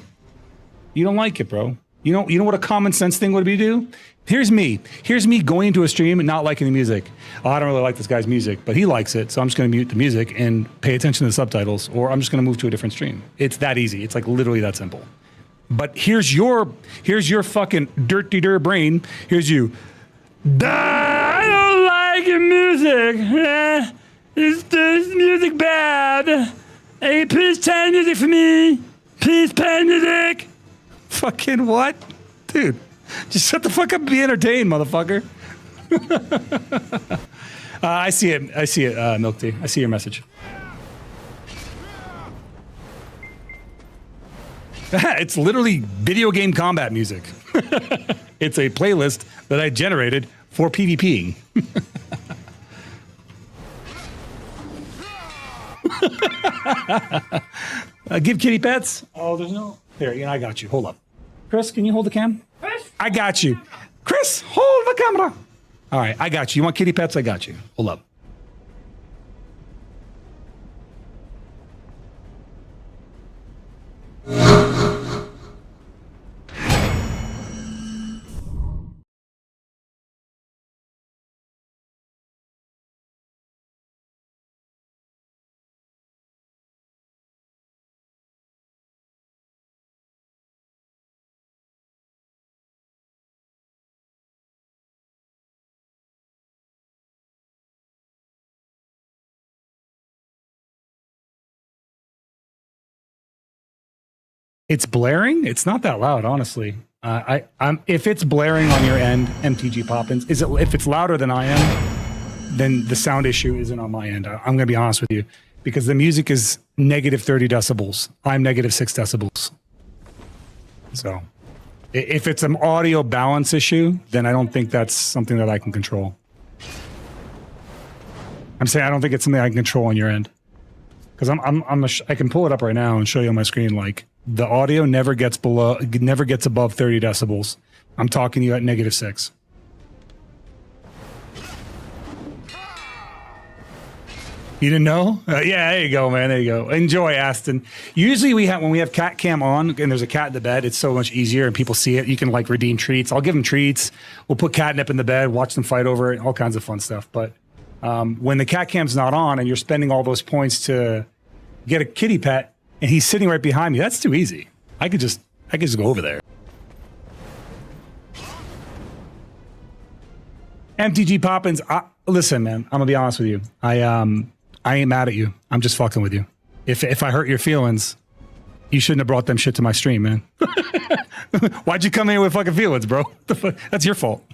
You don't like it, bro. You know what a common sense thing would be to do? Here's me going into a stream and not liking the music. Oh, I don't really like this guy's music, but he likes it, so I'm just going to mute the music and pay attention to the subtitles, or I'm just going to move to a different stream. It's that easy. It's like literally that simple. But here's your fucking dirty brain. Here's you. I don't like your music. Is this music bad? Hey, please play music for me. Please play music. Fucking what? Dude, just shut the fuck up and be entertained, motherfucker. I see it, Milk Tea. I see your message. It's literally video game combat music. It's a playlist that I generated for PvPing. Give kitty pets. Oh, there's no. There, I got you. Hold up. Chris, can you hold the cam? I got you. Chris, hold the camera. All right, I got you. You want kitty pets? I got you. Hold up. It's blaring. It's not that loud, honestly. If it's blaring on your end, MTG Poppins, if it's louder than I am, then the sound issue isn't on my end. I'm gonna be honest with you, because the music is negative 30 decibels. I'm negative 6 decibels. So, if it's an audio balance issue, then I don't think that's something that I can control. I'm saying I don't think it's something I can control on your end, because I can pull it up right now and show you on my screen. Like, the audio never gets above 30 decibels. I'm talking to you at negative 6. You didn't know? Yeah, there you go, man. There you go. Enjoy, Aston. Usually when we have cat cam on and there's a cat in the bed, it's so much easier and people see it. You can like redeem treats. I'll give them treats. We'll put catnip in the bed, watch them fight over it, all kinds of fun stuff. But when the cat cam's not on and you're spending all those points to get a kitty pet, and he's sitting right behind me, that's too easy. I could just go over there. MTG Poppins, listen, man, I'm gonna be honest with you. I ain't mad at you. I'm just fucking with you. If I hurt your feelings, you shouldn't have brought them shit to my stream, man. Why'd you come here with fucking feelings, bro? That's your fault.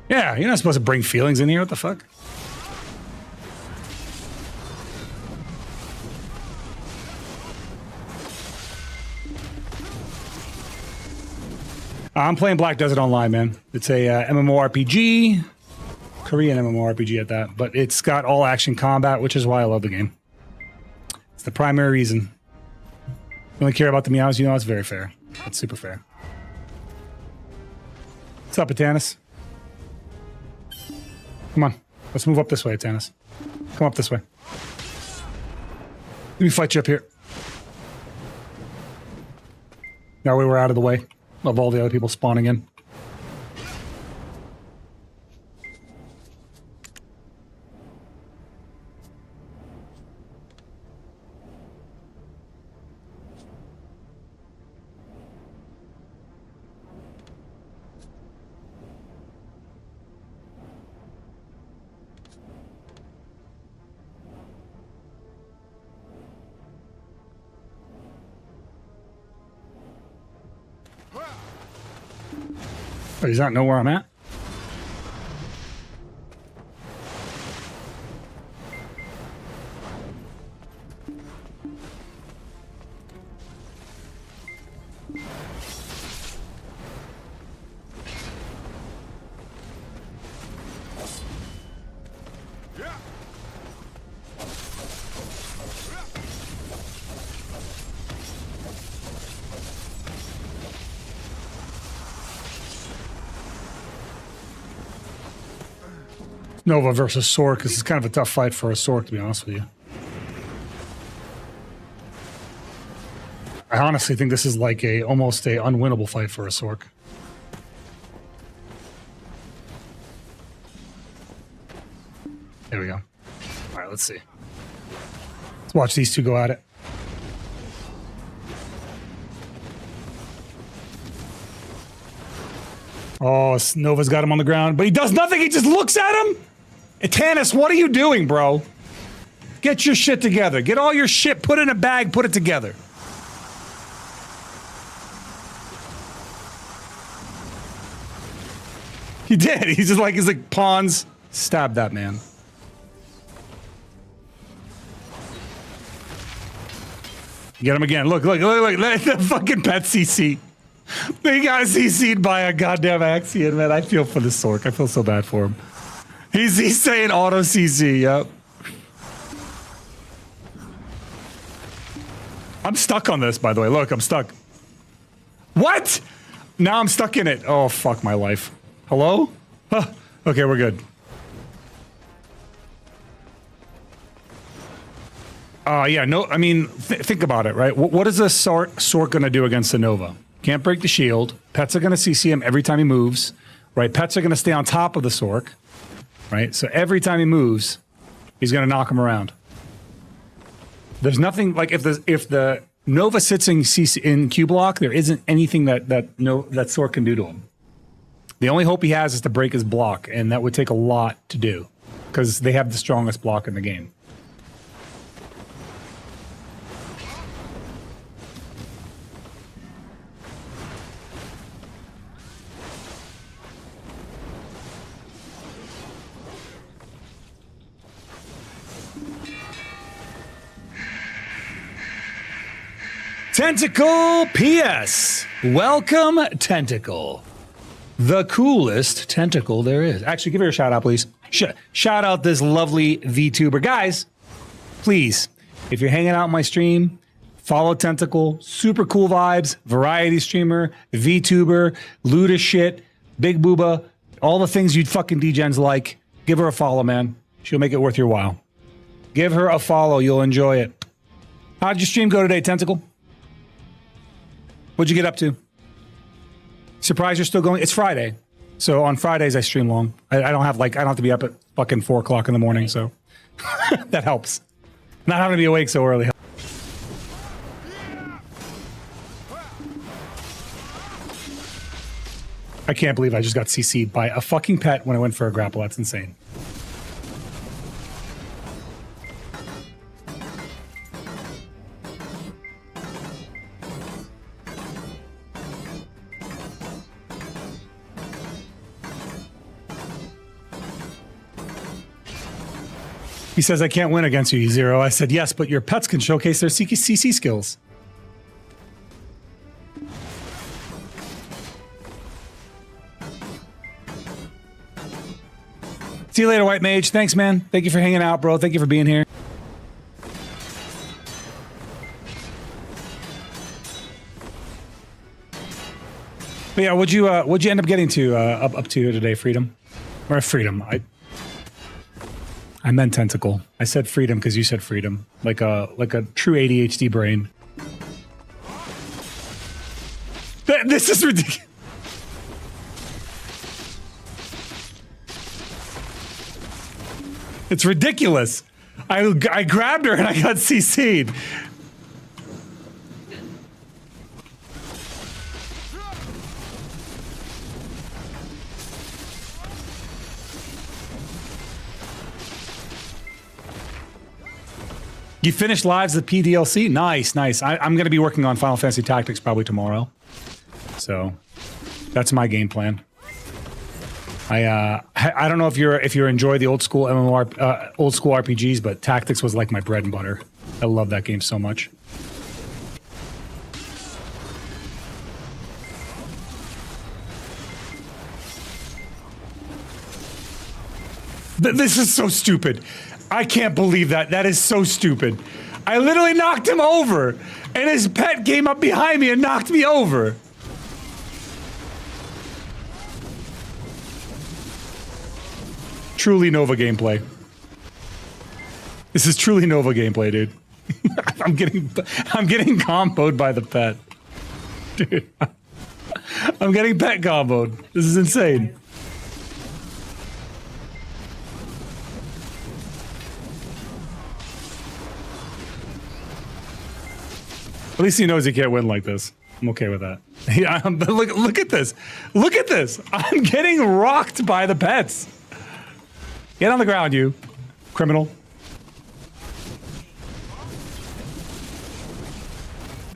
Yeah, you're not supposed to bring feelings in here. What the fuck? I'm playing Black Desert Online, man. It's a MMORPG. Korean MMORPG at that, but it's got all action combat, which is why I love the game. It's the primary reason. You only care about the meows, you know, it's very fair. It's super fair. What's up, Atanis? Come on, let's move up this way, Atanis. Come up this way. Let me fight you up here. Now we were out of the way of all the other people spawning in. Oh, does not know where I'm at? Nova versus Sork. This is kind of a tough fight for a Sork, to be honest with you. I honestly think this is like almost a unwinnable fight for a Sork. There we go. All right, let's see. Let's watch these two go at it. Oh, Nova's got him on the ground, but he does nothing. He just looks at him. Tannis, what are you doing, bro? Get your shit together. Get all your shit, put it in a bag, put it together. He did. He's like pawns. Stab that man. Get him again. Look, the fucking pet CC. They got CC'd by a goddamn Axion, man. I feel for the Sork. I feel so bad for him. He's saying auto CC, yep. I'm stuck on this, by the way. Look, I'm stuck. What? Now I'm stuck in it. Oh, fuck my life. Hello? Huh. Okay, we're good. Yeah, no, I mean, think about it, right? What is a Sork gonna do against a Nova? Can't break the shield. Pets are gonna CC him every time he moves, right? Pets are gonna stay on top of the Sork, right? So every time he moves, he's gonna knock him around. There's nothing, like if the Nova sits in Q block, there isn't anything that Sork can do to him. The only hope he has is to break his block, and that would take a lot to do, because they have the strongest block in the game. Tentacle PS. Welcome, Tentacle. The coolest tentacle there is. Actually, give her a shout out, please. Shout out this lovely VTuber. Guys, please, if you're hanging out on my stream, follow Tentacle. Super cool vibes. Variety streamer, VTuber, Luda shit, Big Booba, all the things you'd fucking degens like. Give her a follow, man. She'll make it worth your while. Give her a follow. You'll enjoy it. How'd your stream go today, Tentacle? What'd you get up to? Surprised you're still going? It's Friday. So on Fridays I stream long. I don't have to be up at fucking 4 o'clock in the morning, so that helps. Not having to be awake so early. I can't believe I just got CC'd by a fucking pet when I went for a grapple. That's insane. He says, I can't win against you, Zero. I said, yes, but your pets can showcase their CC skills. See you later, White Mage. Thanks, man. Thank you for hanging out, bro. Thank you for being here. But yeah, what'd you end up getting to up to today, Freedom? Or Freedom? I meant Tentacle. I said Freedom because you said Freedom, like a true ADHD brain. This is ridiculous. It's ridiculous. I grabbed her and I got CC'd. You finished Lives of PDLC? Nice, nice. I'm going to be working on Final Fantasy Tactics probably tomorrow. So that's my game plan. I don't know if you enjoy the old school old school RPGs, but Tactics was like my bread and butter. I love that game so much. This is so stupid. I can't believe that. That is so stupid. I literally knocked him over, and his pet came up behind me and knocked me over. Truly Nova gameplay. This is truly Nova gameplay, dude. I'm getting comboed by the pet. Dude. I'm getting pet comboed. This is insane. At least he knows he can't win like this. I'm okay with that. Yeah, but look at this. Look at this. I'm getting rocked by the pets. Get on the ground, you criminal.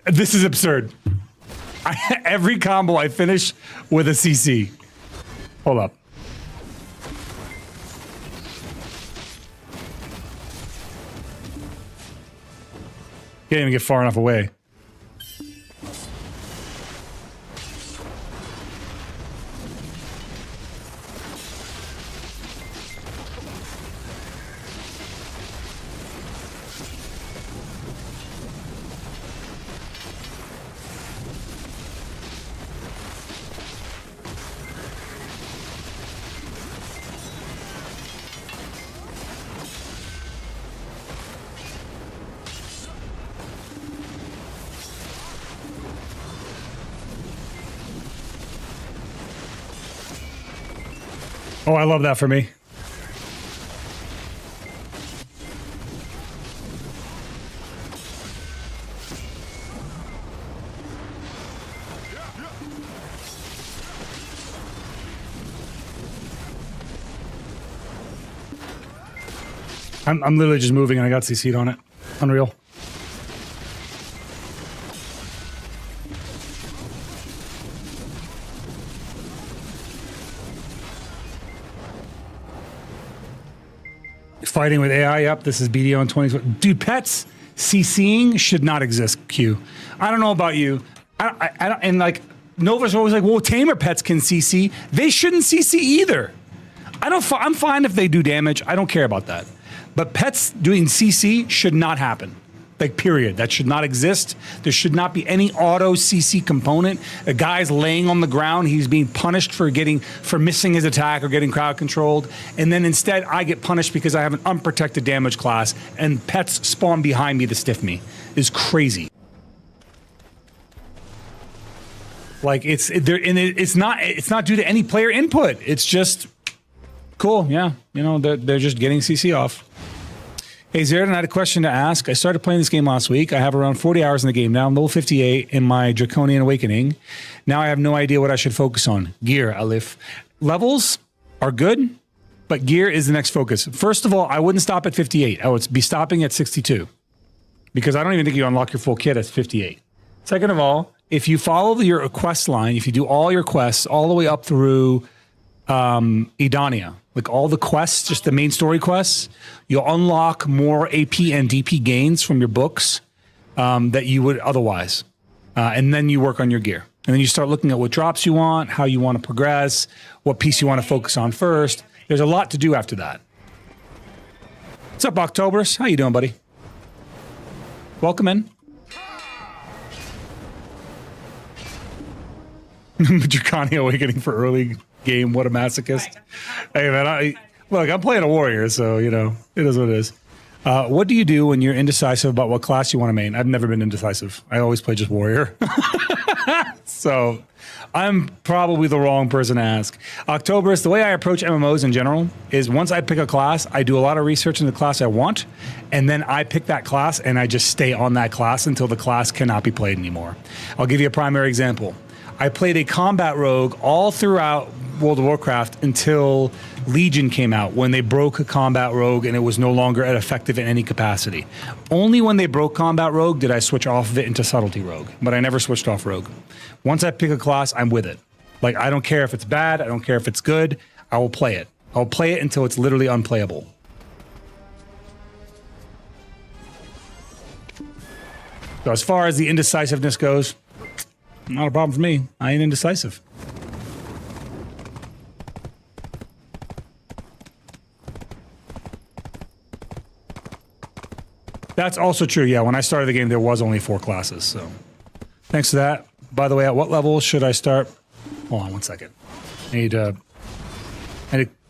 This is absurd. Every combo I finish with a CC. Hold up. Can't even get far enough away. Oh, I love that for me. I'm literally just moving and I got CC'd on it. Unreal. Fighting with AI, yep, this is BDO in 2020. Dude, pets CCing should not exist, Q. I don't know about you. I don't, and like, Nova's always like, well, tamer pets can CC. They shouldn't CC either. I'm fine if they do damage. I don't care about that. But pets doing CC should not happen. Like, period. That should not exist. There should not be any auto CC component. A guy's laying on the ground. He's being punished for missing his attack or getting crowd controlled. And then instead, I get punished because I have an unprotected damage class and pets spawn behind me to stiff me. It's crazy. Like, it's not due to any player input. It's just cool. Yeah. You know, they're just getting CC off. Hey, Zeroden, I had a question to ask. I started playing this game last week. I have around 40 hours in the game now. I'm level 58 in my Draconian Awakening. Now I have no idea what I should focus on. Gear, Alif. Levels are good, but gear is the next focus. First of all, I wouldn't stop at 58. I would be stopping at 62 because I don't even think you unlock your full kit at 58. Second of all, if you follow your quest line, if you do all your quests all the way up through Edania, like all the quests, just the main story quests, you'll unlock more AP and DP gains from your books that you would otherwise. And then you work on your gear. And then you start looking at what drops you want, how you want to progress, what piece you want to focus on first. there's a lot to do after that. What's up, Octoberus? How you doing, buddy? Welcome in. Draconi Awakening for early game. What a masochist. Hey, man, look, I'm playing a warrior, so, you know, it is what it is. What do you do when you're indecisive about what class you want to main? I've never been indecisive. I always play just warrior. So I'm probably the wrong person to ask. Octoberus, the way I approach MMOs in general is once I pick a class, I do a lot of research in the class I want, and then I pick that class and I just stay on that class until the class cannot be played anymore. I'll give you a primary example. I played a combat rogue all throughout World of Warcraft until Legion came out, when they broke a combat rogue and it was no longer effective in any capacity. Only when they broke combat rogue did I switch off of it into subtlety rogue, but I never switched off rogue. Once I pick a class, I'm with it. Like, I don't care if it's bad, I don't care if it's good, I will play it. I'll play it until it's literally unplayable. So as far as the indecisiveness goes, not a problem for me. I ain't indecisive. That's also true. Yeah, when I started the game, there was only 4 classes. So thanks for that. By the way, at what level should I start? Hold on one second. I need to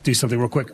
do something real quick.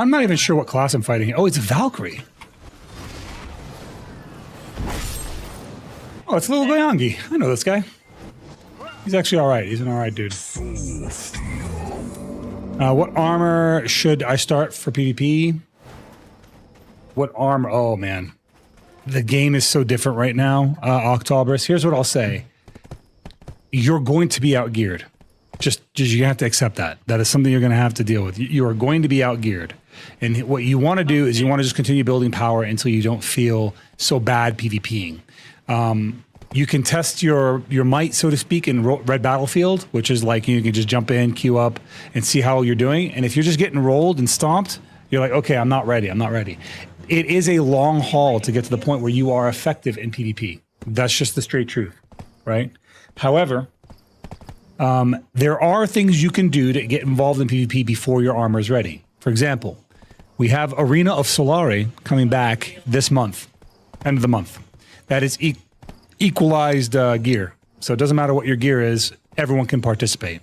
I'm not even sure what class I'm fighting here. Oh, it's a Valkyrie. Oh, it's Little Goyangi. I know this guy. He's actually all right. He's an all right dude. What armor should I start for PvP? What armor? Oh, man. The game is so different right now, Octoberus. Here's what I'll say. You're going to be outgeared. Just you have to accept that. That is something you're going to have to deal with. You are going to be outgeared. And what you want to do is you want to just continue building power until you don't feel so bad PvPing. You can test your might, so to speak, in Red Battlefield, which is like you can just jump in, queue up, and see how you're doing. And if you're just getting rolled and stomped, you're like, okay, I'm not ready. I'm not ready. It is a long haul to get to the point where you are effective in PvP. That's just the straight truth, right? However, there are things you can do to get involved in PvP before your armor is ready. For example, we have Arena of Solari coming back this month, end of the month. That is equalized gear. So it doesn't matter what your gear is, everyone can participate.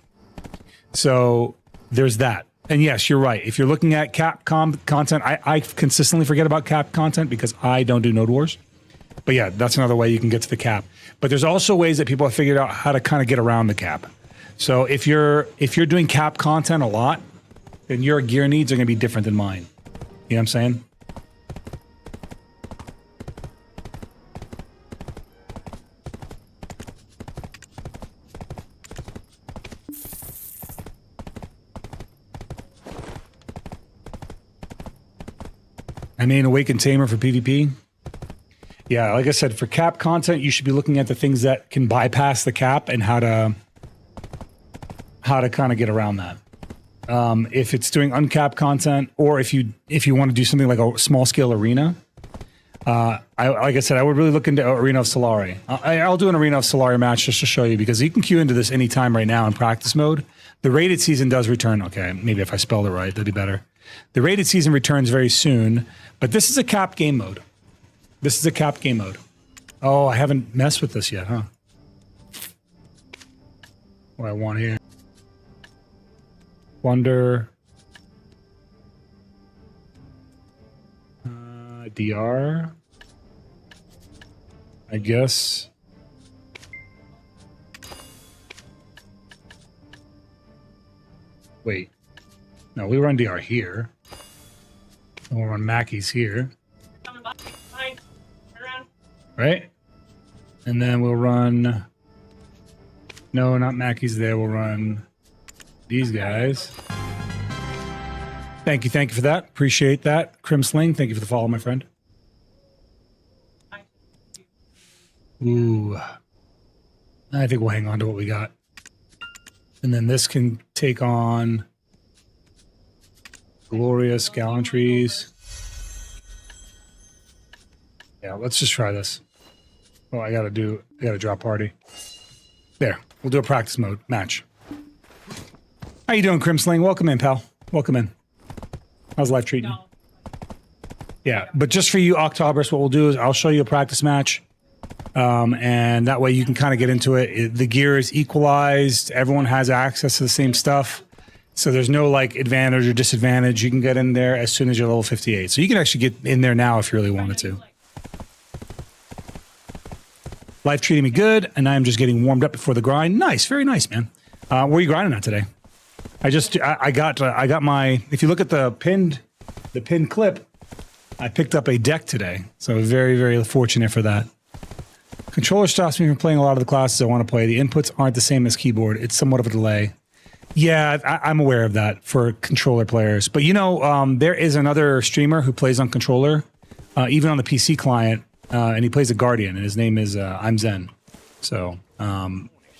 So there's that. And yes, you're right. If you're looking at Capcom content, I consistently forget about Cap content because I don't do Node Wars. But yeah, that's another way you can get to the cap. But there's also ways that people have figured out how to kind of get around the cap. So if you're doing cap content a lot, then your gear needs are going to be different than mine. You know what I'm saying? I mean, Awakened Tamer for PvP. Yeah, like I said, for cap content, you should be looking at the things that can bypass the cap and how to kind of get around that. If it's doing uncapped content, or if you want to do something like a small scale arena, like I said, I would really look into Arena of Solari. I'll do an Arena of Solari match just to show you, because you can queue into this anytime right now in practice mode. The rated season does return. Okay, maybe if I spelled it right, that'd be better. The rated season returns very soon, but this is a capped game mode. This is a capped game mode. Oh, I haven't messed with this yet, huh? What I want here. Wonder. DR. I guess. Wait. No, we run DR here. And we'll run Mackey's here. Right? And then we'll run... No, not Mackey's there. We'll run these guys. Thank you for that. Appreciate that. Crimsling, thank you for the follow, my friend. Ooh. I think we'll hang on to what we got. And then this can take on Glorious Gallantries. Yeah, let's just try this. Oh, I gotta drop party. There, we'll do a practice mode match. How you doing, Crimsling? Welcome in, pal. Welcome in. How's life treating you? Yeah, but just for you, Octoberus, what we'll do is I'll show you a practice match. And that way you can kind of get into it. The gear is equalized. Everyone has access to the same stuff. So there's no like advantage or disadvantage. You can get in there as soon as you're level 58. So you can actually get in there now if you really wanted to. Life treating me good, and I'm just getting warmed up before the grind. Nice, very nice, man. Where are you grinding at today? I got my. If you look at the pinned clip, I picked up a deck today. So very, very fortunate for that. Controller stops me from playing a lot of the classes I want to play. The inputs aren't the same as keyboard. It's somewhat of a delay. Yeah, I'm aware of that for controller players. But you know, there is another streamer who plays on controller, even on the PC client, and he plays a Guardian, and his name is I'm Zen. So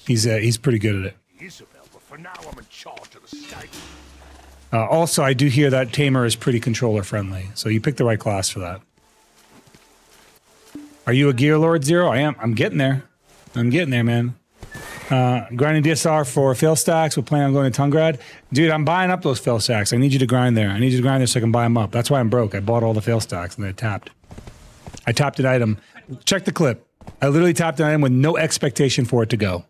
he's pretty good at it. Also, I do hear that Tamer is pretty controller friendly, so you picked the right class for that. Are you a Gear Lord, Zero? I am. I'm getting there. I'm getting there, man. Grinding DSR for fail stacks. We're planning on going to Tungrad. Dude, I'm buying up those fail stacks. I need you to grind there. I need you to grind there so I can buy them up. That's why I'm broke. I bought all the fail stacks and they tapped. I tapped an item. Check the clip. I literally tapped an item with no expectation for it to go.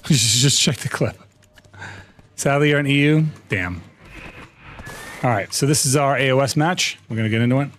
Just check the clip. Sadly, you're in EU. Damn. All right, so this is our AOS match. We're going to get into it.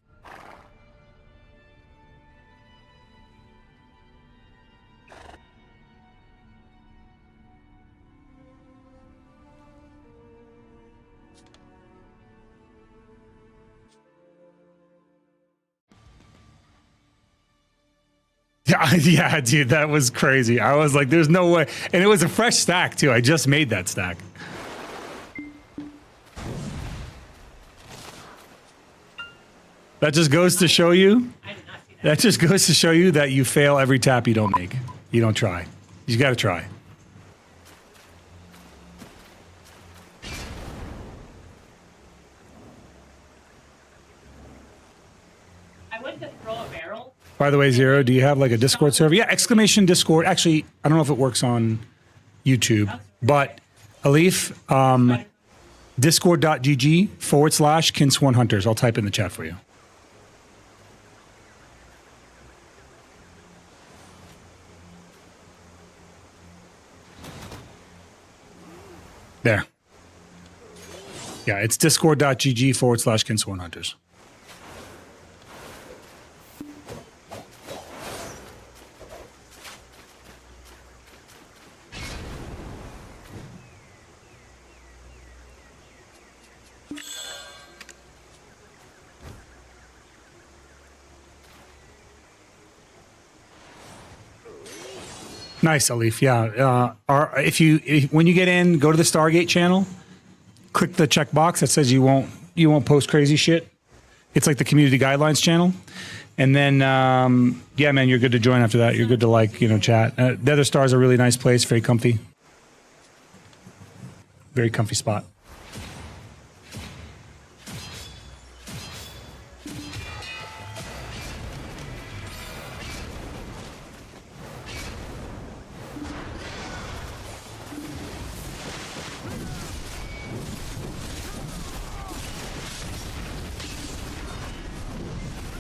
Yeah, dude, that was crazy. I was like, there's no way. And it was a fresh stack, too. I just made that stack. That just goes to show you. That just goes to show you that you fail every tap you don't make. You don't try. You got to try. I went to throw a barrel. By the way, Zero, do you have like a Discord server? Yeah, exclamation Discord. Actually, I don't know if it works on YouTube, but Alif, discord.gg/Kinsworn Hunters. I'll type in the chat for you. There. Yeah, it's discord.gg/Kinsworn Hunters. Nice, Alif. Yeah. When you get in, go to the Stargate channel, click the checkbox that says you won't post crazy shit. It's like the community guidelines channel, and then yeah, man, you're good to join after that. You're good to chat. The other Star's a really nice place, very comfy, very comfy spot.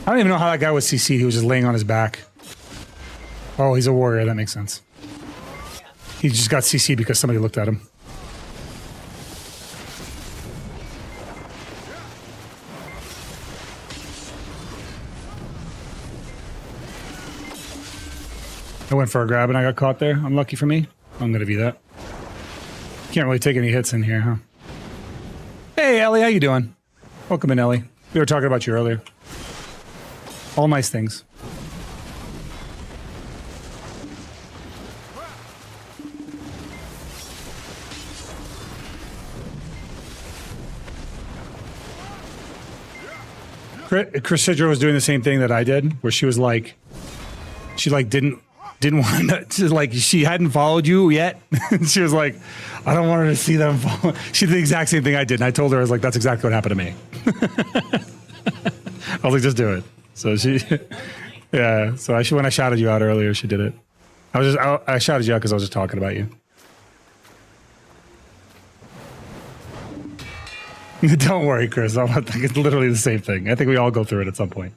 I don't even know how that guy was CC'd. He was just laying on his back. Oh, he's a warrior. That makes sense. He just got CC'd because somebody looked at him. I went for a grab and I got caught there. Unlucky for me. I'm going to be that. Can't really take any hits in here, huh? Hey, Ellie. How you doing? Welcome in, Ellie. We were talking about you earlier. All nice things. Chris Sidra was doing the same thing that I did, where she was like, didn't want to, like, she hadn't followed you yet. She was like, I don't want her to see them follow. She did the exact same thing I did, and I told her, I was like, that's exactly what happened to me. I was like, just do it. So she, yeah. So when I shouted you out earlier, she did it. I shouted you out because I was just talking about you. Don't worry, Chris. It's literally the same thing. I think we all go through it at some point.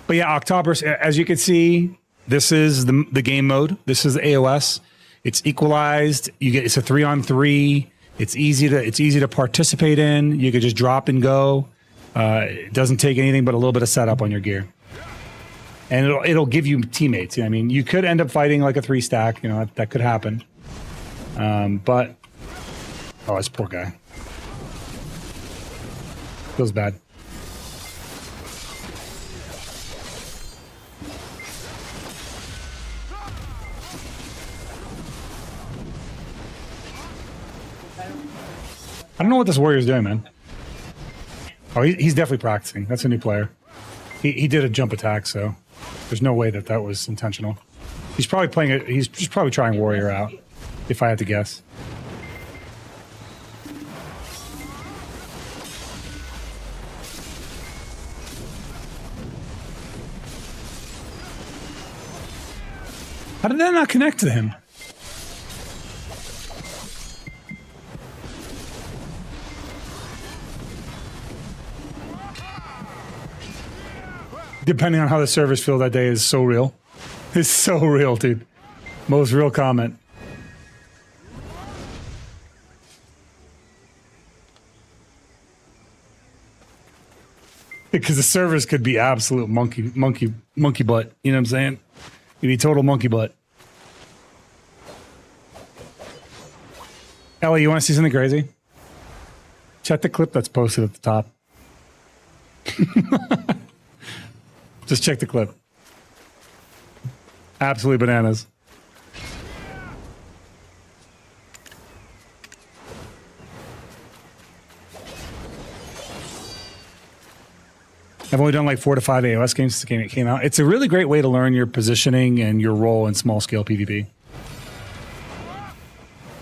But yeah, October, as you can see, this is the game mode. This is the AOS. It's equalized. It's a 3-on-3. It's easy to participate in. You could just drop and go. It doesn't take anything but a little bit of setup on your gear. And it'll give you teammates. I mean, you could end up fighting like a 3-stack. You know, that could happen. But oh, this poor guy. Feels bad. I don't know what this warrior's doing, man. Oh, he's definitely practicing. That's a new player. He did a jump attack, so there's no way that was intentional. He's probably playing it. He's just probably trying warrior out, if I had to guess. How did that not connect to him? Depending on how the servers feel that day is so real. It's so real, dude. Most real comment. Because the servers could be absolute monkey butt. You know what I'm saying? It'd be total monkey butt. Ellie, you want to see something crazy? Check the clip that's posted at the top. Just check the clip. Absolutely bananas. I've only done like 4 to 5 AOS games since it came out. It's a really great way to learn your positioning and your role in small scale PvP.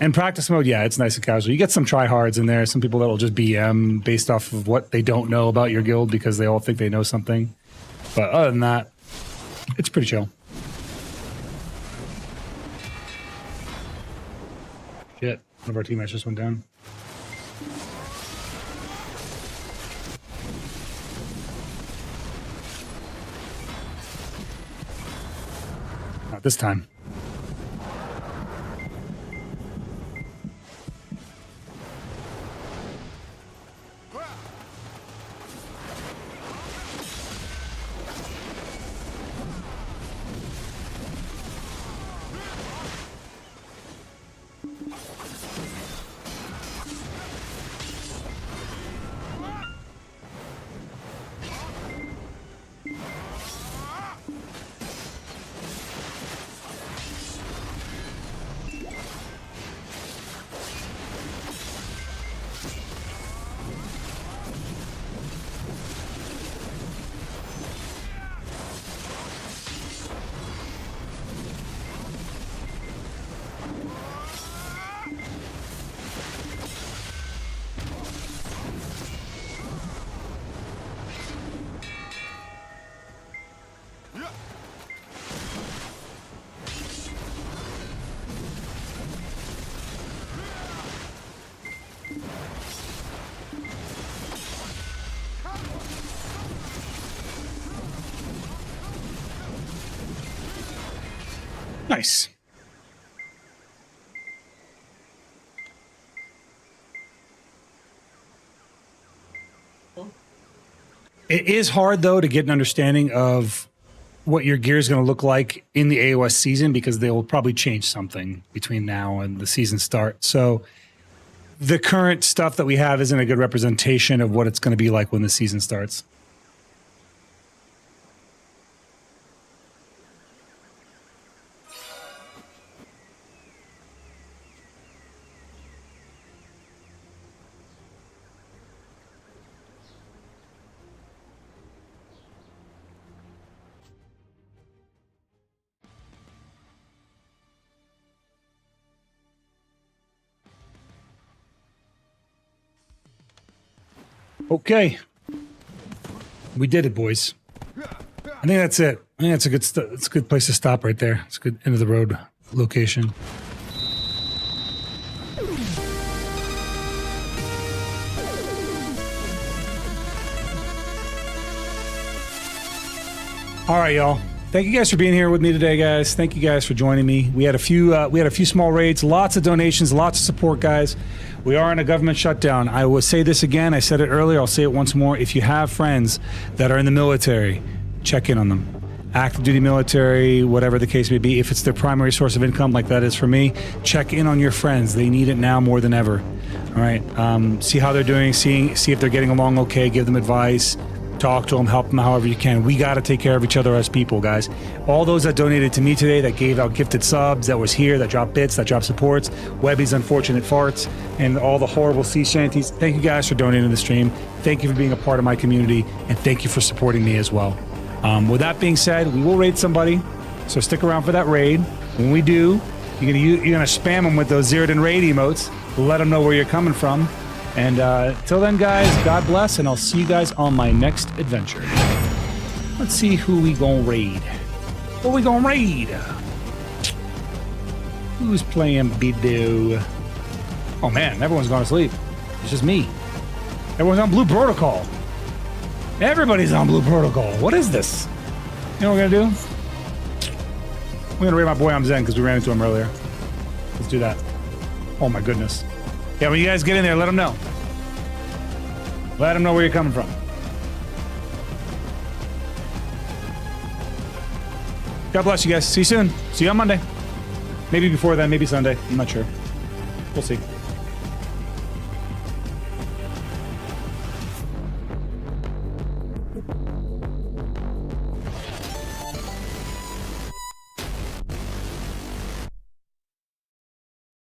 And practice mode, yeah, it's nice and casual. You get some tryhards in there, some people that will just BM based off of what they don't know about your guild because they all think they know something. But other than that, it's pretty chill. Shit, one of our teammates just went down. Not this time. Nice. It is hard, though, to get an understanding of what your gear is going to look like in the AOS season because they will probably change something between now and the season start. So the current stuff that we have isn't a good representation of what it's going to be like when the season starts. Okay. We did it, boys. I think that's it. I think that's a good it's a good place to stop right there. It's a good end of the road location. All right, y'all. Thank you guys for being here with me today, guys. Thank you guys for joining me. We had a few small raids, lots of donations, lots of support, guys. We are in a government shutdown. I will say this again. I said it earlier. I'll say it once more. If you have friends that are in the military, check in on them. Active duty military, whatever the case may be. If it's their primary source of income, like that is for me, check in on your friends. They need it now more than ever. All right. See how they're doing. See if they're getting along okay. Give them advice. Talk to them, help them however you can. We got to take care of each other as people, guys. All those that donated to me today, that gave out gifted subs, that was here, that dropped bits, that dropped supports, Webby's unfortunate farts, and all the horrible sea shanties. Thank you guys for donating to the stream. Thank you for being a part of my community, and thank you for supporting me as well. With that being said, we will raid somebody, so stick around for that raid. When we do, you're gonna spam them with those Zeroden raid emotes. Let them know where you're coming from. And till then, guys, God bless, and I'll see you guys on my next adventure. Let's see who we gonna raid. Who we gonna raid? Who's playing Bido? Oh man, everyone's gone to sleep. It's just me. Everyone's on Blue Protocol. Everybody's on Blue Protocol. What is this? You know what we're gonna do? We're gonna raid my boy Zen because we ran into him earlier. Let's do that. Oh my goodness. Yeah, when you guys get in there, let them know. Let them know where you're coming from. God bless you guys. See you soon. See you on Monday. Maybe before then, maybe Sunday. I'm not sure. We'll see.